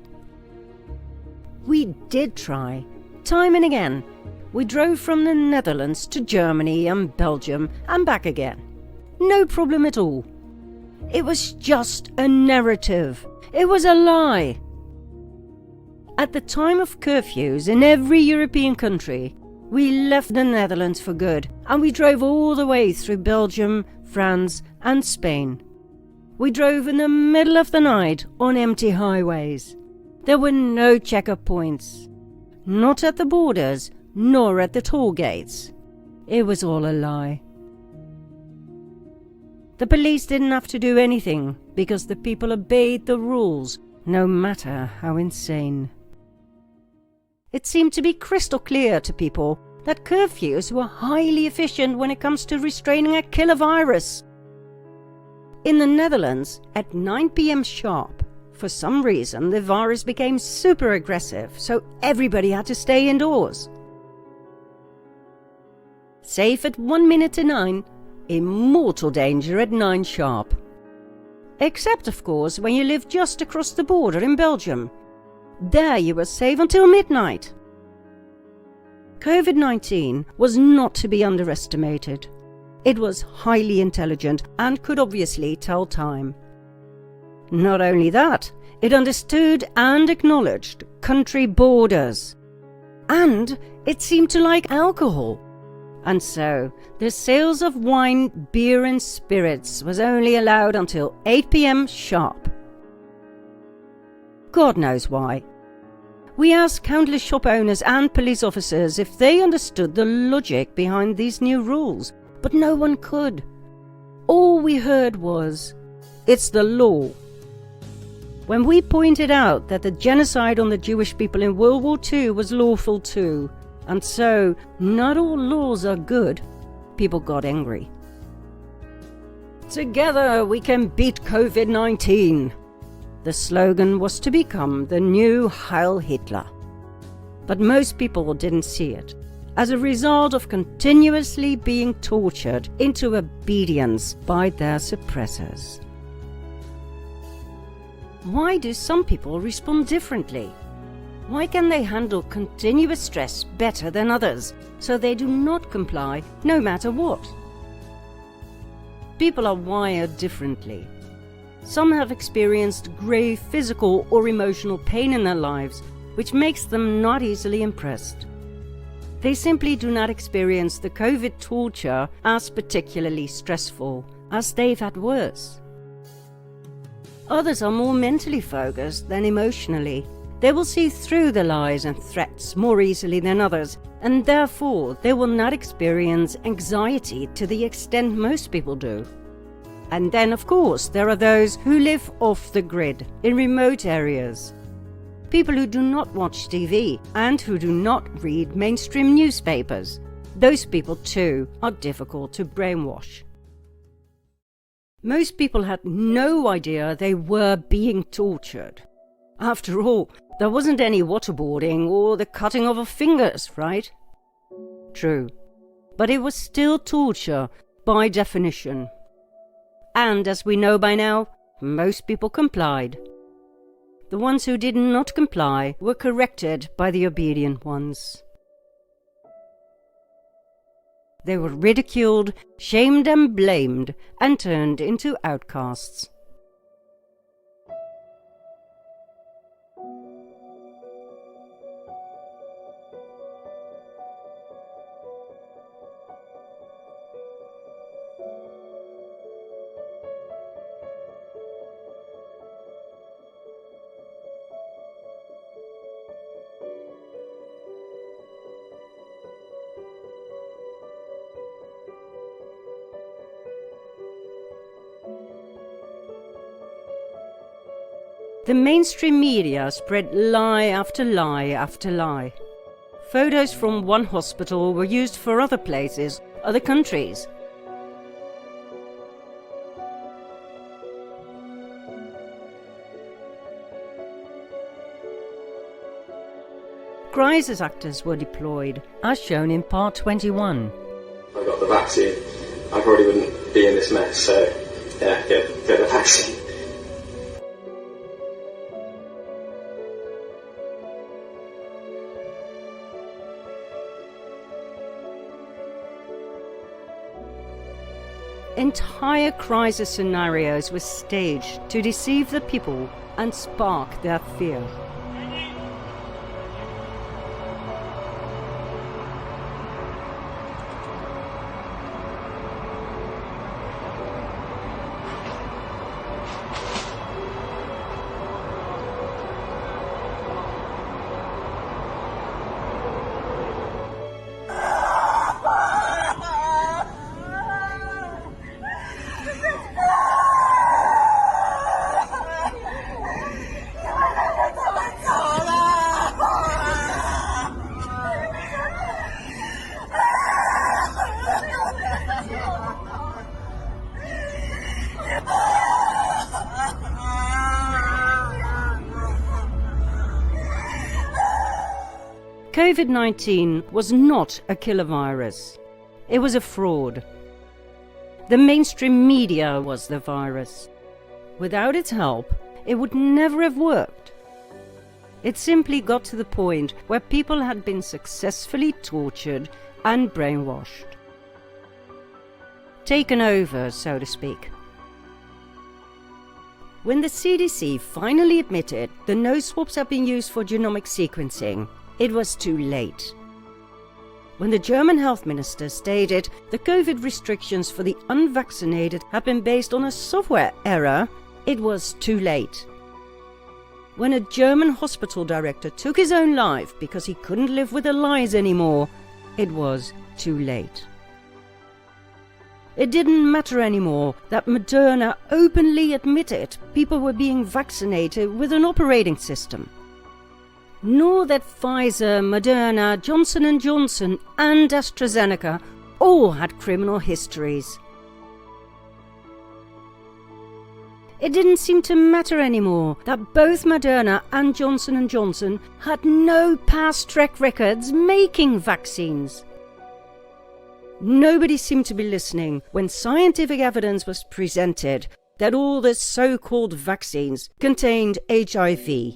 We did try, time and again. We drove from the Netherlands to Germany and Belgium and back again. No problem at all. It was just a narrative. It was a lie. At the time of curfews in every European country, we left the Netherlands for good and we drove all the way through Belgium, France and Spain. We drove in the middle of the night on empty highways. There were no check-up points. Not at the borders, nor at the toll gates. It was all a lie. The police didn't have to do anything because the people obeyed the rules, no matter how insane. It seemed to be crystal clear to people that curfews were highly efficient when it comes to restraining a killer virus. In the Netherlands, at 9 p.m. sharp, for some reason the virus became super aggressive, so everybody had to stay indoors. Safe at 1 minute to 9, in mortal danger at 9 sharp. Except, of course, when you lived just across the border in Belgium. There you were safe until midnight. COVID-19 was not to be underestimated. It was highly intelligent and could obviously tell time. Not only that, it understood and acknowledged country borders. And it seemed to like alcohol. And so, the sales of wine, beer and spirits was only allowed until 8 p.m. sharp. God knows why. We asked countless shop owners and police officers if they understood the logic behind these new rules, but no one could. All we heard was, "It's the law." When we pointed out that the genocide on the Jewish people in World War II was lawful too, and so not all laws are good, people got angry. Together we can beat COVID-19. The slogan was to become the new Heil Hitler. But most people didn't see it, as a result of continuously being tortured into obedience by their suppressors. Why do some people respond differently? Why can they handle continuous stress better than others, so they do not comply no matter what? People are wired differently. Some have experienced grave physical or emotional pain in their lives, which makes them not easily impressed. They simply do not experience the COVID torture as particularly stressful, as they've had worse. Others are more mentally focused than emotionally. They will see through the lies and threats more easily than others, and therefore they will not experience anxiety to the extent most people do. And then, of course, there are those who live off the grid, in remote areas. People who do not watch TV and who do not read mainstream newspapers. Those people, too, are difficult to brainwash. Most people had no idea they were being tortured. After all, there wasn't any waterboarding or the cutting off of fingers, right? True. But it was still torture by definition. And as we know by now, most people complied. The ones who did not comply were corrected by the obedient ones. They were ridiculed, shamed and blamed, and turned into outcasts. The mainstream media spread lie after lie after lie. Photos from one hospital were used for other places, other countries. Crisis actors were deployed, as shown in part 21. If I got the vaccine, I probably wouldn't be in this mess, so yeah, get the vaccine. Entire crisis scenarios were staged to deceive the people and spark their fear. COVID-19 was not a killer virus. It was a fraud. The mainstream media was the virus. Without its help, it would never have worked. It simply got to the point where people had been successfully tortured and brainwashed. Taken over, so to speak. When the CDC finally admitted the nose swabs had been used for genomic sequencing, it was too late. When the German health minister stated the COVID restrictions for the unvaccinated had been based on a software error, it was too late. When a German hospital director took his own life because he couldn't live with the lies anymore, it was too late. It didn't matter anymore that Moderna openly admitted people were being vaccinated with an operating system. Nor that Pfizer, Moderna, Johnson & Johnson and AstraZeneca all had criminal histories. It didn't seem to matter anymore that both Moderna and Johnson & Johnson had no past track records making vaccines. Nobody seemed to be listening when scientific evidence was presented that all the so-called vaccines contained HIV.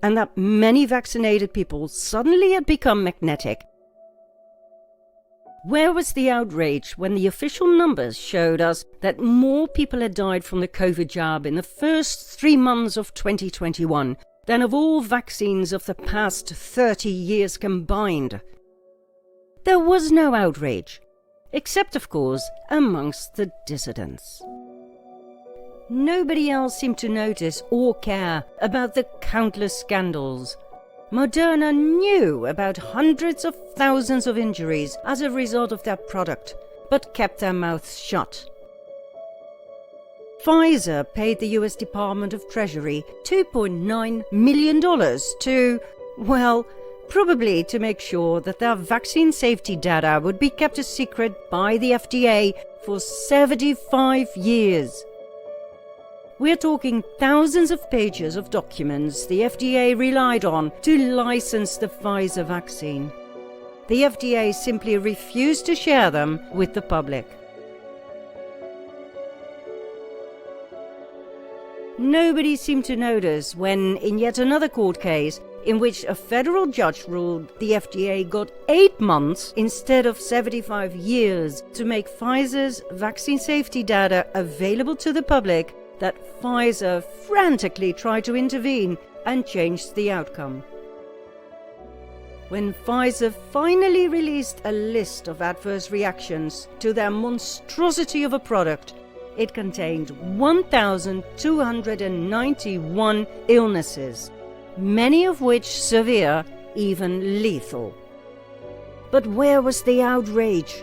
And that many vaccinated people suddenly had become magnetic. Where was the outrage when the official numbers showed us that more people had died from the COVID jab in the first 3 months of 2021 than of all vaccines of the past 30 years combined? There was no outrage, except of course amongst the dissidents. Nobody else seemed to notice or care about the countless scandals. Moderna knew about hundreds of thousands of injuries as a result of their product, but kept their mouths shut. Pfizer paid the US Department of Treasury $2.9 million to, well, probably to make sure that their vaccine safety data would be kept a secret by the FDA for 75 years. We're talking thousands of pages of documents the FDA relied on to license the Pfizer vaccine. The FDA simply refused to share them with the public. Nobody seemed to notice when, in yet another court case, in which a federal judge ruled the FDA got 8 months instead of 75 years to make Pfizer's vaccine safety data available to the public, that Pfizer frantically tried to intervene and changed the outcome. When Pfizer finally released a list of adverse reactions to their monstrosity of a product, it contained 1,291 illnesses, many of which severe, even lethal. But where was the outrage?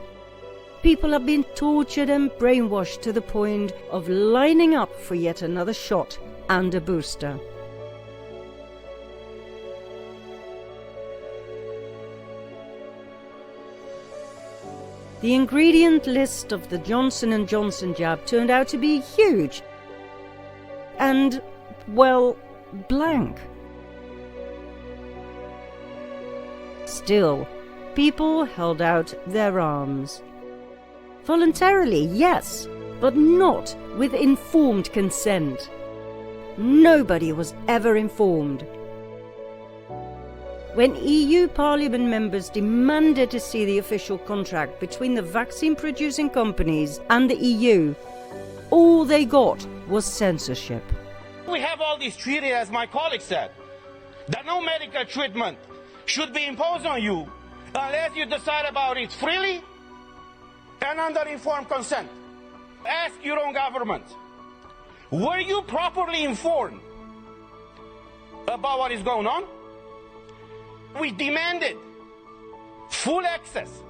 People have been tortured and brainwashed to the point of lining up for yet another shot and a booster. The ingredient list of the Johnson & Johnson jab turned out to be huge and, well, blank. Still, people held out their arms. Voluntarily, yes, but not with informed consent. Nobody was ever informed. When EU Parliament members demanded to see the official contract between the vaccine-producing companies and the EU, all they got was censorship. We have all these treaties, as my colleague said, that no medical treatment should be imposed on you unless you decide about it freely and under informed consent. Ask your own government, were you properly informed about what is going on? We demanded full access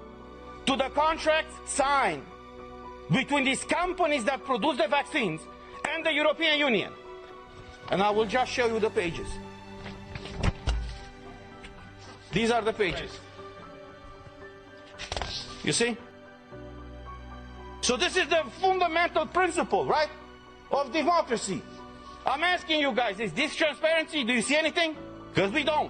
to the contracts signed between these companies that produce the vaccines and the European Union. And I will just show you the pages. These are the pages. You see? So this is the fundamental principle, right, of democracy. I'm asking you guys, is this transparency? Do you see anything? Because we don't.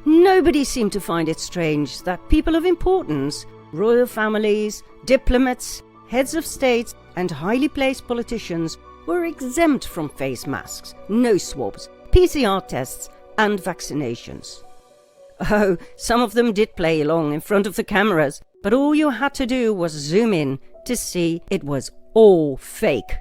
Nobody seemed to find it strange that people of importance, royal families, diplomats, heads of states, and highly placed politicians were exempt from face masks, nose swabs, PCR tests, and vaccinations. Oh, some of them did play along in front of the cameras, but all you had to do was zoom in to see it was all fake.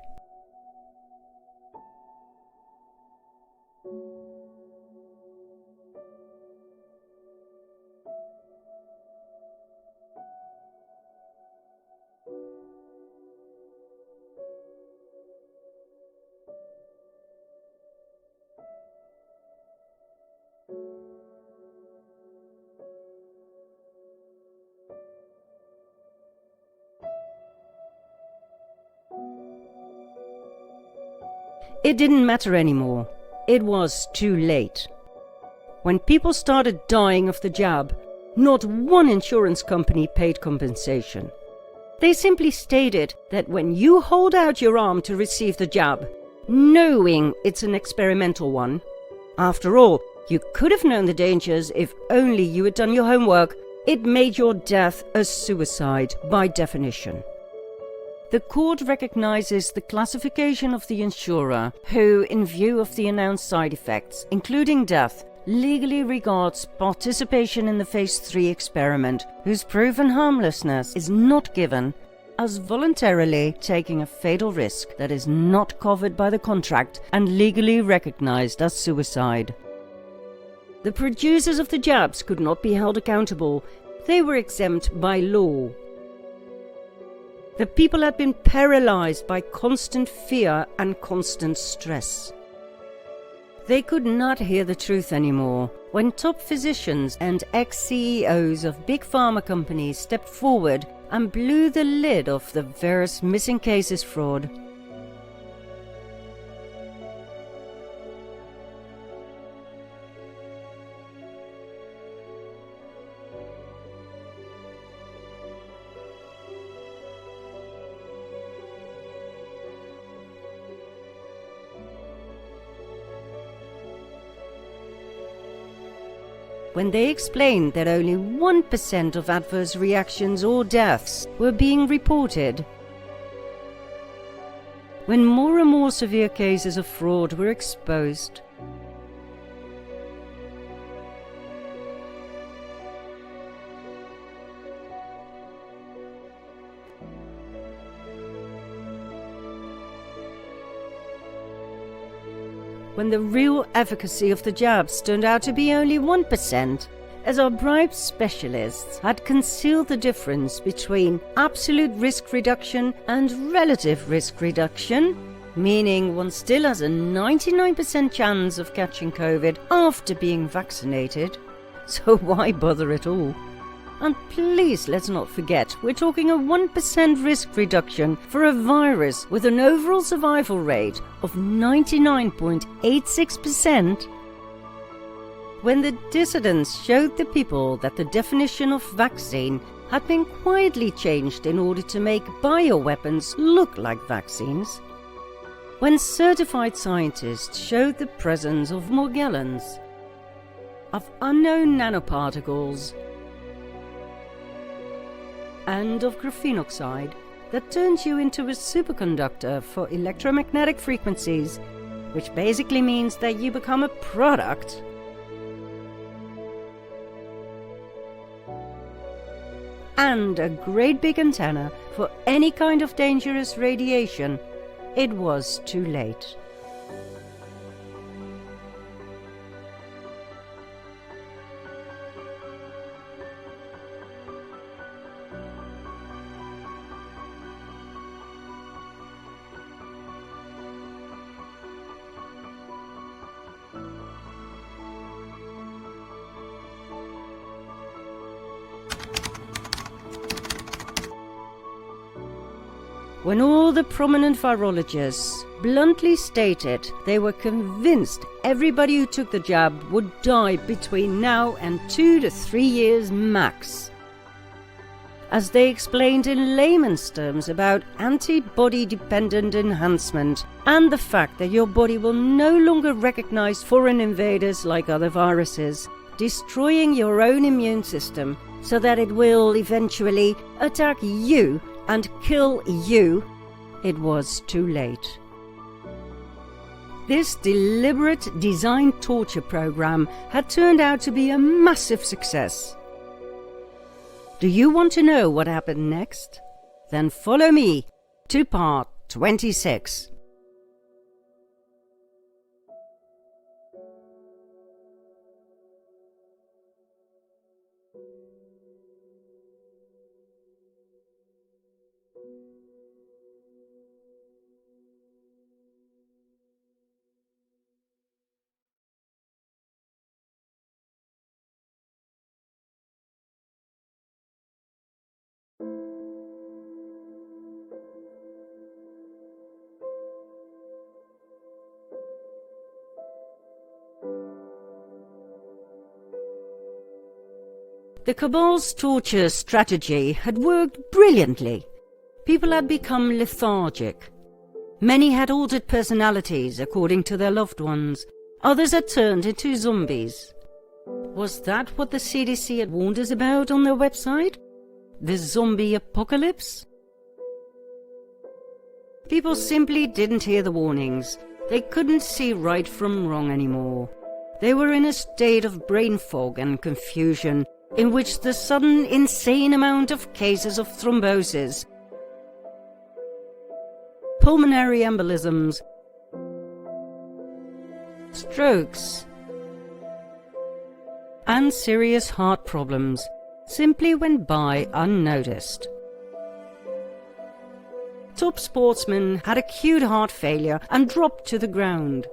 It didn't matter anymore. It was too late. When people started dying of the jab, Not one insurance company paid compensation. They simply stated that when you hold out your arm to receive the jab, knowing it's an experimental one, after all, you could have known the dangers if only you had done your homework, it made your death a suicide by definition. The court recognizes the classification of the insurer who, in view of the announced side effects, including death, legally regards participation in the Phase 3 experiment, whose proven harmlessness is not given, as voluntarily taking a fatal risk that is not covered by the contract and legally recognized as suicide. The producers of the jabs could not be held accountable. They were exempt by law. The people had been paralyzed by constant fear and constant stress. They could not hear the truth anymore when top physicians and ex-CEOs of big pharma companies stepped forward and blew the lid off the various missing cases fraud. When they explained that only 1% of adverse reactions or deaths were being reported. When more and more severe cases of fraud were exposed. When the real efficacy of the jabs turned out to be only 1%, as our bribed specialists had concealed the difference between absolute risk reduction and relative risk reduction, meaning one still has a 99% chance of catching COVID after being vaccinated, so why bother at all? And please let's not forget, we're talking a 1% risk reduction for a virus with an overall survival rate of 99.86%. When the dissidents showed the people that the definition of vaccine had been quietly changed in order to make bioweapons look like vaccines. When certified scientists showed the presence of Morgellons, of unknown nanoparticles, and of graphene oxide that turns you into a superconductor for electromagnetic frequencies, which basically means that you become a product. And a great big antenna for any kind of dangerous radiation, it was too late. When all the prominent virologists bluntly stated they were convinced everybody who took the jab would die between now and 2 to 3 years max. As they explained in layman's terms about antibody-dependent enhancement and the fact that your body will no longer recognize foreign invaders like other viruses, destroying your own immune system so that it will eventually attack you and kill you, it was too late. This deliberate design torture program had turned out to be a massive success. Do you want to know what happened next? Then follow me to part 26. The Cabal's torture strategy had worked brilliantly. People had become lethargic. Many had altered personalities according to their loved ones. Others had turned into zombies. Was that what the CDC had warned us about on their website? The zombie apocalypse? People simply didn't hear the warnings. They couldn't see right from wrong anymore. They were in a state of brain fog and confusion, in which the sudden insane amount of cases of thrombosis, pulmonary embolisms, strokes, and serious heart problems simply went by unnoticed. Top sportsmen had acute heart failure and dropped to the ground.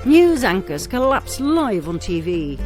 News anchors collapsed live on TV.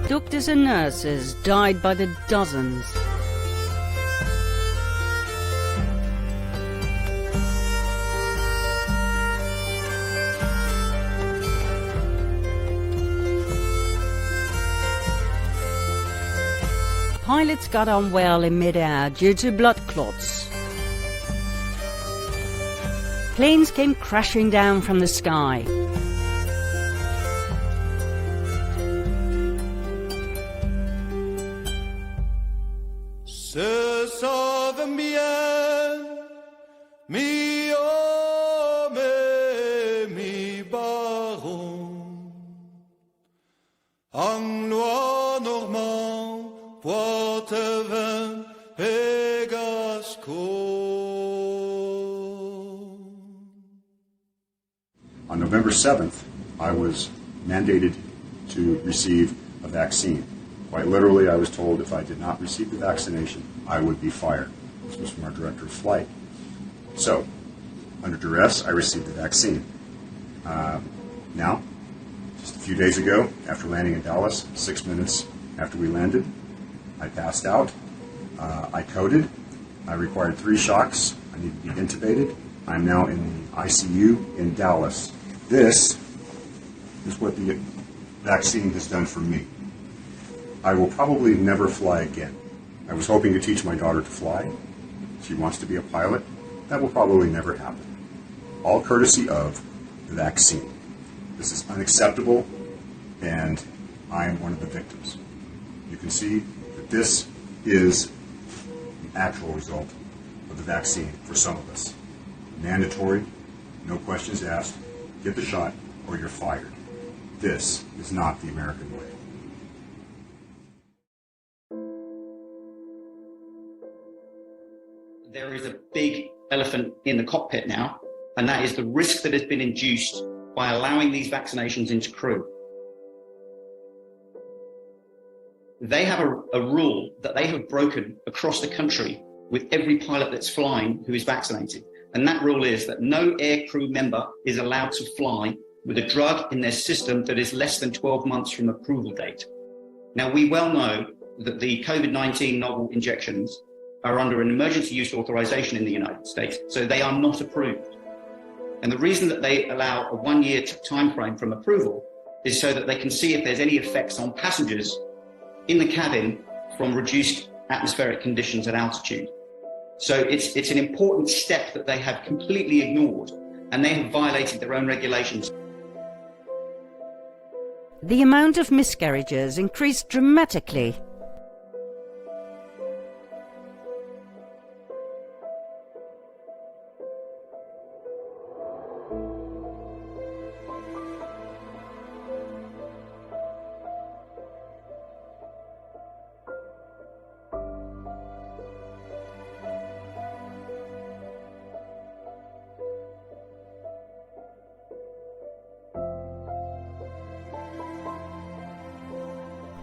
Doctors and nurses died by the dozens. Pilots got unwell in mid-air due to blood clots. Planes came crashing down from the sky. Se savent bien, mi homme, mi baron, anglois, normand, poitevin et gascon. On November 7th, I was mandated to receive a vaccine. Quite literally, I was told if I did not receive the vaccination, I would be fired. This was from our director of flight. So, under duress, I received the vaccine. Now, just a few days ago, after landing in Dallas, 6 minutes after we landed, I passed out. I coded. I required 3 shocks. I needed to be intubated. I'm now in the ICU in Dallas. This is what the vaccine has done for me. I will probably never fly again. I was hoping to teach my daughter to fly. She wants to be a pilot. That will probably never happen. All courtesy of the vaccine. This is unacceptable, and I am one of the victims. You can see that this is the actual result of the vaccine for some of us. Mandatory, no questions asked, get the shot or you're fired. This is not the American way. There is a big elephant in the cockpit now, and that is the risk that has been induced by allowing these vaccinations into crew. They have a rule that they have broken across the country with every pilot that's flying who is vaccinated. And that rule is that no air crew member is allowed to fly with a drug in their system that is less than 12 months from approval date. Now, we well know that the COVID-19 novel injections are under an emergency use authorization in the United States, so they are not approved. And the reason that they allow a 1-year time frame from approval is so that they can see if there's any effects on passengers in the cabin from reduced atmospheric conditions at altitude. So it's an important step that they have completely ignored, and they have violated their own regulations. The amount of miscarriages increased dramatically.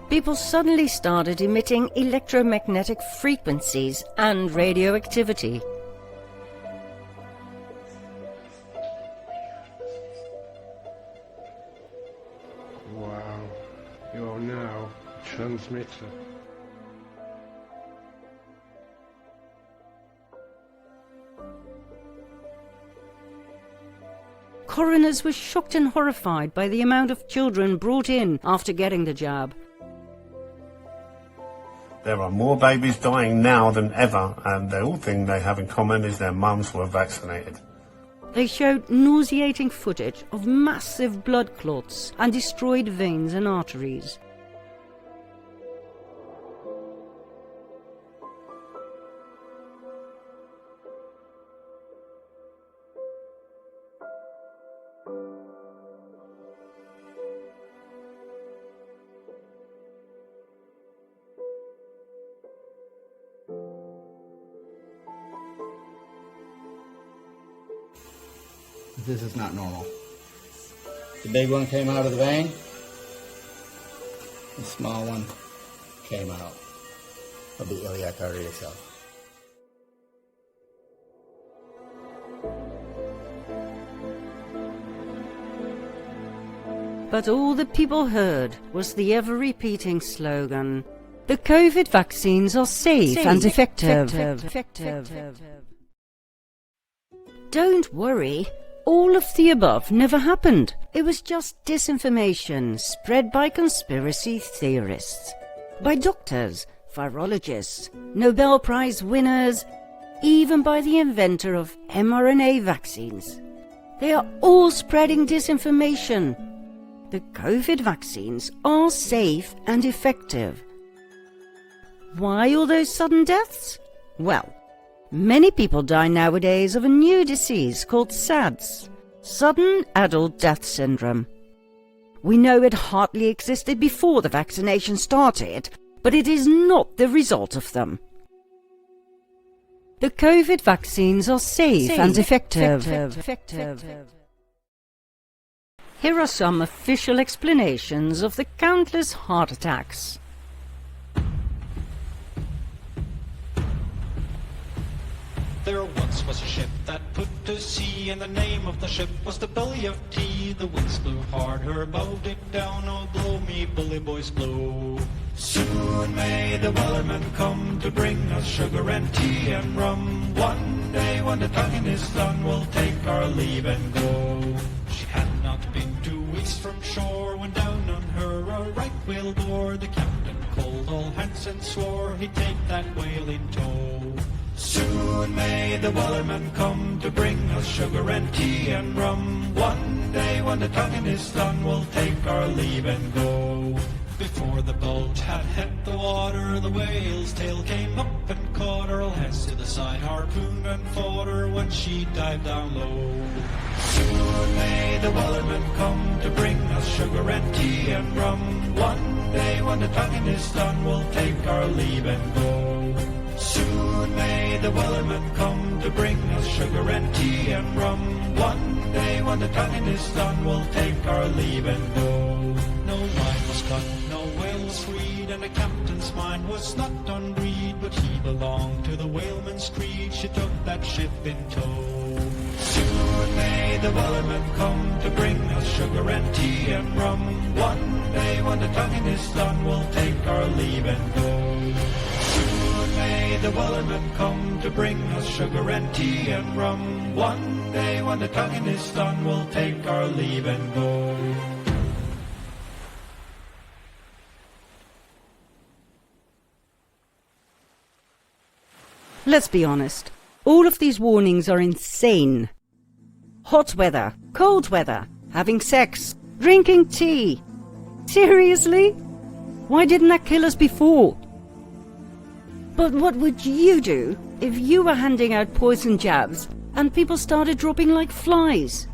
People suddenly started emitting electromagnetic frequencies and radioactivity. Wow, you are now a transmitter. Coroners were shocked and horrified by the amount of children brought in after getting the jab. There are more babies dying now than ever, and the only thing they have in common is their mums were vaccinated. They showed nauseating footage of massive blood clots and destroyed veins and arteries. This is not normal. The big one came out of the vein. The small one came out of the iliac artery itself. But all the people heard was the ever-repeating slogan, "The COVID vaccines are safe and effective." Don't worry. All of the above never happened. It was just disinformation spread by conspiracy theorists, by doctors, virologists, Nobel Prize winners, even by the inventor of mRNA vaccines. They are all spreading disinformation. The COVID vaccines are safe and effective. Why all those sudden deaths? Well, many people die nowadays of a new disease called SADS, Sudden Adult Death Syndrome. We know it hardly existed before the vaccination started, but it is not the result of them. The COVID vaccines are safe and effective. Here are some official explanations of the countless heart attacks. There once was a ship that put to sea, and the name of the ship was the Billy of Tea. The winds blew hard, her bow dipped down, oh blow me bully boys blow. Soon may the wellerman come to bring us sugar and tea and rum. One day when the tonguing is done, we'll take our leave and go. She had not been 2 weeks from shore when down on her a right whale bore. The captain called all hands and swore he'd take that whale in tow. Soon may the Wellerman come to bring us sugar and tea and rum. One day when the tonguing is done, we'll take our leave and go. Before the boat had hit the water, the whale's tail came up and caught her. Heads to the side, harpooned and fought her when she dived down low. Soon may the Wellerman come to bring us sugar and tea and rum. One day when the tonguing is done, we'll take our leave and go. Soon may the Wellerman come to bring us sugar and tea and rum. One day when the tonguing is done, we'll take our leave and go. No line was cut, no whale was freed, and the captain's mind was not on greed, but he belonged to the whaleman's creed. She took that ship in tow. Soon may the Wellerman come to bring us sugar and tea and rum. One day when the tonguing is done, we'll take our leave and go. Soon may the Wellerman come to bring us sugar and tea and rum. One day when the tonguing is done, we'll take our leave and go. Let's be honest, all of these warnings are insane. Hot weather, cold weather, having sex, drinking tea. Seriously? Why didn't that kill us before? But what would you do if you were handing out poison jabs and people started dropping like flies?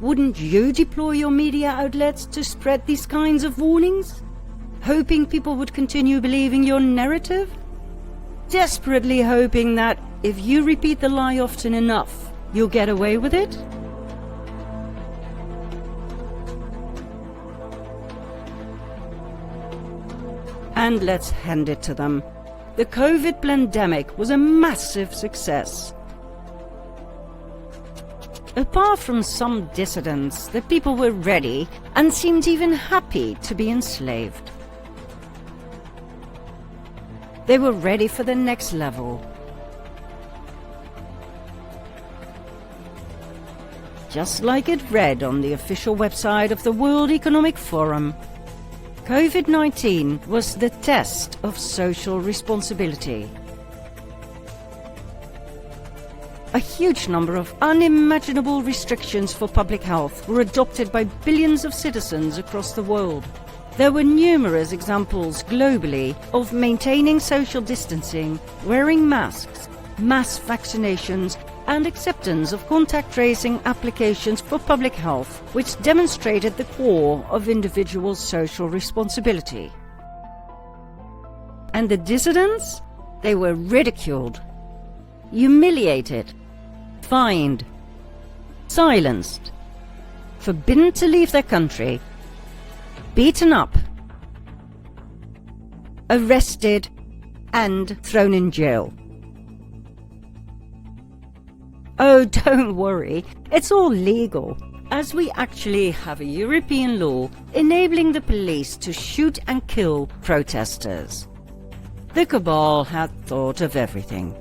Wouldn't you deploy your media outlets to spread these kinds of warnings? Hoping people would continue believing your narrative? Desperately hoping that if you repeat the lie often enough, you'll get away with it? And let's hand it to them. The COVID pandemic was a massive success. Apart from some dissidents, the people were ready and seemed even happy to be enslaved. They were ready for the next level. Just like it read on the official website of the World Economic Forum, COVID-19 was the test of social responsibility. A huge number of unimaginable restrictions for public health were adopted by billions of citizens across the world. There were numerous examples globally of maintaining social distancing, wearing masks, mass vaccinations, and acceptance of contact tracing applications for public health, which demonstrated the core of individual social responsibility. And the dissidents? They were ridiculed, humiliated, fined, silenced, forbidden to leave their country, beaten up, arrested, and thrown in jail. Oh, don't worry, it's all legal, as we actually have a European law enabling the police to shoot and kill protesters. The Cabal had thought of everything.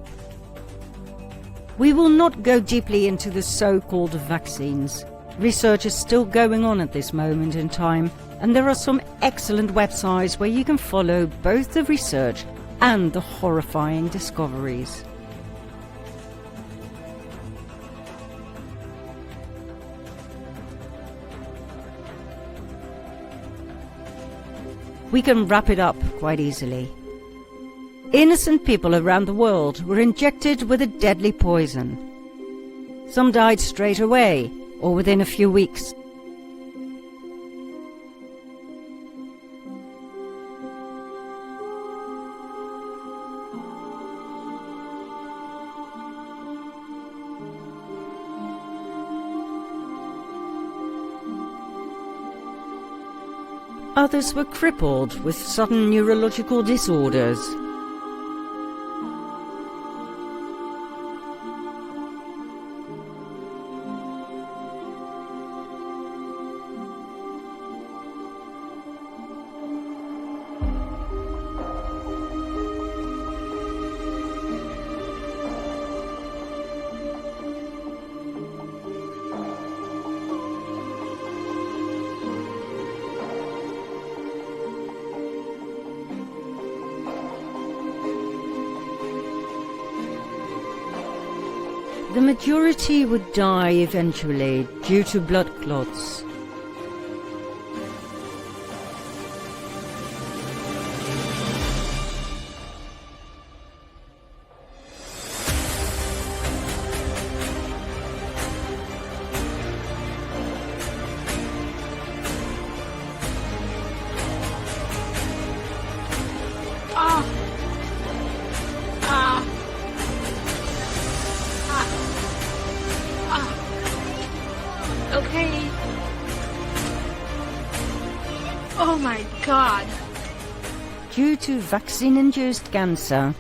We will not go deeply into the so-called vaccines. Research is still going on at this moment in time, and there are some excellent websites where you can follow both the research and the horrifying discoveries. We can wrap it up quite easily. Innocent people around the world were injected with a deadly poison. Some died straight away or within a few weeks. Others were crippled with sudden neurological disorders. The majority would die eventually due to blood clots. Okay. Oh my god. Due to vaccine-induced cancer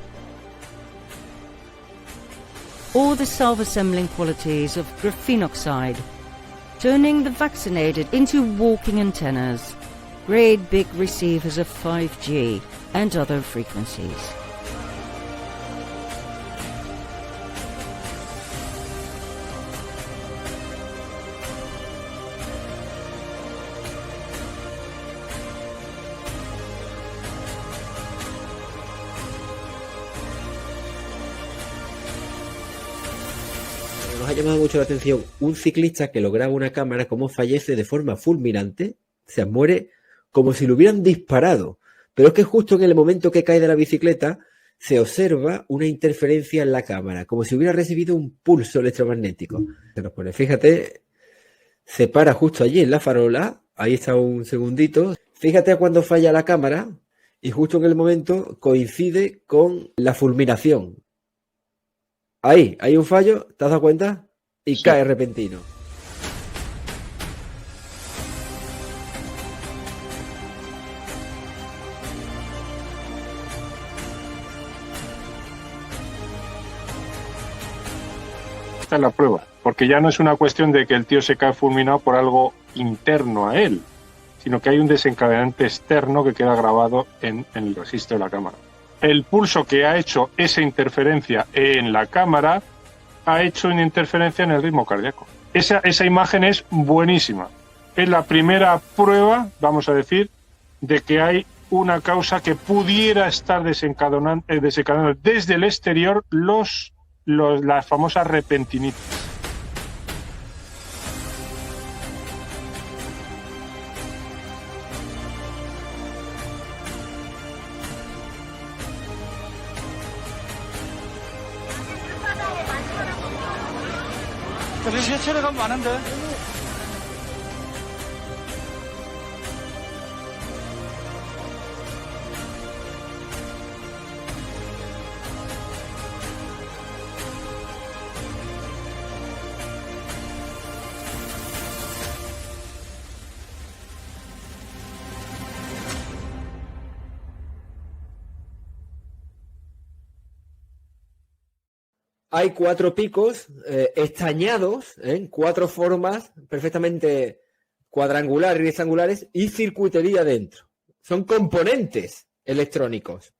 or the self-assembling qualities of graphene oxide, turning the vaccinated into walking antennas, great big receivers of 5G and other frequencies. Nos ha llamado mucho la atención un ciclista que lo graba una cámara cómo fallece de forma fulminante, o sea, muere como si lo hubieran disparado. Pero es que justo en el momento que cae de la bicicleta se observa una interferencia en la cámara, como si hubiera recibido un pulso electromagnético. Se nos pone, fíjate, se para justo allí en la farola, ahí está un segundito, fíjate a cuando falla la cámara y justo en el momento coincide con la fulminación. Ahí, hay un fallo, ¿te has dado cuenta? Y sí, cae repentino. Esta es la prueba, porque ya no es una cuestión de que el tío se cae fulminado por algo interno a él, sino que hay un desencadenante externo que queda grabado en el registro de la cámara. El pulso que ha hecho esa interferencia en la cámara ha hecho una interferencia en el ritmo cardíaco. Esa imagen es buenísima. Es la primera prueba, vamos a decir, de que hay una causa que pudiera estar desencadenando desde el exterior las famosas repentinitis. 체력은 많은데. Hay 4 picos estañados en 4 formas perfectamente cuadrangulares y rectangulares y circuitería dentro. Son componentes electrónicos.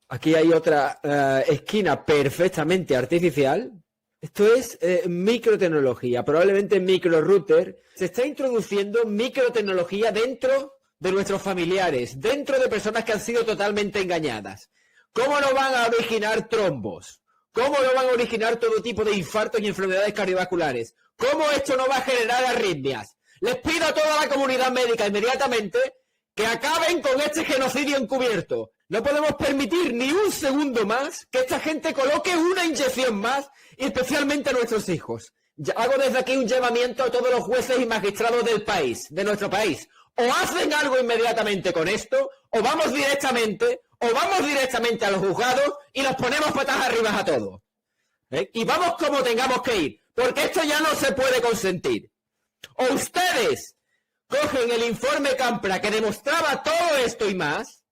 Aquí hay otra esquina perfectamente artificial. Esto es microtecnología, probablemente microrouter. Se está introduciendo microtecnología dentro de nuestros familiares, dentro de personas que han sido totalmente engañadas. ¿Cómo no van a originar trombos? ¿Cómo no van a originar todo tipo de infartos y enfermedades cardiovasculares? ¿Cómo esto no va a generar arritmias? Les pido a toda la comunidad médica inmediatamente que acaben con este genocidio encubierto. No podemos permitir ni un segundo más que esta gente coloque una inyección más, y especialmente a nuestros hijos. Hago desde aquí un llamamiento a todos los jueces y magistrados del país, de nuestro país. O hacen algo inmediatamente con esto, o vamos directamente a los juzgados y los ponemos patas arriba a todos. Y vamos como tengamos que ir, porque esto ya no se puede consentir. O ustedes cogen el informe Campra que demostraba todo esto y más,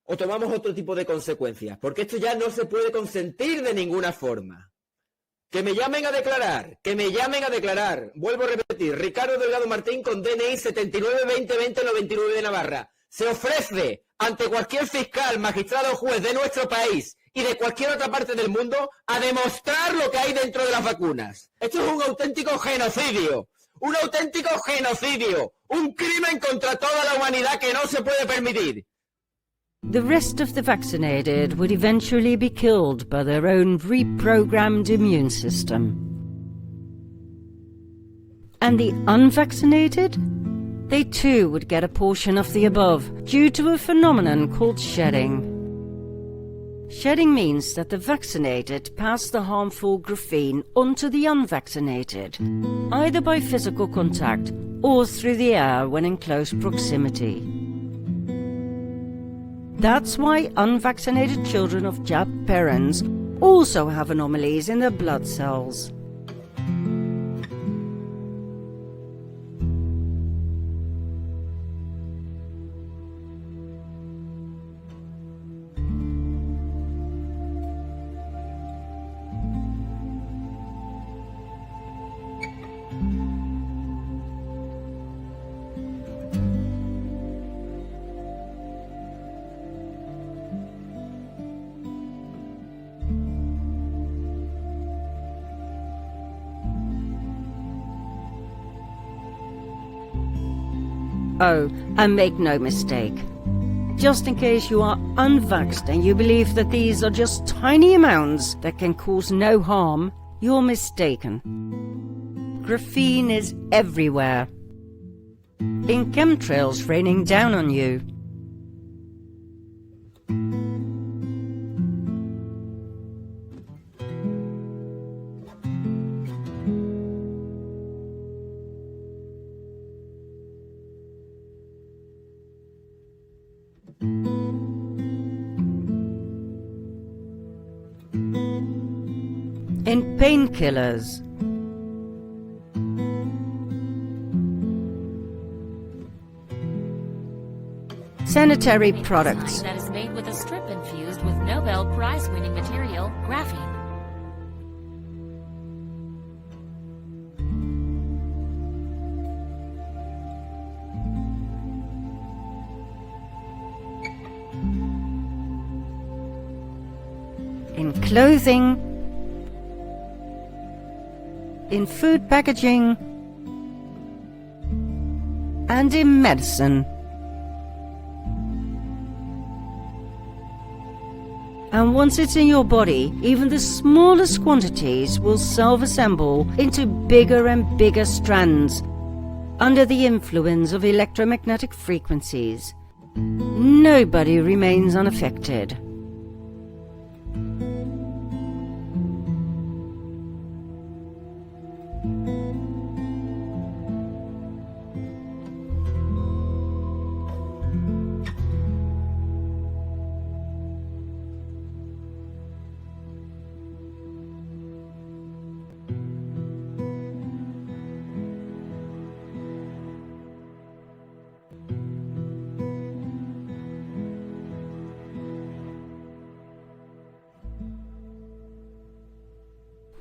o tomamos otro tipo de consecuencias, porque esto ya no se puede consentir de ninguna forma. Que me llamen a declarar, Vuelvo a repetir, Ricardo Delgado Martín con DNI 79202099 de Navarra. Se ofrece ante cualquier fiscal, magistrado o juez de nuestro país y de cualquier otra parte del mundo a demostrar lo que hay dentro de las vacunas. Esto es un auténtico genocidio, un crimen contra toda la humanidad que no se puede permitir. The rest of the vaccinated would eventually be killed by their own reprogrammed immune system. And the unvaccinated? They too would get a portion of the above due to a phenomenon called shedding. Shedding means that the vaccinated pass the harmful graphene onto the unvaccinated, either by physical contact or through the air when in close proximity. That's why unvaccinated children of Jap parents also have anomalies in their blood cells. Oh, and make no mistake. Just in case you are unvaxxed and you believe that these are just tiny amounts that can cause no harm, you're mistaken. Graphene is everywhere. In chemtrails raining down on you. In painkillers. Sanitary products. That is made with a strip infused with Nobel Prize-winning material, graphene. In clothing, in food packaging, and in medicine. And once it's in your body, even the smallest quantities will self-assemble into bigger and bigger strands under the influence of electromagnetic frequencies. Nobody remains unaffected.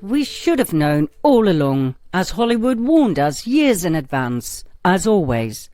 We should have known all along, as Hollywood warned us years in advance, as always.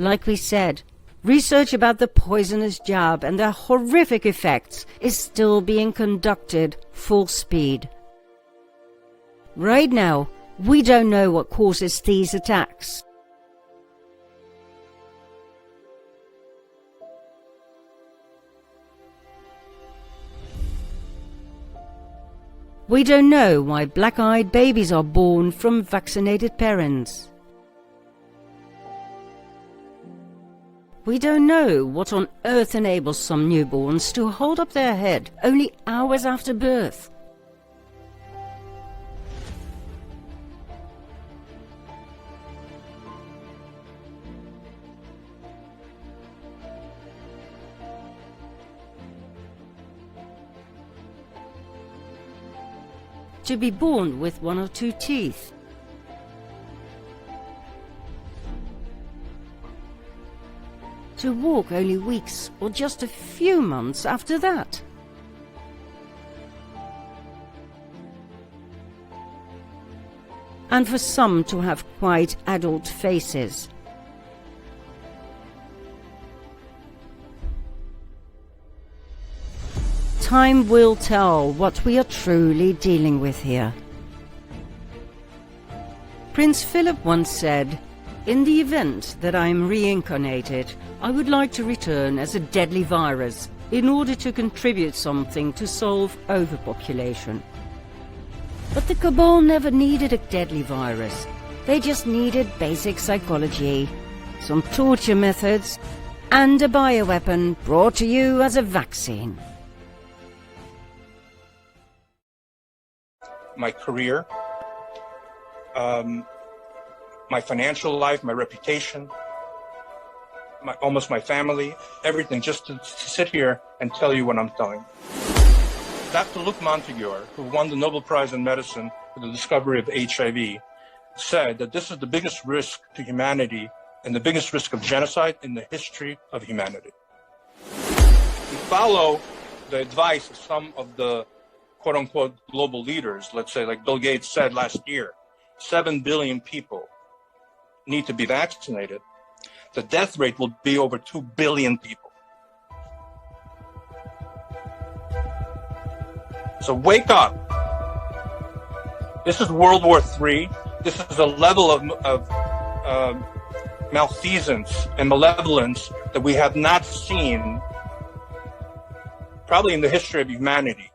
Like we said, research about the poisonous jab and their horrific effects is still being conducted full speed. Right now, we don't know what causes these attacks. We don't know why black-eyed babies are born from vaccinated parents. We don't know what on earth enables some newborns to hold up their head only hours after birth. To be born with 1 or 2 teeth. To walk only weeks or just a few months after that. And for some to have quite adult faces. Time will tell what we are truly dealing with here. Prince Philip once said, "In the event that I am reincarnated, I would like to return as a deadly virus in order to contribute something to solve overpopulation." But the Cabal never needed a deadly virus. They just needed basic psychology, some torture methods, and a bioweapon brought to you as a vaccine. My career, my financial life, my reputation, almost my family, everything, just to sit here and tell you what I'm telling. Dr. Luc Montagnier, who won the Nobel Prize in Medicine for the discovery of HIV, said that this is the biggest risk to humanity and the biggest risk of genocide in the history of humanity. We follow the advice of some of the quote-unquote global leaders, let's say, like Bill Gates said last year, 7 billion people need to be vaccinated. The death rate will be over 2 billion people. So wake up. This is World War III. This is a level of malfeasance and malevolence that we have not seen probably in the history of humanity.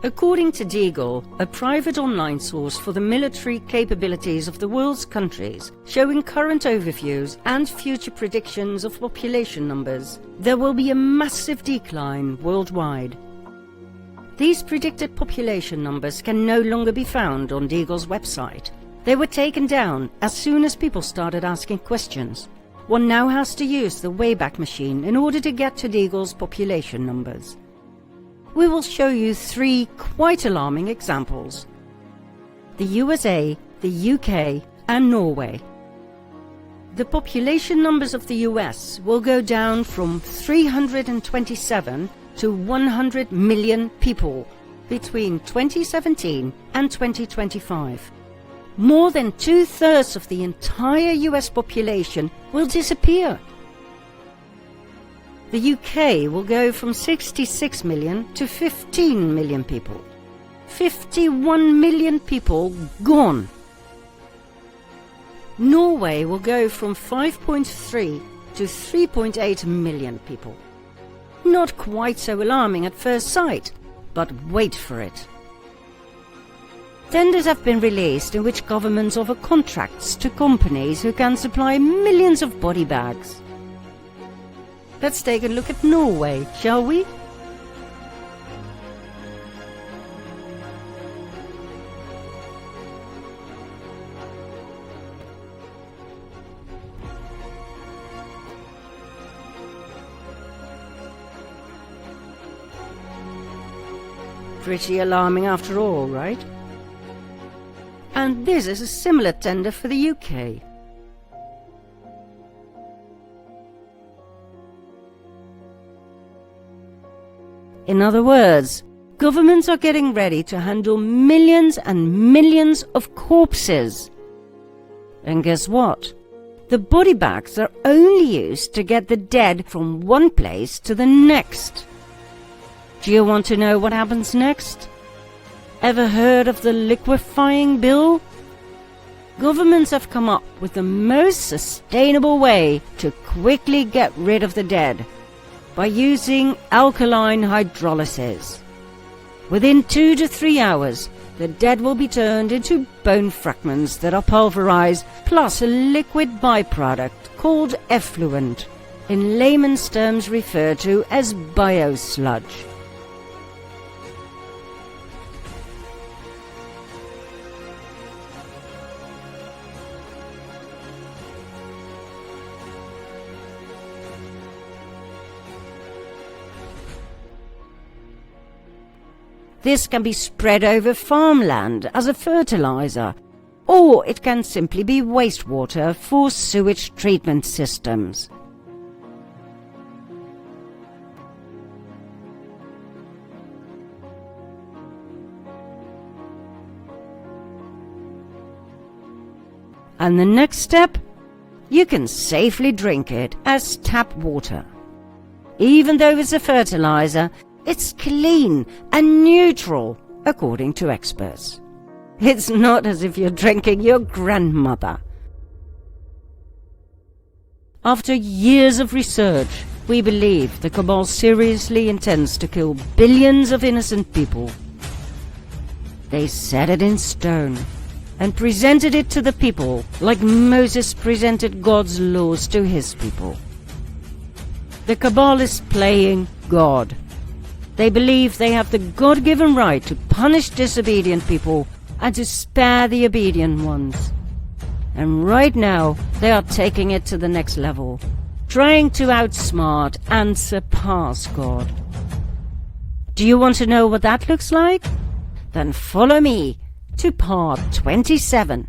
According to Deagle, a private online source for the military capabilities of the world's countries, showing current overviews and future predictions of population numbers, there will be a massive decline worldwide. These predicted population numbers can no longer be found on Deagle's website. They were taken down as soon as people started asking questions. One now has to use the Wayback Machine in order to get to Deagle's population numbers. We will show you 3 quite alarming examples: the USA, the UK, and Norway. The population numbers of the US will go down from 327 to 100 million people between 2017 and 2025. More than 2/3 of the entire US population will disappear. The UK will go from 66 million to 15 million people. 51 million people gone. Norway will go from 5.3 to 3.8 million people. Not quite so alarming at first sight, but wait for it. Tenders have been released in which governments offer contracts to companies who can supply millions of body bags. Let's take a look at Norway, shall we? Pretty alarming after all, right? And this is a similar tender for the UK. In other words, governments are getting ready to handle millions and millions of corpses. And guess what? The body bags are only used to get the dead from one place to the next. Do you want to know what happens next? Ever heard of the liquefying bill? Governments have come up with the most sustainable way to quickly get rid of the dead by using alkaline hydrolysis. Within 2 to 3 hours, the dead will be turned into bone fragments that are pulverized, plus a liquid byproduct called effluent, in layman's terms referred to as biosludge. This can be spread over farmland as a fertilizer, or it can simply be wastewater for sewage treatment systems. And the next step? You can safely drink it as tap water. Even though it's a fertilizer, it's clean and neutral, according to experts. It's not as if you're drinking your grandmother. After years of research, we believe the Cabal seriously intends to kill billions of innocent people. They set it in stone and presented it to the people like Moses presented God's laws to his people. The Cabal is playing God. They believe they have the God-given right to punish disobedient people and to spare the obedient ones. And right now, they are taking it to the next level, trying to outsmart and surpass God. Do you want to know what that looks like? Then follow me to part 27.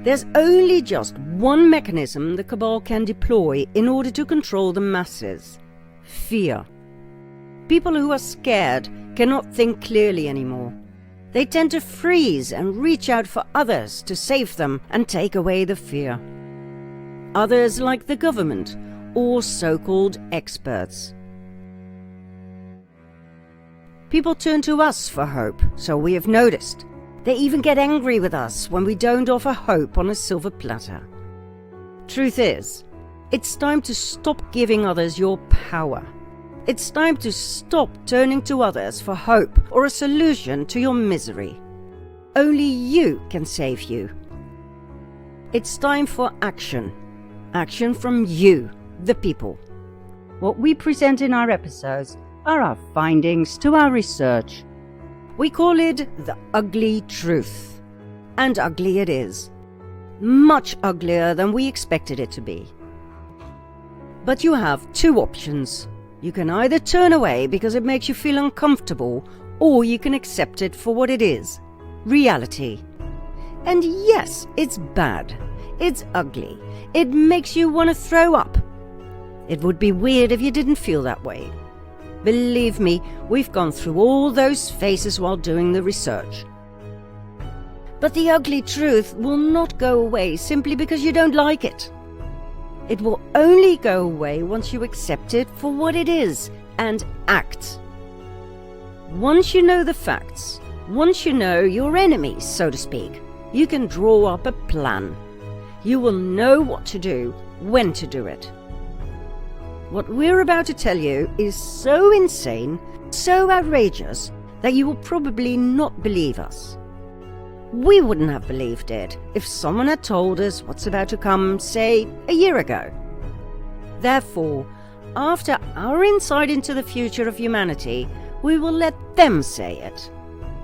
There's only just one mechanism the Cabal can deploy in order to control the masses: fear. People who are scared cannot think clearly anymore. They tend to freeze and reach out for others to save them and take away the fear. Others, like the government or so-called experts. People turn to us for hope, so we have noticed. They even get angry with us when we don't offer hope on a silver platter. Truth is, it's time to stop giving others your power. It's time to stop turning to others for hope or a solution to your misery. Only you can save you. It's time for action. Action from you, the people. What we present in our episodes are our findings to our research. We call it the ugly truth. And ugly it is. Much uglier than we expected it to be. But you have two options. You can either turn away because it makes you feel uncomfortable, or you can accept it for what it is: reality. And yes, it's bad. It's ugly. It makes you want to throw up. It would be weird if you didn't feel that way. Believe me, we've gone through all those phases while doing the research. But the ugly truth will not go away simply because you don't like it. It will only go away once you accept it for what it is and act. Once you know the facts, once you know your enemies, so to speak, you can draw up a plan. You will know what to do, when to do it. What we're about to tell you is so insane, so outrageous, that you will probably not believe us. We wouldn't have believed it if someone had told us what's about to come, say, a year ago. Therefore, after our insight into the future of humanity, we will let them say it.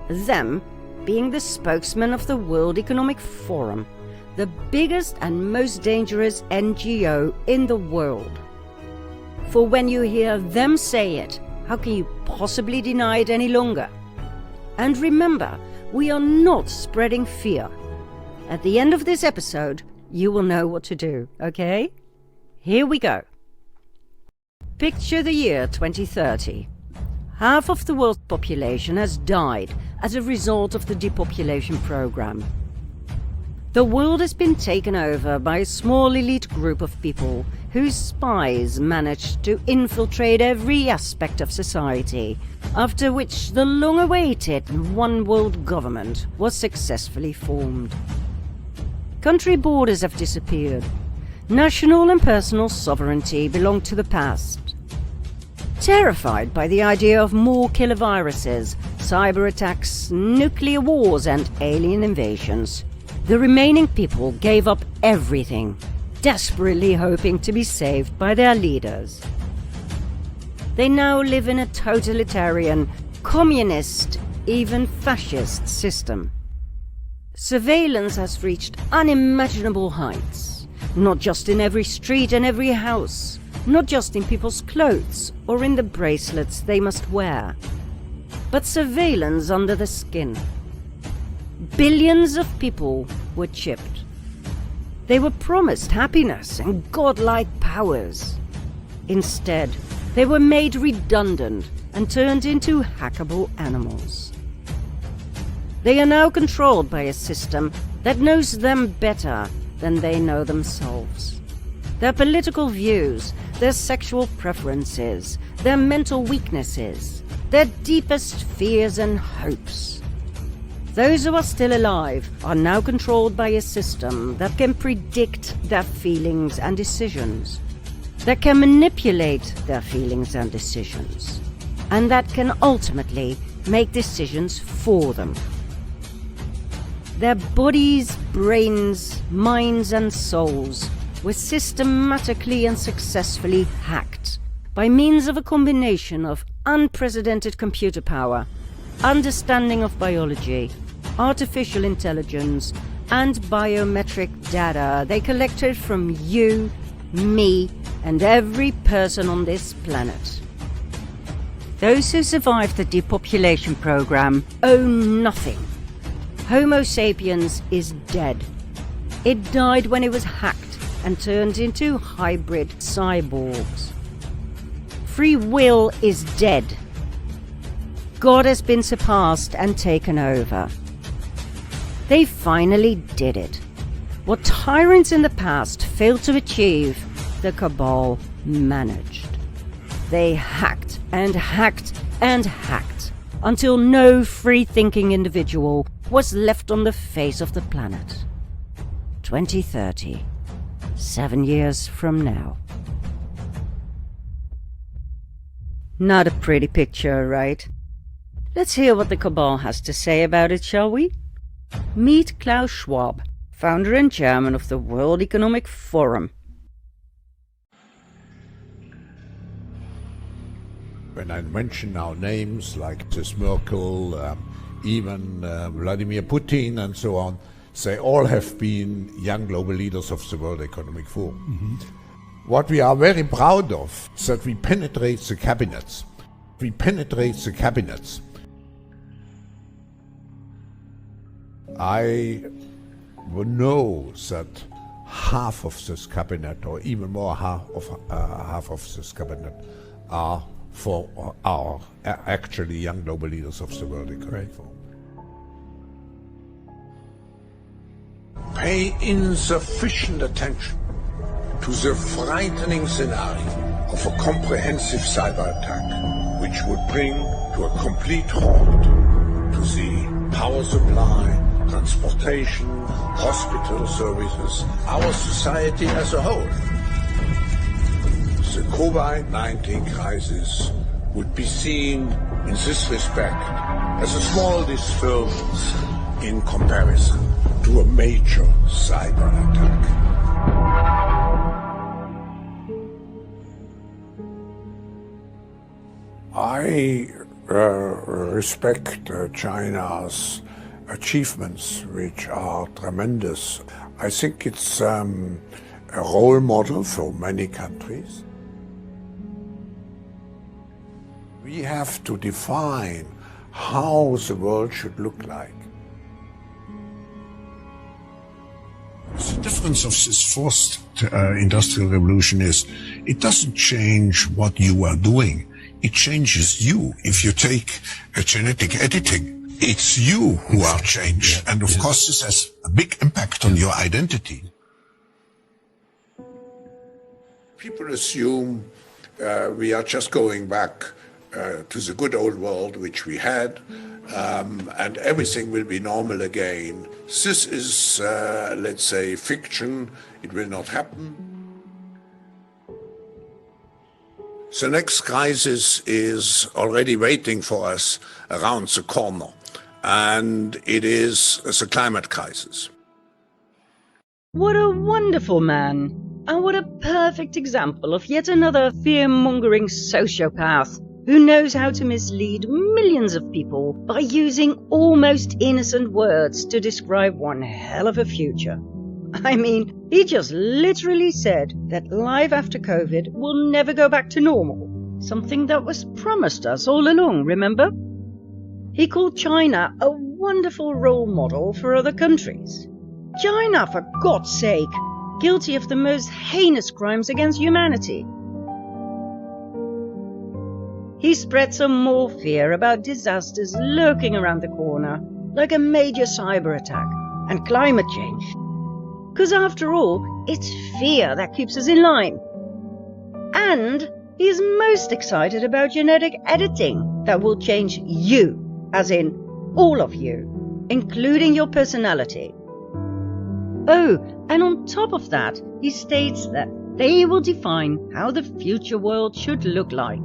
Them being the spokesman of the World Economic Forum, the biggest and most dangerous NGO in the world. For when you hear them say it, how can you possibly deny it any longer? And remember, we are not spreading fear. At the end of this episode, you will know what to do, okay? Here we go. Picture the year 2030. Half of the world's population has died as a result of the depopulation program. The world has been taken over by a small elite group of people whose spies managed to infiltrate every aspect of society, after which the long-awaited one world government was successfully formed. Country borders have disappeared. National and personal sovereignty belong to the past. Terrified by the idea of more killer viruses, cyber attacks, nuclear wars and alien invasions, the remaining people gave up everything, desperately hoping to be saved by their leaders. They now live in a totalitarian, communist, even fascist system. Surveillance has reached unimaginable heights, not just in every street and every house, not just in people's clothes or in the bracelets they must wear, but surveillance under the skin. Billions of people were chipped. They were promised happiness and godlike powers. Instead, they were made redundant and turned into hackable animals. They are now controlled by a system that knows them better than they know themselves. Their political views, their sexual preferences, their mental weaknesses, their deepest fears and hopes. Those who are still alive are now controlled by a system that can predict their feelings and decisions, that can manipulate their feelings and decisions, and that can ultimately make decisions for them. Their bodies, brains, minds and souls were systematically and successfully hacked by means of a combination of unprecedented computer power, understanding of biology, artificial intelligence, and biometric data they collected from you, me, and every person on this planet. Those who survived the depopulation program own nothing. Homo sapiens is dead. It died when it was hacked and turned into hybrid cyborgs. Free will is dead. God has been surpassed and taken over. They finally did it. What tyrants in the past failed to achieve, the Cabal managed. They hacked and hacked and hacked until no free-thinking individual was left on the face of the planet. 2030, 7 years from now. Not a pretty picture, right? Let's hear what the Cabal has to say about it, shall we? Meet Klaus Schwab, founder and chairman of the World Economic Forum. When I mention now names like Mrs. Merkel, even Vladimir Putin and so on, they all have been young global leaders of the World Economic Forum. Mm-hmm. What we are very proud of is that we penetrate the cabinets. We penetrate the cabinets. I know that half of this cabinet, or even more half of this cabinet, are actually young global leaders of the World Economic Forum. Pay insufficient attention to the frightening scenario of a comprehensive cyber attack, which would bring to a complete halt to the power supply, transportation, hospital services, our society as a whole. The COVID-19 crisis would be seen in this respect as a small disturbance in comparison to a major cyber attack. I respect China's achievements, which are tremendous. I think it's a role model for many countries. We have to define how the world should look like. The difference of this fourth industrial revolution is it doesn't change what you are doing. It changes you. If you take genetic editing, it's you who are changed. And of course, this has a big impact on your identity. People assume we are just going back to the good old world which we had, and everything will be normal again. This is, let's say, fiction. It will not happen. The next crisis is already waiting for us around the corner, and it is the climate crisis. What a wonderful man, and what a perfect example of yet another fear-mongering sociopath who knows how to mislead millions of people by using almost innocent words to describe one hell of a future. I mean, he just literally said that life after COVID will never go back to normal, something that was promised us all along, remember? He called China a wonderful role model for other countries. China, for God's sake, guilty of the most heinous crimes against humanity. He spread some more fear about disasters lurking around the corner, like a major cyber attack and climate change. Because after all, it's fear that keeps us in line. And he's most excited about genetic editing that will change you, as in all of you, including your personality. Oh, and on top of that, he states that they will define how the future world should look like.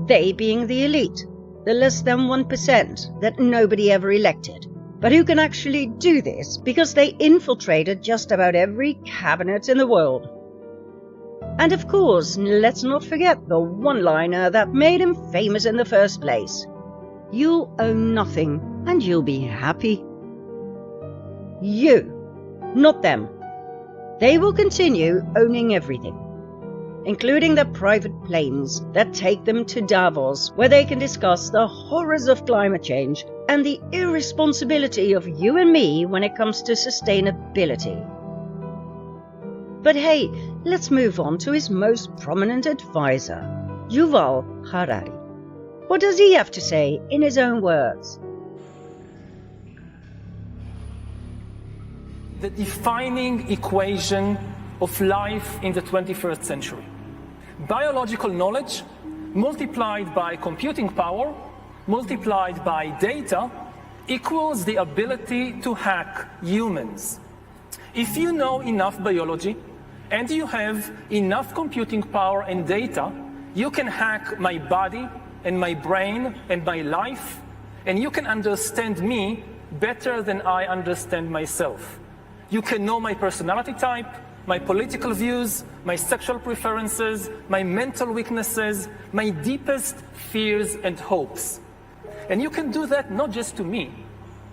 They being the elite, the less than 1% that nobody ever elected, but who can actually do this because they infiltrated just about every cabinet in the world. And of course, let's not forget the one-liner that made him famous in the first place. You'll own nothing and you'll be happy. You, not them. They will continue owning everything, including the private planes that take them to Davos, where they can discuss the horrors of climate change and the irresponsibility of you and me when it comes to sustainability. But hey, let's move on to his most prominent advisor, Yuval Harari. What does he have to say in his own words? The defining equation of life in the 21st century. Biological knowledge multiplied by computing power, multiplied by data, equals the ability to hack humans. If you know enough biology and you have enough computing power and data, you can hack my body and my brain and my life, and you can understand me better than I understand myself. You can know my personality type, my political views, my sexual preferences, my mental weaknesses, my deepest fears and hopes. And you can do that not just to me,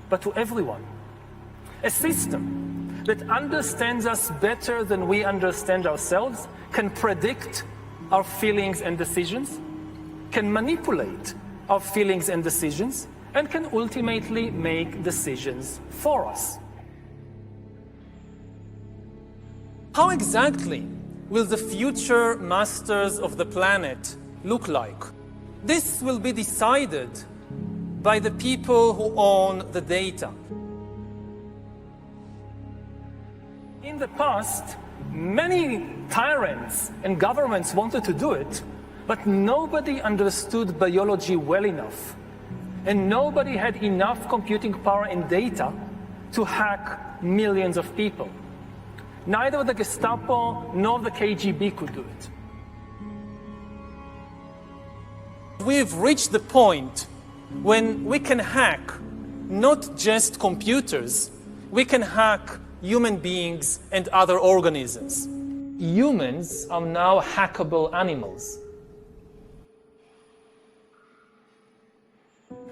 but to everyone. A system that understands us better than we understand ourselves can predict our feelings and decisions, can manipulate our feelings and decisions, and can ultimately make decisions for us. How exactly will the future masters of the planet look like? This will be decided by the people who own the data. In the past, many tyrants and governments wanted to do it, but nobody understood biology well enough, and nobody had enough computing power and data to hack millions of people. Neither the Gestapo nor the KGB could do it. We've reached the point when we can hack not just computers, we can hack human beings and other organisms. Humans are now hackable animals.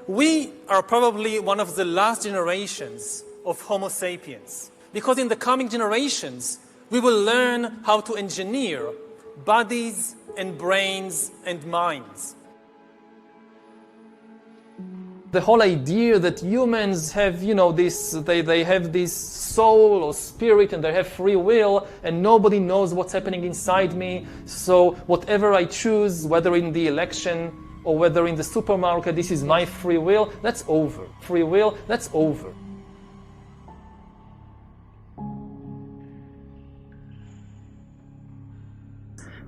We are probably one of the last generations of Homo sapiens. Because in the coming generations, we will learn how to engineer bodies and brains and minds. The whole idea that humans have, they have this soul or spirit and they have free will and nobody knows what's happening inside me. So whatever I choose, whether in the election or whether in the supermarket, this is my free will, that's over. Free will, that's over.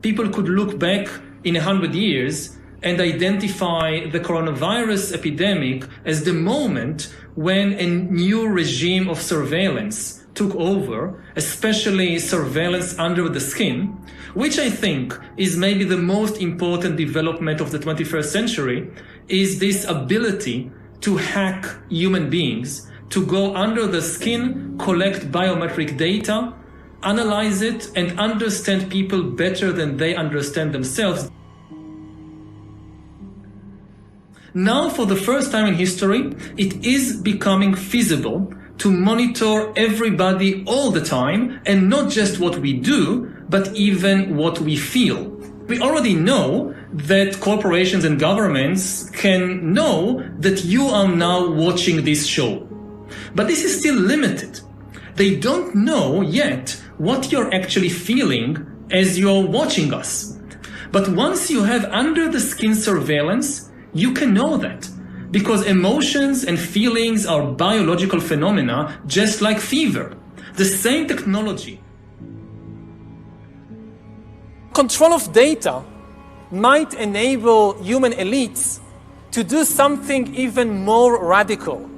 People could look back in 100 years and identify the coronavirus epidemic as the moment when a new regime of surveillance took over, especially surveillance under the skin, which I think is maybe the most important development of the 21st century, is this ability to hack human beings, to go under the skin, collect biometric data, analyze it, and understand people better than they understand themselves. Now, for the first time in history, it is becoming feasible to monitor everybody all the time, and not just what we do, but even what we feel. We already know that corporations and governments can know that you are now watching this show. But this is still limited. They don't know yet what you're actually feeling as you're watching us. But once you have under the skin surveillance, you can know that, because emotions and feelings are biological phenomena just like fever. The same technology. Control of data might enable human elites to do something even more radical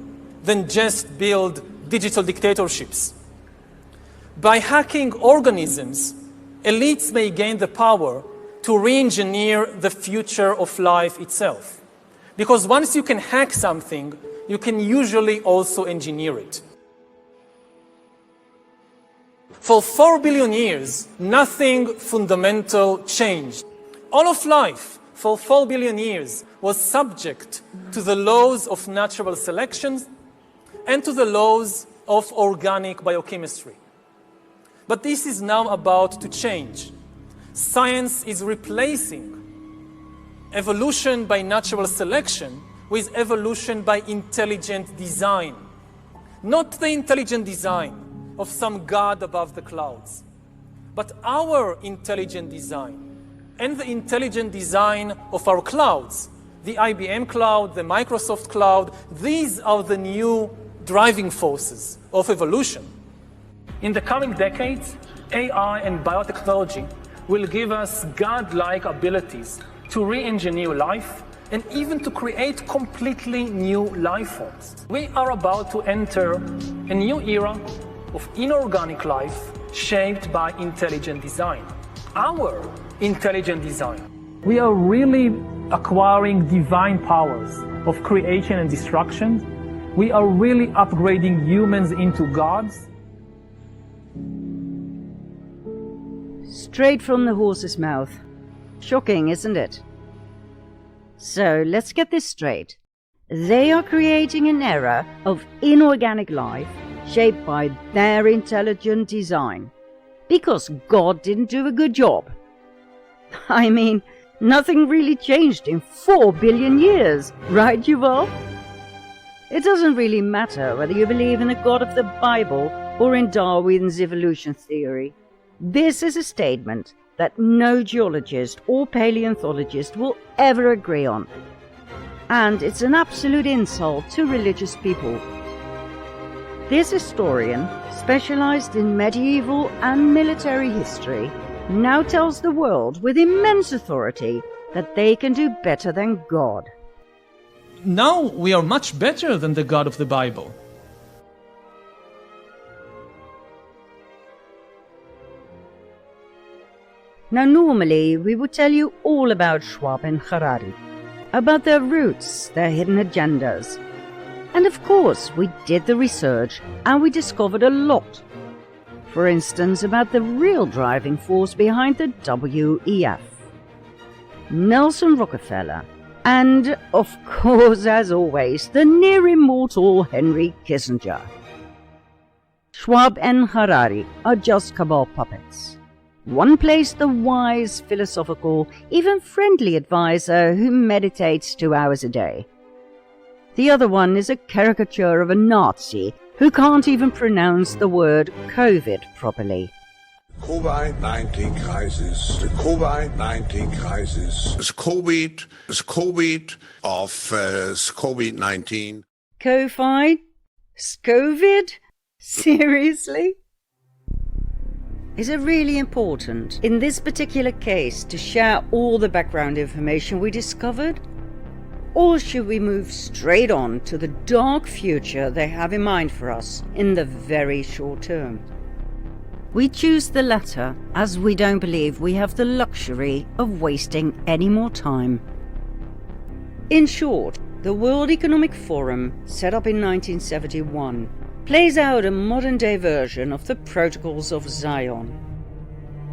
than just build digital dictatorships. By hacking organisms, elites may gain the power to re-engineer the future of life itself. Because once you can hack something, you can usually also engineer it. For 4 billion years, nothing fundamental changed. All of life, for 4 billion years, was subject to the laws of natural selection and to the laws of organic biochemistry. But this is now about to change. Science is replacing evolution by natural selection with evolution by intelligent design. Not the intelligent design of some god above the clouds, but our intelligent design and the intelligent design of our clouds, the IBM cloud, the Microsoft cloud. These are the new driving forces of evolution. In the coming decades, AI and biotechnology will give us godlike abilities to re-engineer life and even to create completely new life forms. We are about to enter a new era of inorganic life shaped by intelligent design. Our intelligent design. We are really acquiring divine powers of creation and destruction. We are really upgrading humans into gods. Straight from the horse's mouth. Shocking, isn't it? So let's get this straight. They are creating an era of inorganic life shaped by their intelligent design. Because God didn't do a good job. I mean, nothing really changed in 4 billion years, right, Yuval? It doesn't really matter whether you believe in the God of the Bible or in Darwin's evolution theory. This is a statement that no geologist or paleontologist will ever agree on. And it's an absolute insult to religious people. This historian, specialized in medieval and military history, now tells the world with immense authority that they can do better than God. Now we are much better than the God of the Bible. Now normally we would tell you all about Schwab and Harari, about their roots, their hidden agendas. And of course we did the research and we discovered a lot. For instance, about the real driving force behind the WEF. Nelson Rockefeller, and of course, as always, the near immortal Henry Kissinger. Schwab and Harari are just Cabal puppets. One plays the wise, philosophical, even friendly advisor who meditates 2 hours a day. The other one is a caricature of a Nazi who can't even pronounce the word COVID properly. COVID-19 crisis, the COVID-19 crisis. COVID of COVID-19. COVID? Scovid? Seriously? Is it really important, in this particular case, to share all the background information we discovered? Or should we move straight on to the dark future they have in mind for us in the very short term? We choose the latter as we don't believe we have the luxury of wasting any more time. In short, the World Economic Forum, set up in 1971, plays out a modern-day version of the Protocols of Zion.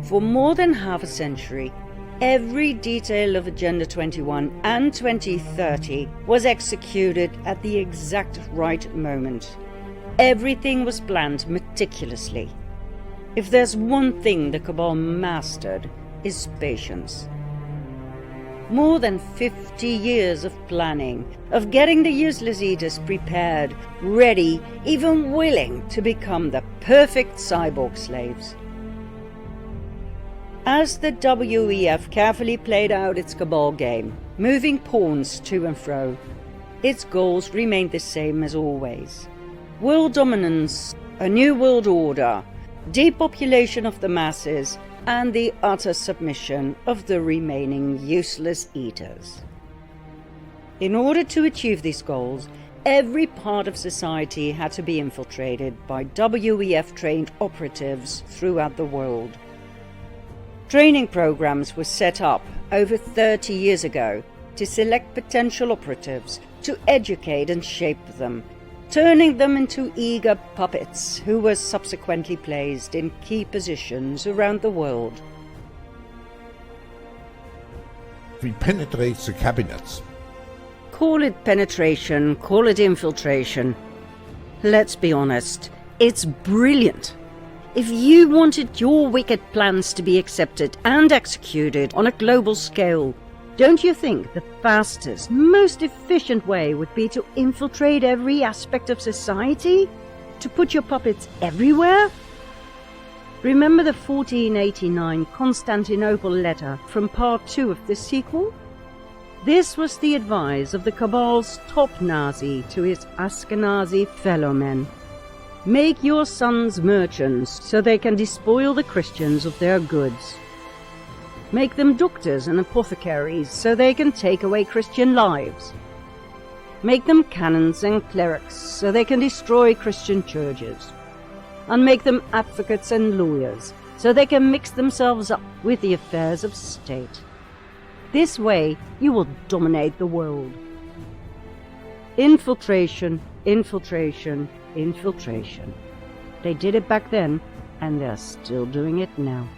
For more than half a century, every detail of Agenda 21 and 2030 was executed at the exact right moment. Everything was planned meticulously. If there's one thing the Cabal mastered, is patience. More than 50 years of planning, of getting the useless eaters prepared, ready, even willing to become the perfect cyborg slaves. As the WEF carefully played out its Cabal game, moving pawns to and fro, its goals remained the same as always. World dominance, a new world order, depopulation of the masses, and the utter submission of the remaining useless eaters. In order to achieve these goals, every part of society had to be infiltrated by WEF-trained operatives throughout the world. Training programs were set up over 30 years ago to select potential operatives, to educate and shape them, turning them into eager puppets who were subsequently placed in key positions around the world. We penetrate the cabinets. Call it penetration, call it infiltration. Let's be honest, it's brilliant. If you wanted your wicked plans to be accepted and executed on a global scale, don't you think the fastest, most efficient way would be to infiltrate every aspect of society? To put your puppets everywhere? Remember the 1489 Constantinople letter from part 2 of the sequel? This was the advice of the Cabal's top Nazi to his Ashkenazi fellow men. Make your sons merchants so they can despoil the Christians of their goods. Make them doctors and apothecaries so they can take away Christian lives. Make them canons and clerics so they can destroy Christian churches. And make them advocates and lawyers so they can mix themselves up with the affairs of state. This way you will dominate the world. Infiltration, infiltration, infiltration. They did it back then, and they're still doing it now.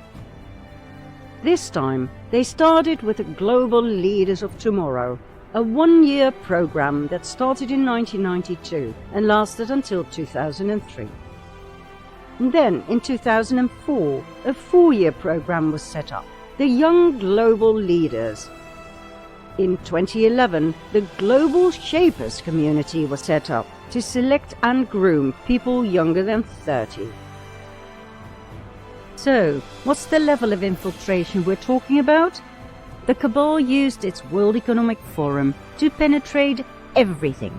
This time, they started with the Global Leaders of Tomorrow, a one-year program that started in 1992 and lasted until 2003. And then, in 2004, a 4-year program was set up, the Young Global Leaders. In 2011, the Global Shapers community was set up to select and groom people younger than 30. So, what's the level of infiltration we're talking about? The Cabal used its World Economic Forum to penetrate everything,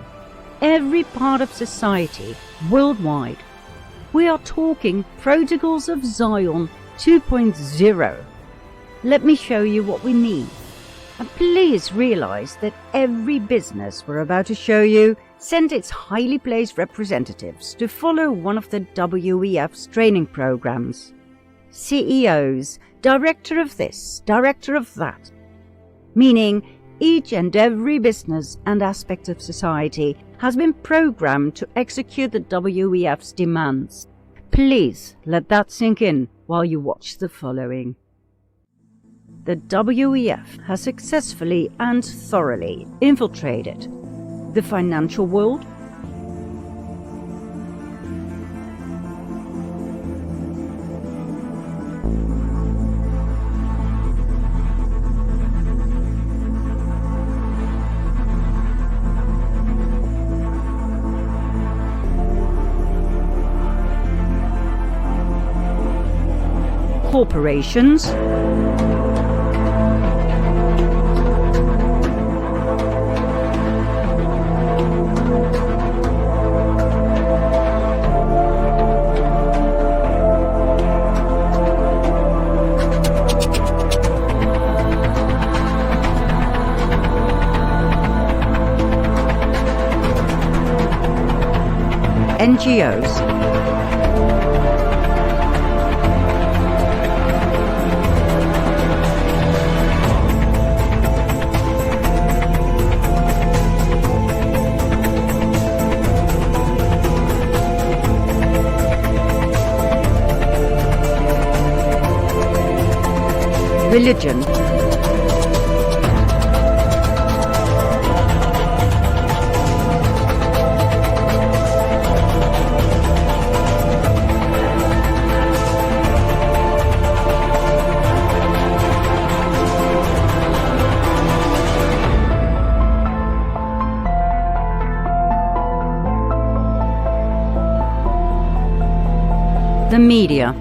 every part of society, worldwide. We are talking Protocols of Zion 2.0. Let me show you what we mean. And please realize that every business we're about to show you sent its highly placed representatives to follow one of the WEF's training programs. CEOs, director of this, director of that. Meaning each and every business and aspect of society has been programmed to execute the WEF's demands. Please let that sink in while you watch the following. The WEF has successfully and thoroughly infiltrated the financial world, corporations, NGOs, religion, the media,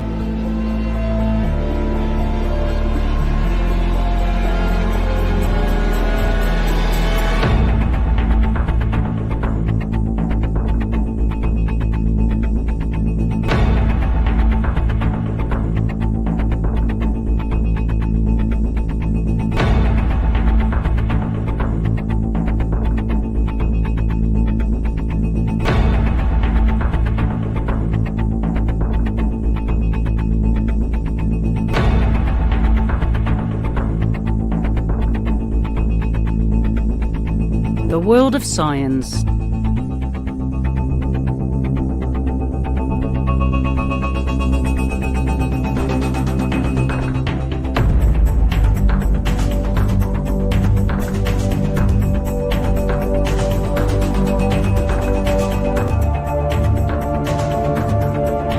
the world of science,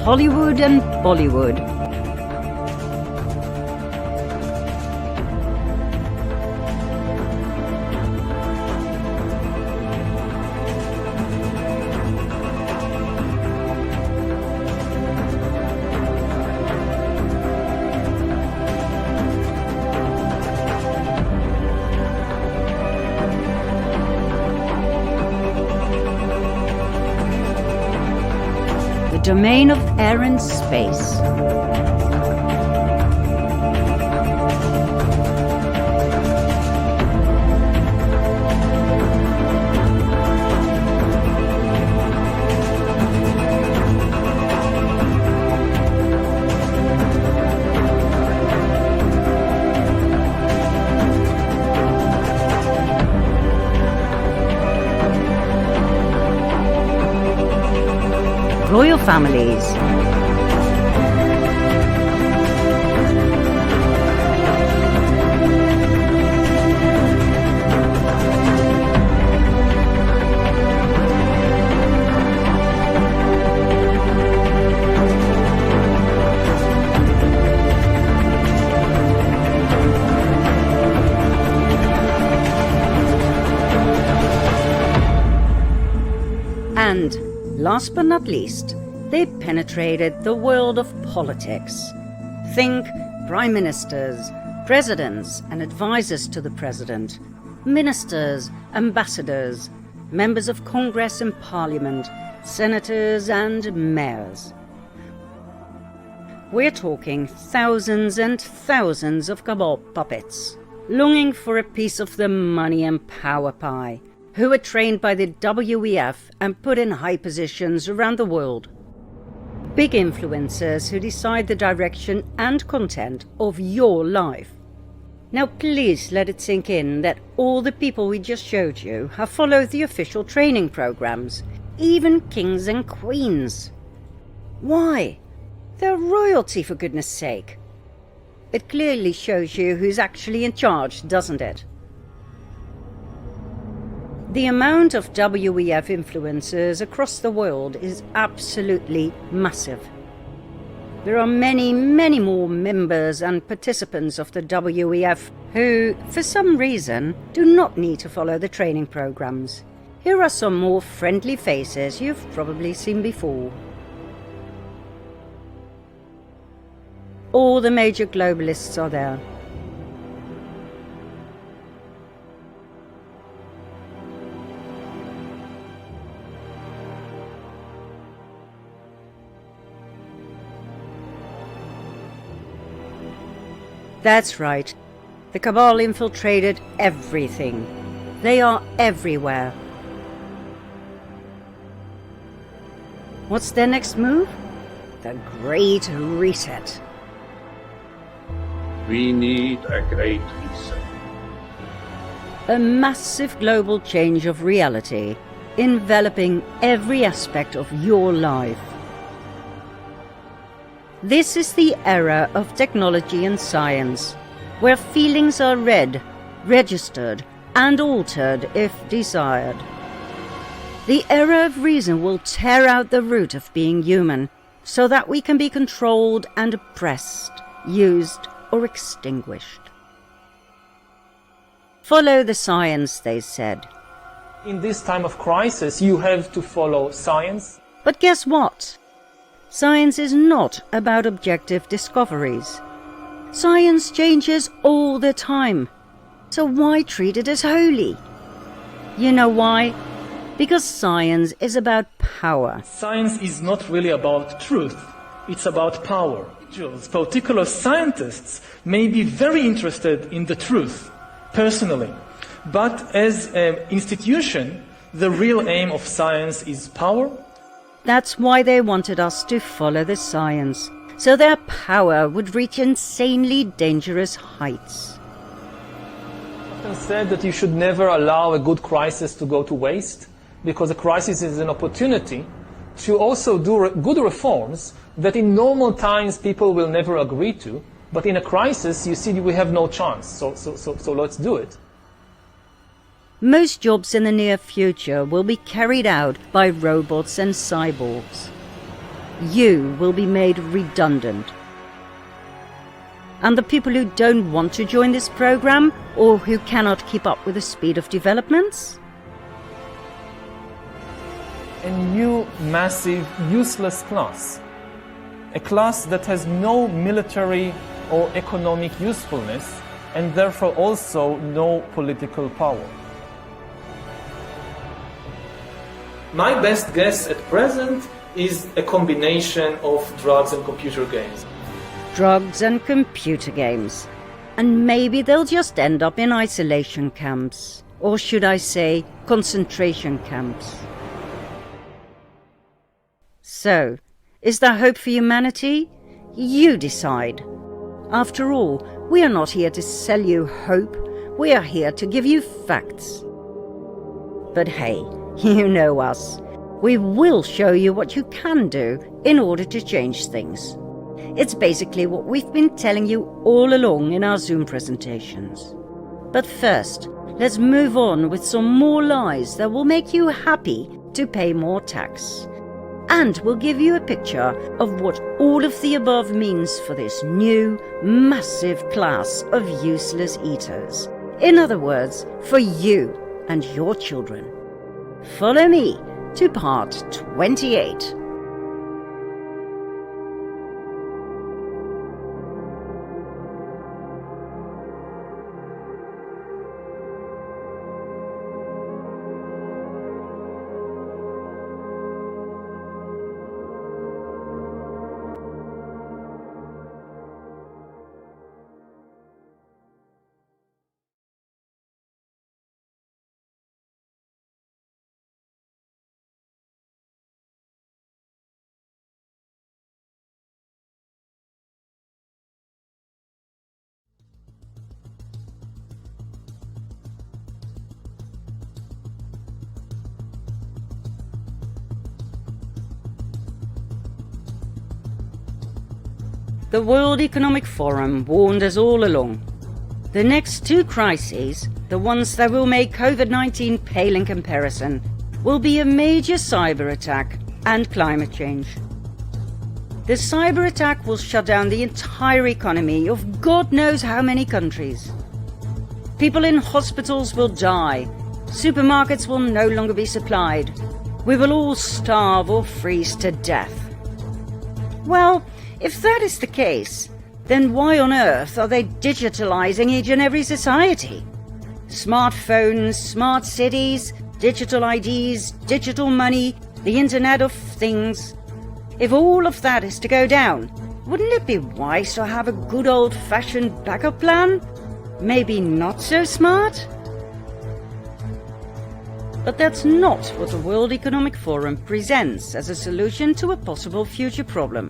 Hollywood and Bollywood, the domain of air and space, royal families, and, last but not least, they penetrated the world of politics. Think prime ministers, presidents and advisors to the president, ministers, ambassadors, members of Congress and Parliament, senators and mayors. We're talking thousands and thousands of Cabal puppets, longing for a piece of the money and power pie, who were trained by the WEF and put in high positions around the world. Big influencers who decide the direction and content of your life. Now please let it sink in that all the people we just showed you have followed the official training programs, even kings and queens. Why? They're royalty, for goodness sake. It clearly shows you who's actually in charge, doesn't it? The amount of WEF influencers across the world is absolutely massive. There are many, many more members and participants of the WEF who, for some reason, do not need to follow the training programs. Here are some more friendly faces you've probably seen before. all the major globalists are there. That's right. The Cabal infiltrated everything. They are everywhere. What's their next move? The Great Reset. We need a great reset. A massive global change of reality, enveloping every aspect of your life. This is the era of technology and science, where feelings are read, registered, and altered if desired. The era of reason will tear out the root of being human, so that we can be controlled and oppressed, used, or extinguished. Follow the science, they said. In this time of crisis, you have to follow science. But guess what? Science is not about objective discoveries. Science changes all the time. So why treat it as holy? You know why? Because science is about power. Science is not really about truth. It's about power. Particular scientists may be very interested in the truth, personally. But as an institution, the real aim of science is power. That's why they wanted us to follow the science, so their power would reach insanely dangerous heights. It's often said that you should never allow a good crisis to go to waste, because a crisis is an opportunity to also do good reforms that in normal times people will never agree to, but in a crisis you see we have no chance, so let's do it. Most jobs in the near future will be carried out by robots and cyborgs. You will be made redundant. And the people who don't want to join this program, or who cannot keep up with the speed of developments? A new, massive, useless class. A class that has no military or economic usefulness, and therefore also no political power. My best guess at present is a combination of drugs and computer games. Drugs and computer games. And maybe they'll just end up in isolation camps. Or should I say, concentration camps. So, is there hope for humanity? You decide. After all, we are not here to sell you hope. We are here to give you facts. But hey, you know us. We will show you what you can do in order to change things. It's basically what we've been telling you all along in our Zoom presentations. But first, let's move on with some more lies that will make you happy to pay more tax. And we'll give you a picture of what all of the above means for this new, massive class of useless eaters. In other words, for you and your children. Follow me to part 28. The World Economic Forum warned us all along. The next two crises, the ones that will make COVID-19 pale in comparison, will be a major cyber attack and climate change. The cyber attack will shut down the entire economy of God knows how many countries. People in hospitals will die. Supermarkets will no longer be supplied. We will all starve or freeze to death. Well, if that is the case, then why on earth are they digitalizing each and every society? Smartphones, smart cities, digital IDs, digital money, the Internet of Things. If all of that is to go down, wouldn't it be wise to have a good old-fashioned backup plan? Maybe not so smart? But that's not what the World Economic Forum presents as a solution to a possible future problem.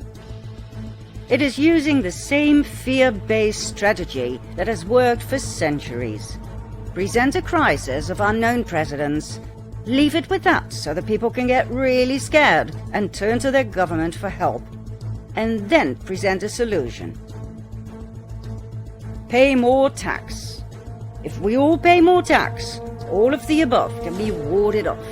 It is using the same fear-based strategy that has worked for centuries. Present a crisis of unknown precedents, leave it with that so that people can get really scared and turn to their government for help, and then present a solution. Pay more tax. If we all pay more tax, all of the above can be warded off.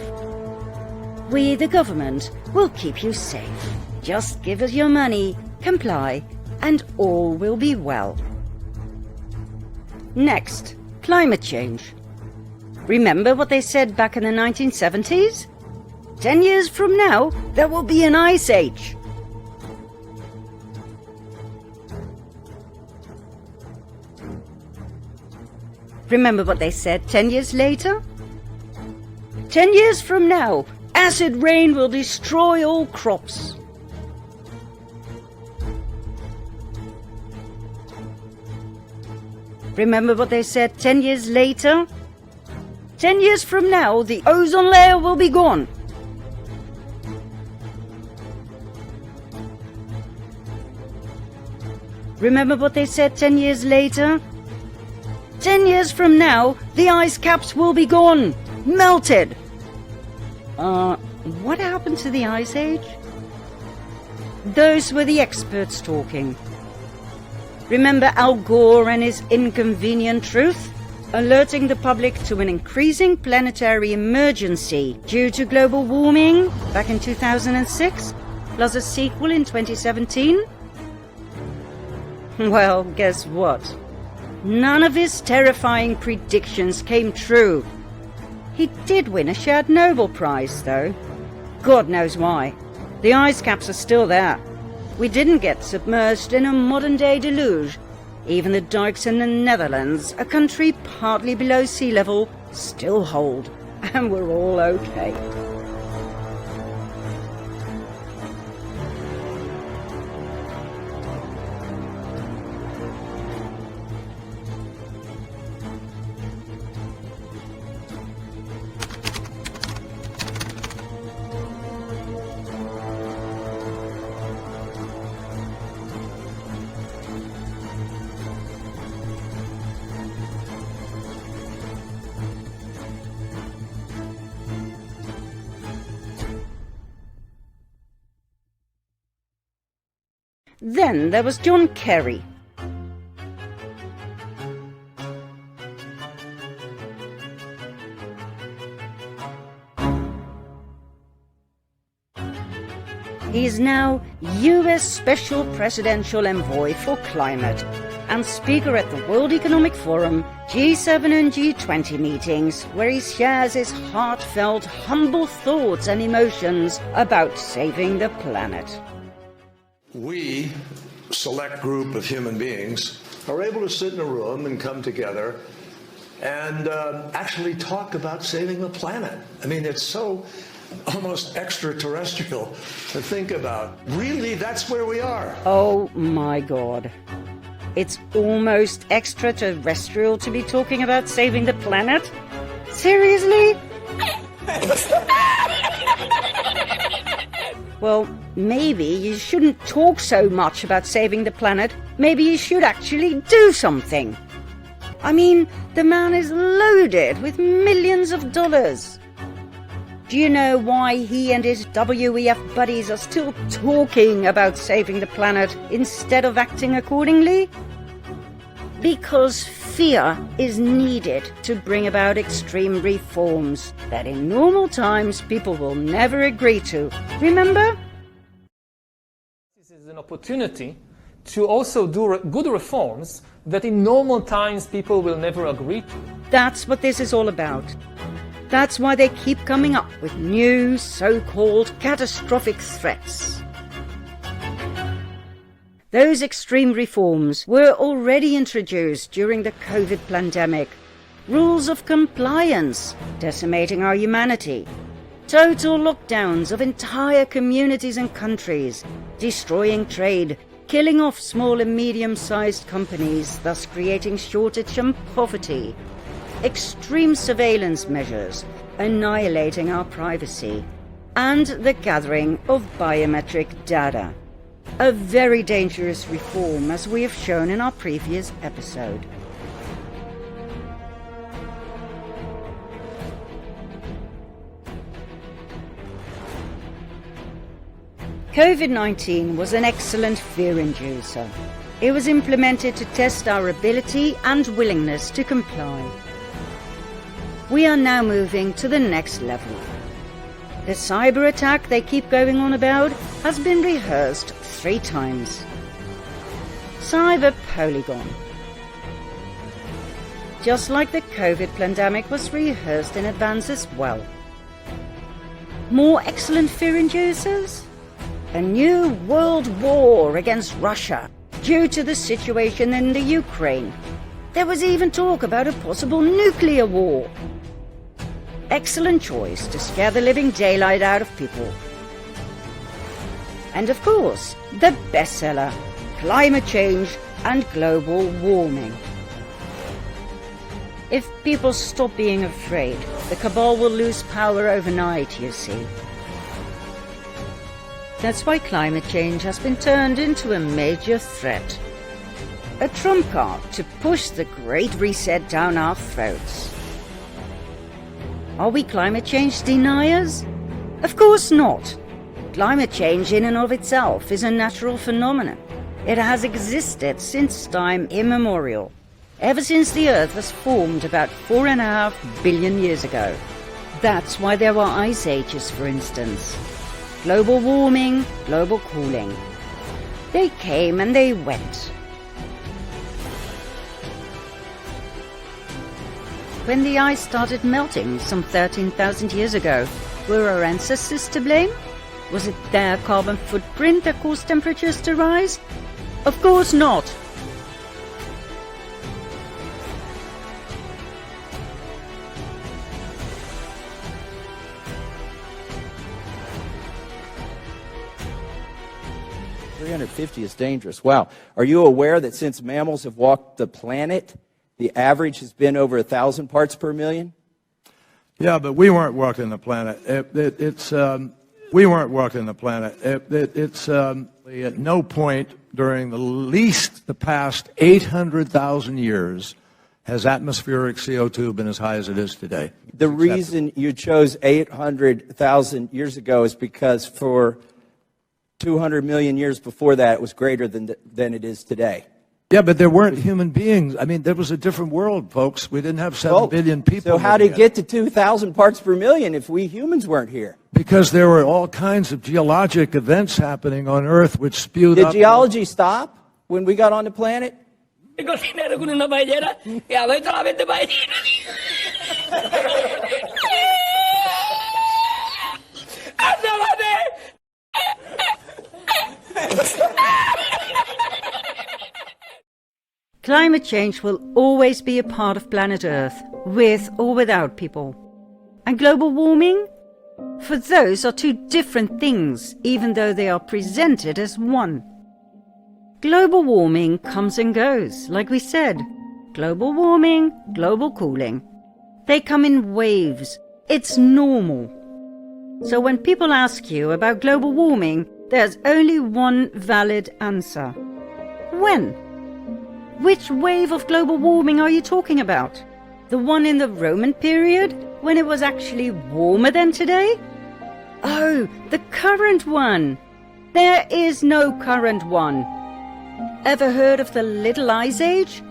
We, the government, will keep you safe. Just give us your money, comply, and all will be well. Next, climate change. Remember what they said back in the 1970s? 10 years from now, there will be an ice age. Remember what they said 10 years later? 10 years from now, acid rain will destroy all crops. Remember what they said 10 years later? 10 years from now, the ozone layer will be gone. Remember what they said 10 years later? 10 years from now, the ice caps will be gone, melted. What happened to the Ice Age? Those were the experts talking. Remember Al Gore and his inconvenient truth? Alerting the public to an increasing planetary emergency due to global warming back in 2006, plus a sequel in 2017? Well, guess what? None of his terrifying predictions came true. He did win a shared Nobel Prize, though. God knows why. The ice caps are still there. We didn't get submerged in a modern-day deluge. Even the dikes in the Netherlands, a country partly below sea level, still hold. And we're all okay. Then there was John Kerry. He is now US Special Presidential Envoy for Climate and speaker at the World Economic Forum, G7 and G20 meetings, where he shares his heartfelt, humble thoughts and emotions about saving the planet. We, select group of human beings, are able to sit in a room and come together and actually talk about saving the planet. I mean, it's so almost extraterrestrial to think about. Really, that's where we are. Oh my God. It's almost extraterrestrial to be talking about saving the planet? Seriously? Well, maybe you shouldn't talk so much about saving the planet. Maybe you should actually do something. I mean, the man is loaded with millions of dollars. Do you know why he and his WEF buddies are still talking about saving the planet instead of acting accordingly? Because fear is needed to bring about extreme reforms that in normal times people will never agree to. Remember? This is an opportunity to also do good reforms that in normal times people will never agree to. That's what this is all about. That's why they keep coming up with new so-called catastrophic threats. Those extreme reforms were already introduced during the COVID pandemic. Rules of compliance, decimating our humanity. Total lockdowns of entire communities and countries, destroying trade, killing off small and medium-sized companies, thus creating shortage and poverty. Extreme surveillance measures, annihilating our privacy. And the gathering of biometric data. A very dangerous reform, as we have shown in our previous episode. COVID-19 was an excellent fear-inducer. It was implemented to test our ability and willingness to comply. We are now moving to the next level. The cyber attack they keep going on about has been rehearsed 3 times. Cyber Polygon. Just like the COVID pandemic was rehearsed in advance as well. More excellent fear-inducers? A new world war against Russia due to the situation in the Ukraine. There was even talk about a possible nuclear war. Excellent choice to scare the living daylight out of people. And of course, the bestseller, climate change and global warming. If people stop being afraid, the Cabal will lose power overnight, you see. That's why climate change has been turned into a major threat. A trump card to push the Great Reset down our throats. Are we climate change deniers? Of course not. Climate change in and of itself is a natural phenomenon. It has existed since time immemorial, ever since the Earth was formed about 4.5 billion years ago. That's why there were ice ages, for instance. Global warming, global cooling. They came and they went. When the ice started melting some 13,000 years ago, were our ancestors to blame? Was it their carbon footprint that caused temperatures to rise? Of course not. is dangerous. Wow. Are you aware that since mammals have walked the planet, the average has been over 1,000 parts per million? Yeah, but we weren't walking the planet. We weren't walking the planet. At no point during the past 800,000 years has atmospheric CO2 been as high as it is today. The reason you chose 800,000 years ago is because for 200 million years before that, it was greater than it is today. Yeah, but there weren't human beings. I mean, there was a different world, folks. We didn't have 7 billion people. So how did it get to 2,000 parts per million if we humans weren't here? Because there were all kinds of geologic events happening on Earth which spewed up. Did geology stop when we got on the planet? Climate change will always be a part of planet Earth, with or without people. And global warming? For those are two different things, even though they are presented as one. Global warming comes and goes, like we said. Global warming, global cooling. They come in waves. It's normal. So when people ask you about global warming, there's only one valid answer. When? Which wave of global warming are you talking about? The one in the Roman period, when it was actually warmer than today? Oh, the current one. There is no current one. Ever heard of the Little Ice Age?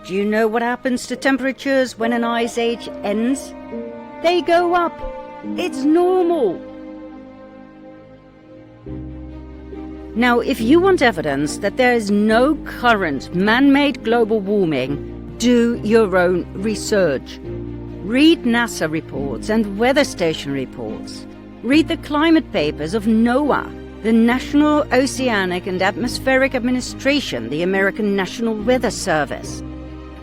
Do you know what happens to temperatures when an ice age ends? They go up. It's normal. Now, if you want evidence that there is no current man-made global warming, do your own research. Read NASA reports and weather station reports. Read the climate papers of NOAA, the National Oceanic and Atmospheric Administration, the American National Weather Service.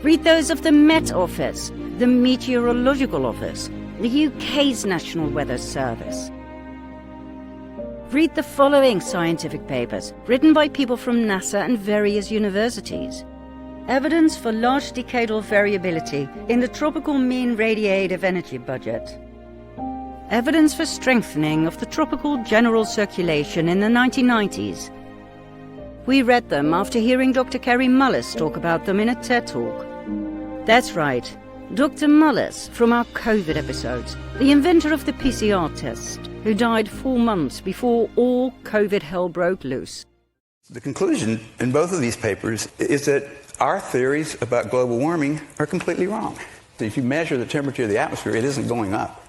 Read those of the Met Office, the Meteorological Office, the UK's National Weather Service. Read the following scientific papers, written by people from NASA and various universities. Evidence for large decadal variability in the tropical mean radiative energy budget. Evidence for strengthening of the tropical general circulation in the 1990s. We read them after hearing Dr. Kerry Mullis talk about them in a TED Talk. That's right, Dr. Mullis from our COVID episodes, the inventor of the PCR test, who died 4 months before all COVID hell broke loose. The conclusion in both of these papers is that our theories about global warming are completely wrong. If you measure the temperature of the atmosphere, it isn't going up.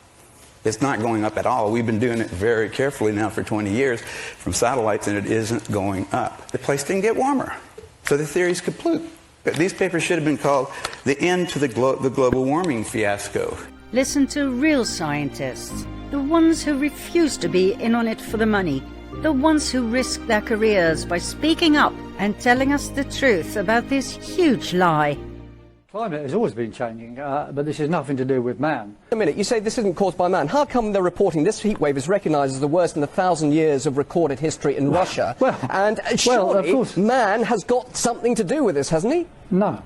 It's not going up at all. We've been doing it very carefully now for 20 years from satellites, and it isn't going up. The place didn't get warmer, so the theory is complete. But these papers should have been called The End to the Global Warming Fiasco. Listen to real scientists, the ones who refuse to be in on it for the money, the ones who risk their careers by speaking up and telling us the truth about this huge lie. Climate has always been changing, but this has nothing to do with man. A minute, you say this isn't caused by man. How come they're reporting this heat wave is recognised as the worst in 1,000 years of recorded history in Russia? And surely of course, man has got something to do with this, hasn't he? No,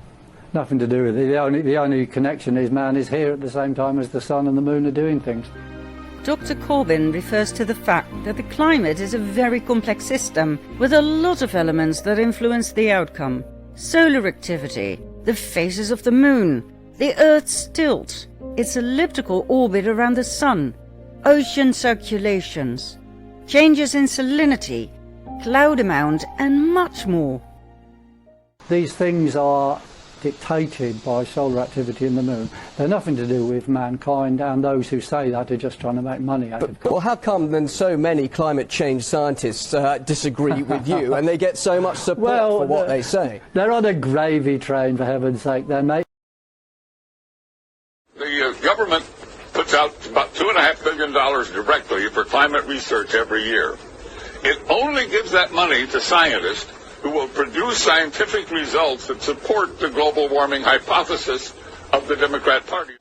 nothing to do with it. The only connection is man is here at the same time as the sun and the moon are doing things. Dr. Corbyn refers to the fact that the climate is a very complex system with a lot of elements that influence the outcome. Solar activity, the phases of the moon, the Earth's tilt, its elliptical orbit around the sun, ocean circulations, changes in salinity, cloud amount, and much more. These things are dictated by solar activity in the moon. They're nothing to do with mankind, and those who say that are just trying to make money out of it. Well, how come then so many climate change scientists disagree with you and they get so much support for what they say? They're on a gravy train, for heaven's sake, they're mate. The government puts out about $2.5 billion directly for climate research every year. It only gives that money to scientists who will produce scientific results that support the global warming hypothesis of the Democrat Party.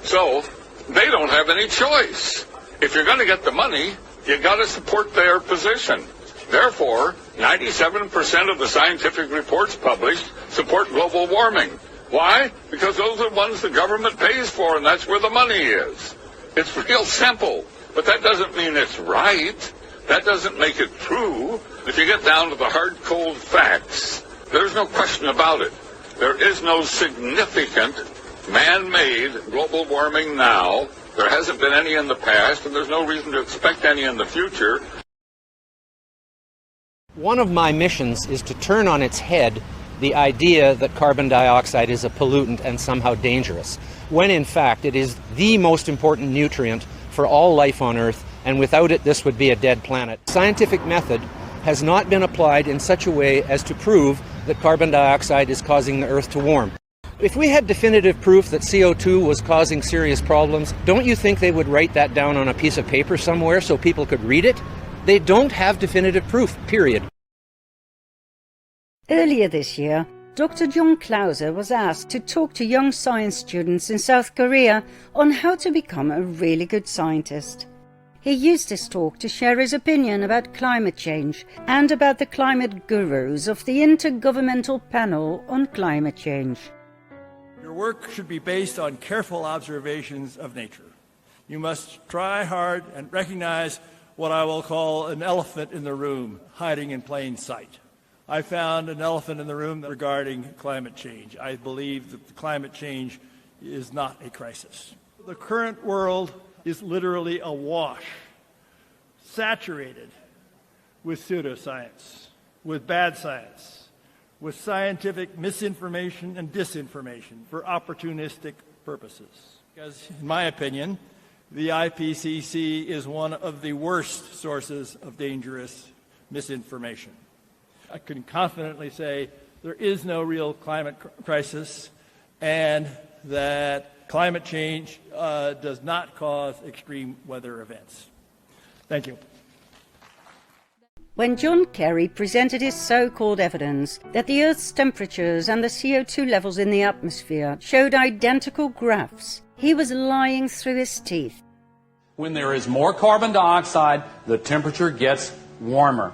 So they don't have any choice. If you're going to get the money, you got to support their position. Therefore, 97% of the scientific reports published support global warming. Why? Because those are the ones the government pays for, and that's where the money is. It's real simple, but that doesn't mean it's right. That doesn't make it true. If you get down to the hard, cold facts, there's no question about it. There is no significant man-made global warming now. There hasn't been any in the past, and there's no reason to expect any in the future. One of my missions is to turn on its head the idea that carbon dioxide is a pollutant and somehow dangerous, when in fact it is the most important nutrient for all life on Earth, and without it this would be a dead planet. Scientific method has not been applied in such a way as to prove that carbon dioxide is causing the Earth to warm. If we had definitive proof that CO2 was causing serious problems, don't you think they would write that down on a piece of paper somewhere so people could read it? They don't have definitive proof, period. Earlier this year, Dr. John Clauser was asked to talk to young science students in South Korea on how to become a really good scientist. He used his talk to share his opinion about climate change and about the climate gurus of the Intergovernmental Panel on Climate Change. Your work should be based on careful observations of nature. You must try hard and recognize what I will call an elephant in the room hiding in plain sight. I found an elephant in the room regarding climate change. I believe that climate change is not a crisis. The current world is literally awash, saturated with pseudoscience, with bad science, with scientific misinformation and disinformation for opportunistic purposes. Because, in my opinion, the IPCC is one of the worst sources of dangerous misinformation. I can confidently say there is no real climate crisis and that climate change does not cause extreme weather events. Thank you. When John Kerry presented his so-called evidence that the Earth's temperatures and the CO2 levels in the atmosphere showed identical graphs, he was lying through his teeth. When there is more carbon dioxide, the temperature gets warmer.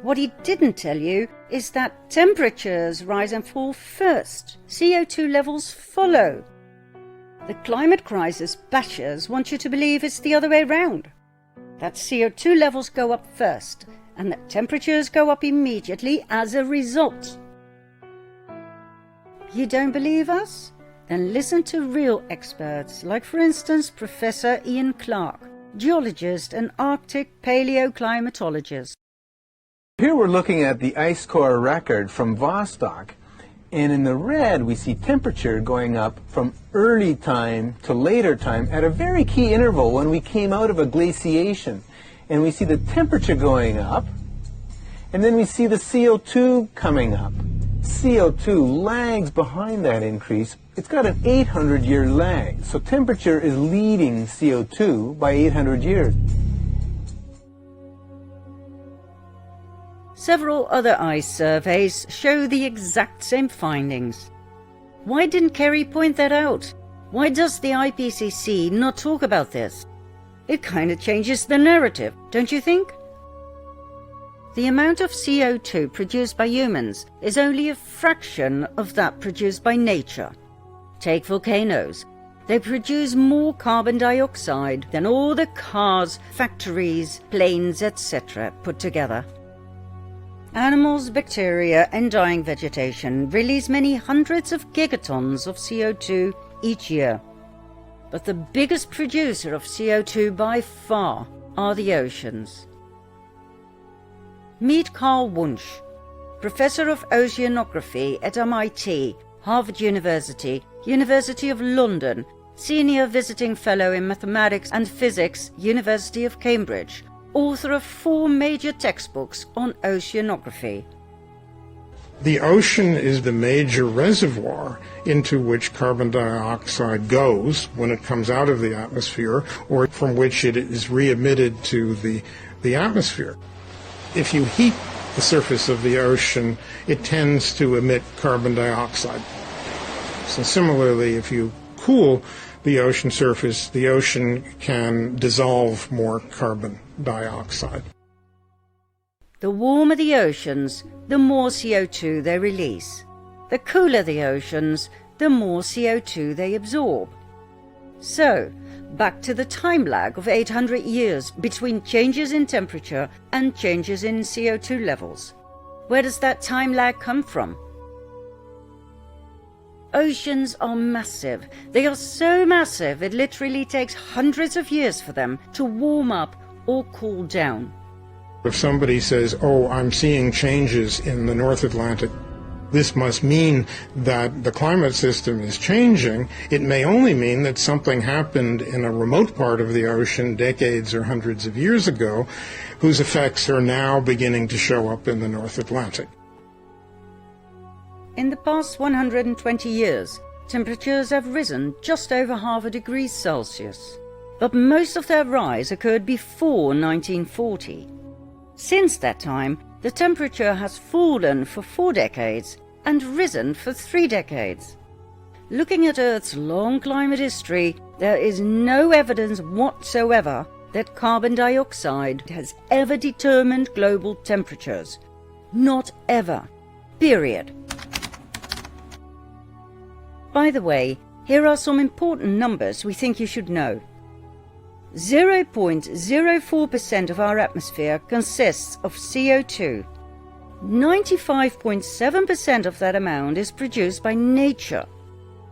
What he didn't tell you is that temperatures rise and fall first. CO2 levels follow. The climate crisis bashers want you to believe it's the other way round. That CO2 levels go up first, and that temperatures go up immediately as a result. You don't believe us? Then listen to real experts, like for instance Professor Ian Clark, geologist and Arctic paleoclimatologist. Here we're looking at the ice core record from Vostok, and in the red we see temperature going up from early time to later time at a very key interval when we came out of a glaciation. And we see the temperature going up, and then we see the CO2 coming up. CO2 lags behind that increase. It's got an 800-year lag, so temperature is leading CO2 by 800 years. Several other ice surveys show the exact same findings. Why didn't Kerry point that out? Why does the IPCC not talk about this? It kind of changes the narrative, don't you think? The amount of CO2 produced by humans is only a fraction of that produced by nature. Take volcanoes. They produce more carbon dioxide than all the cars, factories, planes, etc. put together. Animals, bacteria and dying vegetation release many hundreds of gigatons of CO2 each year. But the biggest producer of CO2 by far are the oceans. Meet Carl Wunsch, Professor of Oceanography at MIT, Harvard University, University of London, Senior Visiting Fellow in Mathematics and Physics, University of Cambridge, author of 4 major textbooks on oceanography. The ocean is the major reservoir into which carbon dioxide goes when it comes out of the atmosphere, or from which it is re-emitted to the atmosphere. If you heat the surface of the ocean, it tends to emit carbon dioxide. So similarly, if you cool the ocean surface, the ocean can dissolve more carbon dioxide. The warmer the oceans, the more CO2 they release. The cooler the oceans, the more CO2 they absorb. So, back to the time lag of 800 years between changes in temperature and changes in CO2 levels. Where does that time lag come from? Oceans are massive. They are so massive it literally takes hundreds of years for them to warm up or cool down. If somebody says, oh, I'm seeing changes in the North Atlantic, this must mean that the climate system is changing. It may only mean that something happened in a remote part of the ocean decades or hundreds of years ago, whose effects are now beginning to show up in the North Atlantic. In the past 120 years, temperatures have risen just over half a degree Celsius. But most of their rise occurred before 1940. Since that time, the temperature has fallen for 4 decades and risen for 3 decades. Looking at Earth's long climate history, there is no evidence whatsoever that carbon dioxide has ever determined global temperatures. Not ever. Period. By the way, here are some important numbers we think you should know. 0.04% of our atmosphere consists of CO2. 95.7% of that amount is produced by nature.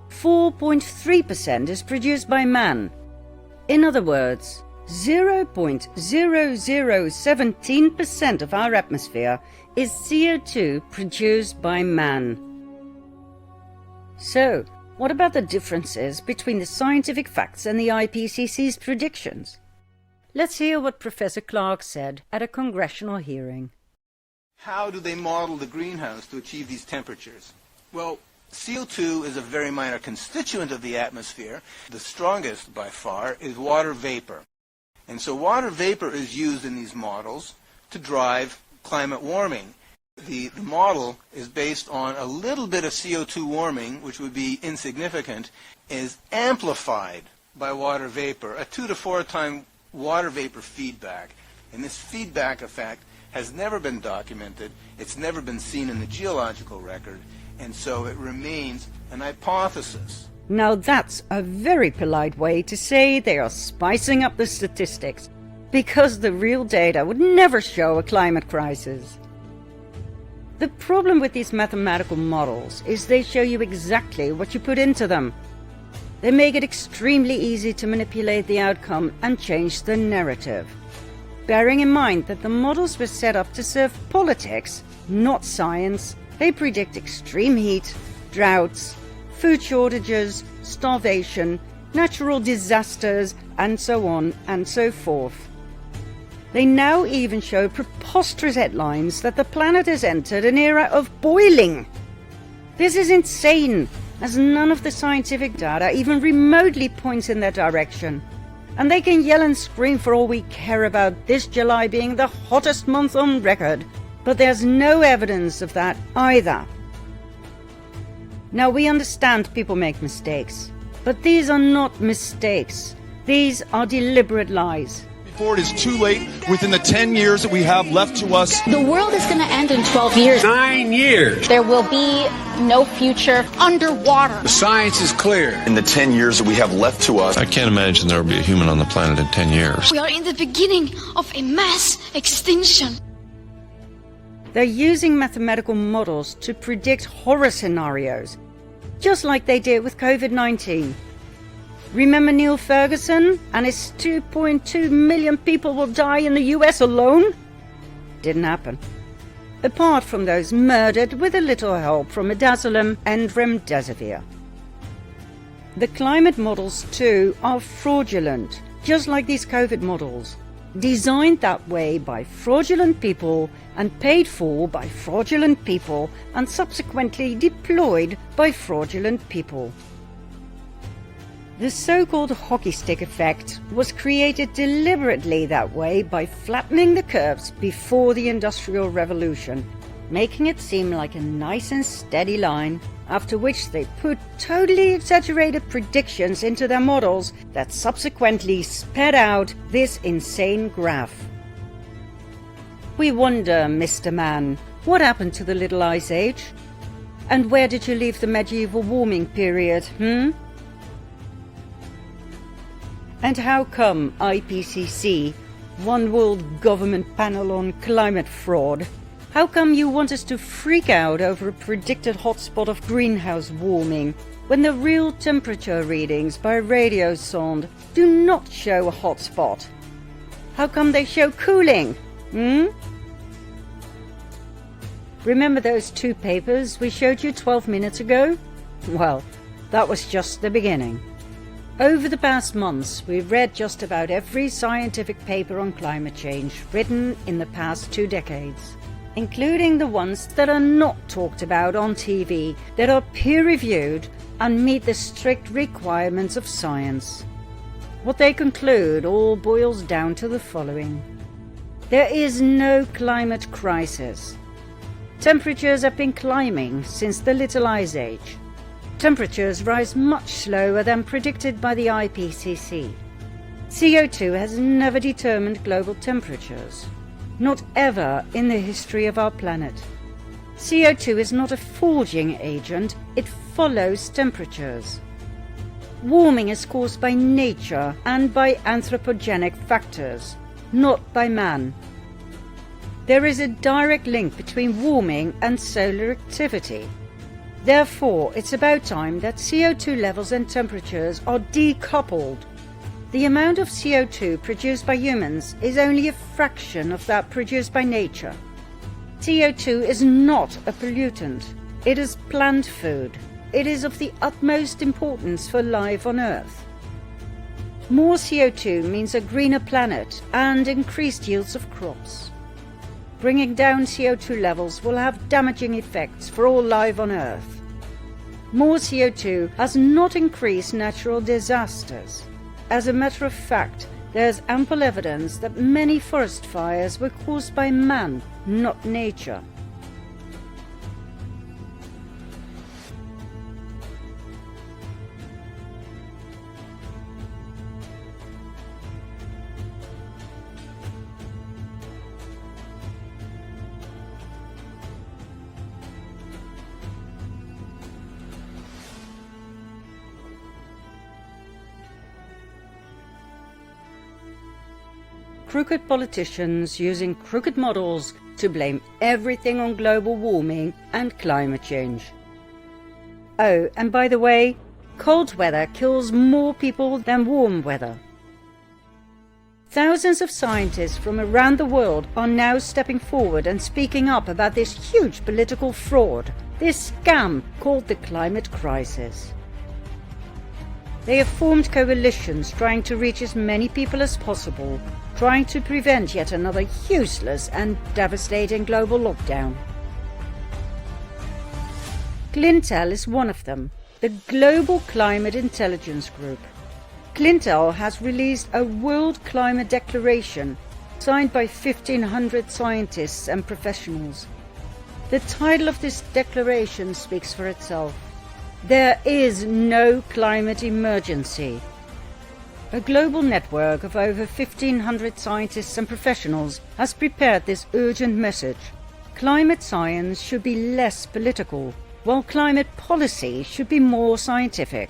4.3% is produced by man. In other words, 0.0017% of our atmosphere is CO2 produced by man. So, what about the differences between the scientific facts and the IPCC's predictions? Let's hear what Professor Clark said at a congressional hearing. How do they model the greenhouse to achieve these temperatures? Well, CO2 is a very minor constituent of the atmosphere. The strongest, by far, is water vapor. And so water vapor is used in these models to drive climate warming. The model is based on a little bit of CO2 warming, which would be insignificant, is amplified by water vapor, a 2 to 4 time water vapor feedback. And this feedback effect has never been documented, it's never been seen in the geological record, and so it remains an hypothesis. Now that's a very polite way to say they are spicing up the statistics, because the real data would never show a climate crisis. The problem with these mathematical models is they show you exactly what you put into them. They make it extremely easy to manipulate the outcome and change the narrative. Bearing in mind that the models were set up to serve politics, not science, they predict extreme heat, droughts, food shortages, starvation, natural disasters, and so on and so forth. They now even show preposterous headlines that the planet has entered an era of boiling. This is insane, as none of the scientific data even remotely points in that direction. And they can yell and scream for all we care about this July being the hottest month on record, but there's no evidence of that either. Now we understand people make mistakes, but these are not mistakes. These are deliberate lies. Before it is too late, within the 10 years that we have left to us. The world is going to end in 12 years. 9 years. There will be no future underwater. The science is clear. In the 10 years that we have left to us, I can't imagine there will be a human on the planet in 10 years. We are in the beginning of a mass extinction. They're using mathematical models to predict horror scenarios, just like they did with COVID-19. Remember Neil Ferguson and his 2.2 million people will die in the US alone? Didn't happen. Apart from those murdered with a little help from midazolam and remdesivir. The climate models too are fraudulent, just like these COVID models. Designed that way by fraudulent people and paid for by fraudulent people and subsequently deployed by fraudulent people. The so-called hockey stick effect was created deliberately that way by flattening the curves before the Industrial Revolution, making it seem like a nice and steady line, after which they put totally exaggerated predictions into their models that subsequently sped out this insane graph. We wonder, Mr. Man, what happened to the Little Ice Age? And where did you leave the medieval warming period, And how come IPCC, One World Government Panel on Climate Fraud, how come you want us to freak out over a predicted hotspot of greenhouse warming when the real temperature readings by radiosonde do not show a hotspot? How come they show cooling? Remember those 2 papers we showed you 12 minutes ago? Well, that was just the beginning. Over the past months, we've read just about every scientific paper on climate change written in the past 2 decades, including the ones that are not talked about on TV, that are peer-reviewed and meet the strict requirements of science. What they conclude all boils down to the following. There is no climate crisis. Temperatures have been climbing since the Little Ice Age. Temperatures rise much slower than predicted by the IPCC. CO2 has never determined global temperatures, not ever in the history of our planet. CO2 is not a forging agent, it follows temperatures. Warming is caused by nature and by anthropogenic factors, not by man. There is a direct link between warming and solar activity. Therefore, it's about time that CO2 levels and temperatures are decoupled. The amount of CO2 produced by humans is only a fraction of that produced by nature. CO2 is not a pollutant. It is plant food. It is of the utmost importance for life on Earth. More CO2 means a greener planet and increased yields of crops. Bringing down CO2 levels will have damaging effects for all life on Earth. More CO2 has not increased natural disasters. As a matter of fact, there's ample evidence that many forest fires were caused by man, not nature. Crooked politicians using crooked models to blame everything on global warming and climate change. Oh, and by the way, cold weather kills more people than warm weather. Thousands of scientists from around the world are now stepping forward and speaking up about this huge political fraud, this scam called the climate crisis. They have formed coalitions trying to reach as many people as possible, trying to prevent yet another useless and devastating global lockdown. Clintel is one of them, the Global Climate Intelligence Group. Clintel has released a World Climate Declaration signed by 1,500 scientists and professionals. The title of this declaration speaks for itself. There is no climate emergency. A global network of over 1,500 scientists and professionals has prepared this urgent message. Climate science should be less political, while climate policy should be more scientific.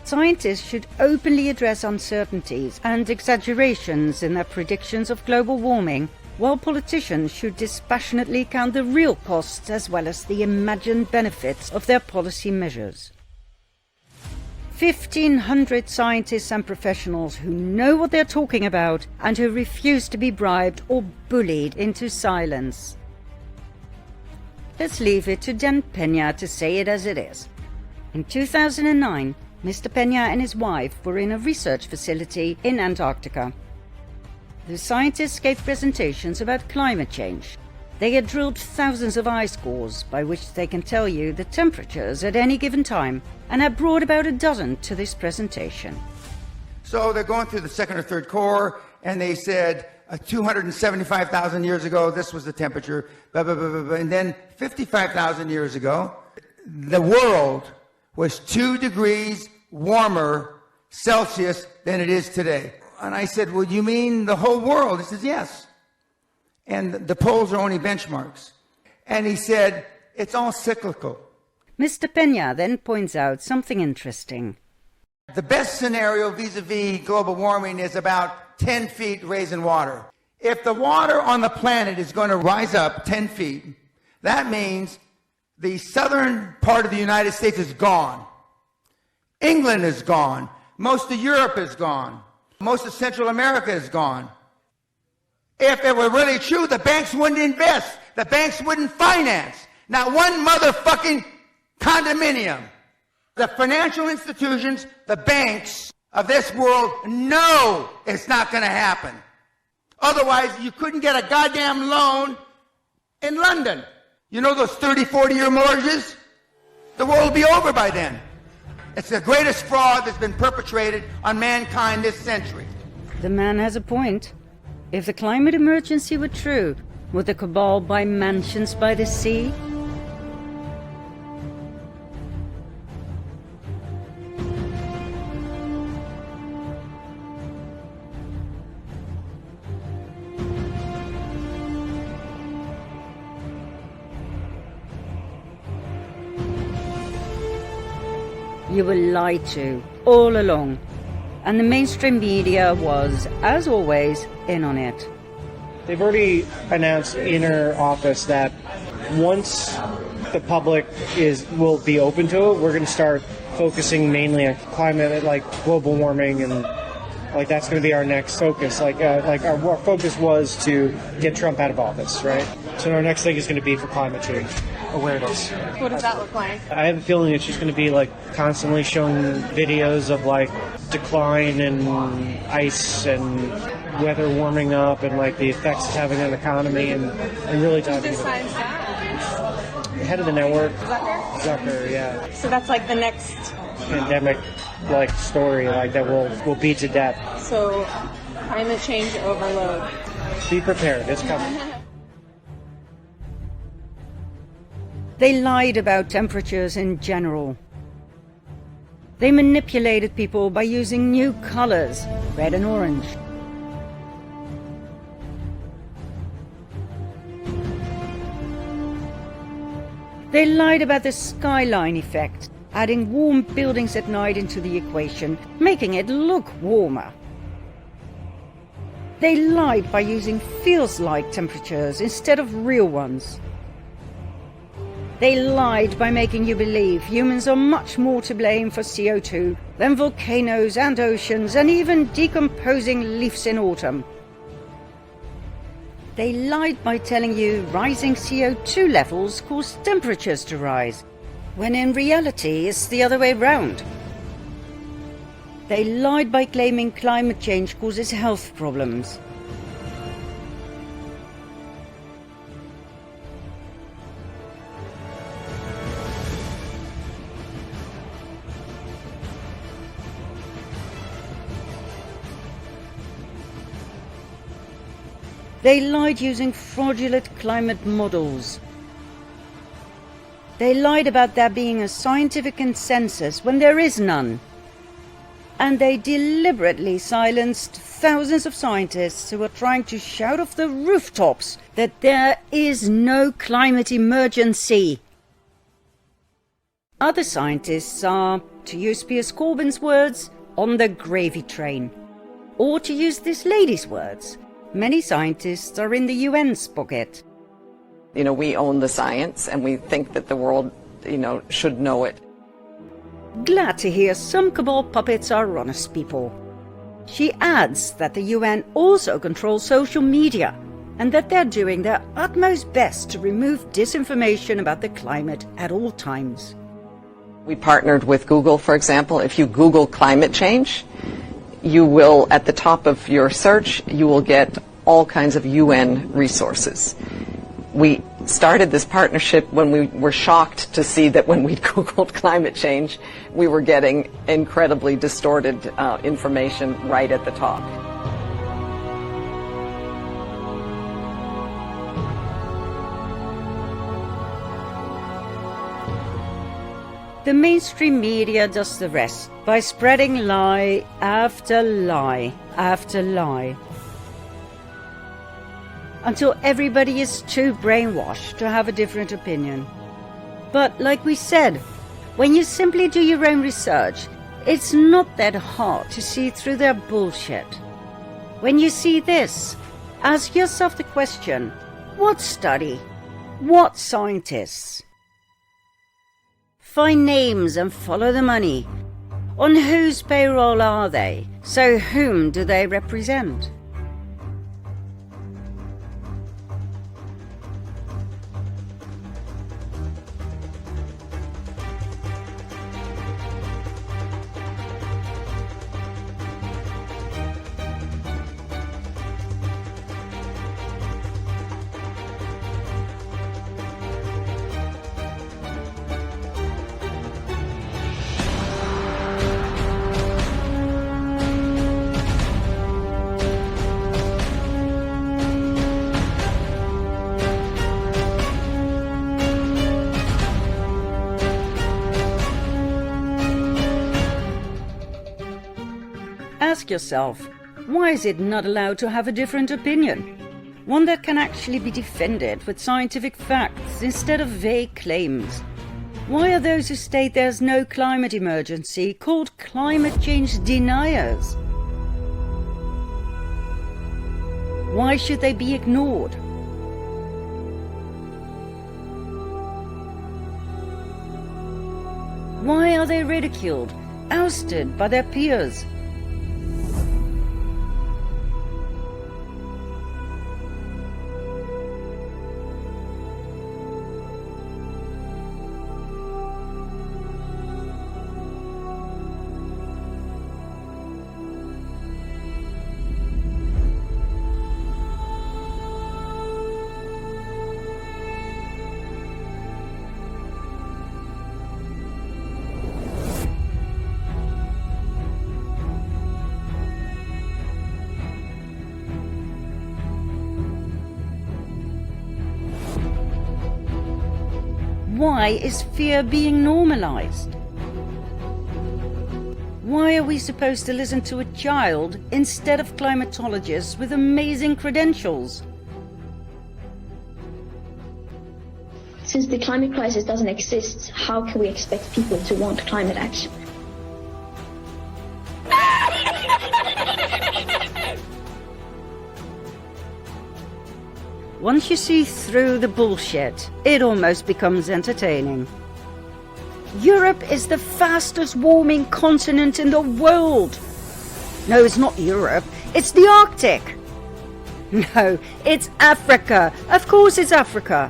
Scientists should openly address uncertainties and exaggerations in their predictions of global warming, while politicians should dispassionately count the real costs as well as the imagined benefits of their policy measures. 1,500 scientists and professionals who know what they're talking about and who refuse to be bribed or bullied into silence. Let's leave it to Dan Peña to say it as it is. In 2009, Mr. Peña and his wife were in a research facility in Antarctica. The scientists gave presentations about climate change. They had drilled thousands of ice cores by which they can tell you the temperatures at any given time, and had brought about a dozen to this presentation. So they're going through the second or third core, and they said 275,000 years ago this was the temperature, blah, blah, blah, blah, blah. And then 55,000 years ago the world was 2 degrees warmer Celsius than it is today. And I said, well, you mean the whole world? He says, yes. And the poles are only benchmarks. And he said, it's all cyclical. Mr. Peña then points out something interesting. The best scenario vis-a-vis global warming is about 10 feet raise in water. If the water on the planet is going to rise up 10 feet, that means the southern part of the United States is gone. England is gone. Most of Europe is gone. Most of Central America is gone. If it were really true, the banks wouldn't invest. The banks wouldn't finance. Not one motherfucking condominium. The financial institutions, the banks of this world know it's not going to happen. Otherwise, you couldn't get a goddamn loan in London. You know those 30, 40-year mortgages? The world will be over by then. It's the greatest fraud that's been perpetrated on mankind this century. The man has a point. If the climate emergency were true, would the Cabal buy mansions by the sea? You were lied to all along, and the mainstream media was, as always, in on it. They've already announced in our office that once the public will be open to it, we're going to start focusing mainly on climate, like global warming, and like that's going to be our next focus. Like our focus was to get Trump out of office, right? So our next thing is going to be for climate change awareness. What does that look like? I have a feeling it's just going to be like constantly showing videos of like decline in ice and weather warming up and like the effects it's having on the economy and really talking Who's this about science guy? the head of the network. Zucker? Zucker, yeah. So that's like the next pandemic-like story like that will beat to death. So, climate change overload. Be prepared, it's coming. They lied about temperatures in general. They manipulated people by using new colors, red and orange. They lied about the skyline effect, adding warm buildings at night into the equation, making it look warmer. They lied by using feels-like temperatures instead of real ones. They lied by making you believe humans are much more to blame for CO2 than volcanoes and oceans and even decomposing leaves in autumn. They lied by telling you rising CO2 levels cause temperatures to rise, when in reality it's the other way round. They lied by claiming climate change causes health problems. They lied using fraudulent climate models. They lied about there being a scientific consensus when there is none. And they deliberately silenced thousands of scientists who are trying to shout off the rooftops that there is no climate emergency. Other scientists are, to use Piers Corbyn's words, on the gravy train. Or to use this lady's words, many scientists are in the UN's pocket. You know, we own the science and we think that the world, should know it. Glad to hear some Cabal puppets are honest people. She adds that the UN also controls social media and that they're doing their utmost best to remove disinformation about the climate at all times. We partnered with Google, for example. If you Google climate change, you will, at the top of your search, you will get all kinds of UN resources. We started this partnership when we were shocked to see that when we Googled climate change, we were getting incredibly distorted information right at the top. The mainstream media does the rest by spreading lie after lie after lie, until everybody is too brainwashed to have a different opinion. But like we said, when you simply do your own research, it's not that hard to see through their bullshit. When you see this, ask yourself the question, what study? What scientists? Find names and follow the money. On whose payroll are they? So whom do they represent? Ask yourself, why is it not allowed to have a different opinion? One that can actually be defended with scientific facts instead of vague claims. Why are those who state there's no climate emergency called climate change deniers? Why should they be ignored? Why are they ridiculed, ousted by their peers? Why is fear being normalized? Why are we supposed to listen to a child instead of climatologists with amazing credentials? Since the climate crisis doesn't exist, how can we expect people to want climate action? Once you see through the bullshit, it almost becomes entertaining. Europe is the fastest warming continent in the world. No, it's not Europe, it's the Arctic. No, it's Africa. Of course it's Africa.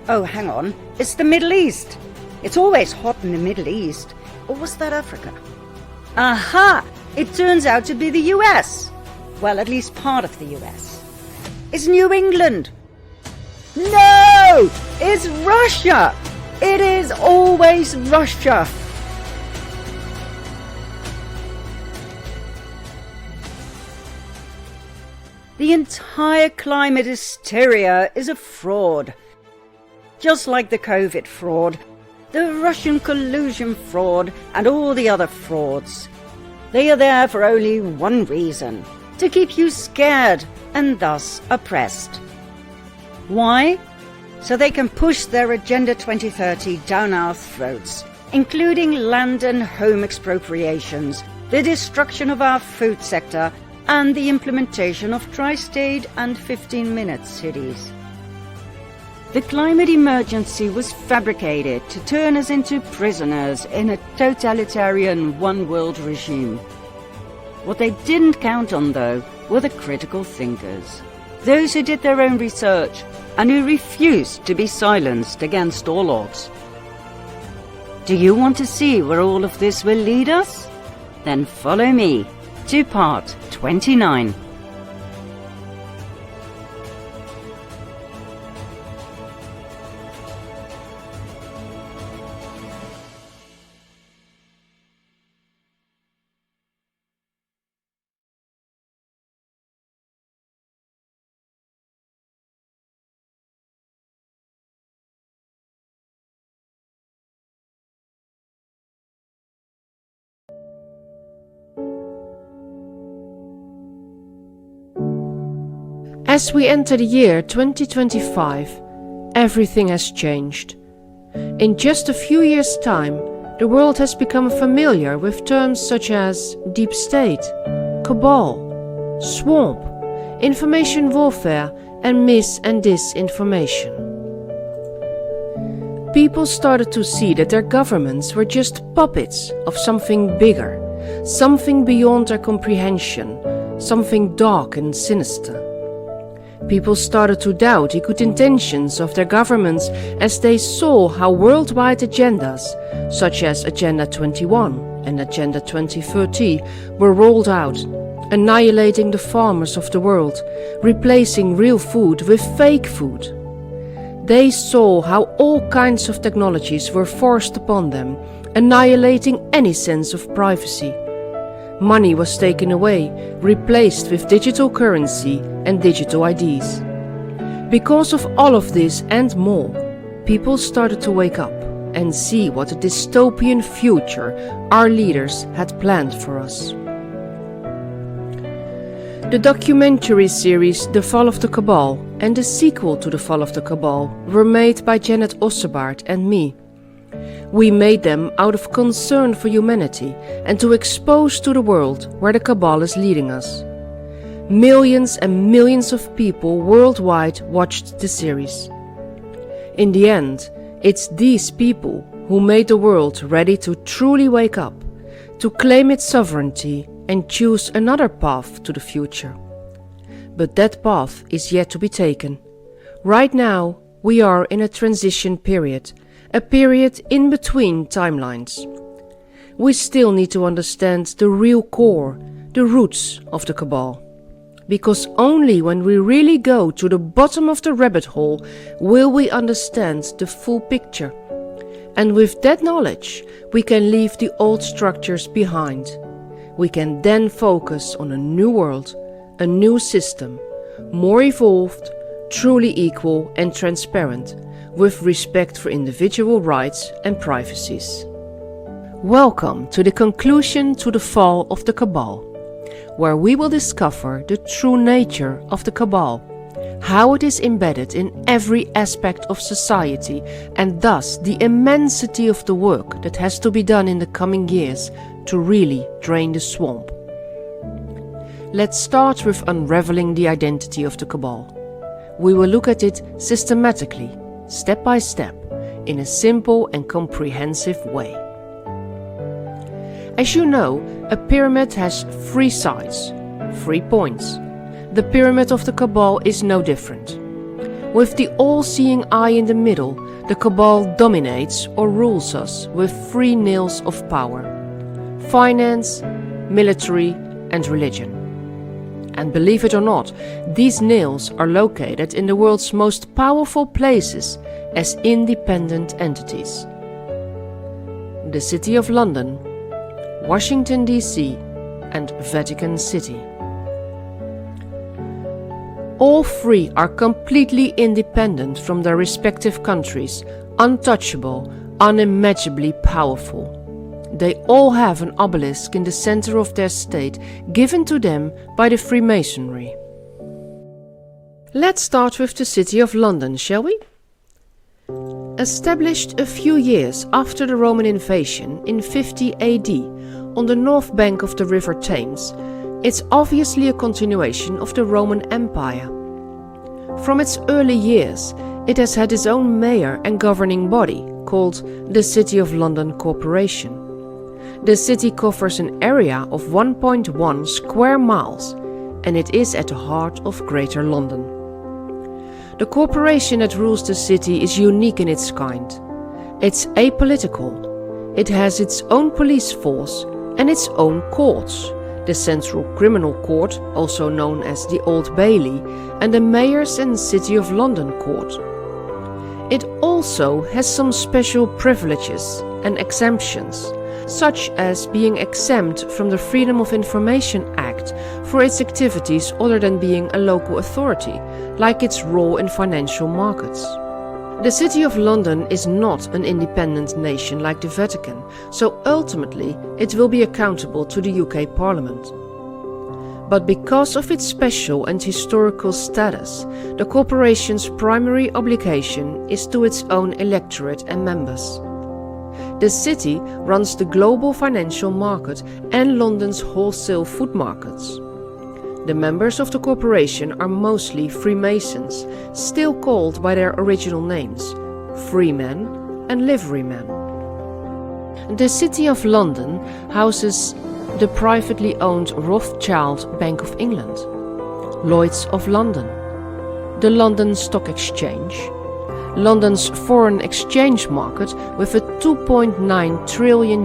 Oh, hang on, it's the Middle East. It's always hot in the Middle East. Or was that Africa? Aha! It turns out to be the US. Well, at least part of the US. It's New England. No! It's Russia! It is always Russia. The entire climate hysteria is a fraud. Just like the COVID fraud, the Russian collusion fraud, and all the other frauds. They are there for only one reason: to keep you scared and thus oppressed. Why? So they can push their Agenda 2030 down our throats, including land and home expropriations, the destruction of our food sector, and the implementation of tri-state and 15-minute cities. The climate emergency was fabricated to turn us into prisoners in a totalitarian one-world regime. What they didn't count on, though, were the critical thinkers. Those who did their own research and who refused to be silenced against all odds. Do you want to see where all of this will lead us? Then follow me to part 29. As we enter the year 2025, everything has changed. In just a few years' time, the world has become familiar with terms such as deep state, cabal, swamp, information warfare, and mis- and disinformation. People started to see that their governments were just puppets of something bigger, something beyond their comprehension, something dark and sinister. People started to doubt the good intentions of their governments as they saw how worldwide agendas, such as Agenda 21 and Agenda 2030, were rolled out, annihilating the farmers of the world, replacing real food with fake food. They saw how all kinds of technologies were forced upon them, annihilating any sense of privacy. Money was taken away, replaced with digital currency and digital IDs. Because of all of this and more, people started to wake up and see what a dystopian future our leaders had planned for us. The documentary series The Fall of the Cabal and the sequel to The Fall of the Cabal were made by Janet Ossebaard and me. We made them out of concern for humanity and to expose to the world where the cabal is leading us. Millions and millions of people worldwide watched the series. In the end, it's these people who made the world ready to truly wake up, to claim its sovereignty and choose another path to the future. But that path is yet to be taken. Right now, we are in a transition period, a period in between timelines. We still need to understand the real core, the roots of the cabal. Because only when we really go to the bottom of the rabbit hole will we understand the full picture. And with that knowledge, we can leave the old structures behind. We can then focus on a new world, a new system, more evolved, truly equal and transparent, with respect for individual rights and privacies. Welcome to the conclusion to the fall of the Cabal, where we will discover the true nature of the Cabal, how it is embedded in every aspect of society, and thus the immensity of the work that has to be done in the coming years to really drain the swamp. Let's start with unraveling the identity of the Cabal. We will look at it systematically, step by step, in a simple and comprehensive way. As you know, a pyramid has 3 sides, 3 points. The pyramid of the Cabal is no different. With the all-seeing eye in the middle, the Cabal dominates or rules us with 3 nails of power: finance, military, and religion. And believe it or not, these nails are located in the world's most powerful places as independent entities: the City of London, Washington, D.C., and Vatican City. All 3 are completely independent from their respective countries, untouchable, unimaginably powerful. They all have an obelisk in the center of their state, given to them by the Freemasonry. Let's start with the City of London, shall we? Established a few years after the Roman invasion in 50 AD on the north bank of the River Thames, it's obviously a continuation of the Roman Empire. From its early years, it has had its own mayor and governing body, called the City of London Corporation. The city covers an area of 1.1 square miles, and it is at the heart of Greater London. The corporation that rules the city is unique in its kind. It's apolitical. It has its own police force and its own courts: the Central Criminal Court, also known as the Old Bailey, and the Mayor's and City of London Court. It also has some special privileges and exemptions, such as being exempt from the Freedom of Information Act for its activities other than being a local authority, like its role in financial markets. The City of London is not an independent nation like the Vatican, so ultimately it will be accountable to the UK Parliament. But because of its special and historical status, the corporation's primary obligation is to its own electorate and members. The city runs the global financial market and London's wholesale food markets. The members of the corporation are mostly Freemasons, still called by their original names, Freemen and Liverymen. The City of London houses the privately owned Rothschild Bank of England, Lloyd's of London, the London Stock Exchange, London's foreign exchange market with a $2.9 trillion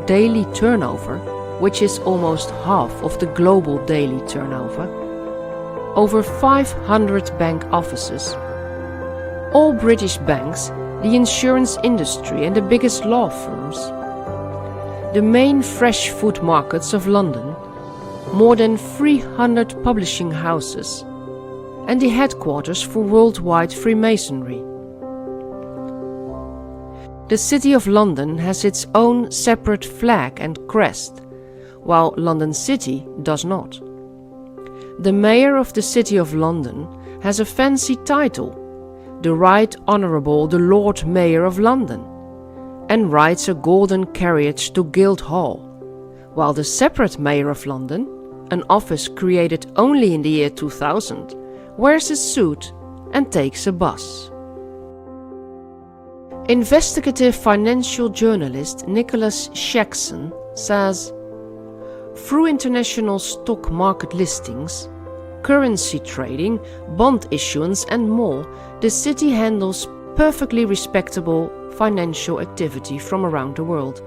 daily turnover, which is almost half of the global daily turnover, over 500 bank offices, all British banks, the insurance industry and the biggest law firms, the main fresh food markets of London, more than 300 publishing houses, and the headquarters for worldwide Freemasonry. The City of London has its own separate flag and crest, while London City does not. The Mayor of the City of London has a fancy title, the Right Honourable the Lord Mayor of London, and rides a golden carriage to Guildhall, while the separate Mayor of London, an office created only in the year 2000, wears a suit and takes a bus. Investigative financial journalist Nicholas Shaxson says, through international stock market listings, currency trading, bond issuance and more, the city handles perfectly respectable financial activity from around the world.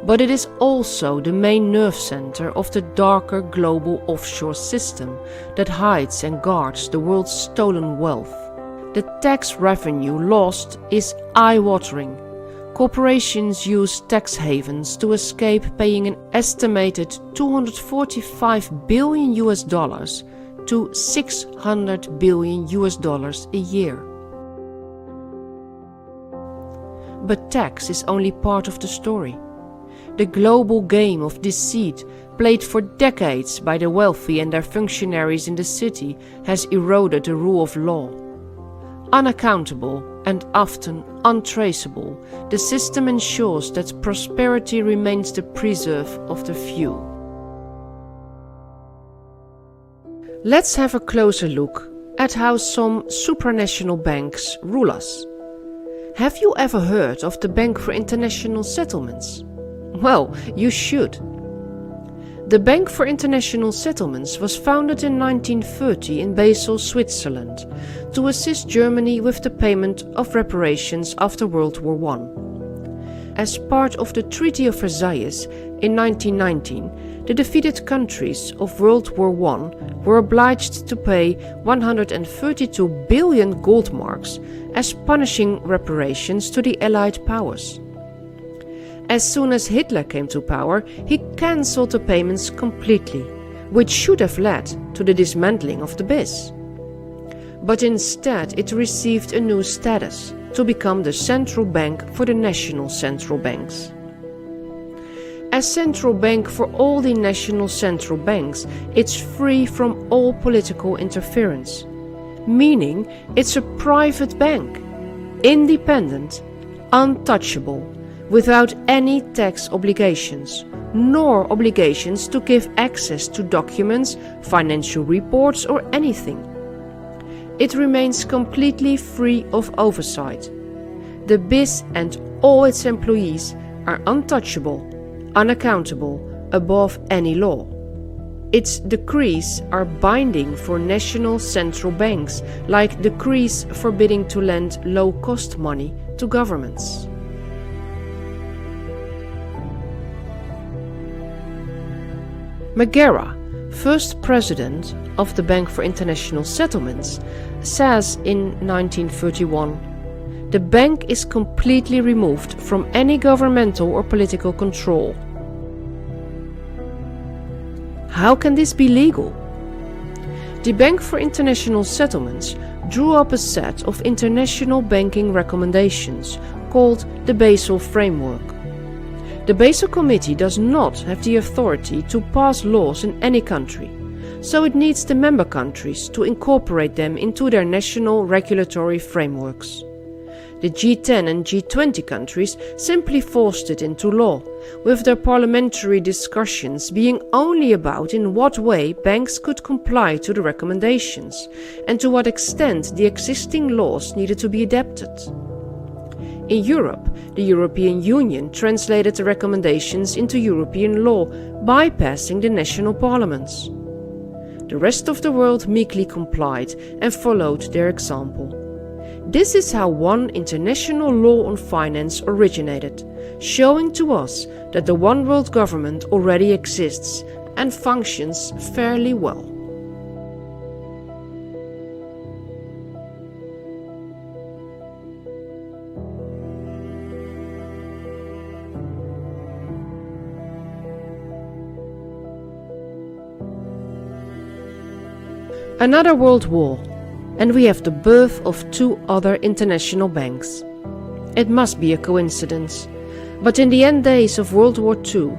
But it is also the main nerve center of the darker global offshore system that hides and guards the world's stolen wealth. The tax revenue lost is eye-watering. Corporations use tax havens to escape paying an estimated $245 billion to $600 billion a year. But tax is only part of the story. The global game of deceit played for decades by the wealthy and their functionaries in the city has eroded the rule of law. Unaccountable and often untraceable, the system ensures that prosperity remains the preserve of the few. Let's have a closer look at how some supranational banks rule us. Have you ever heard of the Bank for International Settlements? Well, you should. The Bank for International Settlements was founded in 1930 in Basel, Switzerland, to assist Germany with the payment of reparations after World War I. As part of the Treaty of Versailles in 1919, the defeated countries of World War I were obliged to pay 132 billion gold marks as punishing reparations to the Allied powers. As soon as Hitler came to power, he cancelled the payments completely, which should have led to the dismantling of the BIS. But instead it received a new status, to become the central bank for the national central banks. As central bank for all the national central banks, it's free from all political interference, meaning it's a private bank, independent, untouchable, without any tax obligations, nor obligations to give access to documents, financial reports or anything. It remains completely free of oversight. The BIS and all its employees are untouchable, unaccountable, above any law. Its decrees are binding for national central banks, like decrees forbidding to lend low-cost money to governments. Margera, first president of the Bank for International Settlements, says in 1931, "The bank is completely removed from any governmental or political control." How can this be legal? The Bank for International Settlements drew up a set of international banking recommendations called the Basel Framework. The Basel Committee does not have the authority to pass laws in any country, so it needs the member countries to incorporate them into their national regulatory frameworks. The G10 and G20 countries simply forced it into law, with their parliamentary discussions being only about in what way banks could comply to the recommendations and to what extent the existing laws needed to be adapted. In Europe, the European Union translated the recommendations into European law, bypassing the national parliaments. The rest of the world meekly complied and followed their example. This is how one international law on finance originated, showing to us that the one world government already exists and functions fairly well. Another world war, and we have the birth of two other international banks. It must be a coincidence, but in the end days of World War II,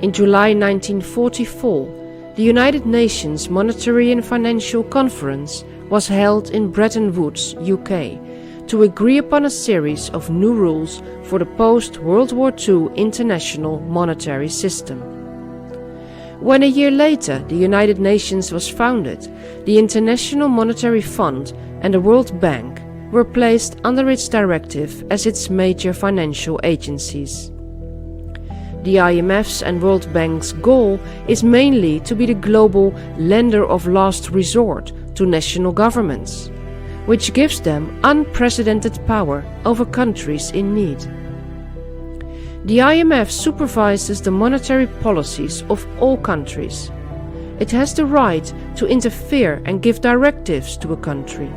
in July 1944, the United Nations Monetary and Financial Conference was held in Bretton Woods, UK, to agree upon a series of new rules for the post-World War II international monetary system. When a year later the United Nations was founded, the International Monetary Fund and the World Bank were placed under its directive as its major financial agencies. The IMF's and World Bank's goal is mainly to be the global lender of last resort to national governments, which gives them unprecedented power over countries in need. The IMF supervises the monetary policies of all countries. It has the right to interfere and give directives to a country.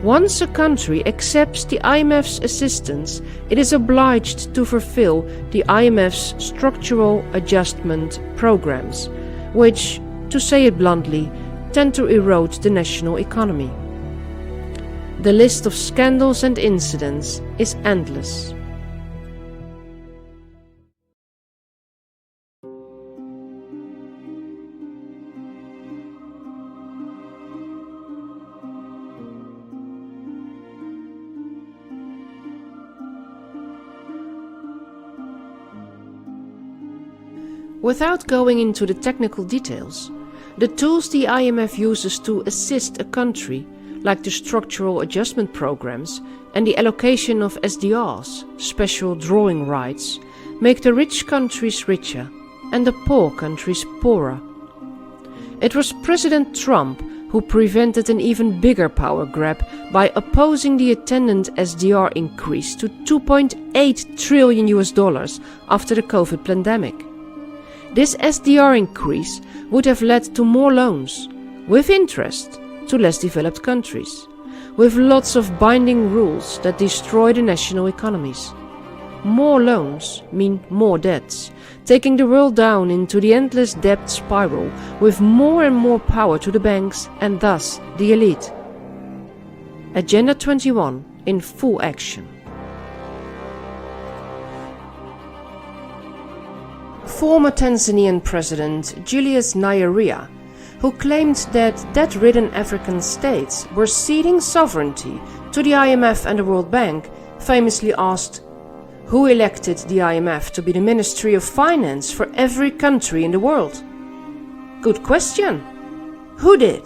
Once a country accepts the IMF's assistance, it is obliged to fulfill the IMF's structural adjustment programs, which, to say it bluntly, tend to erode the national economy. The list of scandals and incidents is endless. Without going into the technical details, the tools the IMF uses to assist a country, like the structural adjustment programs and the allocation of SDRs, special drawing rights, make the rich countries richer and the poor countries poorer. It was President Trump who prevented an even bigger power grab by opposing the attendant SDR increase to $2.8 trillion after the COVID pandemic. This SDR increase would have led to more loans, with interest, to less developed countries, with lots of binding rules that destroy the national economies. More loans mean more debts, taking the world down into the endless debt spiral with more and more power to the banks and thus the elite. Agenda 21 in full action. Former Tanzanian President Julius Nyerere, who claimed that debt-ridden African states were ceding sovereignty to the IMF and the World Bank, famously asked, "Who elected the IMF to be the Ministry of Finance for every country in the world?" Good question. Who did?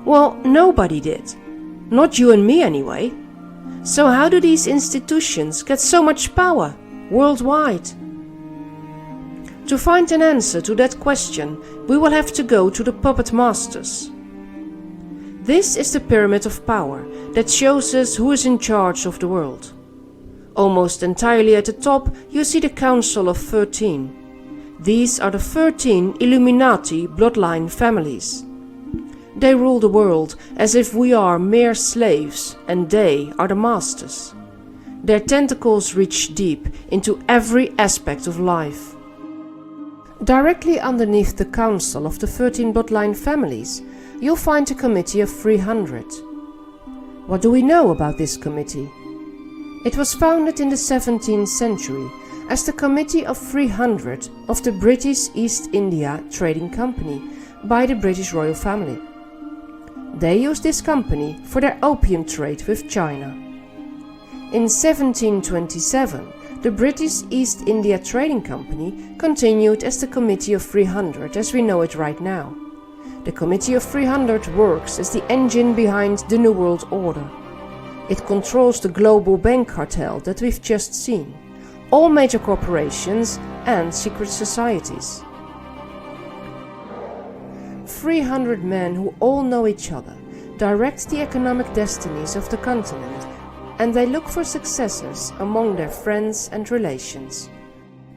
Well, nobody did. Not you and me anyway. So how do these institutions get so much power worldwide? To find an answer to that question, we will have to go to the puppet masters. This is the pyramid of power that shows us who is in charge of the world. Almost entirely at the top, you see the Council of 13. These are the 13 Illuminati bloodline families. They rule the world as if we are mere slaves and they are the masters. Their tentacles reach deep into every aspect of life. Directly underneath the Council of the 13 bloodline families, you'll find a Committee of 300. What do we know about this committee? It was founded in the 17th century as the Committee of 300 of the British East India Trading Company by the British royal family. They used this company for their opium trade with China. In 1727, the British East India Trading Company continued as the Committee of 300 as we know it right now. The Committee of 300 works as the engine behind the New World Order. It controls the global bank cartel that we've just seen, all major corporations and secret societies. 300 men who all know each other direct the economic destinies of the continent, and they look for successors among their friends and relations.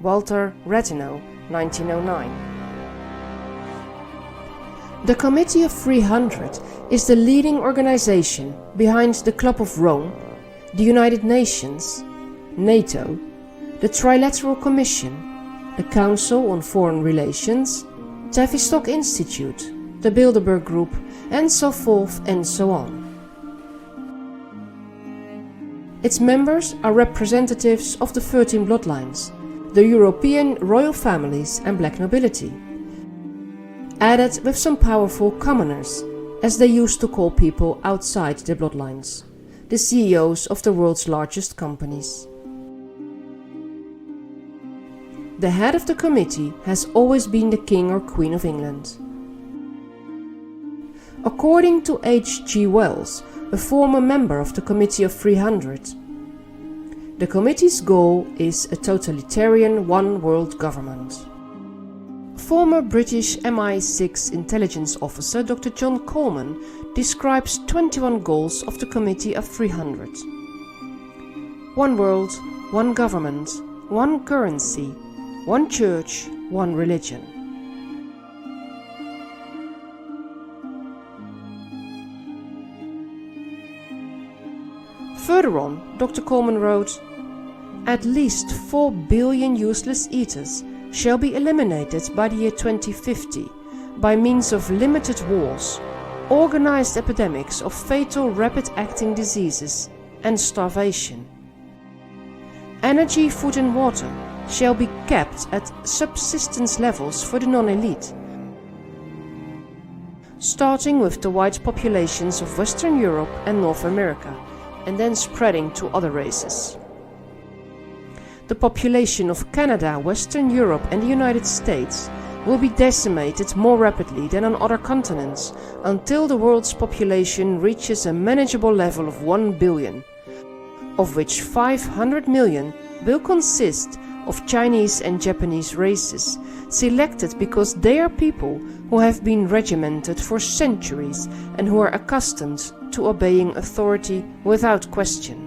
Walter Rathenau, 1909. The Committee of 300 is the leading organization behind the Club of Rome, the United Nations, NATO, the Trilateral Commission, the Council on Foreign Relations, Tavistock Institute, the Bilderberg Group, and so forth and so on. Its members are representatives of the 13 bloodlines, the European royal families and black nobility, added with some powerful commoners, as they used to call people outside the bloodlines, the CEOs of the world's largest companies. The head of the committee has always been the King or Queen of England. According to H.G. Wells, a former member of the Committee of 300, the committee's goal is a totalitarian one-world government. Former British MI6 intelligence officer Dr. John Coleman describes 21 goals of the Committee of 300. One world, one government, one currency, one church, one religion. Further on, Dr. Coleman wrote, "At least 4 billion useless eaters shall be eliminated by the year 2050 by means of limited wars, organized epidemics of fatal rapid-acting diseases and starvation. Energy, food and water shall be kept at subsistence levels for the non-elite, starting with the white populations of Western Europe and North America, and then spreading to other races. The population of Canada, Western Europe and the United States will be decimated more rapidly than on other continents until the world's population reaches a manageable level of 1 billion, of which 500 million will consist of Chinese and Japanese races, selected because they are people who have been regimented for centuries and who are accustomed to obeying authority without question.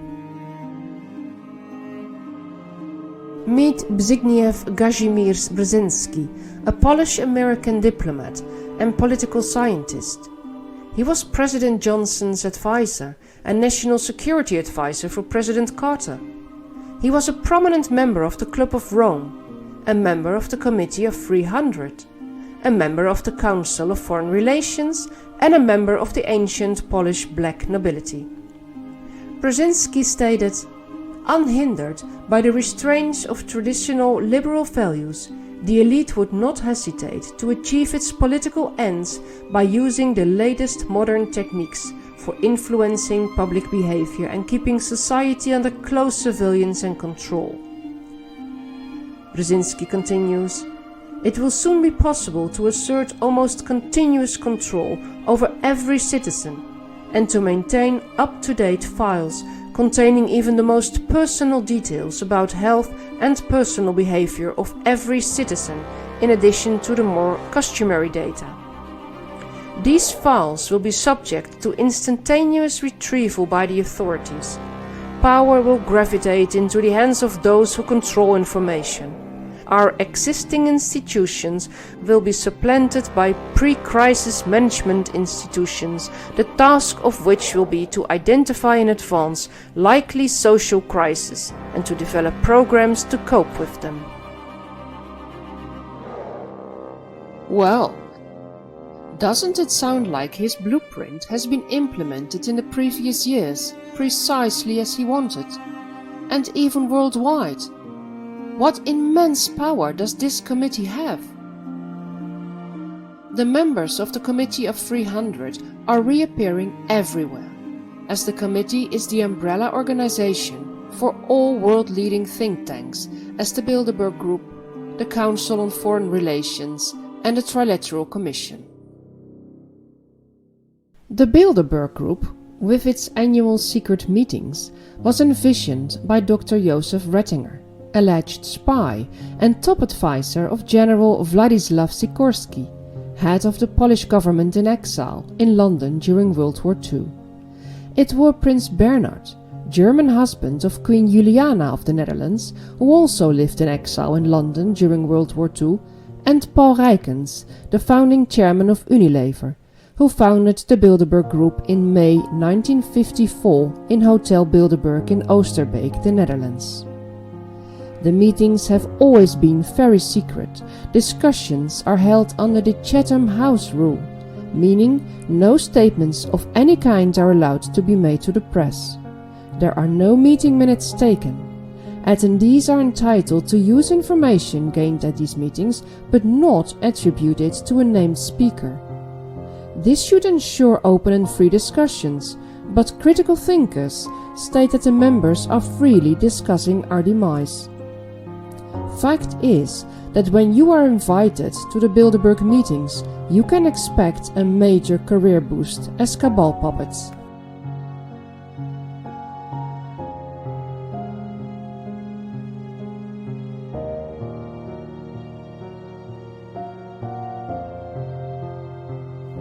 Meet Zbigniew Kazimierz Brzezinski, a Polish-American diplomat and political scientist. He was President Johnson's advisor and national security advisor for President Carter. He was a prominent member of the Club of Rome, a member of the Committee of 300, a member of the Council of Foreign Relations, and a member of the ancient Polish black nobility. Brzezinski stated, "Unhindered by the restraints of traditional liberal values, the elite would not hesitate to achieve its political ends by using the latest modern techniques for influencing public behavior and keeping society under close surveillance and control." Brzezinski continues, "It will soon be possible to assert almost continuous control over every citizen and to maintain up-to-date files containing even the most personal details about health and personal behavior of every citizen, in addition to the more customary data. These files will be subject to instantaneous retrieval by the authorities. Power will gravitate into the hands of those who control information. Our existing institutions will be supplanted by pre-crisis management institutions, the task of which will be to identify in advance likely social crises and to develop programs to cope with them." Well, doesn't it sound like his blueprint has been implemented in the previous years, precisely as he wanted, and even worldwide? What immense power does this committee have? The members of the Committee of 300 are reappearing everywhere, as the committee is the umbrella organization for all world-leading think tanks, as the Bilderberg Group, the Council on Foreign Relations, and the Trilateral Commission. The Bilderberg Group, with its annual secret meetings, was envisioned by Dr. Josef Rettinger, alleged spy and top advisor of General Władysław Sikorski, head of the Polish government in exile in London during World War II. It were Prince Bernhard, German husband of Queen Juliana of the Netherlands, who also lived in exile in London during World War II, and Paul Rykens, the founding chairman of Unilever, who founded the Bilderberg Group in May 1954 in Hotel Bilderberg in Oosterbeek, the Netherlands. The meetings have always been very secret. Discussions are held under the Chatham House rule, meaning no statements of any kind are allowed to be made to the press. There are no meeting minutes taken. Attendees are entitled to use information gained at these meetings, but not attribute it to a named speaker. This should ensure open and free discussions, but critical thinkers state that the members are freely discussing our demise. Fact is that when you are invited to the Bilderberg meetings, you can expect a major career boost as Cabal puppets.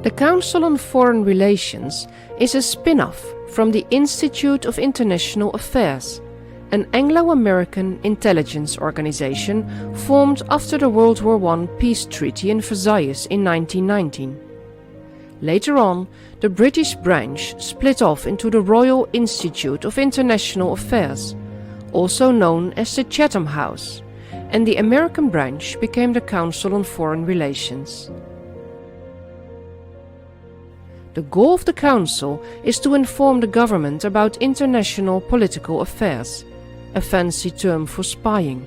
The Council on Foreign Relations is a spin-off from the Institute of International Affairs, an Anglo-American intelligence organization formed after the World War I peace treaty in Versailles in 1919. Later on, the British branch split off into the Royal Institute of International Affairs, also known as the Chatham House, and the American branch became the Council on Foreign Relations. The goal of the Council is to inform the government about international political affairs, a fancy term for spying.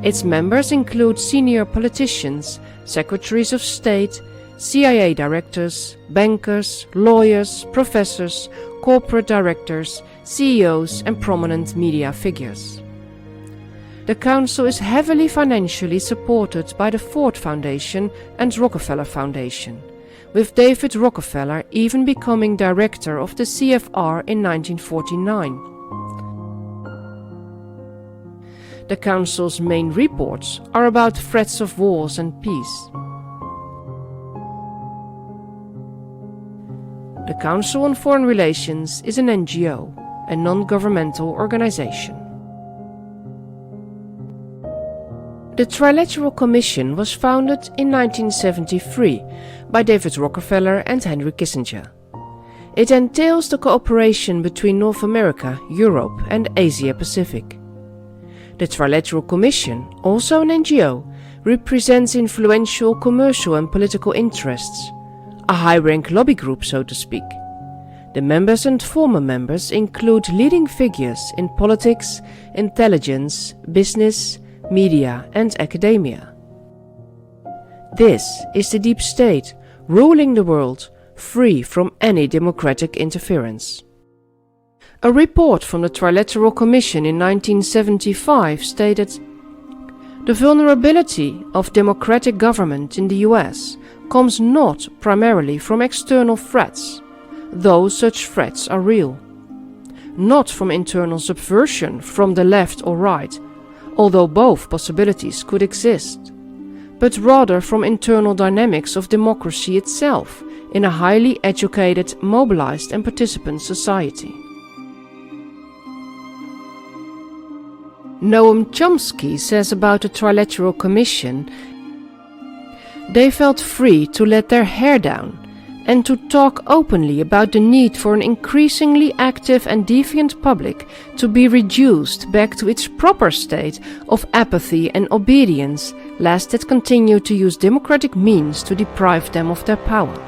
Its members include senior politicians, secretaries of state, CIA directors, bankers, lawyers, professors, corporate directors, CEOs and prominent media figures. The Council is heavily financially supported by the Ford Foundation and Rockefeller Foundation, with David Rockefeller even becoming director of the CFR in 1949. The Council's main reports are about threats of wars and peace. The Council on Foreign Relations is an NGO, a non-governmental organization. The Trilateral Commission was founded in 1973 by David Rockefeller and Henry Kissinger. It entails the cooperation between North America, Europe and Asia Pacific. The Trilateral Commission, also an NGO, represents influential commercial and political interests, a high-rank lobby group so to speak. The members and former members include leading figures in politics, intelligence, business, media and academia. This is the deep state, ruling the world, free from any democratic interference. A report from the Trilateral Commission in 1975 stated, "The vulnerability of democratic government in the US comes not primarily from external threats, though such threats are real. Not from internal subversion from the left or right, although both possibilities could exist, but rather from internal dynamics of democracy itself in a highly educated, mobilized and participant society." Noam Chomsky says about the Trilateral Commission, "They felt free to let their hair down and to talk openly about the need for an increasingly active and defiant public to be reduced back to its proper state of apathy and obedience, lest it continue to use democratic means to deprive them of their power."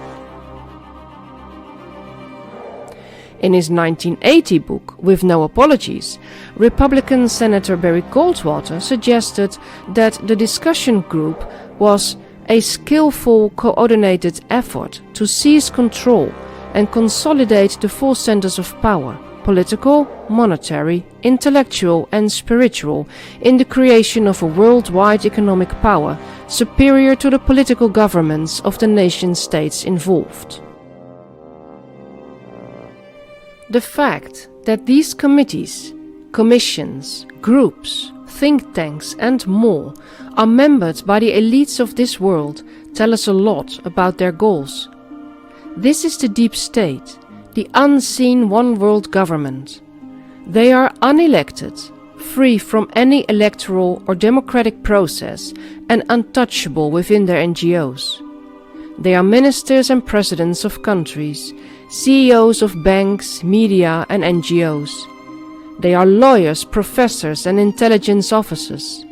In his 1980 book, With No Apologies, Republican Senator Barry Goldwater suggested that the discussion group was a skillful, coordinated effort to seize control and consolidate the four centers of power, political, monetary, intellectual and spiritual, in the creation of a worldwide economic power superior to the political governments of the nation-states involved. The fact that these committees, commissions, groups, think tanks and more are membered by the elites of this world tell us a lot about their goals. This is the deep state, the unseen one-world government. They are unelected, free from any electoral or democratic process and untouchable within their NGOs. They are ministers and presidents of countries, CEOs of banks, media and NGOs. They are lawyers, professors and intelligence officers.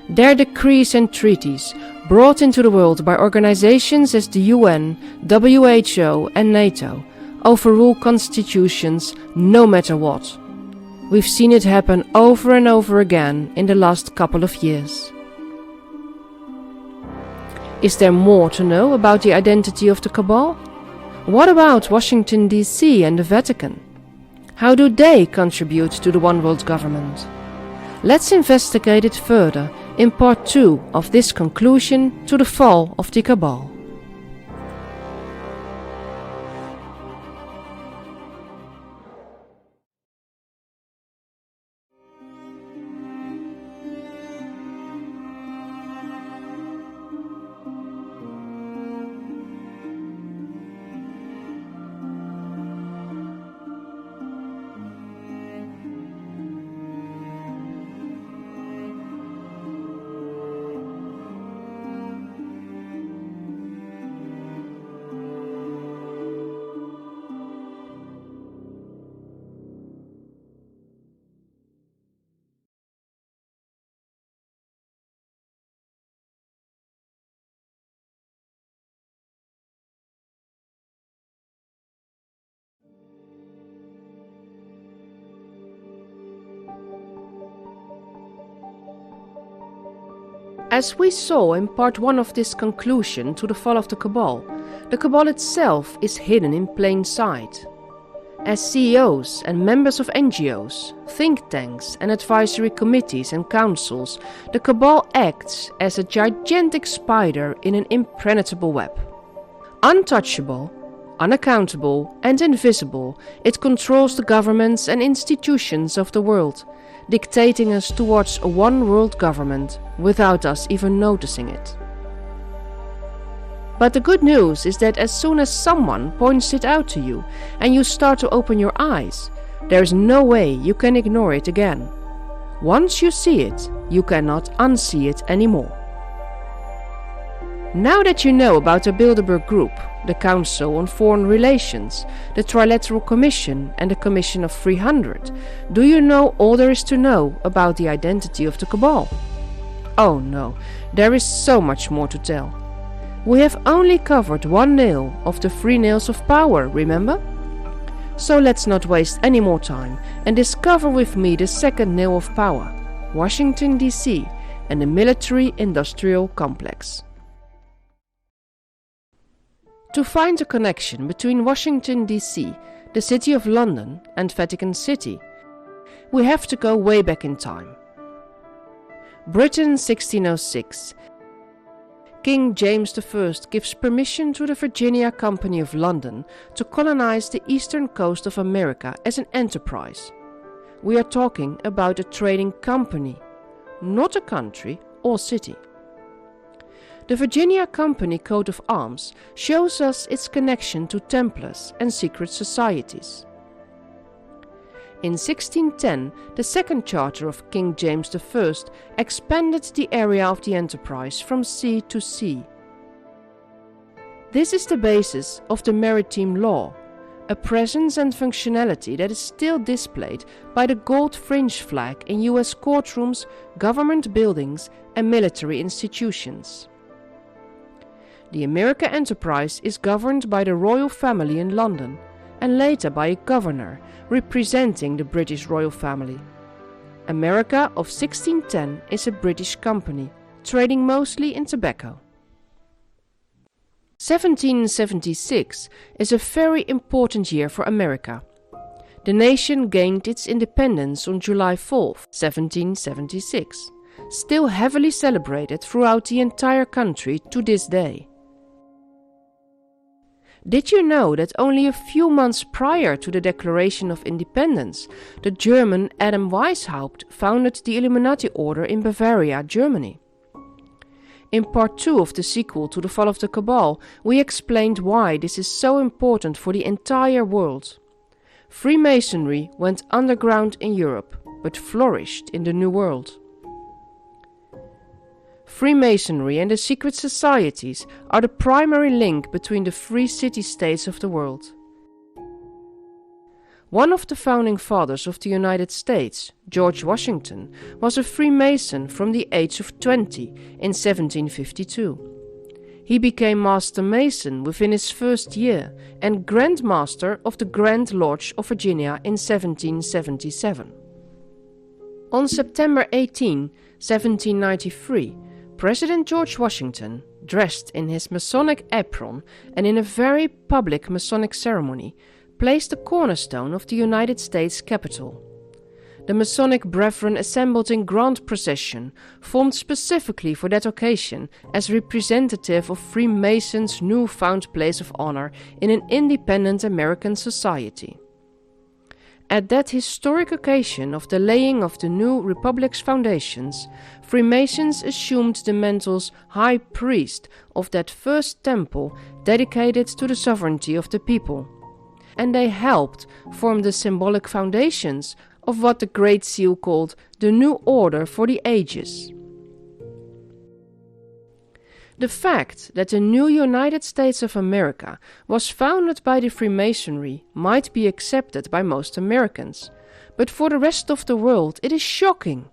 Their decrees and treaties, brought into the world by organizations as the UN, WHO and NATO, overrule constitutions no matter what. We've seen it happen over and over again in the last couple of years. Is there more to know about the identity of the Cabal? What about Washington, D.C. and the Vatican? How do they contribute to the one world government? Let's investigate it further in part 2 of this conclusion to the fall of the Cabal. As we saw in part 1 of this conclusion to the fall of the Cabal itself is hidden in plain sight. As CEOs and members of NGOs, think tanks and advisory committees and councils, the Cabal acts as a gigantic spider in an impenetrable web. Untouchable, unaccountable and invisible, it controls the governments and institutions of the world, dictating us towards a one-world government without us even noticing it. But the good news is that as soon as someone points it out to you and you start to open your eyes, there is no way you can ignore it again. Once you see it, you cannot unsee it anymore. Now that you know about the Bilderberg Group, the Council on Foreign Relations, the Trilateral Commission and the Commission of 300, do you know all there is to know about the identity of the Cabal? Oh no, there is so much more to tell. We have only covered one nail of the 3 nails of power, remember? So let's not waste any more time and discover with me the second nail of power, Washington DC and the military-industrial complex. To find a connection between Washington DC, the City of London and Vatican City, we have to go way back in time. Britain 1606. King James I gives permission to the Virginia Company of London to colonize the eastern coast of America as an enterprise. We are talking about a trading company, not a country or city. The Virginia Company coat of arms shows us its connection to Templars and secret societies. In 1610, the second charter of King James I expanded the area of the enterprise from sea to sea. This is the basis of the maritime law, a presence and functionality that is still displayed by the gold fringe flag in US courtrooms, government buildings and military institutions. The America enterprise is governed by the royal family in London and later by a governor representing the British royal family. America of 1610 is a British company, trading mostly in tobacco. 1776 is a very important year for America. The nation gained its independence on July 4, 1776, still heavily celebrated throughout the entire country to this day. Did you know that only a few months prior to the Declaration of Independence, the German Adam Weishaupt founded the Illuminati Order in Bavaria, Germany? In part 2 of the sequel to the fall of the Cabal, we explained why this is so important for the entire world. Freemasonry went underground in Europe, but flourished in the New World. Freemasonry and the secret societies are the primary link between the free city-states of the world. One of the founding fathers of the United States, George Washington, was a Freemason from the age of 20 in 1752. He became Master Mason within his first year and Grand Master of the Grand Lodge of Virginia in 1777. On September 18, 1793, President George Washington, dressed in his Masonic apron and in a very public Masonic ceremony, placed the cornerstone of the United States Capitol. The Masonic Brethren assembled in grand procession, formed specifically for that occasion as representative of Freemasons' newfound place of honor in an independent American society. At that historic occasion of the laying of the new Republic's foundations, Freemasons assumed the mantles High Priest of that first temple dedicated to the sovereignty of the people, and they helped form the symbolic foundations of what the Great Seal called the New Order for the Ages. The fact that the new United States of America was founded by the Freemasonry might be accepted by most Americans, but for the rest of the world it is shocking.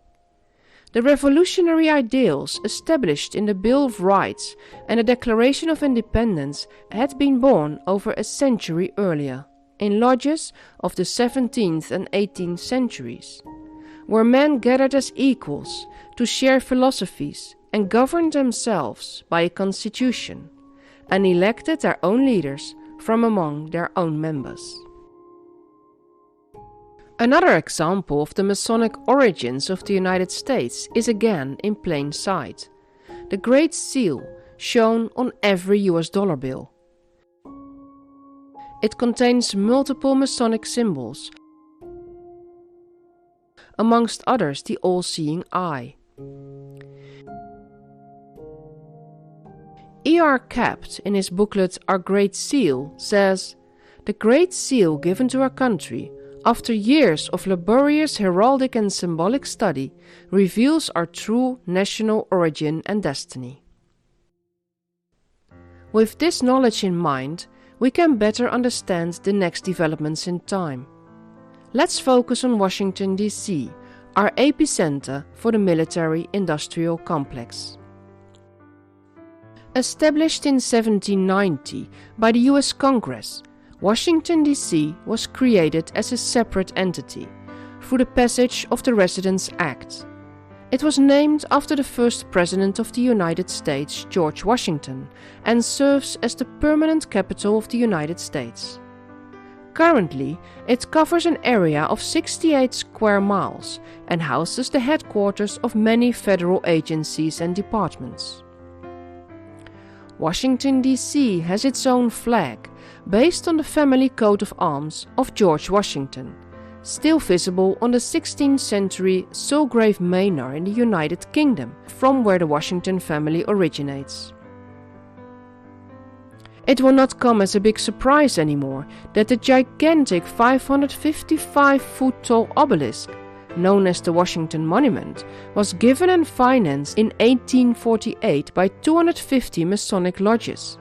The revolutionary ideals established in the Bill of Rights and the Declaration of Independence had been born over a century earlier, in lodges of the 17th and 18th centuries, where men gathered as equals to share philosophies, and governed themselves by a constitution, and elected their own leaders from among their own members. Another example of the Masonic origins of the United States is again in plain sight: the Great Seal shown on every US dollar bill. It contains multiple Masonic symbols, amongst others the all-seeing eye. E.R. Capt, in his booklet Our Great Seal, says, "The Great Seal given to our country, after years of laborious heraldic and symbolic study, reveals our true national origin and destiny." With this knowledge in mind, we can better understand the next developments in time. Let's focus on Washington, D.C., our epicenter for the military-industrial complex. Established in 1790 by the US Congress, Washington, D.C. was created as a separate entity through the passage of the Residence Act. It was named after the first President of the United States, George Washington, and serves as the permanent capital of the United States. Currently, it covers an area of 68 square miles and houses the headquarters of many federal agencies and departments. Washington, D.C. has its own flag, based on the family coat of arms of George Washington, still visible on the 16th century Sulgrave Manor in the United Kingdom, from where the Washington family originates. It will not come as a big surprise anymore that the gigantic 555-foot tall obelisk, known as the Washington Monument, was given and financed in 1848 by 250 Masonic lodges.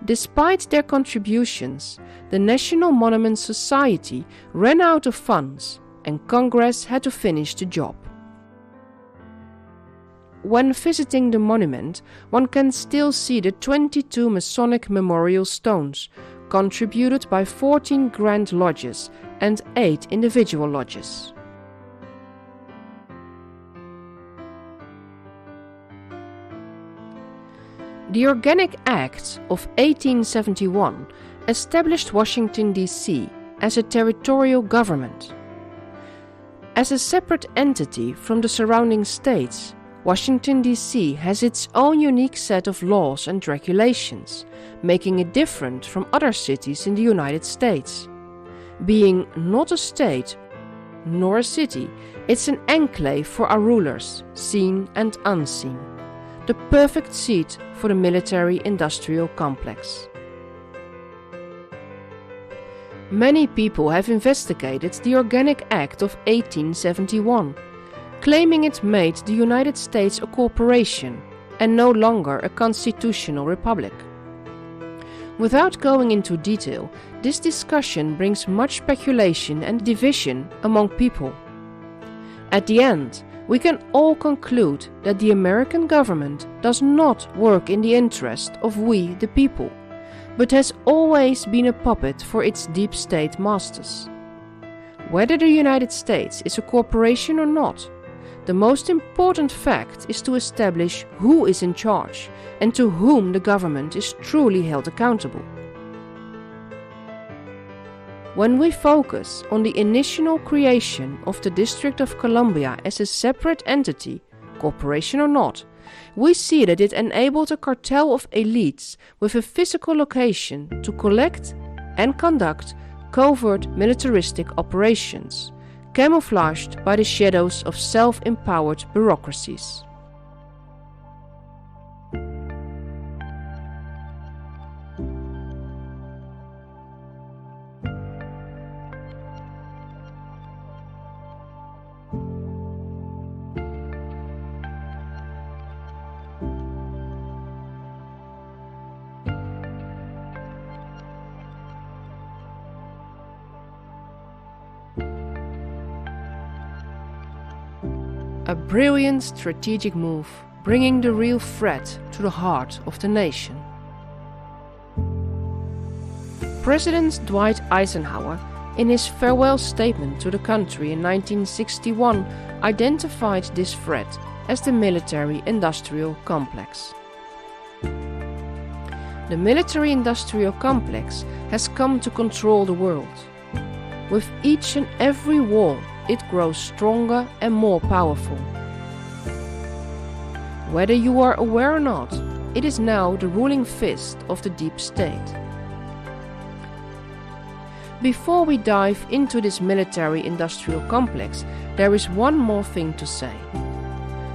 Despite their contributions, the National Monument Society ran out of funds and Congress had to finish the job. When visiting the monument, one can still see the 22 Masonic memorial stones, contributed by 14 Grand Lodges and 8 individual lodges. The Organic Act of 1871 established Washington, D.C. as a territorial government. As a separate entity from the surrounding states, Washington, D.C. has its own unique set of laws and regulations, making it different from other cities in the United States. Being not a state nor a city, it's an enclave for our rulers, seen and unseen. The perfect seat for the military-industrial complex. Many people have investigated the Organic Act of 1871, claiming it made the United States a corporation and no longer a constitutional republic. Without going into detail, this discussion brings much speculation and division among people. At the end, we can all conclude that the American government does not work in the interest of we the people, but has always been a puppet for its deep state masters. Whether the United States is a corporation or not, the most important fact is to establish who is in charge and to whom the government is truly held accountable. When we focus on the initial creation of the District of Columbia as a separate entity, corporation or not, we see that it enabled a cartel of elites with a physical location to collect and conduct covert militaristic operations, camouflaged by the shadows of self-empowered bureaucracies. A brilliant strategic move, bringing the real threat to the heart of the nation. President Dwight Eisenhower, in his farewell statement to the country in 1961, identified this threat as the military-industrial complex. The military-industrial complex has come to control the world. With each and every war, it grows stronger and more powerful. Whether you are aware or not, it is now the ruling fist of the deep state. Before we dive into this military-industrial complex, there is one more thing to say.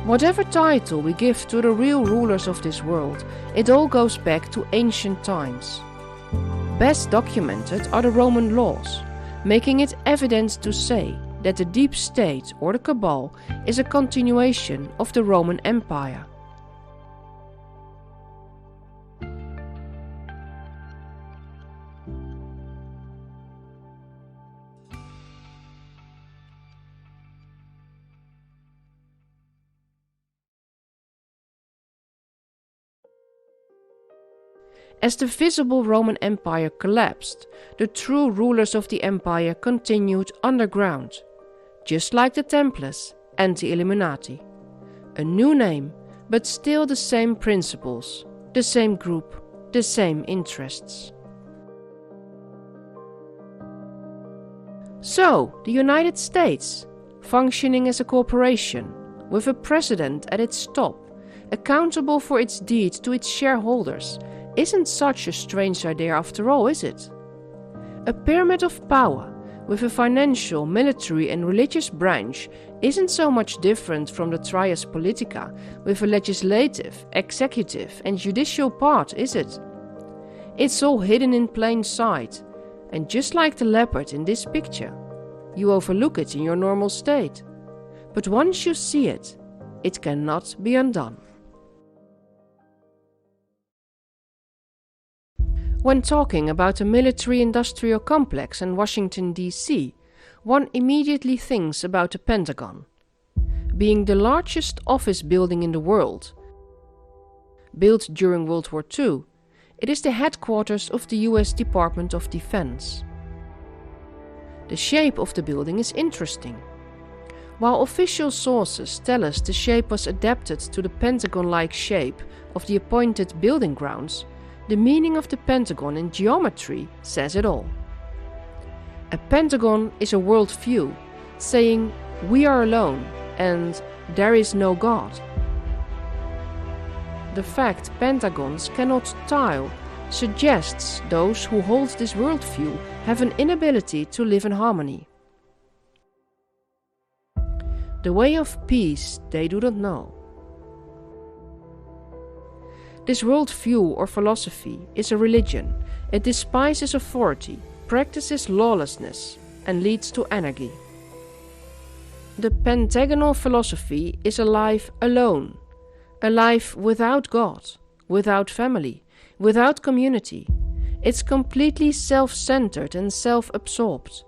Whatever title we give to the real rulers of this world, it all goes back to ancient times. Best documented are the Roman laws, making it evident to say that the deep state or the Cabal is a continuation of the Roman Empire. As the visible Roman Empire collapsed, the true rulers of the empire continued underground, just like the Templars and the Illuminati. A new name, but still the same principles, the same group, the same interests. So, the United States, functioning as a corporation, with a president at its top, accountable for its deeds to its shareholders, isn't such a strange idea after all, is it? A pyramid of power, with a financial, military and religious branch, isn't so much different from the trias politica, with a legislative, executive and judicial part, is it? It's all hidden in plain sight, and just like the leopard in this picture, you overlook it in your normal state. But once you see it, it cannot be undone. When talking about a military-industrial complex in Washington, D.C., one immediately thinks about the Pentagon. Being the largest office building in the world, built during World War II, it is the headquarters of the US Department of Defense. The shape of the building is interesting. While official sources tell us the shape was adapted to the Pentagon-like shape of the appointed building grounds, the meaning of the Pentagon in geometry says it all. A pentagon is a world view, saying, "We are alone," and "There is no God." The fact pentagons cannot tile suggests those who hold this worldview have an inability to live in harmony. The way of peace they do not know. This worldview or philosophy is a religion. It despises authority, practices lawlessness, and leads to anarchy. The pentagonal philosophy is a life alone, a life without God, without family, without community. It's completely self-centered and self-absorbed.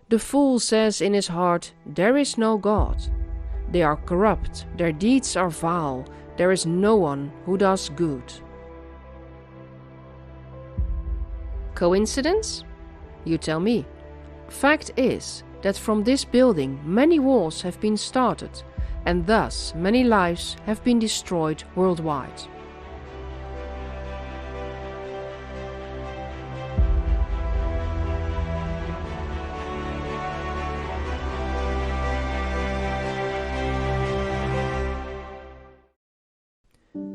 The fool says in his heart, "There is no God." They are corrupt, their deeds are vile, there is no one who does good. Coincidence? You tell me. Fact is that from this building many wars have been started, and thus many lives have been destroyed worldwide.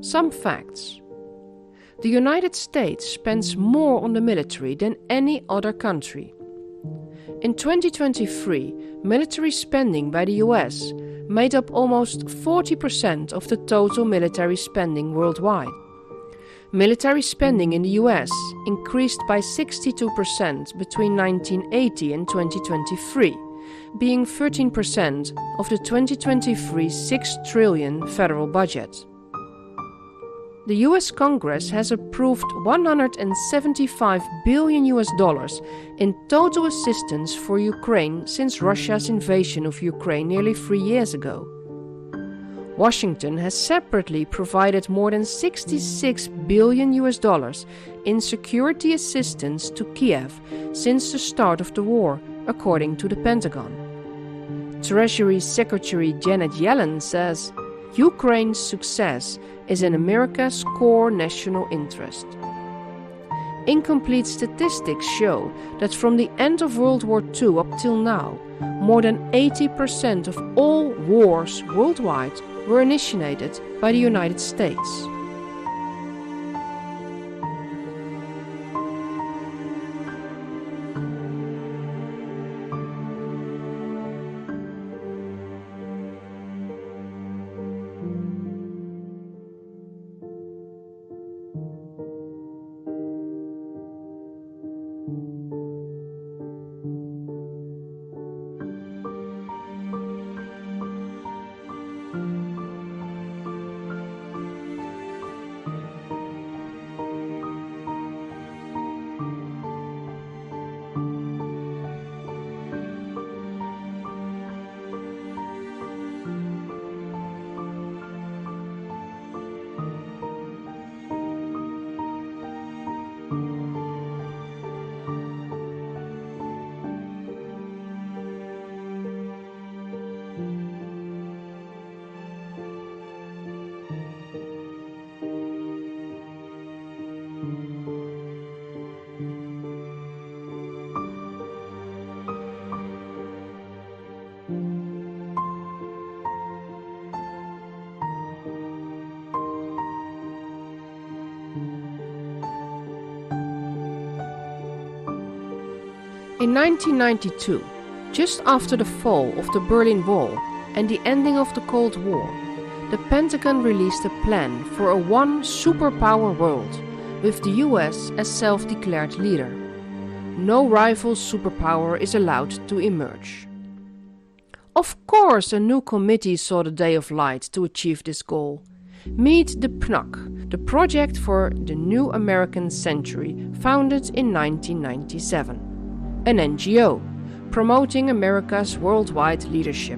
Some facts. The United States spends more on the military than any other country. In 2023, military spending by the US made up almost 40% of the total military spending worldwide. Military spending in the US increased by 62% between 1980 and 2023, being 13% of the 2023 $6 trillion federal budget. The US Congress has approved $175 billion in total assistance for Ukraine since Russia's invasion of Ukraine nearly 3 years ago. Washington has separately provided more than $66 billion in security assistance to Kiev since the start of the war, according to the Pentagon. Treasury Secretary Janet Yellen says, Ukraine's success is in America's core national interest. Incomplete statistics show that from the end of World War II up till now, more than 80% of all wars worldwide were initiated by the United States. In 1992, just after the fall of the Berlin Wall and the ending of the Cold War, the Pentagon released a plan for a one superpower world, with the US as self-declared leader. No rival superpower is allowed to emerge. Of course, a new committee saw the day of light to achieve this goal. Meet the PNUC, the Project for the New American Century, founded in 1997. An NGO, promoting America's worldwide leadership.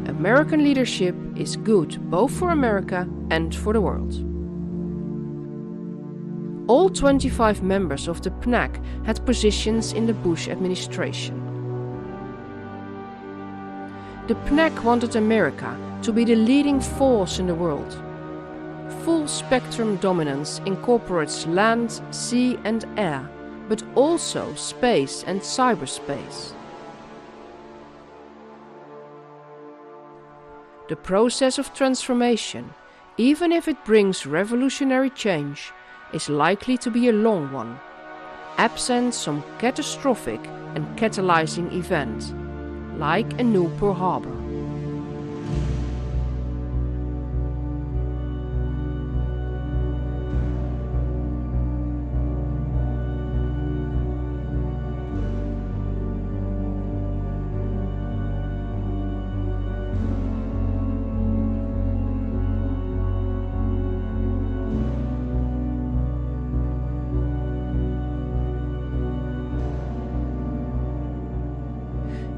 American leadership is good both for America and for the world. All 25 members of the PNAC had positions in the Bush administration. The PNAC wanted America to be the leading force in the world. Full spectrum dominance incorporates land, sea and air, but also space and cyberspace. The process of transformation, even if it brings revolutionary change, is likely to be a long one, absent some catastrophic and catalyzing event, like a new Pearl Harbor.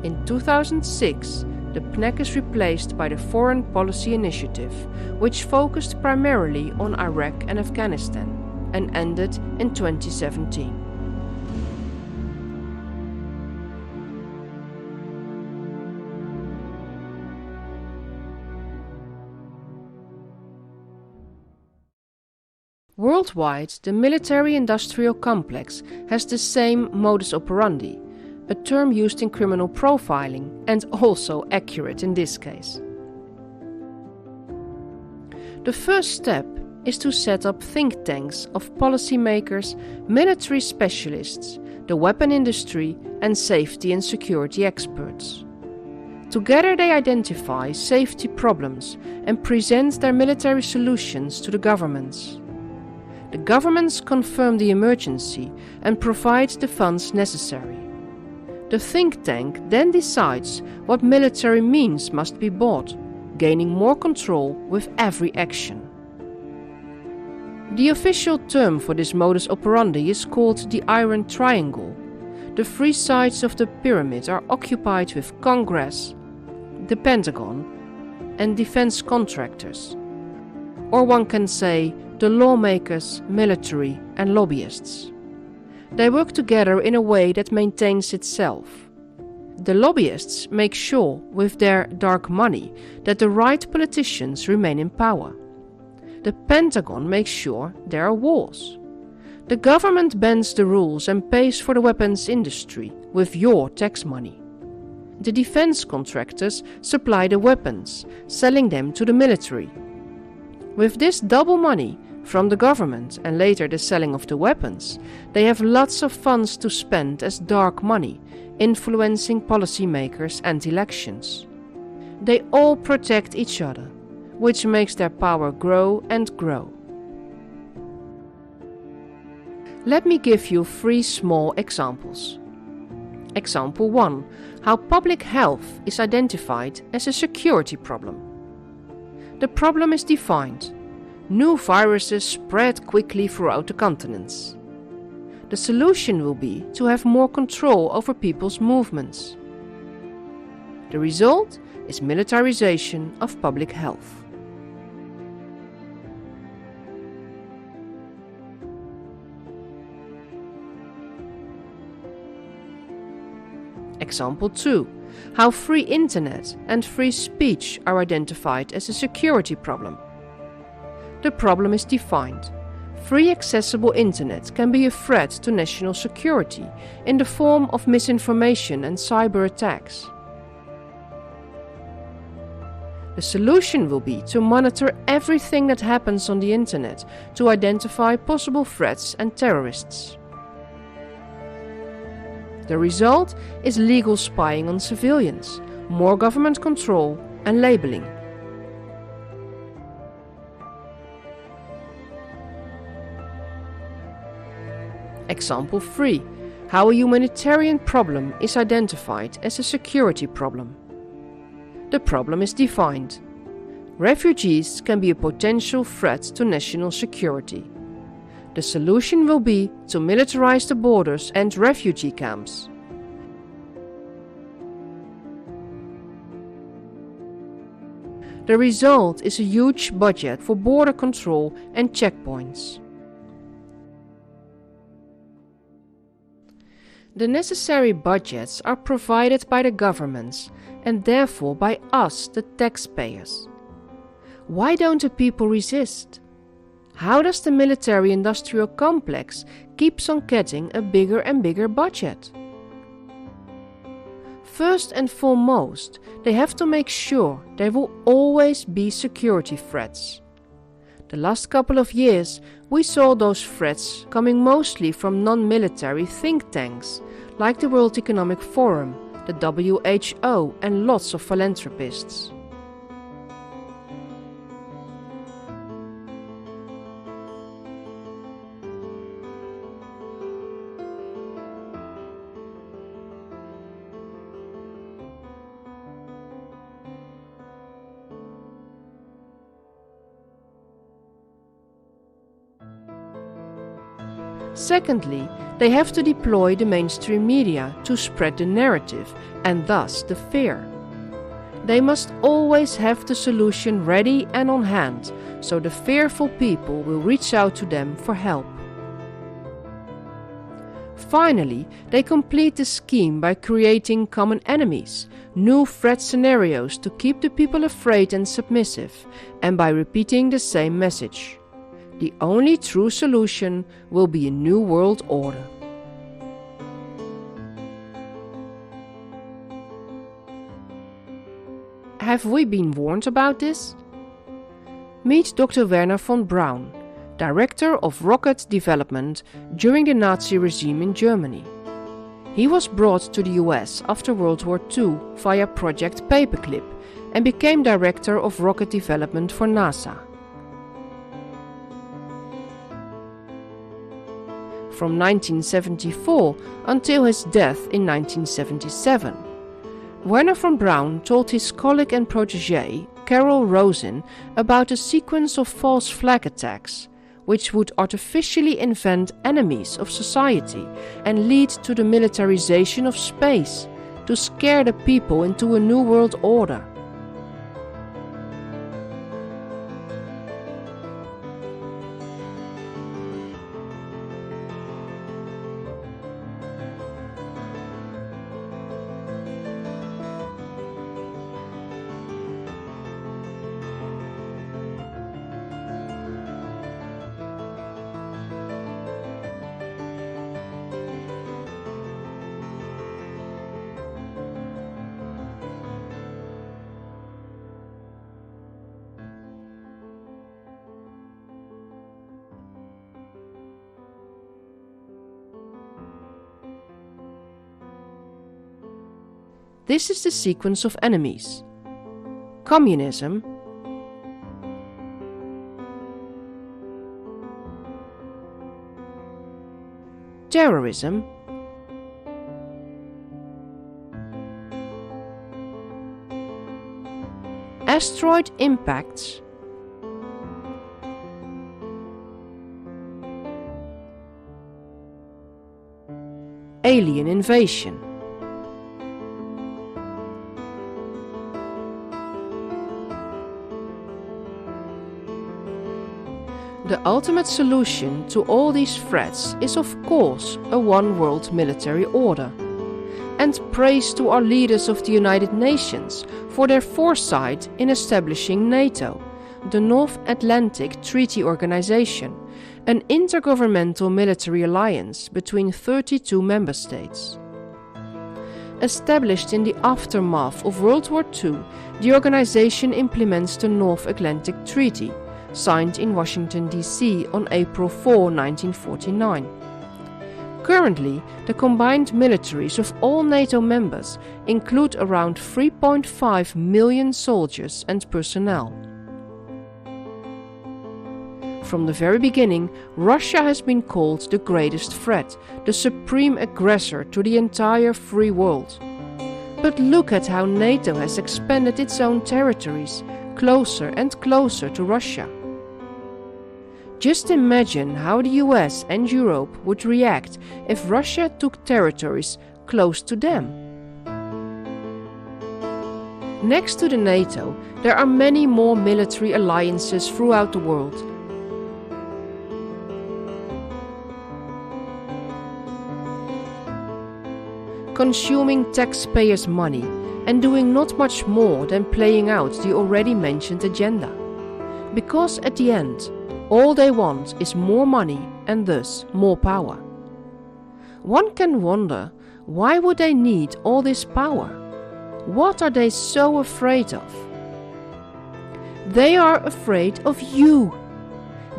In 2006, the PNAC is replaced by the Foreign Policy Initiative, which focused primarily on Iraq and Afghanistan, and ended in 2017. Worldwide, the military-industrial complex has the same modus operandi, a term used in criminal profiling and also accurate in this case. The first step is to set up think tanks of policymakers, military specialists, the weapon industry and safety and security experts. Together they identify safety problems and present their military solutions to the governments. The governments confirm the emergency and provide the funds necessary. The think tank then decides what military means must be bought, gaining more control with every action. The official term for this modus operandi is called the Iron Triangle. The three sides of the pyramid are occupied with Congress, the Pentagon, and defense contractors. Or one can say the lawmakers, military, and lobbyists. They work together in a way that maintains itself. The lobbyists make sure, with their dark money, that the right politicians remain in power. The Pentagon makes sure there are wars. The government bends the rules and pays for the weapons industry with your tax money. The defense contractors supply the weapons, selling them to the military. With this double money from the government and later the selling of the weapons, they have lots of funds to spend as dark money, influencing policymakers and elections. They all protect each other, which makes their power grow and grow. Let me give you 3 small examples. Example 1. How public health is identified as a security problem. The problem is defined. New viruses spread quickly throughout the continents. The solution will be to have more control over people's movements. The result is militarization of public health. Example 2. How free internet and free speech are identified as a security problem. The problem is defined. Free accessible internet can be a threat to national security in the form of misinformation and cyber attacks. The solution will be to monitor everything that happens on the internet to identify possible threats and terrorists. The result is legal spying on civilians, more government control and labeling. Example 3. How a humanitarian problem is identified as a security problem. The problem is defined. Refugees can be a potential threat to national security. The solution will be to militarize the borders and refugee camps. The result is a huge budget for border control and checkpoints. The necessary budgets are provided by the governments and therefore by us, the taxpayers. Why don't the people resist? How does the military-industrial complex keeps on getting a bigger and bigger budget? First and foremost, they have to make sure there will always be security threats. The last couple of years, we saw those threats coming mostly from non-military think tanks, like the World Economic Forum, the WHO, and lots of philanthropists. Secondly, they have to deploy the mainstream media to spread the narrative and thus the fear. They must always have the solution ready and on hand, so the fearful people will reach out to them for help. Finally, they complete the scheme by creating common enemies, new threat scenarios to keep the people afraid and submissive, and by repeating the same message. The only true solution will be a new world order. Have we been warned about this? Meet Dr. Werner von Braun, Director of Rocket Development during the Nazi regime in Germany. He was brought to the US after World War II via Project Paperclip and became Director of Rocket Development for NASA. From 1974 until his death in 1977. Werner von Braun told his colleague and protégé, Carol Rosin, about a sequence of false flag attacks, which would artificially invent enemies of society and lead to the militarization of space, to scare the people into a new world order. This is the sequence of enemies: communism, terrorism, asteroid impacts, alien invasion. The ultimate solution to all these threats is of course a one-world military order. And praise to our leaders of the United Nations for their foresight in establishing NATO, the North Atlantic Treaty Organization, an intergovernmental military alliance between 32 member states. Established in the aftermath of World War II, the organization implements the North Atlantic Treaty, signed in Washington, D.C. on April 4, 1949. Currently, the combined militaries of all NATO members include around 3.5 million soldiers and personnel. From the very beginning, Russia has been called the greatest threat, the supreme aggressor to the entire free world. But look at how NATO has expanded its own territories, closer and closer to Russia. Just imagine how the US and Europe would react if Russia took territories close to them. Next to the NATO, there are many more military alliances throughout the world. Consuming taxpayers' money and doing not much more than playing out the already mentioned agenda. Because at the end, all they want is more money and thus more power. One can wonder, why would they need all this power? What are they so afraid of? They are afraid of you.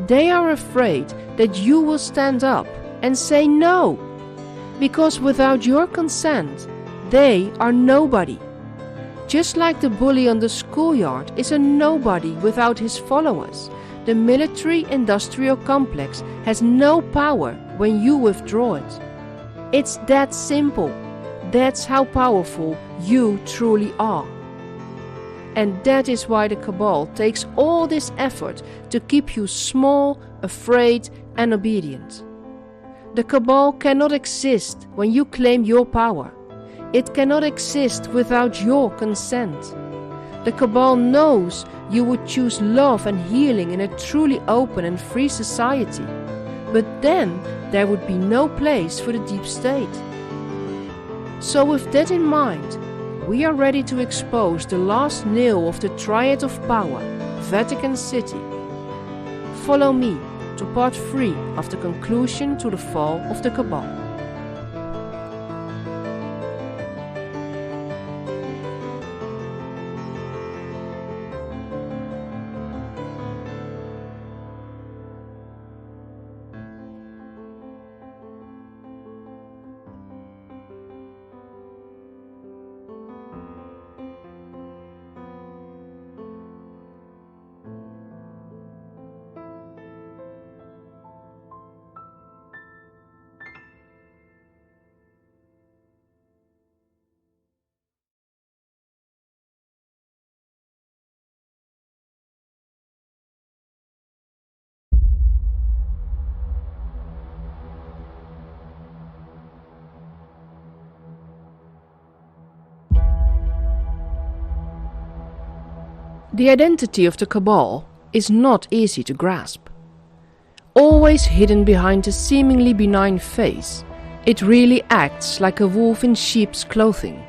They are afraid that you will stand up and say no. Because without your consent, they are nobody. Just like the bully on the schoolyard is a nobody without his followers, the military-industrial complex has no power when you withdraw it. It's that simple. That's how powerful you truly are. And that is why the Cabal takes all this effort to keep you small, afraid, and obedient. The Cabal cannot exist when you claim your power. It cannot exist without your consent. The Cabal knows you would choose love and healing in a truly open and free society. But then there would be no place for the deep state. So with that in mind, we are ready to expose the last nail of the triad of power, Vatican City. Follow me to part 3 of the conclusion to the fall of the Cabal. The identity of the Cabal is not easy to grasp. Always hidden behind a seemingly benign face, it really acts like a wolf in sheep's clothing.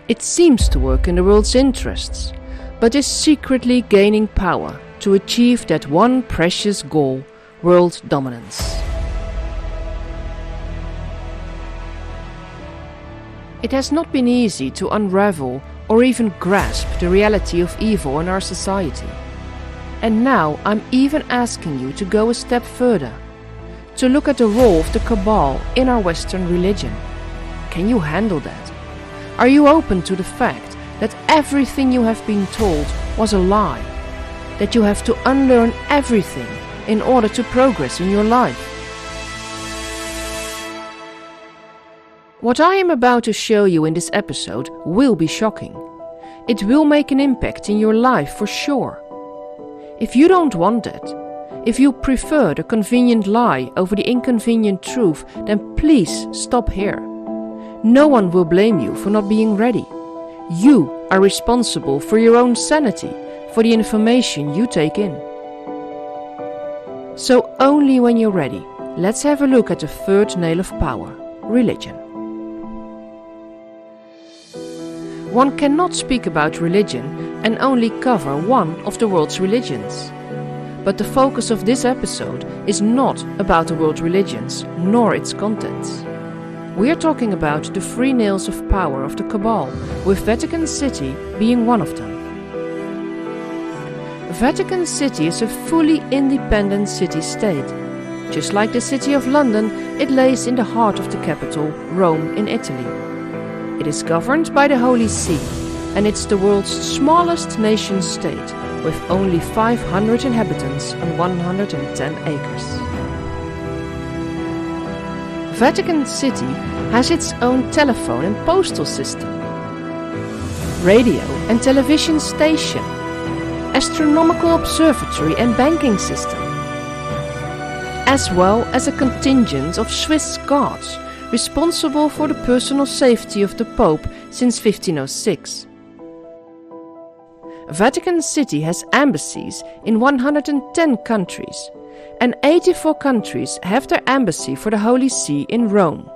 It seems to work in the world's interests, but is secretly gaining power to achieve that one precious goal, world dominance. It has not been easy to unravel or even grasp the reality of evil in our society. And now I'm even asking you to go a step further, to look at the role of the Cabal in our Western religion. Can you handle that? Are you open to the fact that everything you have been told was a lie? That you have to unlearn everything in order to progress in your life? What I am about to show you in this episode will be shocking. It will make an impact in your life for sure. If you don't want that, if you prefer the convenient lie over the inconvenient truth, then please stop here. No one will blame you for not being ready. You are responsible for your own sanity, for the information you take in. So only when you're ready, let's have a look at the third nail of power, religion. One cannot speak about religion and only cover one of the world's religions. But the focus of this episode is not about the world's religions, nor its contents. We are talking about the three nails of power of the Cabal, with Vatican City being one of them. Vatican City is a fully independent city-state. Just like the city of London, it lays in the heart of the capital, Rome in Italy. It is governed by the Holy See, and it's the world's smallest nation-state, with only 500 inhabitants on 110 acres. Vatican City has its own telephone and postal system, radio and television station, astronomical observatory and banking system, as well as a contingent of Swiss guards responsible for the personal safety of the Pope since 1506. Vatican City has embassies in 110 countries, and 84 countries have their embassy for the Holy See in Rome.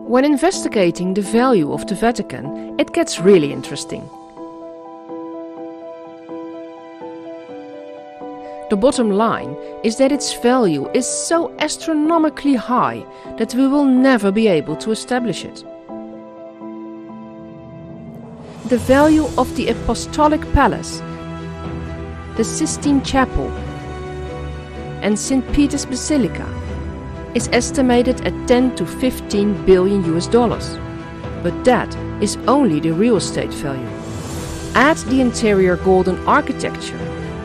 When investigating the value of the Vatican, it gets really interesting. The bottom line is that its value is so astronomically high that we will never be able to establish it. The value of the Apostolic Palace, the Sistine Chapel, and St. Peter's Basilica is estimated at 10 to 15 billion US dollars. But that is only the real estate value. Add the interior golden architecture,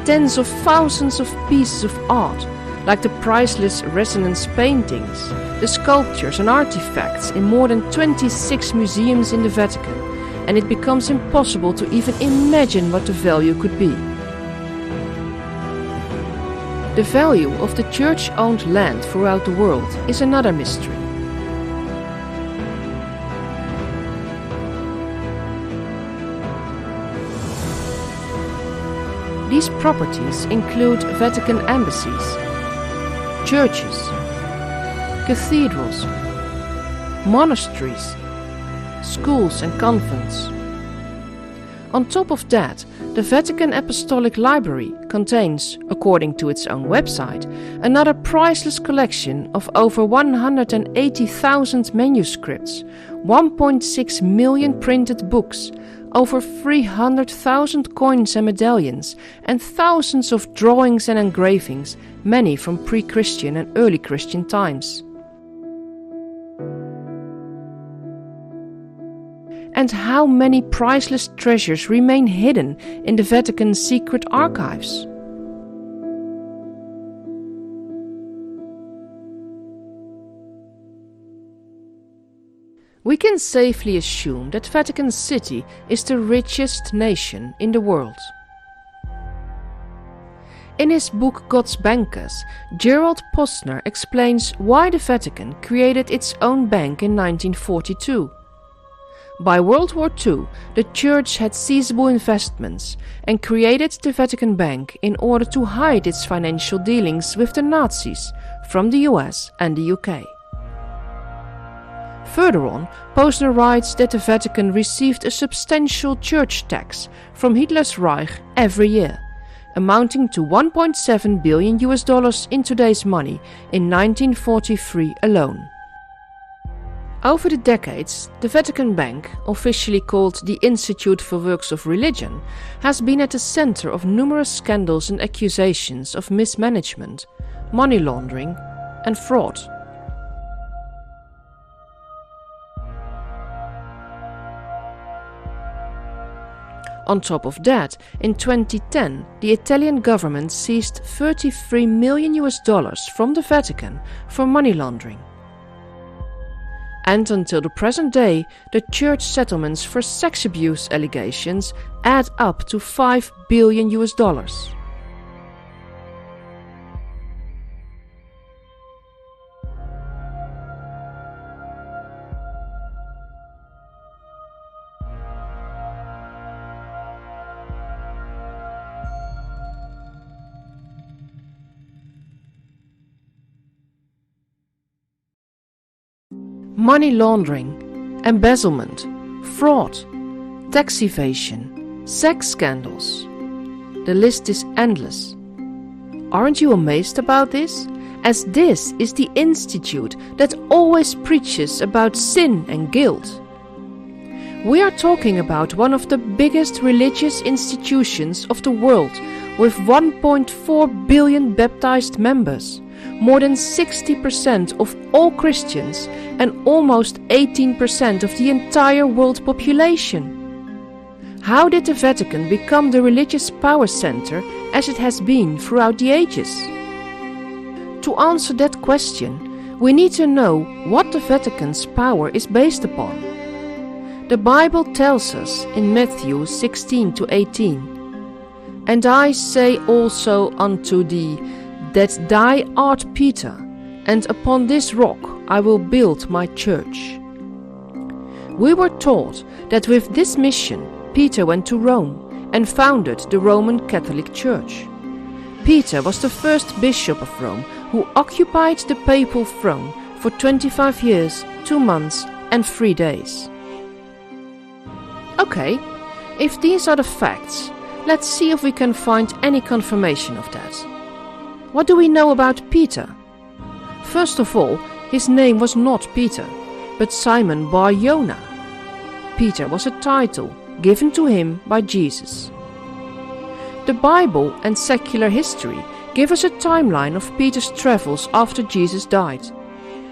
tens of thousands of pieces of art, like the priceless resonance paintings, the sculptures and artifacts in more than 26 museums in the Vatican, and it becomes impossible to even imagine what the value could be. The value of the church-owned land throughout the world is another mystery. These properties include Vatican embassies, churches, cathedrals, monasteries, schools and convents. On top of that, the Vatican Apostolic Library contains, according to its own website, another priceless collection of over 180,000 manuscripts, 1.6 million printed books, over 300,000 coins and medallions, and thousands of drawings and engravings, many from pre-Christian and early Christian times. And how many priceless treasures remain hidden in the Vatican's secret archives? We can safely assume that Vatican City is the richest nation in the world. In his book God's Bankers, Gerald Posner explains why the Vatican created its own bank in 1942. By World War II, the Church had sizable investments and created the Vatican Bank in order to hide its financial dealings with the Nazis from the US and the UK. Further on, Posner writes that the Vatican received a substantial church tax from Hitler's Reich every year, amounting to 1.7 billion US dollars in today's money in 1943 alone. Over the decades, the Vatican Bank, officially called the Institute for Works of Religion, has been at the center of numerous scandals and accusations of mismanagement, money laundering, and fraud. On top of that, in 2010, the Italian government seized $33 million from the Vatican for money laundering. And until the present day, the church settlements for sex abuse allegations add up to $5 billion. Money laundering, embezzlement, fraud, tax evasion, sex scandals. The list is endless. Aren't you amazed about this? As this is the institute that always preaches about sin and guilt. We are talking about one of the biggest religious institutions of the world, with 1.4 billion baptized members, more than 60% of all Christians, and almost 18% of the entire world population. How did the Vatican become the religious power center as it has been throughout the ages? To answer that question, we need to know what the Vatican's power is based upon. The Bible tells us in Matthew 16-18, "And I say also unto thee, that thou art Peter, and upon this rock I will build my church." We were taught that with this mission, Peter went to Rome and founded the Roman Catholic Church. Peter was the first bishop of Rome who occupied the papal throne for 25 years, 2 months and 3 days. Okay, if these are the facts, let's see if we can find any confirmation of that. What do we know about Peter? First of all, his name was not Peter, but Simon Bar Jonah. Peter was a title given to him by Jesus. The Bible and secular history give us a timeline of Peter's travels after Jesus died.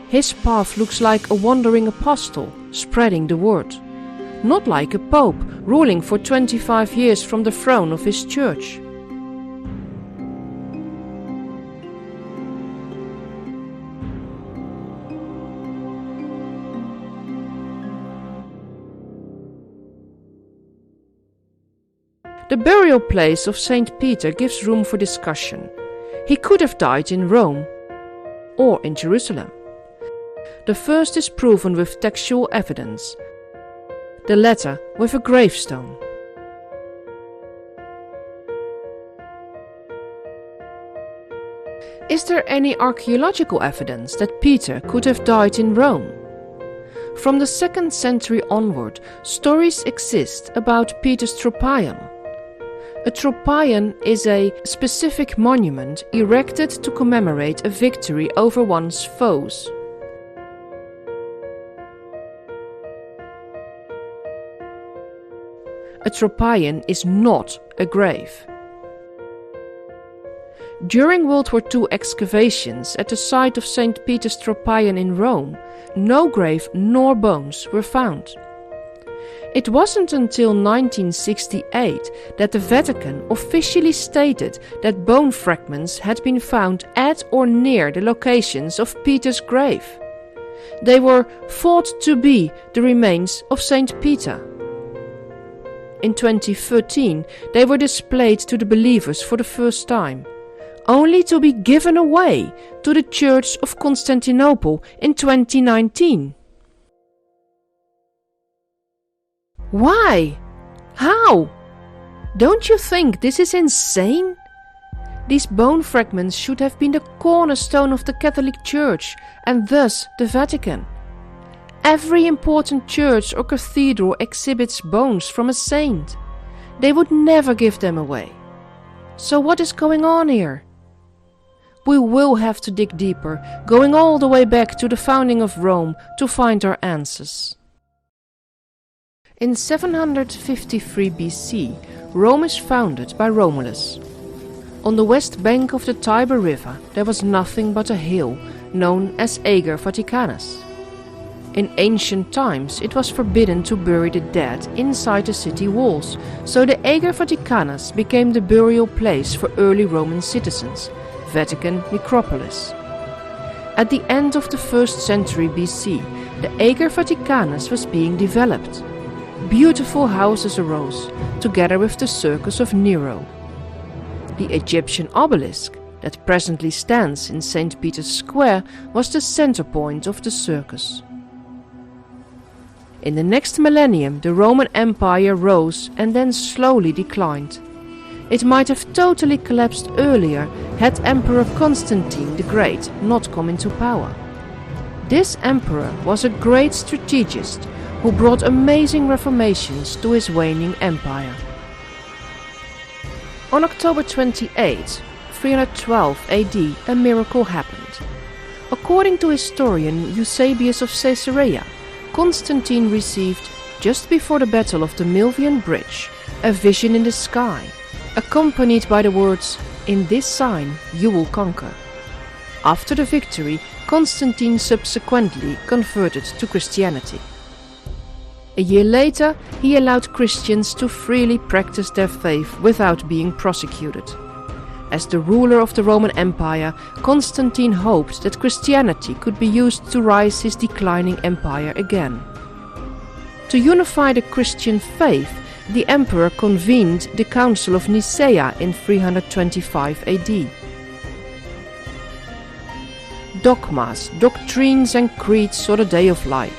His path looks like a wandering apostle spreading the word, not like a pope ruling for 25 years from the throne of his church. The burial place of Saint Peter gives room for discussion. He could have died in Rome or in Jerusalem. The first is proven with textual evidence, the latter with a gravestone. Is there any archaeological evidence that Peter could have died in Rome? From the 2nd century onward, stories exist about Peter's Tropaion. A Tropaion is a specific monument erected to commemorate a victory over one's foes. A Tropaion is not a grave. During World War II excavations at the site of St. Peter's Tropaion in Rome, no grave nor bones were found. It wasn't until 1968 that the Vatican officially stated that bone fragments had been found at or near the locations of Peter's grave. They were thought to be the remains of St. Peter. In 2013, they were displayed to the believers for the first time, only to be given away to the Church of Constantinople in 2019. Why? How? Don't you think this is insane? These bone fragments should have been the cornerstone of the Catholic Church and thus the Vatican. Every important church or cathedral exhibits bones from a saint. They would never give them away. So what is going on here? We will have to dig deeper, going all the way back to the founding of Rome to find our answers. In 753 BC, Rome is founded by Romulus. On the west bank of the Tiber River there was nothing but a hill known as Ager Vaticanus. In ancient times, it was forbidden to bury the dead inside the city walls, so the Ager Vaticanus became the burial place for early Roman citizens, Vatican Necropolis. At the end of the 1st century BC, the Ager Vaticanus was being developed. Beautiful houses arose, together with the circus of Nero. The Egyptian obelisk, that presently stands in St. Peter's Square, was the center point of the circus. In the next millennium, the Roman Empire rose and then slowly declined. It might have totally collapsed earlier had Emperor Constantine the Great not come into power. This emperor was a great strategist who brought amazing reformations to his waning empire. On October 28, 312 AD, a miracle happened. According to historian Eusebius of Caesarea, Constantine received, just before the Battle of the Milvian Bridge, a vision in the sky, accompanied by the words, "In this sign you will conquer." After the victory, Constantine subsequently converted to Christianity. A year later, he allowed Christians to freely practice their faith without being prosecuted. As the ruler of the Roman Empire, Constantine hoped that Christianity could be used to rise his declining empire again. To unify the Christian faith, the emperor convened the Council of Nicaea in 325 AD. Dogmas, doctrines and creeds saw the day of light.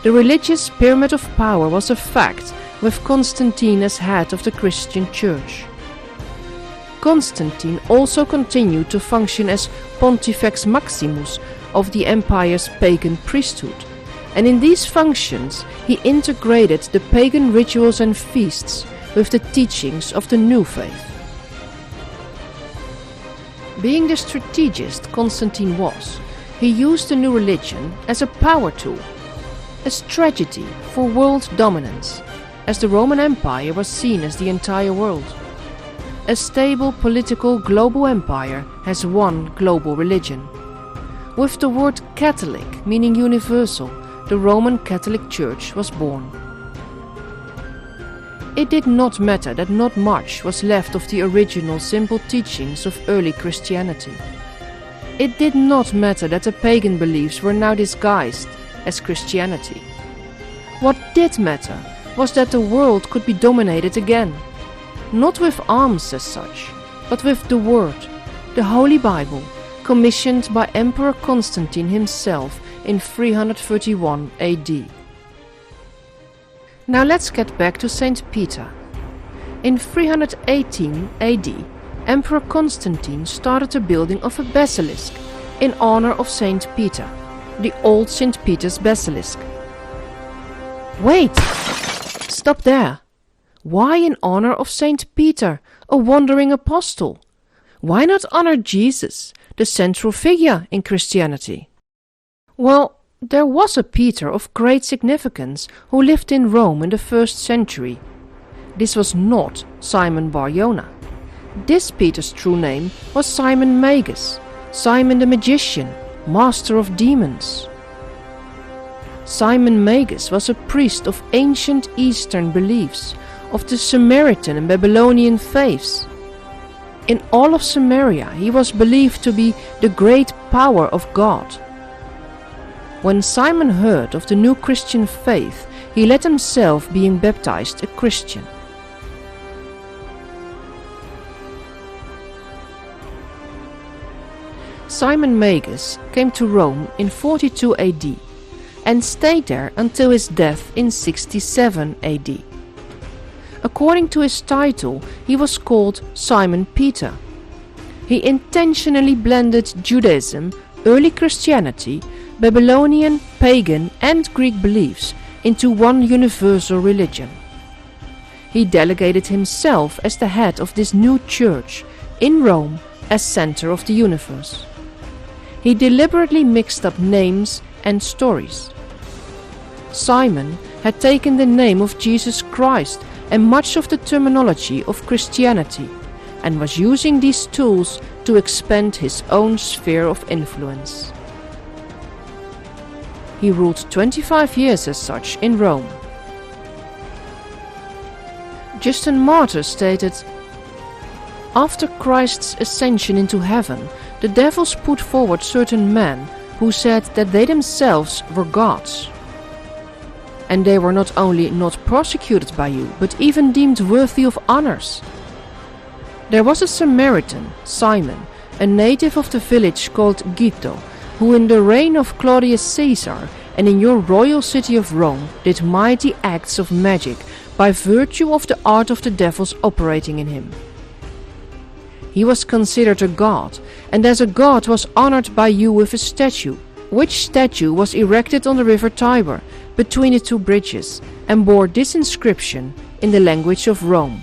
The religious pyramid of power was a fact, with Constantine as head of the Christian Church. Constantine also continued to function as Pontifex Maximus of the empire's pagan priesthood, and in these functions he integrated the pagan rituals and feasts with the teachings of the new faith. Being the strategist Constantine was, he used the new religion as a power tool, a strategy for world dominance, as the Roman Empire was seen as the entire world. A stable political global empire has one global religion. With the word Catholic meaning universal, the Roman Catholic Church was born. It did not matter that not much was left of the original simple teachings of early Christianity. It did not matter that the pagan beliefs were now disguised as Christianity. What did matter was that the world could be dominated again, not with arms as such, but with the Word, the Holy Bible, commissioned by Emperor Constantine himself in 331 AD. Now let's get back to St. Peter. In 318 AD, Emperor Constantine started the building of a basilisk in honor of St. Peter, the old St. Peter's Basilisk. Wait! Stop there! Why in honor of St. Peter, a wandering apostle? Why not honor Jesus, the central figure in Christianity? Well, there was a Peter of great significance who lived in Rome in the 1st century. This was not Simon Bar-Jonah. This Peter's true name was Simon Magus, Simon the magician, master of demons. Simon Magus was a priest of ancient Eastern beliefs, of the Samaritan and Babylonian faiths. In all of Samaria he was believed to be the great power of God. When Simon heard of the new Christian faith, he let himself being baptized a Christian. Simon Magus came to Rome in 42 AD and stayed there until his death in 67 AD. According to his title, he was called Simon Peter. He intentionally blended Judaism, early Christianity, Babylonian, pagan and Greek beliefs into one universal religion. He delegated himself as the head of this new church in Rome as center of the universe. He deliberately mixed up names and stories. Simon had taken the name of Jesus Christ and much of the terminology of Christianity and was using these tools to expand his own sphere of influence. He ruled 25 years as such in Rome. Justin Martyr stated, "After Christ's ascension into heaven, the devils put forward certain men who said that they themselves were gods. And they were not only not prosecuted by you, but even deemed worthy of honors. There was a Samaritan, Simon, a native of the village called Gitto, who in the reign of Claudius Caesar and in your royal city of Rome did mighty acts of magic by virtue of the art of the devils operating in him. He was considered a god, and as a god was honored by you with a statue, which statue was erected on the river Tiber, between the two bridges, and bore this inscription in the language of Rome: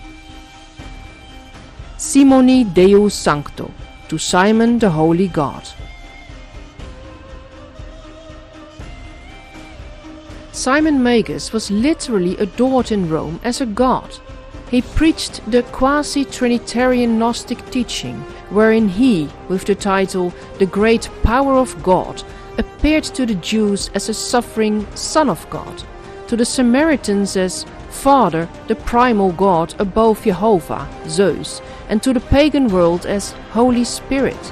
Simoni Deus Sancto, to Simon the Holy God." Simon Magus was literally adored in Rome as a god. He preached the quasi-Trinitarian Gnostic teaching, wherein he, with the title "The Great Power of God," appeared to the Jews as a suffering Son of God, to the Samaritans as Father, the primal God above Jehovah, Zeus, and to the pagan world as Holy Spirit.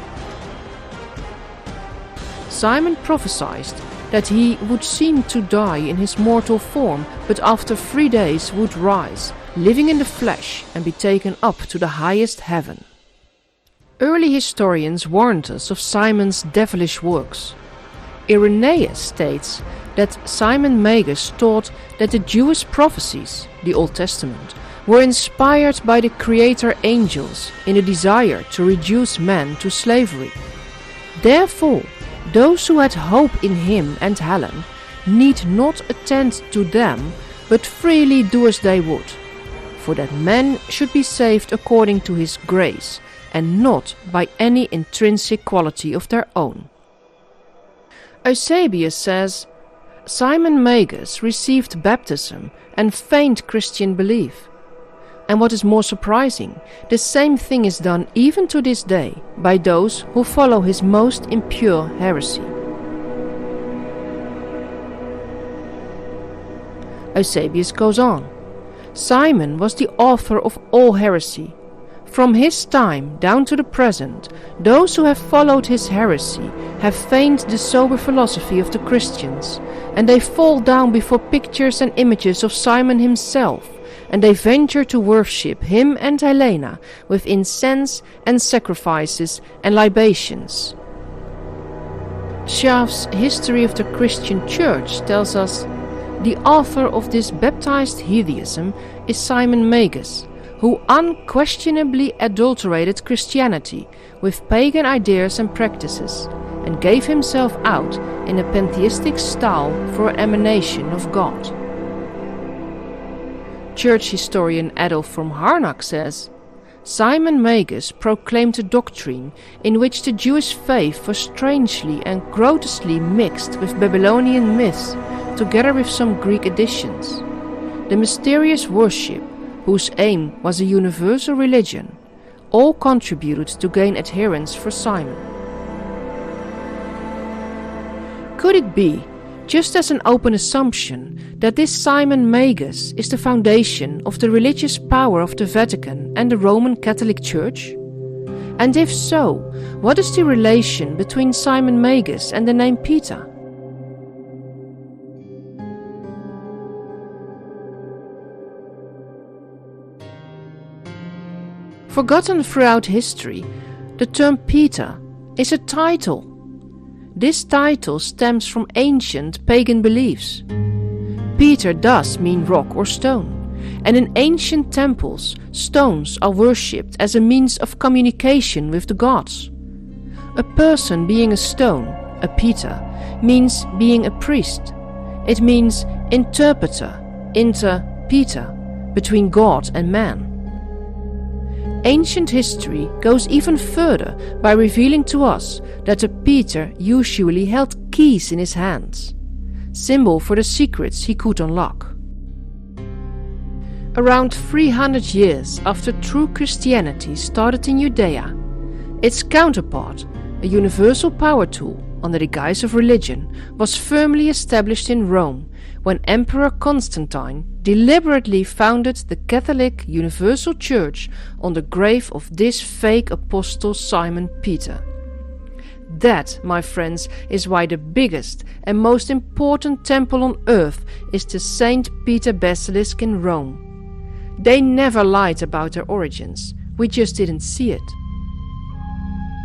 Simon prophesied that he would seem to die in his mortal form, but after 3 days would rise, living in the flesh, and be taken up to the highest heaven. Early historians warned us of Simon's devilish works. Irenaeus states that Simon Magus taught that the Jewish prophecies, the Old Testament, were inspired by the Creator angels in a desire to reduce man to slavery. Therefore, those who had hope in him and Helen need not attend to them, but freely do as they would, for that men should be saved according to his grace, and not by any intrinsic quality of their own. Eusebius says, Simon Magus received baptism and feigned Christian belief. And what is more surprising, the same thing is done even to this day by those who follow his most impure heresy. Eusebius goes on, Simon was the author of all heresy. From his time down to the present, those who have followed his heresy have feigned the sober philosophy of the Christians, and they fall down before pictures and images of Simon himself, and they venture to worship him and Helena with incense and sacrifices and libations. Schaaf's History of the Christian Church tells us, the author of this baptized heatheism is Simon Magus, who unquestionably adulterated Christianity with pagan ideas and practices, and gave himself out in a pantheistic style for an emanation of God. Church historian Adolf from Harnack says, Simon Magus proclaimed a doctrine in which the Jewish faith was strangely and grotesquely mixed with Babylonian myths, together with some Greek additions. The mysterious worship, whose aim was a universal religion, all contributed to gain adherents for Simon. Could it be, just as an open assumption, that this Simon Magus is the foundation of the religious power of the Vatican and the Roman Catholic Church? And if so, what is the relation between Simon Magus and the name Peter? Forgotten throughout history, the term Peter is a title. This title stems from ancient pagan beliefs. Peter does mean rock or stone, and in ancient temples, stones are worshipped as a means of communication with the gods. A person being a stone, a Peter, means being a priest. It means interpreter, inter-Peter, between God and man. Ancient history goes even further by revealing to us that a Peter usually held keys in his hands, symbol for the secrets he could unlock. Around 300 years after true Christianity started in Judea, its counterpart, a universal power tool, under the guise of religion, was firmly established in Rome when Emperor Constantine deliberately founded the Catholic Universal Church on the grave of this fake apostle Simon Peter. That, my friends, is why the biggest and most important temple on earth is the St. Peter Basilisk in Rome. They never lied about their origins, we just didn't see it.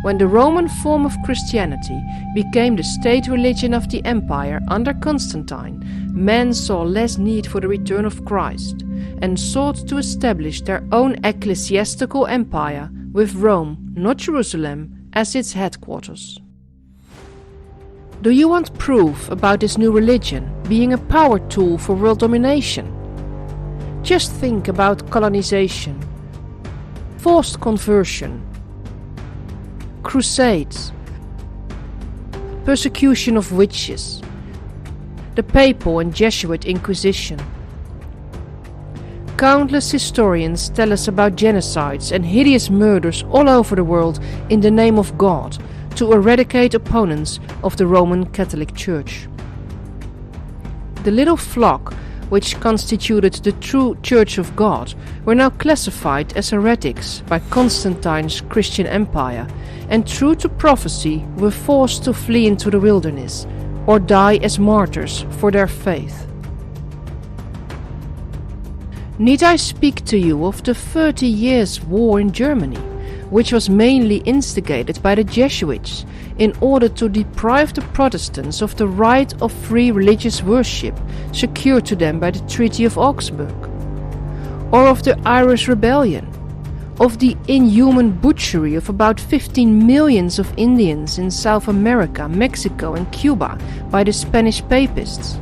When the Roman form of Christianity became the state religion of the empire under Constantine, men saw less need for the return of Christ and sought to establish their own ecclesiastical empire with Rome, not Jerusalem, as its headquarters. Do you want proof about this new religion being a power tool for world domination? Just think about colonization, forced conversion, crusades, persecution of witches, the Papal and Jesuit Inquisition. Countless historians tell us about genocides and hideous murders all over the world in the name of God to eradicate opponents of the Roman Catholic Church. The little flock which constituted the true Church of God were now classified as heretics by Constantine's Christian Empire, and true to prophecy were forced to flee into the wilderness or die as martyrs for their faith. Need I speak to you of the 30 Years' War in Germany, which was mainly instigated by the Jesuits in order to deprive the Protestants of the right of free religious worship secured to them by the Treaty of Augsburg? Or of the Irish Rebellion? Of the inhuman butchery of about 15 million of Indians in South America, Mexico and Cuba by the Spanish Papists?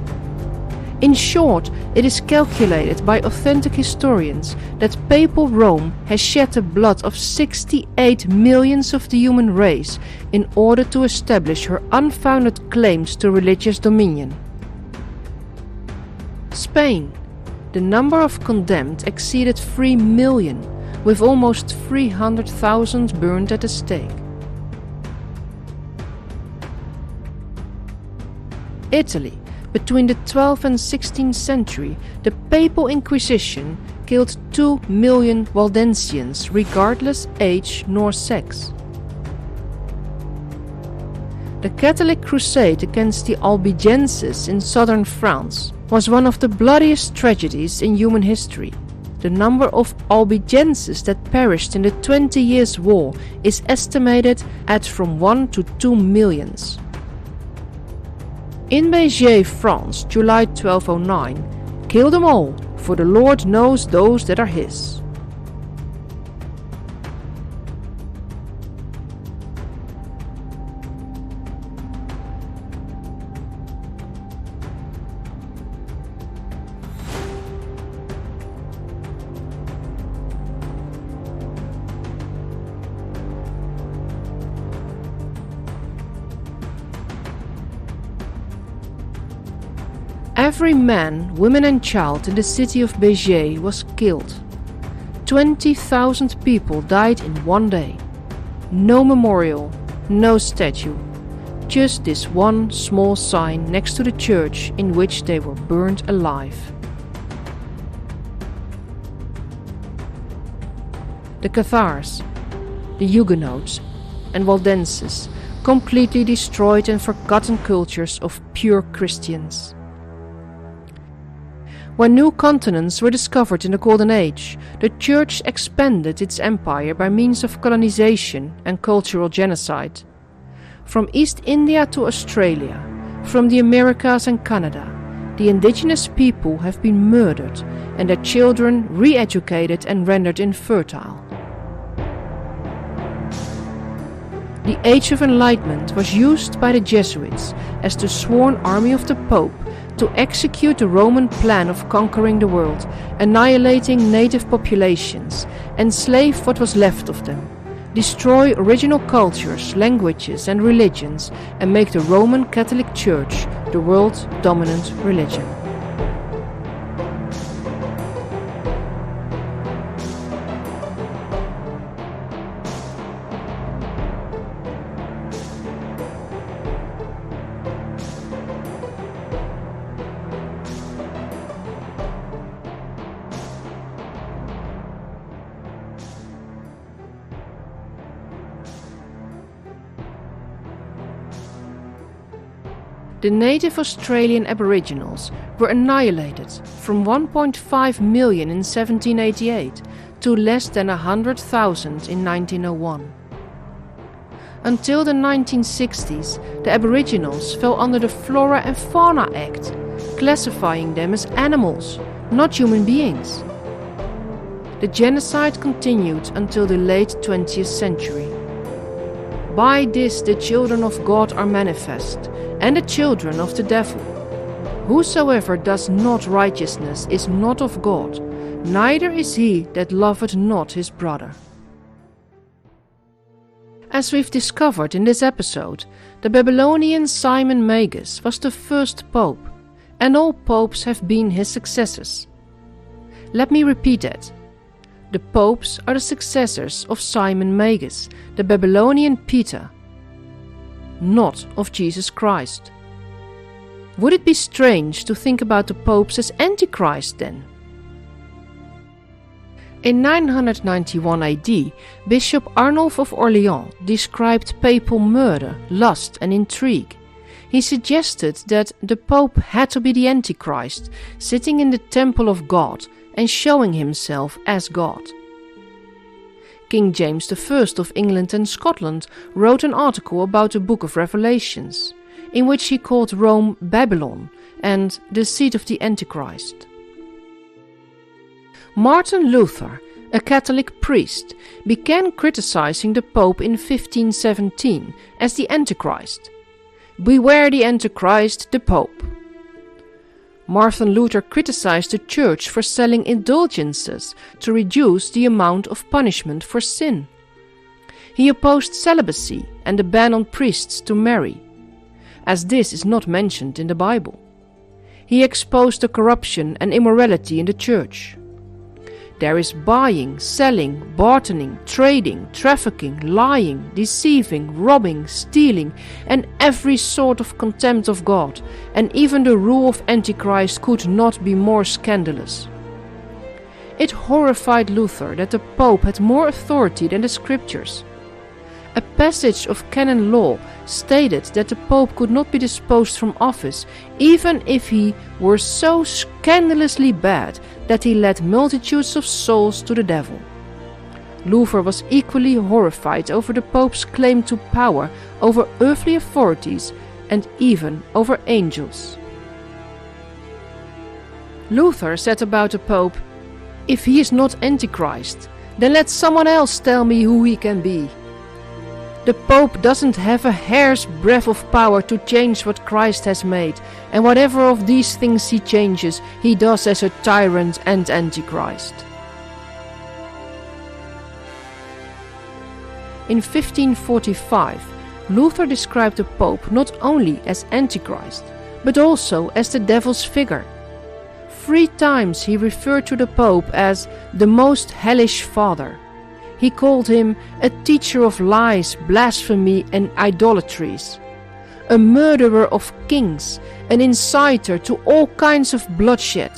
In short, it is calculated by authentic historians that Papal Rome has shed the blood of 68 million of the human race in order to establish her unfounded claims to religious dominion. Spain, the number of condemned exceeded 3 million, with almost 300,000 burned at the stake. Italy. Between the 12th and 16th century, the Papal Inquisition killed 2 million Waldensians regardless age nor sex. The Catholic crusade against the Albigenses in southern France was one of the bloodiest tragedies in human history. The number of Albigenses that perished in the 20 Years' War is estimated at from 1 to 2 millions. In Béziers, France, July 1209, kill them all, for the Lord knows those that are his. Every man, woman and child in the city of Béziers was killed. 20,000 people died in one day. No memorial, no statue, just this one small sign next to the church in which they were burned alive. The Cathars, the Huguenots and Waldenses completely destroyed and forgotten cultures of pure Christians. When new continents were discovered in the Golden Age, the Church expanded its empire by means of colonization and cultural genocide. From East India to Australia, from the Americas and Canada, the indigenous people have been murdered and their children re-educated and rendered infertile. The Age of Enlightenment was used by the Jesuits as the sworn army of the Pope to execute the Roman plan of conquering the world, annihilating native populations, enslave what was left of them, destroy original cultures, languages and religions, and make the Roman Catholic Church the world's dominant religion. The native Australian Aboriginals were annihilated from 1.5 million in 1788 to less than 100,000 in 1901. Until the 1960s, the Aboriginals fell under the Flora and Fauna Act, classifying them as animals, not human beings. The genocide continued until the late 20th century. By this the children of God are manifest, and the children of the devil. Whosoever does not righteousness is not of God, neither is he that loveth not his brother. As we've discovered in this episode, the Babylonian Simon Magus was the first pope, and all popes have been his successors. Let me repeat that. The popes are the successors of Simon Magus, the Babylonian Peter, not of Jesus Christ. Would it be strange to think about the popes as Antichrist then? In 991 AD, Bishop Arnulf of Orleans described papal murder, lust and intrigue. He suggested that the Pope had to be the Antichrist, sitting in the temple of God and showing himself as God. King James I of England and Scotland wrote an article about the Book of Revelations, in which he called Rome Babylon and the seat of the Antichrist. Martin Luther, a Catholic priest, began criticizing the Pope in 1517 as the Antichrist. Beware the Antichrist, the Pope. Martin Luther criticized the Church for selling indulgences to reduce the amount of punishment for sin. He opposed celibacy and the ban on priests to marry, as this is not mentioned in the Bible. He exposed the corruption and immorality in the Church. There is buying, selling, bartering, trading, trafficking, lying, deceiving, robbing, stealing, and every sort of contempt of God, and even the rule of Antichrist could not be more scandalous. It horrified Luther that the Pope had more authority than the Scriptures. A passage of canon law stated that the Pope could not be disposed from office, even if he were so scandalously bad that he led multitudes of souls to the devil. Luther was equally horrified over the Pope's claim to power over earthly authorities and even over angels. Luther said about the Pope, "If he is not Antichrist, then let someone else tell me who he can be. The Pope doesn't have a hair's breadth of power to change what Christ has made, and whatever of these things he changes, he does as a tyrant and Antichrist." In 1545, Luther described the Pope not only as Antichrist, but also as the devil's figure. 3 times he referred to the Pope as the most hellish father. He called him a teacher of lies, blasphemy and idolatries, a murderer of kings, an inciter to all kinds of bloodshed,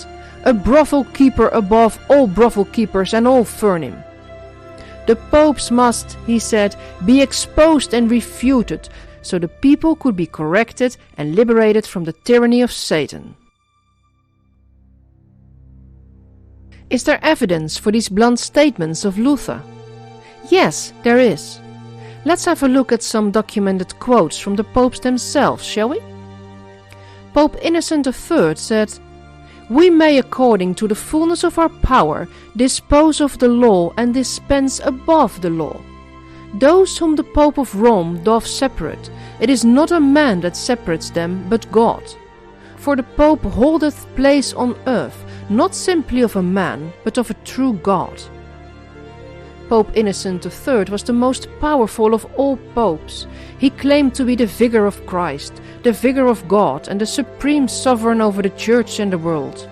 a brothel keeper above all brothel keepers and all vermin. The popes must, he said, be exposed and refuted, so the people could be corrected and liberated from the tyranny of Satan. Is there evidence for these blunt statements of Luther? Yes, there is. Let's have a look at some documented quotes from the popes themselves, shall we? Pope Innocent III said, "We may, according to the fullness of our power, dispose of the law and dispense above the law. Those whom the Pope of Rome doth separate, it is not a man that separates them, but God. For the Pope holdeth place on earth, not simply of a man, but of a true God." Pope Innocent III was the most powerful of all popes. He claimed to be the vicar of Christ, the vicar of God, and the supreme sovereign over the Church and the world.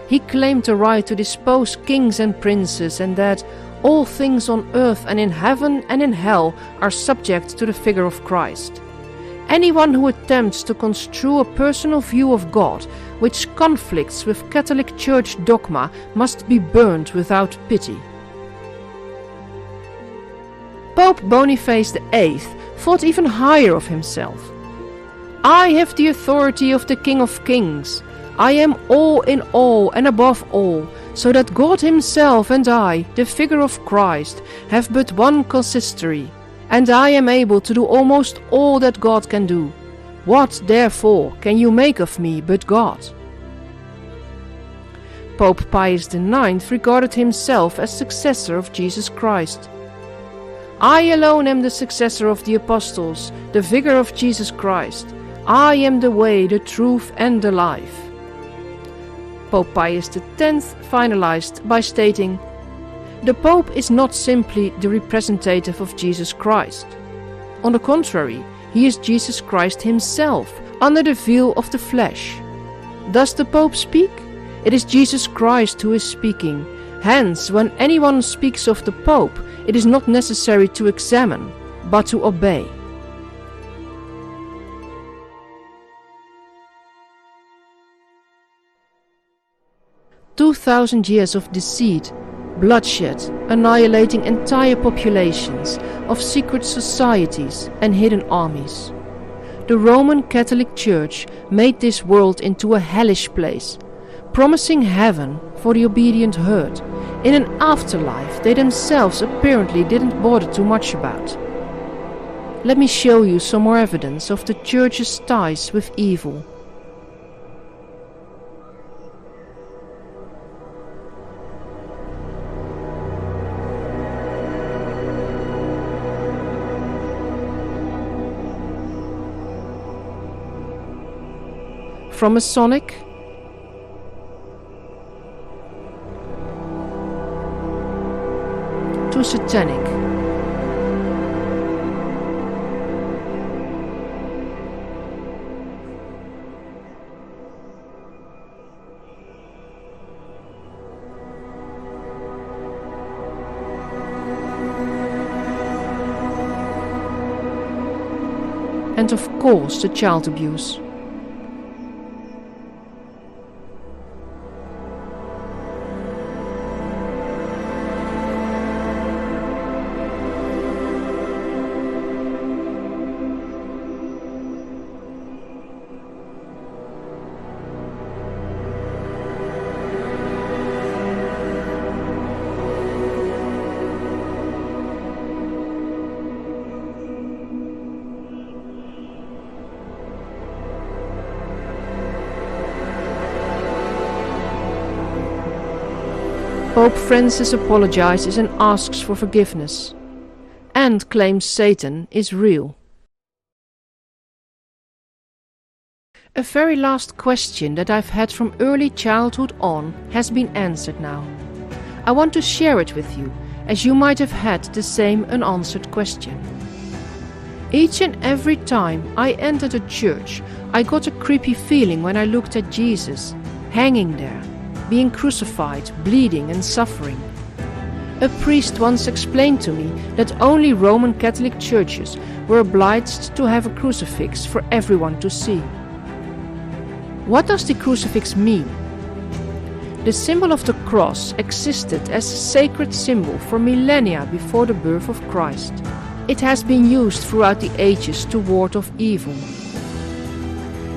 He claimed the right to dispose kings and princes, and that all things on earth and in heaven and in hell are subject to the figure of Christ. Anyone who attempts to construe a personal view of God which conflicts with Catholic Church dogma must be burned without pity. Pope Boniface VIII thought even higher of himself. I have the authority of the King of Kings. I am all in all and above all, so that God himself and I, the figure of Christ, have but one consistory, and I am able to do almost all that God can do. What, therefore, can you make of me but God? Pope Pius IX regarded himself as successor of Jesus Christ. I alone am the successor of the apostles, the vicar of Jesus Christ. I am the way, the truth and the life. Pope Pius X finalized by stating, the Pope is not simply the representative of Jesus Christ. On the contrary, he is Jesus Christ himself, under the veil of the flesh. Does the Pope speak? It is Jesus Christ who is speaking. Hence, when anyone speaks of the Pope, it is not necessary to examine, but to obey. "2,000 years of deceit, bloodshed, annihilating entire populations, of secret societies and hidden armies. The Roman Catholic Church made this world into a hellish place, promising heaven for the obedient herd, in an afterlife they themselves apparently didn't bother too much about. Let me show you some more evidence of the Church's ties with evil. From Masonic to Satanic. And of course the child abuse. Pope Francis apologizes and asks for forgiveness, and claims Satan is real. A very last question that I've had from early childhood on has been answered now. I want to share it with you, as you might have had the same unanswered question. Each and every time I entered a church, I got a creepy feeling when I looked at Jesus, hanging there, being crucified, bleeding and suffering. A priest once explained to me that only Roman Catholic churches were obliged to have a crucifix for everyone to see. What does the crucifix mean? The symbol of the cross existed as a sacred symbol for millennia before the birth of Christ. It has been used throughout the ages to ward off evil.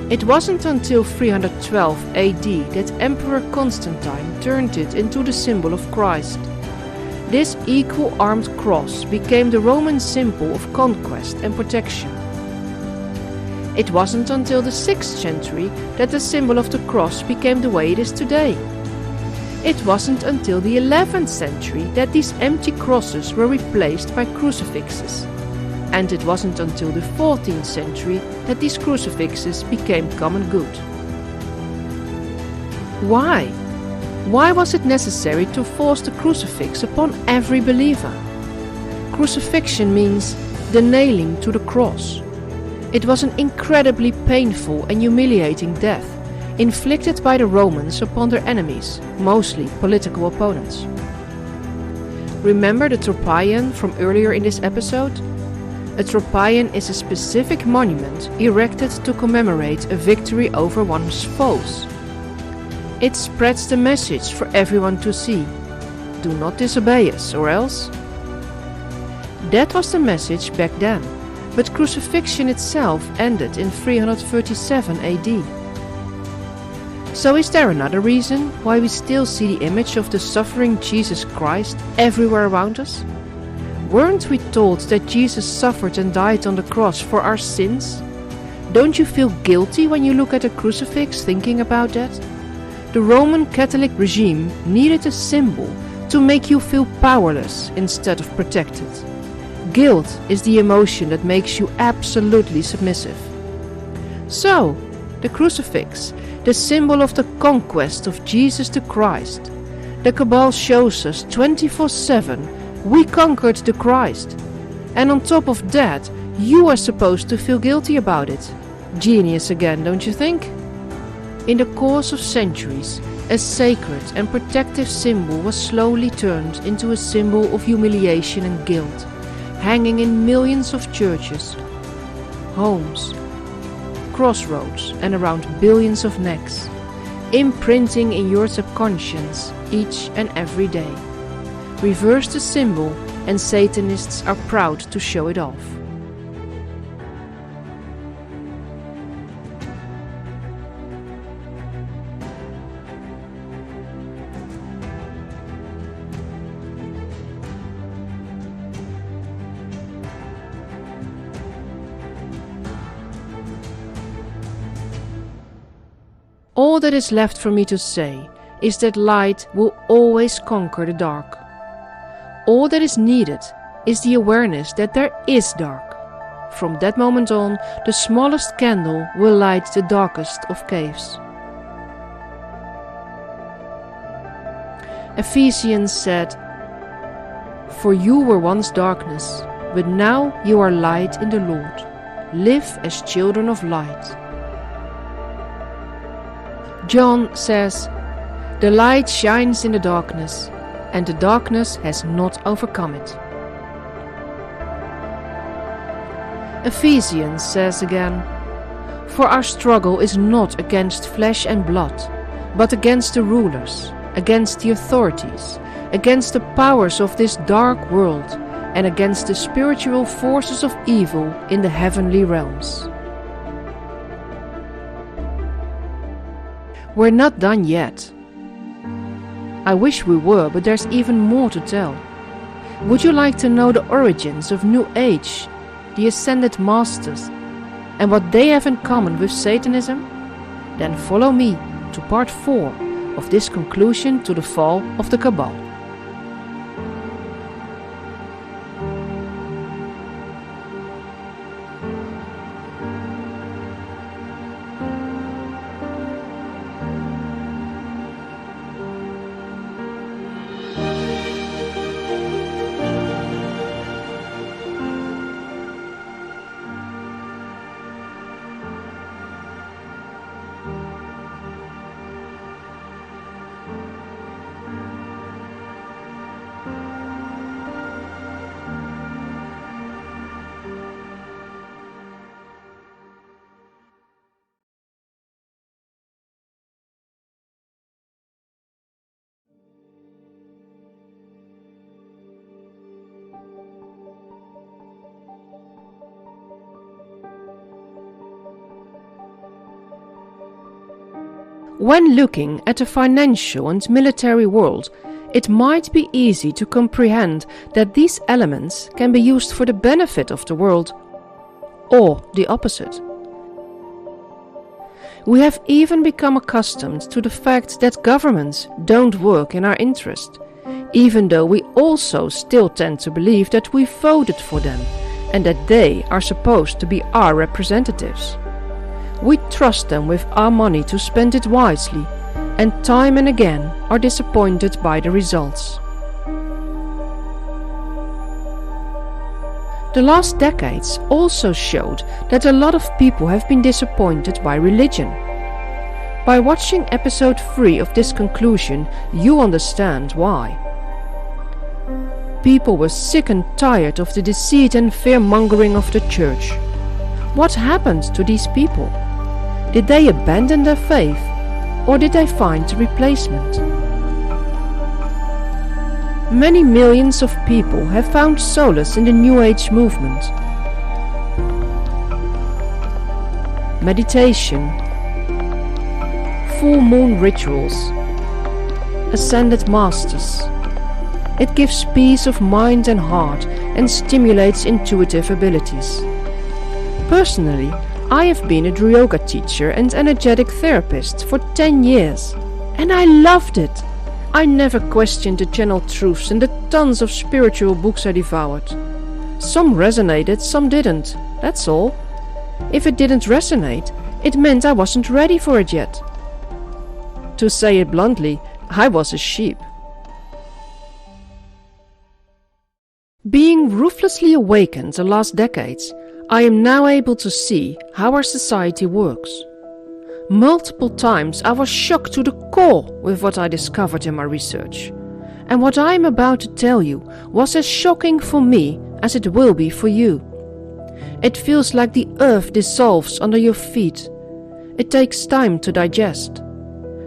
It wasn't until 312 AD that Emperor Constantine turned it into the symbol of Christ. This equal-armed cross became the Roman symbol of conquest and protection. It wasn't until the 6th century that the symbol of the cross became the way it is today. It wasn't until the 11th century that these empty crosses were replaced by crucifixes. And it wasn't until the 14th century that these crucifixes became common good. Why? Why was it necessary to force the crucifix upon every believer? Crucifixion means the nailing to the cross. It was an incredibly painful and humiliating death, inflicted by the Romans upon their enemies, mostly political opponents. Remember the Tropaion from earlier in this episode? A Tropaion is a specific monument erected to commemorate a victory over one's foes. It spreads the message for everyone to see. Do not disobey us, or else. That was the message back then, but crucifixion itself ended in 337 AD. So is there another reason why we still see the image of the suffering Jesus Christ everywhere around us? Weren't we told that Jesus suffered and died on the cross for our sins? Don't you feel guilty when you look at a crucifix thinking about that? The Roman Catholic regime needed a symbol to make you feel powerless instead of protected. Guilt is the emotion that makes you absolutely submissive. So, the crucifix, the symbol of the conquest of Jesus the Christ. The Cabal shows us 24/7 we conquered the Christ. And on top of that, you are supposed to feel guilty about it. Genius again, don't you think? In the course of centuries, a sacred and protective symbol was slowly turned into a symbol of humiliation and guilt, hanging in millions of churches, homes, crossroads and around billions of necks, imprinting in your subconscious each and every day. Reverse the symbol and Satanists are proud to show it off. All that is left for me to say is that light will always conquer the dark. All that is needed is the awareness that there is dark. From that moment on, the smallest candle will light the darkest of caves. Ephesians said, "For you were once darkness, but now you are light in the Lord. Live as children of light." John says, "The light shines in the darkness, and the darkness has not overcome it." Ephesians says again, "For our struggle is not against flesh and blood, but against the rulers, against the authorities, against the powers of this dark world, and against the spiritual forces of evil in the heavenly realms." We're not done yet. I wish we were, but there's even more to tell. Would you like to know the origins of New Age, the Ascended Masters, and what they have in common with Satanism? Then follow me to part 4 of this conclusion to the fall of the Cabal. When looking at the financial and military world, it might be easy to comprehend that these elements can be used for the benefit of the world, or the opposite. We have even become accustomed to the fact that governments don't work in our interest, even though we also still tend to believe that we voted for them and that they are supposed to be our representatives. We trust them with our money to spend it wisely, and time and again are disappointed by the results. The last decades also showed that a lot of people have been disappointed by religion. By watching episode 3 of this conclusion, you understand why. People were sick and tired of the deceit and fear-mongering of the church. What happened to these people? Did they abandon their faith, or did they find a replacement? Many millions of people have found solace in the New Age movement. meditation, full moon rituals, ascended masters. It gives peace of mind and heart and stimulates intuitive abilities. Personally, I have been a yoga teacher and energetic therapist for 10 years, and I loved it. I never questioned the channel truths and the tons of spiritual books I devoured. Some resonated, some didn't, that's all. If it didn't resonate, it meant I wasn't ready for it yet. To say it bluntly, I was a sheep. Being ruthlessly awakened the last decades, I am now able to see how our society works. Multiple times I was shocked to the core with what I discovered in my research. And what I am about to tell you was as shocking for me as it will be for you. It feels like the earth dissolves under your feet. It takes time to digest.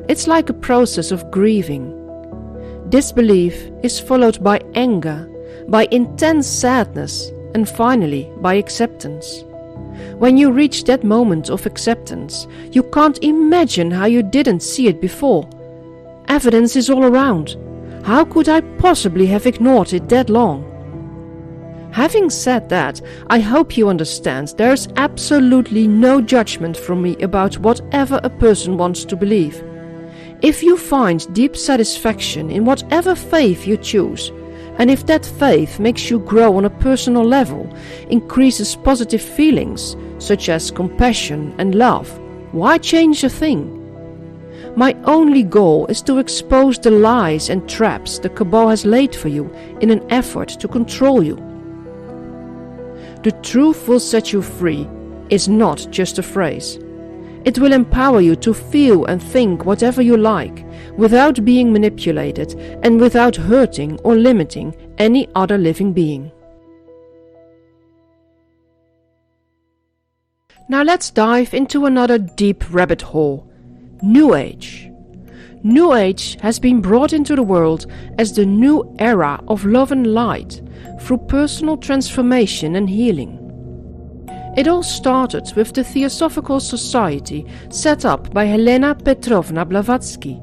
It's like a process of grieving. Disbelief is followed by anger, by intense sadness, and finally by acceptance. When you reach that moment of acceptance, you can't imagine how you didn't see it before. Evidence is all around. How could I possibly have ignored it that long? Having said that, I hope you understand there is absolutely no judgment from me about whatever a person wants to believe. If you find deep satisfaction in whatever faith you choose, and if that faith makes you grow on a personal level, increases positive feelings, such as compassion and love, why change a thing? My only goal is to expose the lies and traps the Cabal has laid for you in an effort to control you. The truth will set you free is not just a phrase. It will empower you to feel and think whatever you like, without being manipulated and without hurting or limiting any other living being. Now let's dive into another deep rabbit hole. New Age. New Age has been brought into the world as the new era of love and light through personal transformation and healing. It all started with the Theosophical Society set up by Helena Petrovna Blavatsky,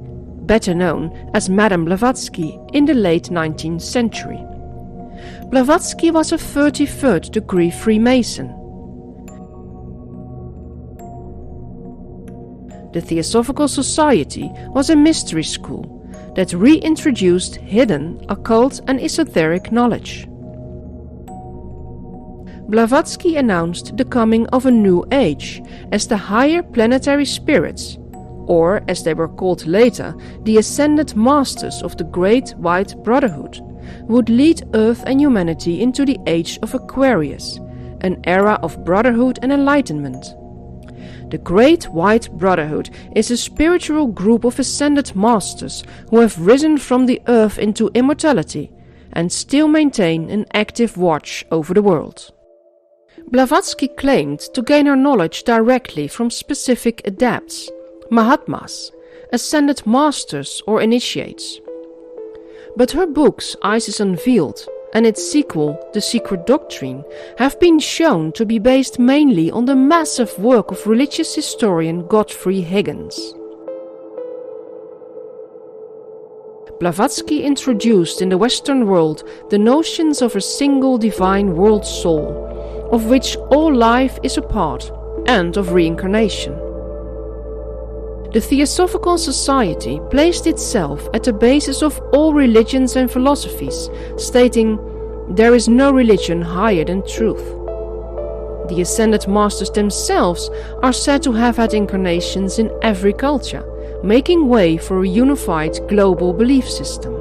better known as Madame Blavatsky, in the late 19th century. Blavatsky was a 33rd degree Freemason. The Theosophical Society was a mystery school that reintroduced hidden, occult and esoteric knowledge. Blavatsky announced the coming of a new age as the higher planetary spirits, or as they were called later, the ascended masters of the Great White Brotherhood, would lead Earth and humanity into the age of Aquarius, an era of brotherhood and enlightenment. The Great White Brotherhood is a spiritual group of ascended masters who have risen from the earth into immortality and still maintain an active watch over the world. Blavatsky claimed to gain her knowledge directly from specific adepts, Mahatmas, ascended masters or initiates. But her books Isis Unveiled and its sequel, The Secret Doctrine, have been shown to be based mainly on the massive work of religious historian Godfrey Higgins. Blavatsky introduced in the Western world the notions of a single divine world soul, of which all life is a part, and of reincarnation. The Theosophical Society placed itself at the basis of all religions and philosophies, stating, "There is no religion higher than truth." The Ascended Masters themselves are said to have had incarnations in every culture, making way for a unified global belief system.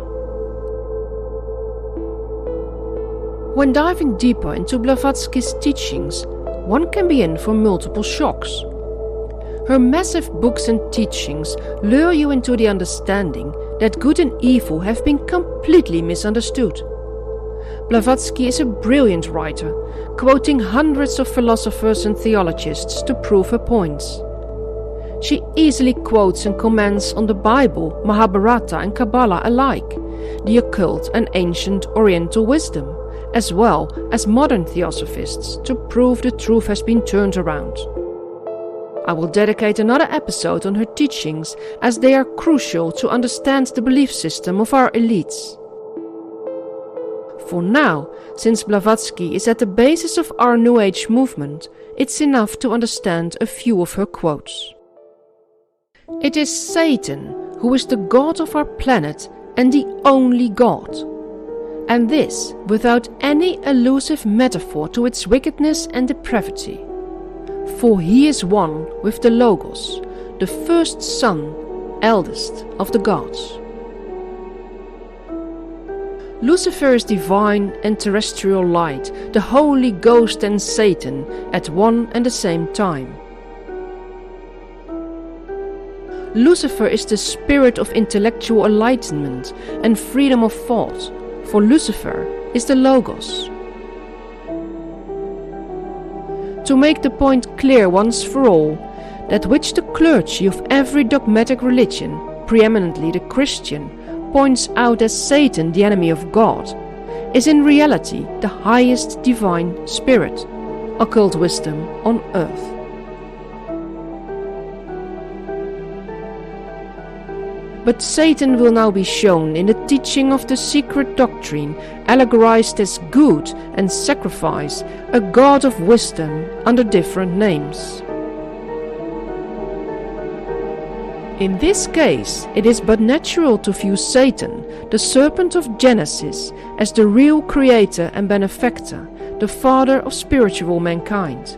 When diving deeper into Blavatsky's teachings, one can be in for multiple shocks. Her massive books and teachings lure you into the understanding that good and evil have been completely misunderstood. Blavatsky is a brilliant writer, quoting hundreds of philosophers and theologians to prove her points. She easily quotes and comments on the Bible, Mahabharata and Kabbalah alike, the occult and ancient Oriental wisdom, as well as modern theosophists, to prove the truth has been turned around. I will dedicate another episode on her teachings, as they are crucial to understand the belief system of our elites. For now, since Blavatsky is at the basis of our New Age movement, it's enough to understand a few of her quotes. It is Satan who is the God of our planet and the only God. And this without any elusive metaphor to its wickedness and depravity. For he is one with the Logos, the first son, eldest of the gods. Lucifer is divine and terrestrial light, the Holy Ghost and Satan at one and the same time. Lucifer is the spirit of intellectual enlightenment and freedom of thought, for Lucifer is the Logos. To make the point clear once for all, that which the clergy of every dogmatic religion, preeminently the Christian, points out as Satan, the enemy of God, is in reality the highest divine spirit, occult wisdom on earth. But Satan will now be shown in the teaching of the secret doctrine, allegorized as good and sacrifice, a god of wisdom under different names. In this case, it is but natural to view Satan, the serpent of Genesis, as the real creator and benefactor, the father of spiritual mankind.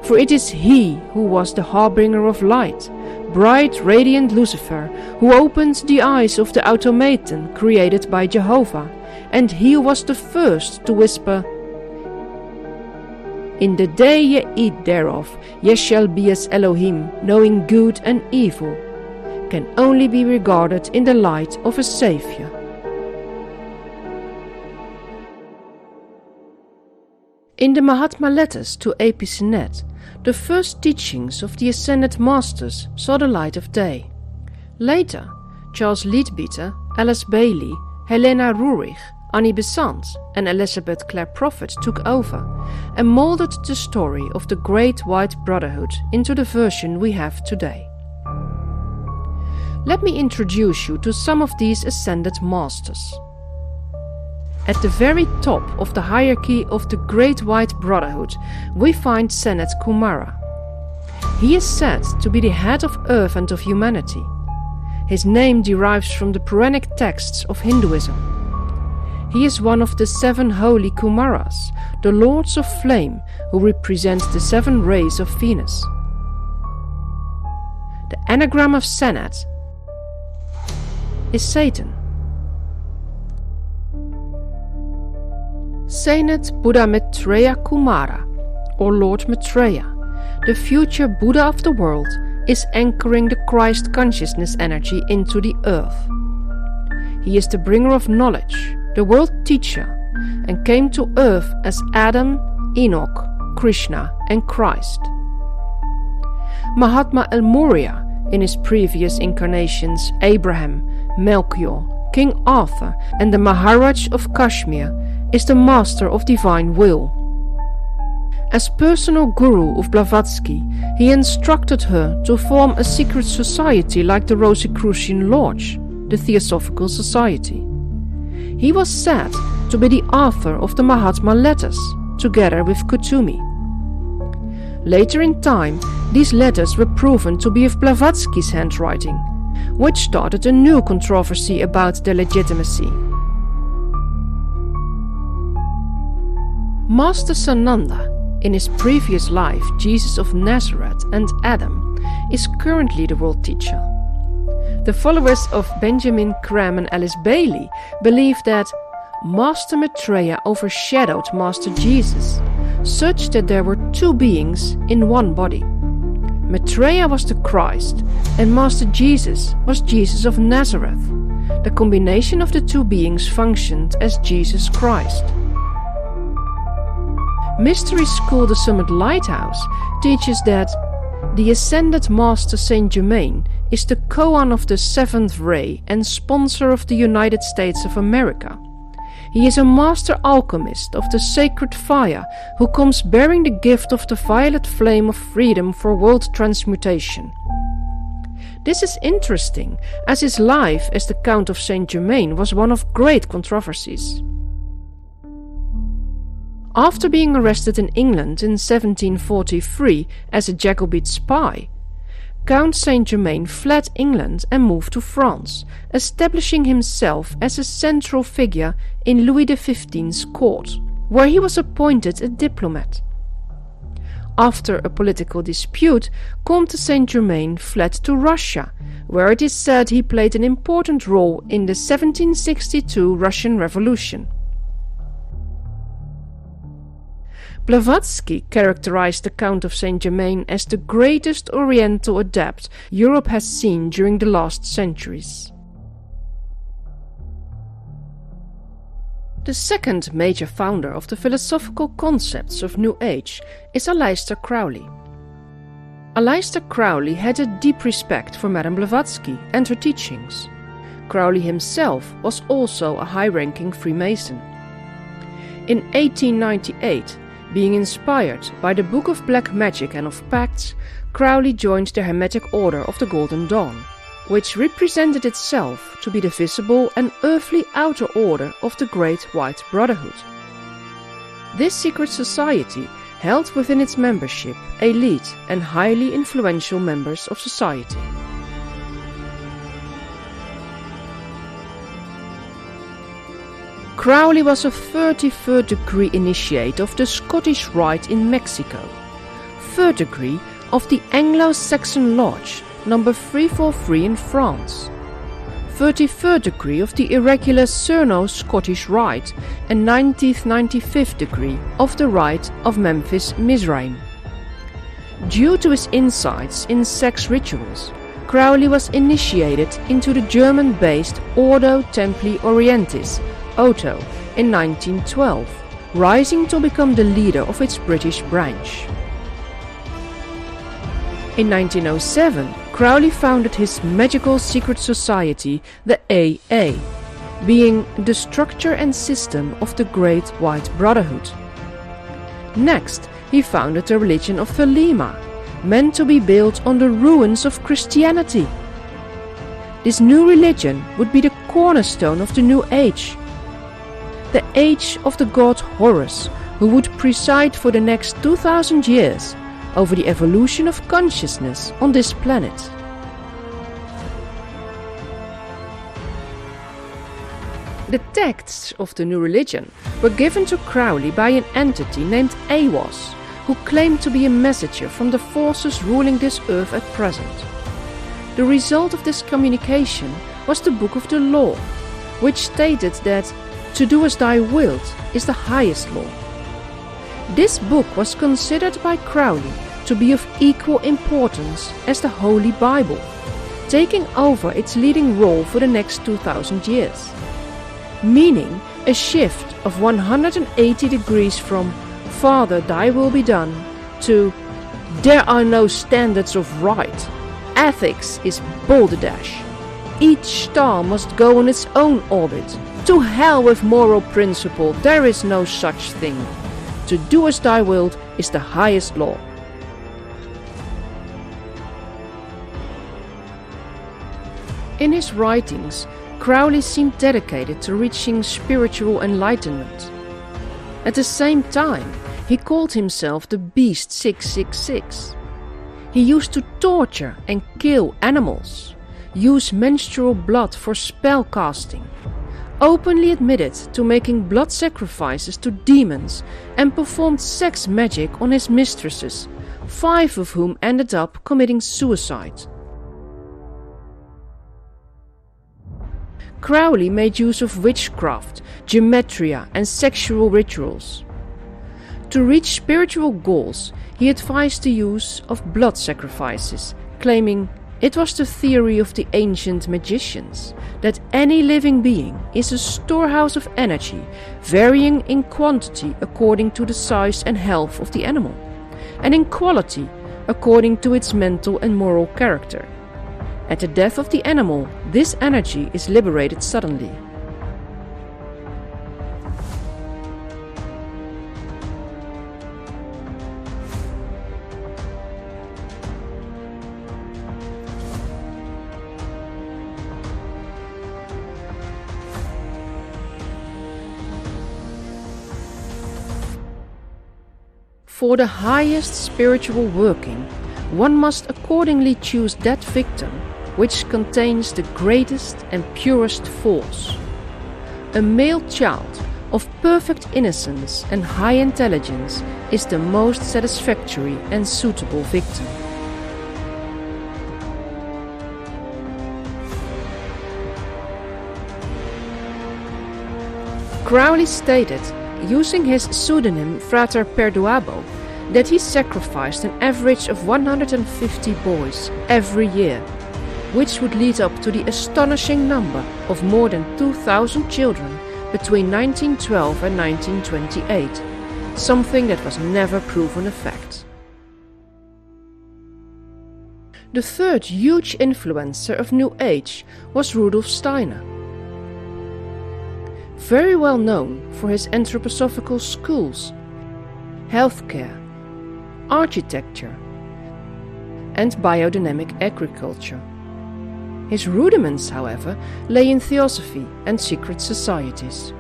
For it is he who was the harbinger of light, bright radiant Lucifer, who opened the eyes of the automaton created by Jehovah, and he was the first to whisper, "In the day ye eat thereof, ye shall be as Elohim, knowing good and evil," can only be regarded in the light of a Savior. In the Mahatma letters to A.P. Sinet, the first teachings of the Ascended Masters saw the light of day. Later, Charles Leadbeater, Alice Bailey, Helena Roerich, Annie Besant and Elizabeth Clare Prophet took over and molded the story of the Great White Brotherhood into the version we have today. Let me introduce you to some of these Ascended Masters. At the very top of the hierarchy of the Great White Brotherhood, we find Sanat Kumara. He is said to be the head of Earth and of humanity. His name derives from the Puranic texts of Hinduism. He is one of the 7 holy Kumaras, the Lords of Flame, who represent the 7 rays of Venus. The anagram of Sanat is Satan. Sanat Buddha Maitreya Kumara, or Lord Maitreya, the future Buddha of the world, is anchoring the Christ consciousness energy into the earth. He is the bringer of knowledge, the world teacher, and came to earth as Adam, Enoch, Krishna and Christ. Mahatma El Moria, in his previous incarnations Abraham, Melchior, King Arthur and the Maharaj of Kashmir, is the master of divine will. As personal guru of Blavatsky, he instructed her to form a secret society like the Rosicrucian Lodge, the Theosophical Society. He was said to be the author of the Mahatma letters, together with Kutumi. Later in time, these letters were proven to be of Blavatsky's handwriting, which started a new controversy about their legitimacy. Master Sananda, in his previous life Jesus of Nazareth and Adam, is currently the world teacher. The followers of Benjamin Graham and Alice Bailey believe that Master Maitreya overshadowed Master Jesus, such that there were 2 beings in one body. Maitreya was the Christ, and Master Jesus was Jesus of Nazareth. The combination of the 2 beings functioned as Jesus Christ. Mystery School The Summit Lighthouse teaches that the Ascended Master Saint Germain is the koan of the 7th ray and sponsor of the United States of America. He is a master alchemist of the sacred fire who comes bearing the gift of the violet flame of freedom for world transmutation. This is interesting, as his life as the Count of Saint-Germain was one of great controversies. After being arrested in England in 1743 as a Jacobite spy, Count Saint-Germain fled England and moved to France, establishing himself as a central figure in Louis XV's court, where he was appointed a diplomat. After a political dispute, Comte Saint-Germain fled to Russia, where it is said he played an important role in the 1762 Russian Revolution. Blavatsky characterized the Count of Saint-Germain as the greatest Oriental adept Europe has seen during the last centuries. The second major founder of the philosophical concepts of New Age is Aleister Crowley. Aleister Crowley had a deep respect for Madame Blavatsky and her teachings. Crowley himself was also a high-ranking Freemason. In 1898, being inspired by the Book of Black Magic and of Pacts, Crowley joined the Hermetic Order of the Golden Dawn, which represented itself to be the visible and earthly outer order of the Great White Brotherhood. This secret society held within its membership elite and highly influential members of society. Crowley was a 33rd degree initiate of the Scottish Rite in Mexico, 3rd degree of the Anglo-Saxon Lodge number 343 in France, 33rd degree of the irregular Cerno Scottish Rite and 95th degree of the Rite of Memphis Mizraim. Due to his insights in sex rituals, Crowley was initiated into the German-based Ordo Templi Orientis, Otto, in 1912, rising to become the leader of its British branch. In 1907, Crowley founded his magical secret society, the AA, being the structure and system of the Great White Brotherhood. Next, he founded the religion of Thelema, meant to be built on the ruins of Christianity. This new religion would be the cornerstone of the New Age, the age of the god Horus, who would preside for the next 2000 years over the evolution of consciousness on this planet. The texts of the new religion were given to Crowley by an entity named Aiwass, who claimed to be a messenger from the forces ruling this earth at present. The result of this communication was the Book of the Law, which stated that to do as thy wilt is the highest law. This book was considered by Crowley to be of equal importance as the Holy Bible, taking over its leading role for the next 2000 years, meaning a shift of 180 degrees from Father, thy will be done to there are no standards of right. Ethics is balderdash. Each star must go on its own orbit. To hell with moral principle, there is no such thing. To do as thy wilt is the highest law. In his writings, Crowley seemed dedicated to reaching spiritual enlightenment. At the same time, he called himself the Beast 666. He used to torture and kill animals, use menstrual blood for spell casting, openly admitted to making blood sacrifices to demons, and performed sex magic on his mistresses, 5 of whom ended up committing suicide. Crowley made use of witchcraft, gematria, and sexual rituals. To reach spiritual goals, he advised the use of blood sacrifices, claiming it was the theory of the ancient magicians that any living being is a storehouse of energy, varying in quantity according to the size and health of the animal, and in quality according to its mental and moral character. At the death of the animal, this energy is liberated suddenly. For the highest spiritual working, one must accordingly choose that victim which contains the greatest and purest force. A male child of perfect innocence and high intelligence is the most satisfactory and suitable victim. Crowley stated, using his pseudonym Frater Perduabo, that he sacrificed an average of 150 boys every year, which would lead up to the astonishing number of more than 2,000 children between 1912 and 1928, something that was never proven a fact. The third huge influencer of New Age was Rudolf Steiner. Very well known for his anthroposophical schools, healthcare, architecture, and biodynamic agriculture. His rudiments, however, lay in theosophy and secret societies.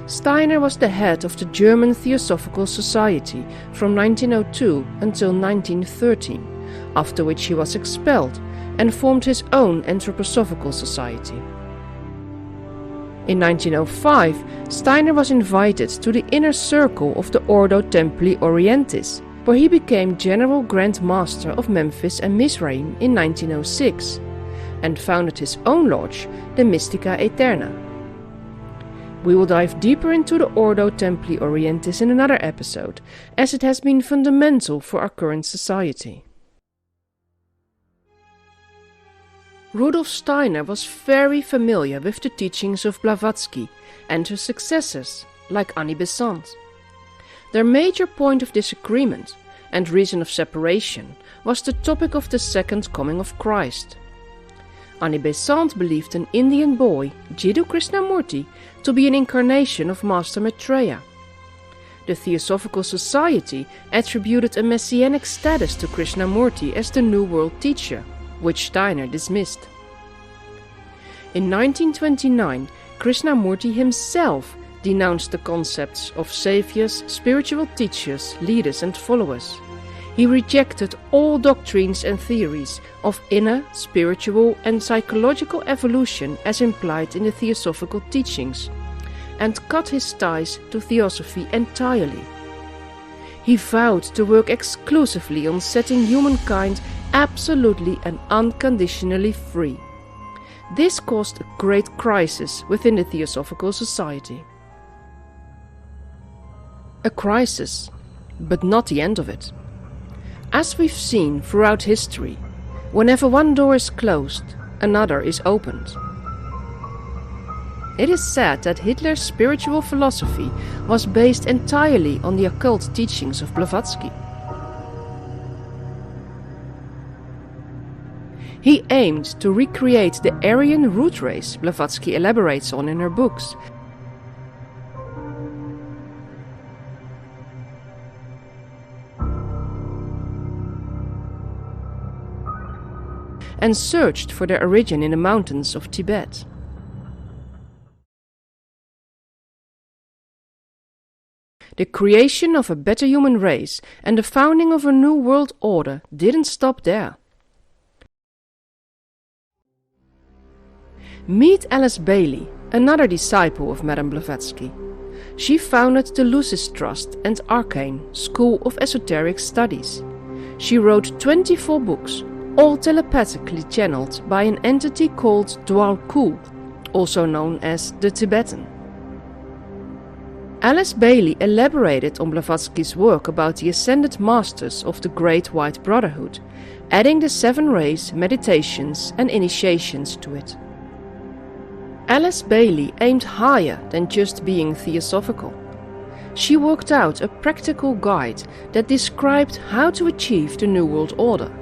Steiner was the head of the German Theosophical Society from 1902 until 1913, after which he was expelled and formed his own Anthroposophical Society. In 1905, Steiner was invited to the inner circle of the Ordo Templi Orientis, where he became General Grand Master of Memphis and Mizraim in 1906, and founded his own lodge, the Mystica Aeterna. We will dive deeper into the Ordo Templi Orientis in another episode, as it has been fundamental for our current society. Rudolf Steiner was very familiar with the teachings of Blavatsky and her successors, like Annie Besant. Their major point of disagreement and reason of separation was the topic of the second coming of Christ. Annie Besant believed an Indian boy, Jiddu Krishnamurti, to be an incarnation of Master Maitreya. The Theosophical Society attributed a messianic status to Krishnamurti as the New World teacher, which Steiner dismissed. In 1929, Krishnamurti himself denounced the concepts of saviors, spiritual teachers, leaders and followers. He rejected all doctrines and theories of inner, spiritual and psychological evolution as implied in the Theosophical teachings, and cut his ties to Theosophy entirely. He vowed to work exclusively on setting humankind absolutely and unconditionally free. This caused a great crisis within the Theosophical Society. A crisis, but not the end of it. As we've seen throughout history, whenever one door is closed, another is opened. It is said that Hitler's spiritual philosophy was based entirely on the occult teachings of Blavatsky. He aimed to recreate the Aryan root race Blavatsky elaborates on in her books, and searched for their origin in the mountains of Tibet. The creation of a better human race and the founding of a new world order didn't stop there. Meet Alice Bailey, another disciple of Madame Blavatsky. She founded the Lucis Trust and Arcane School of Esoteric Studies. She wrote 24 books, all telepathically channeled by an entity called Dwal Kul, also known as the Tibetan. Alice Bailey elaborated on Blavatsky's work about the ascended masters of the Great White Brotherhood, adding the 7 rays, meditations and initiations to it. Alice Bailey aimed higher than just being theosophical. She worked out a practical guide that described how to achieve the New World Order.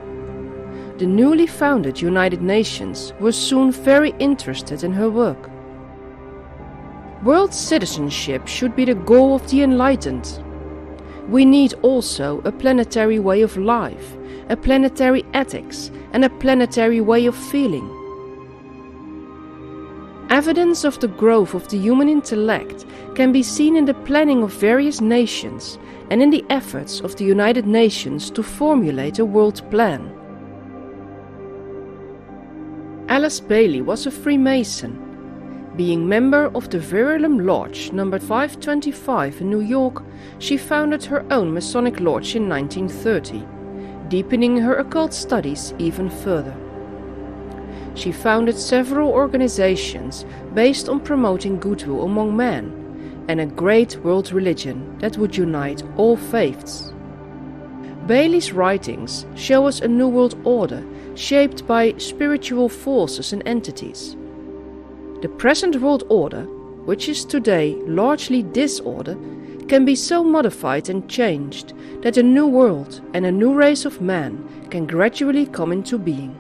The newly founded United Nations were soon very interested in her work. World citizenship should be the goal of the enlightened. We need also a planetary way of life, a planetary ethics, and a planetary way of feeling. Evidence of the growth of the human intellect can be seen in the planning of various nations and in the efforts of the United Nations to formulate a world plan. Alice Bailey was a Freemason. Being member of the Verulam Lodge number 525 in New York, she founded her own Masonic lodge in 1930, deepening her occult studies even further. She founded several organizations based on promoting goodwill among men and a great world religion that would unite all faiths. Bailey's writings show us a new world order shaped by spiritual forces and entities. The present world order, which is today largely disorder, can be so modified and changed that a new world and a new race of man can gradually come into being.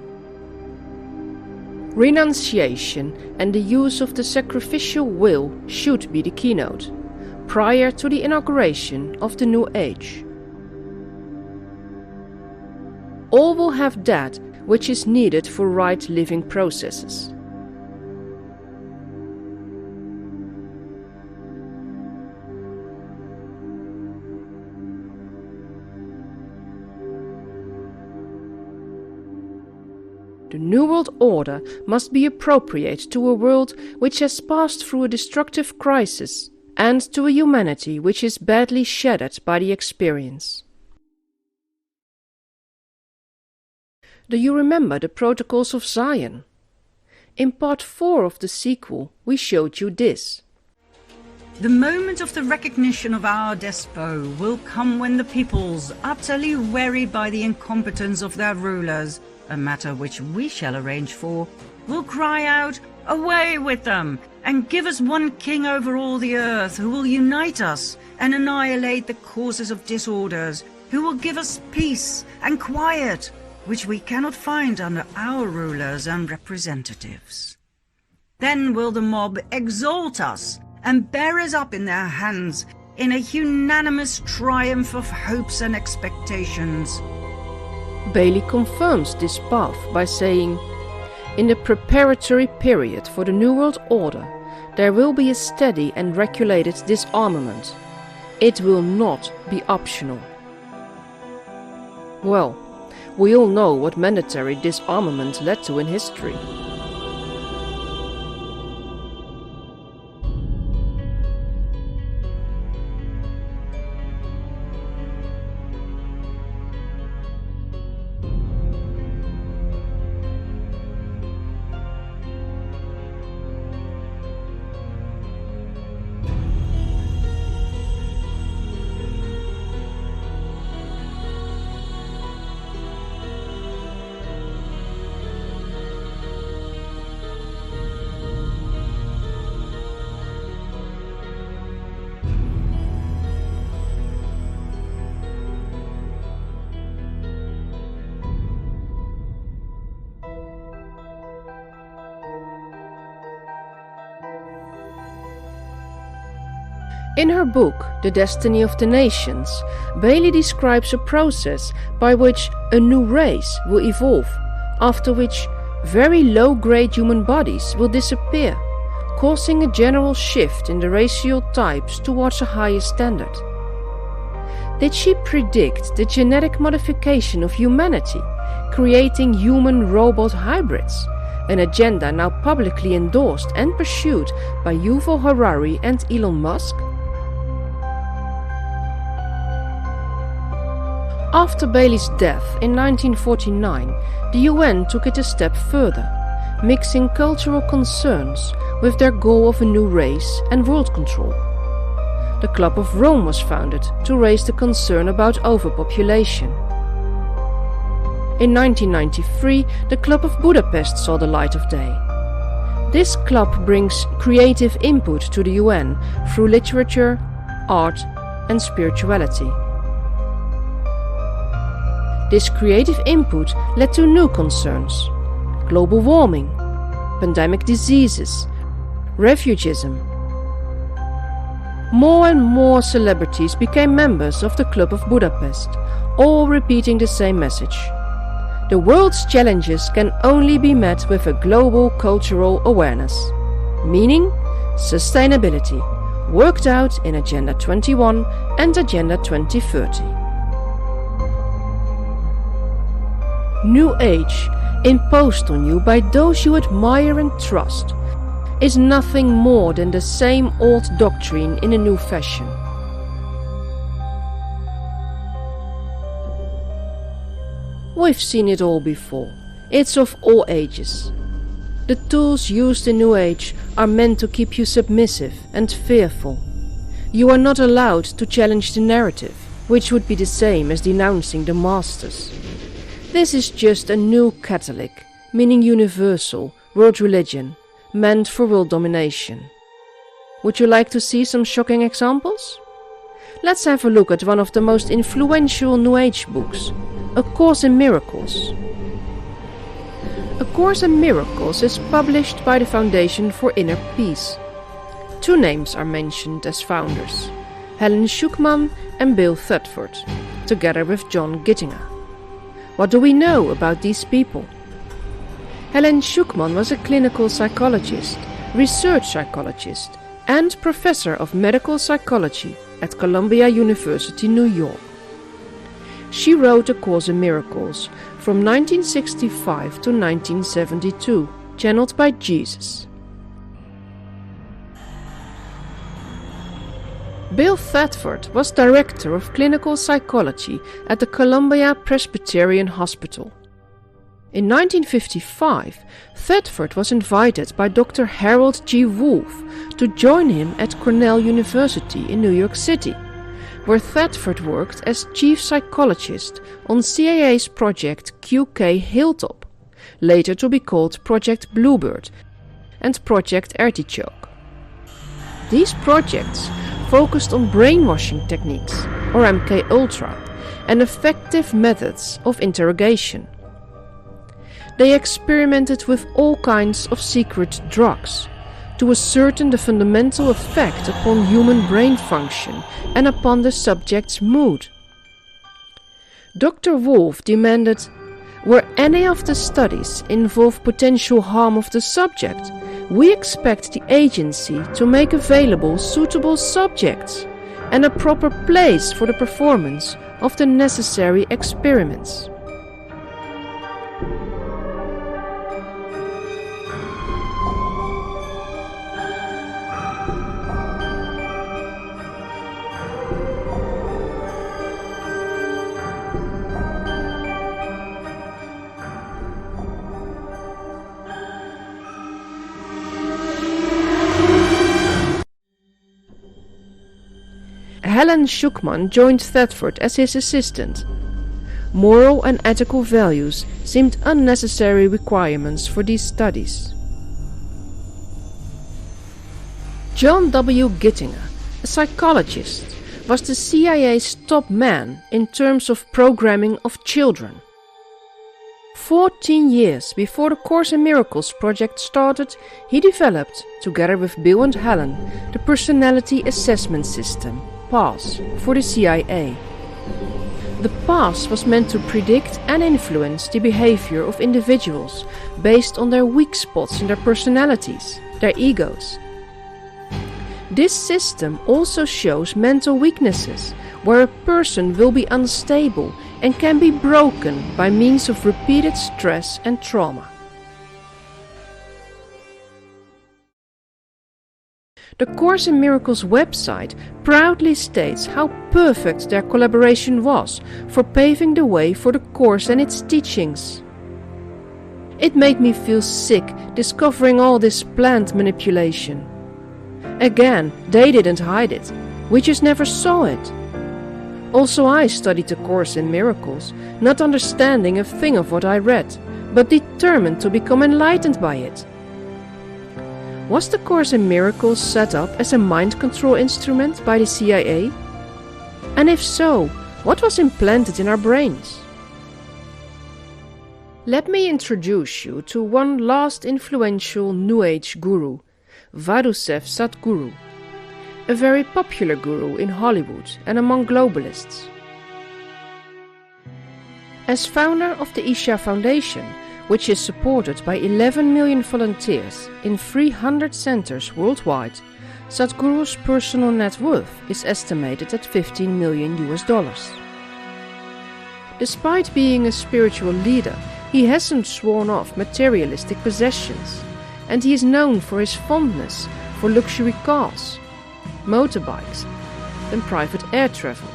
Renunciation and the use of the sacrificial will should be the keynote, prior to the inauguration of the new age. All will have that which is needed for right living processes. The New World Order must be appropriate to a world which has passed through a destructive crisis and to a humanity which is badly shattered by the experience. Do you remember the Protocols of Zion? In part 4 of the sequel, we showed you this. The moment of the recognition of our despot will come when the peoples, utterly wearied by the incompetence of their rulers, a matter which we shall arrange for, will cry out, "Away with them, and give us one king over all the earth, who will unite us and annihilate the causes of disorders, who will give us peace and quiet, which we cannot find under our rulers and representatives." Then will the mob exalt us and bear us up in their hands in a unanimous triumph of hopes and expectations. Bailey confirms this path by saying, "In the preparatory period for the New World Order, there will be a steady and regulated disarmament. It will not be optional." Well, we all know what mandatory disarmament led to in history. In her book, The Destiny of the Nations, Bailey describes a process by which a new race will evolve, after which very low-grade human bodies will disappear, causing a general shift in the racial types towards a higher standard. Did she predict the genetic modification of humanity, creating human-robot hybrids, an agenda now publicly endorsed and pursued by Yuval Harari and Elon Musk? After Bailey's death in 1949, the UN took it a step further, mixing cultural concerns with their goal of a new race and world control. The Club of Rome was founded to raise the concern about overpopulation. In 1993, the Club of Budapest saw the light of day. This club brings creative input to the UN through literature, art, and spirituality. This creative input led to new concerns: global warming, pandemic diseases, refugeeism. More and more celebrities became members of the Club of Budapest, all repeating the same message. The world's challenges can only be met with a global cultural awareness. meaning sustainability, worked out in Agenda 21 and Agenda 2030. New Age, imposed on you by those you admire and trust, is nothing more than the same old doctrine in a new fashion. We've seen it all before. It's of all ages. The tools used in New Age are meant to keep you submissive and fearful. You are not allowed to challenge the narrative, which would be the same as denouncing the masters. This is just a new Catholic, meaning universal, world religion, meant for world domination. Would you like to see some shocking examples? Let's have a look at one of the most influential New Age books, A Course in Miracles. A Course in Miracles is published by the Foundation for Inner Peace. Two names are mentioned as founders, Helen Schucman and Bill Thetford, together with John Gittinger. What do we know about these people? Helen Schucman was a clinical psychologist, research psychologist, and professor of medical psychology at Columbia University, New York. She wrote A Course in Miracles from 1965 to 1972, channeled by Jesus. Bill Thetford was director of clinical psychology at the Columbia Presbyterian Hospital. In 1955, Thetford was invited by Dr. Harold G. Wolff to join him at Cornell University in New York City, where Thetford worked as chief psychologist on CIA's project QK Hilltop, later to be called Project Bluebird and Project Artichoke. These projects focused on brainwashing techniques, or MK-Ultra, and effective methods of interrogation. They experimented with all kinds of secret drugs to ascertain the fundamental effect upon human brain function and upon the subject's mood. Dr. Wolff demanded, where any of the studies involve potential harm of the subject, we expect the agency to make available suitable subjects and a proper place for the performance of the necessary experiments. Helen Schucman joined Thetford as his assistant. Moral and ethical values seemed unnecessary requirements for these studies. John W. Gittinger, a psychologist, was the CIA's top man in terms of programming of children. 14 years before the Course in Miracles project started, he developed, together with Bill and Helen, the Personality Assessment System, PASS, for the CIA. The PASS was meant to predict and influence the behavior of individuals based on their weak spots in their personalities, their egos. This system also shows mental weaknesses, where a person will be unstable and can be broken by means of repeated stress and trauma. The Course in Miracles website proudly states how perfect their collaboration was for paving the way for the Course and its teachings. It made me feel sick discovering all this planned manipulation. Again, they didn't hide it, we just never saw it. Also, I studied the Course in Miracles, not understanding a thing of what I read, but determined to become enlightened by it. Was the Course in Miracles set up as a mind control instrument by the CIA? And if so, what was implanted in our brains? Let me introduce you to one last influential New Age guru, Vadusev Sadhguru, a very popular guru in Hollywood and among globalists. As founder of the Isha Foundation, which is supported by 11 million volunteers in 300 centers worldwide, Sadhguru's personal net worth is estimated at $15 million. Despite being a spiritual leader, he hasn't sworn off materialistic possessions, and he is known for his fondness for luxury cars, motorbikes, and private air travel,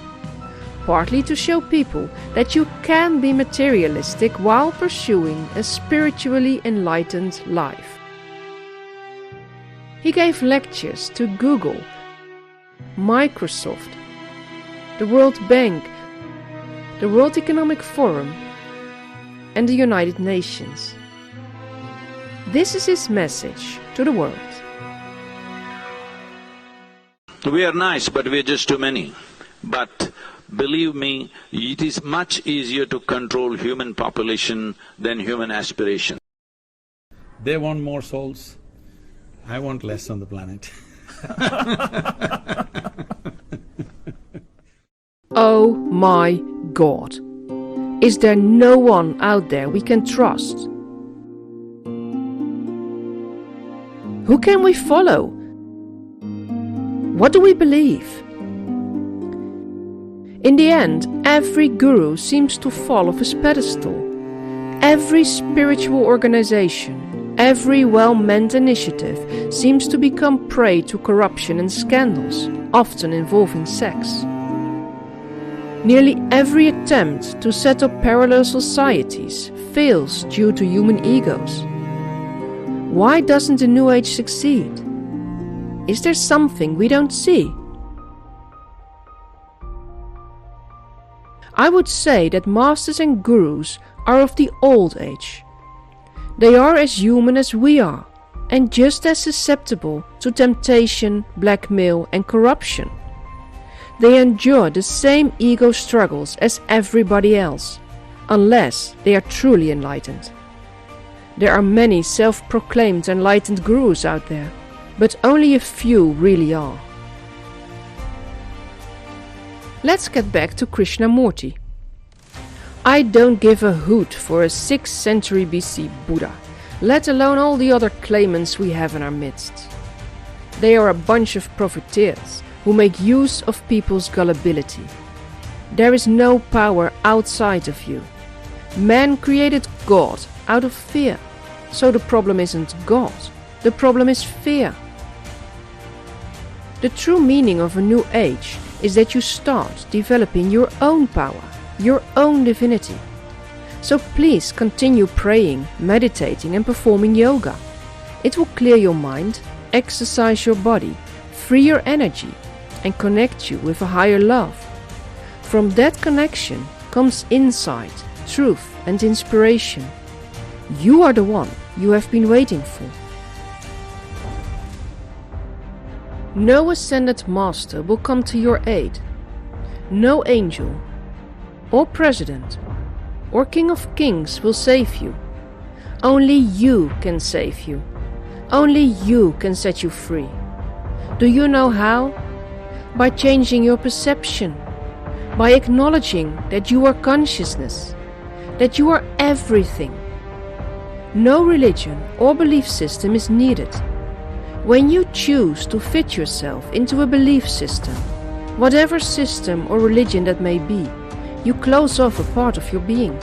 partly to show people that you can be materialistic while pursuing a spiritually enlightened life. He gave lectures to Google, Microsoft, the World Bank, the World Economic Forum, and the United Nations. This is his message to the world. We are nice, but we are just too many. But believe me, it is much easier to control human population than human aspiration. They want more souls, I want less on the planet. Oh my God! Is there no one out there we can trust? Who can we follow? What do we believe? In the end, every guru seems to fall off his pedestal. Every spiritual organization, every well-meant initiative seems to become prey to corruption and scandals, often involving sex. Nearly every attempt to set up parallel societies fails due to human egos. Why doesn't the New Age succeed? Is there something we don't see? I would say that masters and gurus are of the old age. They are as human as we are, and just as susceptible to temptation, blackmail and corruption. They endure the same ego struggles as everybody else, unless they are truly enlightened. There are many self-proclaimed enlightened gurus out there, but only a few really are. Let's get back to Krishnamurti. I don't give a hoot for a 6th century BC Buddha, let alone all the other claimants we have in our midst. They are a bunch of profiteers who make use of people's gullibility. There is no power outside of you. Man created God out of fear, so the problem isn't God, the problem is fear. The true meaning of a new age is that you start developing your own power, your own divinity. So please continue praying, meditating and performing yoga. It will clear your mind, exercise your body, free your energy and connect you with a higher love. From that connection comes insight, truth and inspiration. You are the one you have been waiting for. No ascended master will come to your aid. No angel, or president, or king of kings will save you. Only you can save you. Only you can set you free. Do you know how? By changing your perception, by acknowledging that you are consciousness, that you are everything. No religion or belief system is needed. When you choose to fit yourself into a belief system, whatever system or religion that may be, you close off a part of your being.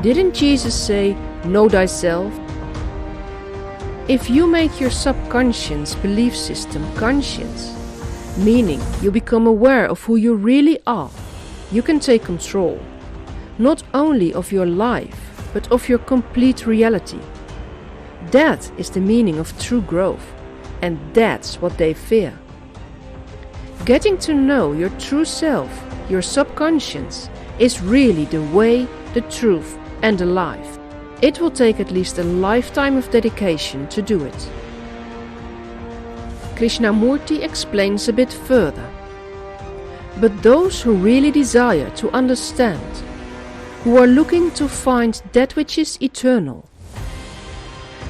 Didn't Jesus say, "Know thyself"? If you make your subconscious belief system conscious, meaning you become aware of who you really are, you can take control, not only of your life, but of your complete reality. That is the meaning of true growth, and that's what they fear. Getting to know your true self, your subconscious, is really the way, the truth, and the life. It will take at least a lifetime of dedication to do it. Krishnamurti explains a bit further. But those who really desire to understand, who are looking to find that which is eternal,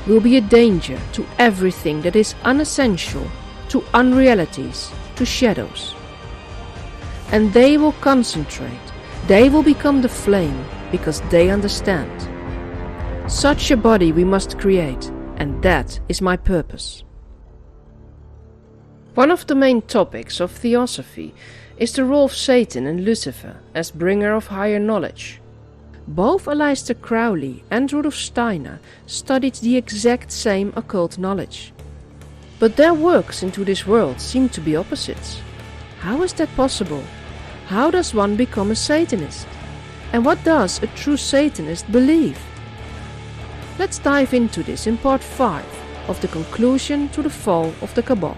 will be a danger to everything that is unessential, to unrealities, to shadows. And they will concentrate, they will become the flame, because they understand. Such a body we must create, and that is my purpose. One of the main topics of theosophy is the role of Satan and Lucifer as bringer of higher knowledge. Both Aleister Crowley and Rudolf Steiner studied the exact same occult knowledge. But their works into this world seem to be opposites. How is that possible? How does one become a Satanist? And what does a true Satanist believe? Let's dive into this in part 5 of the conclusion to the fall of the Cabal.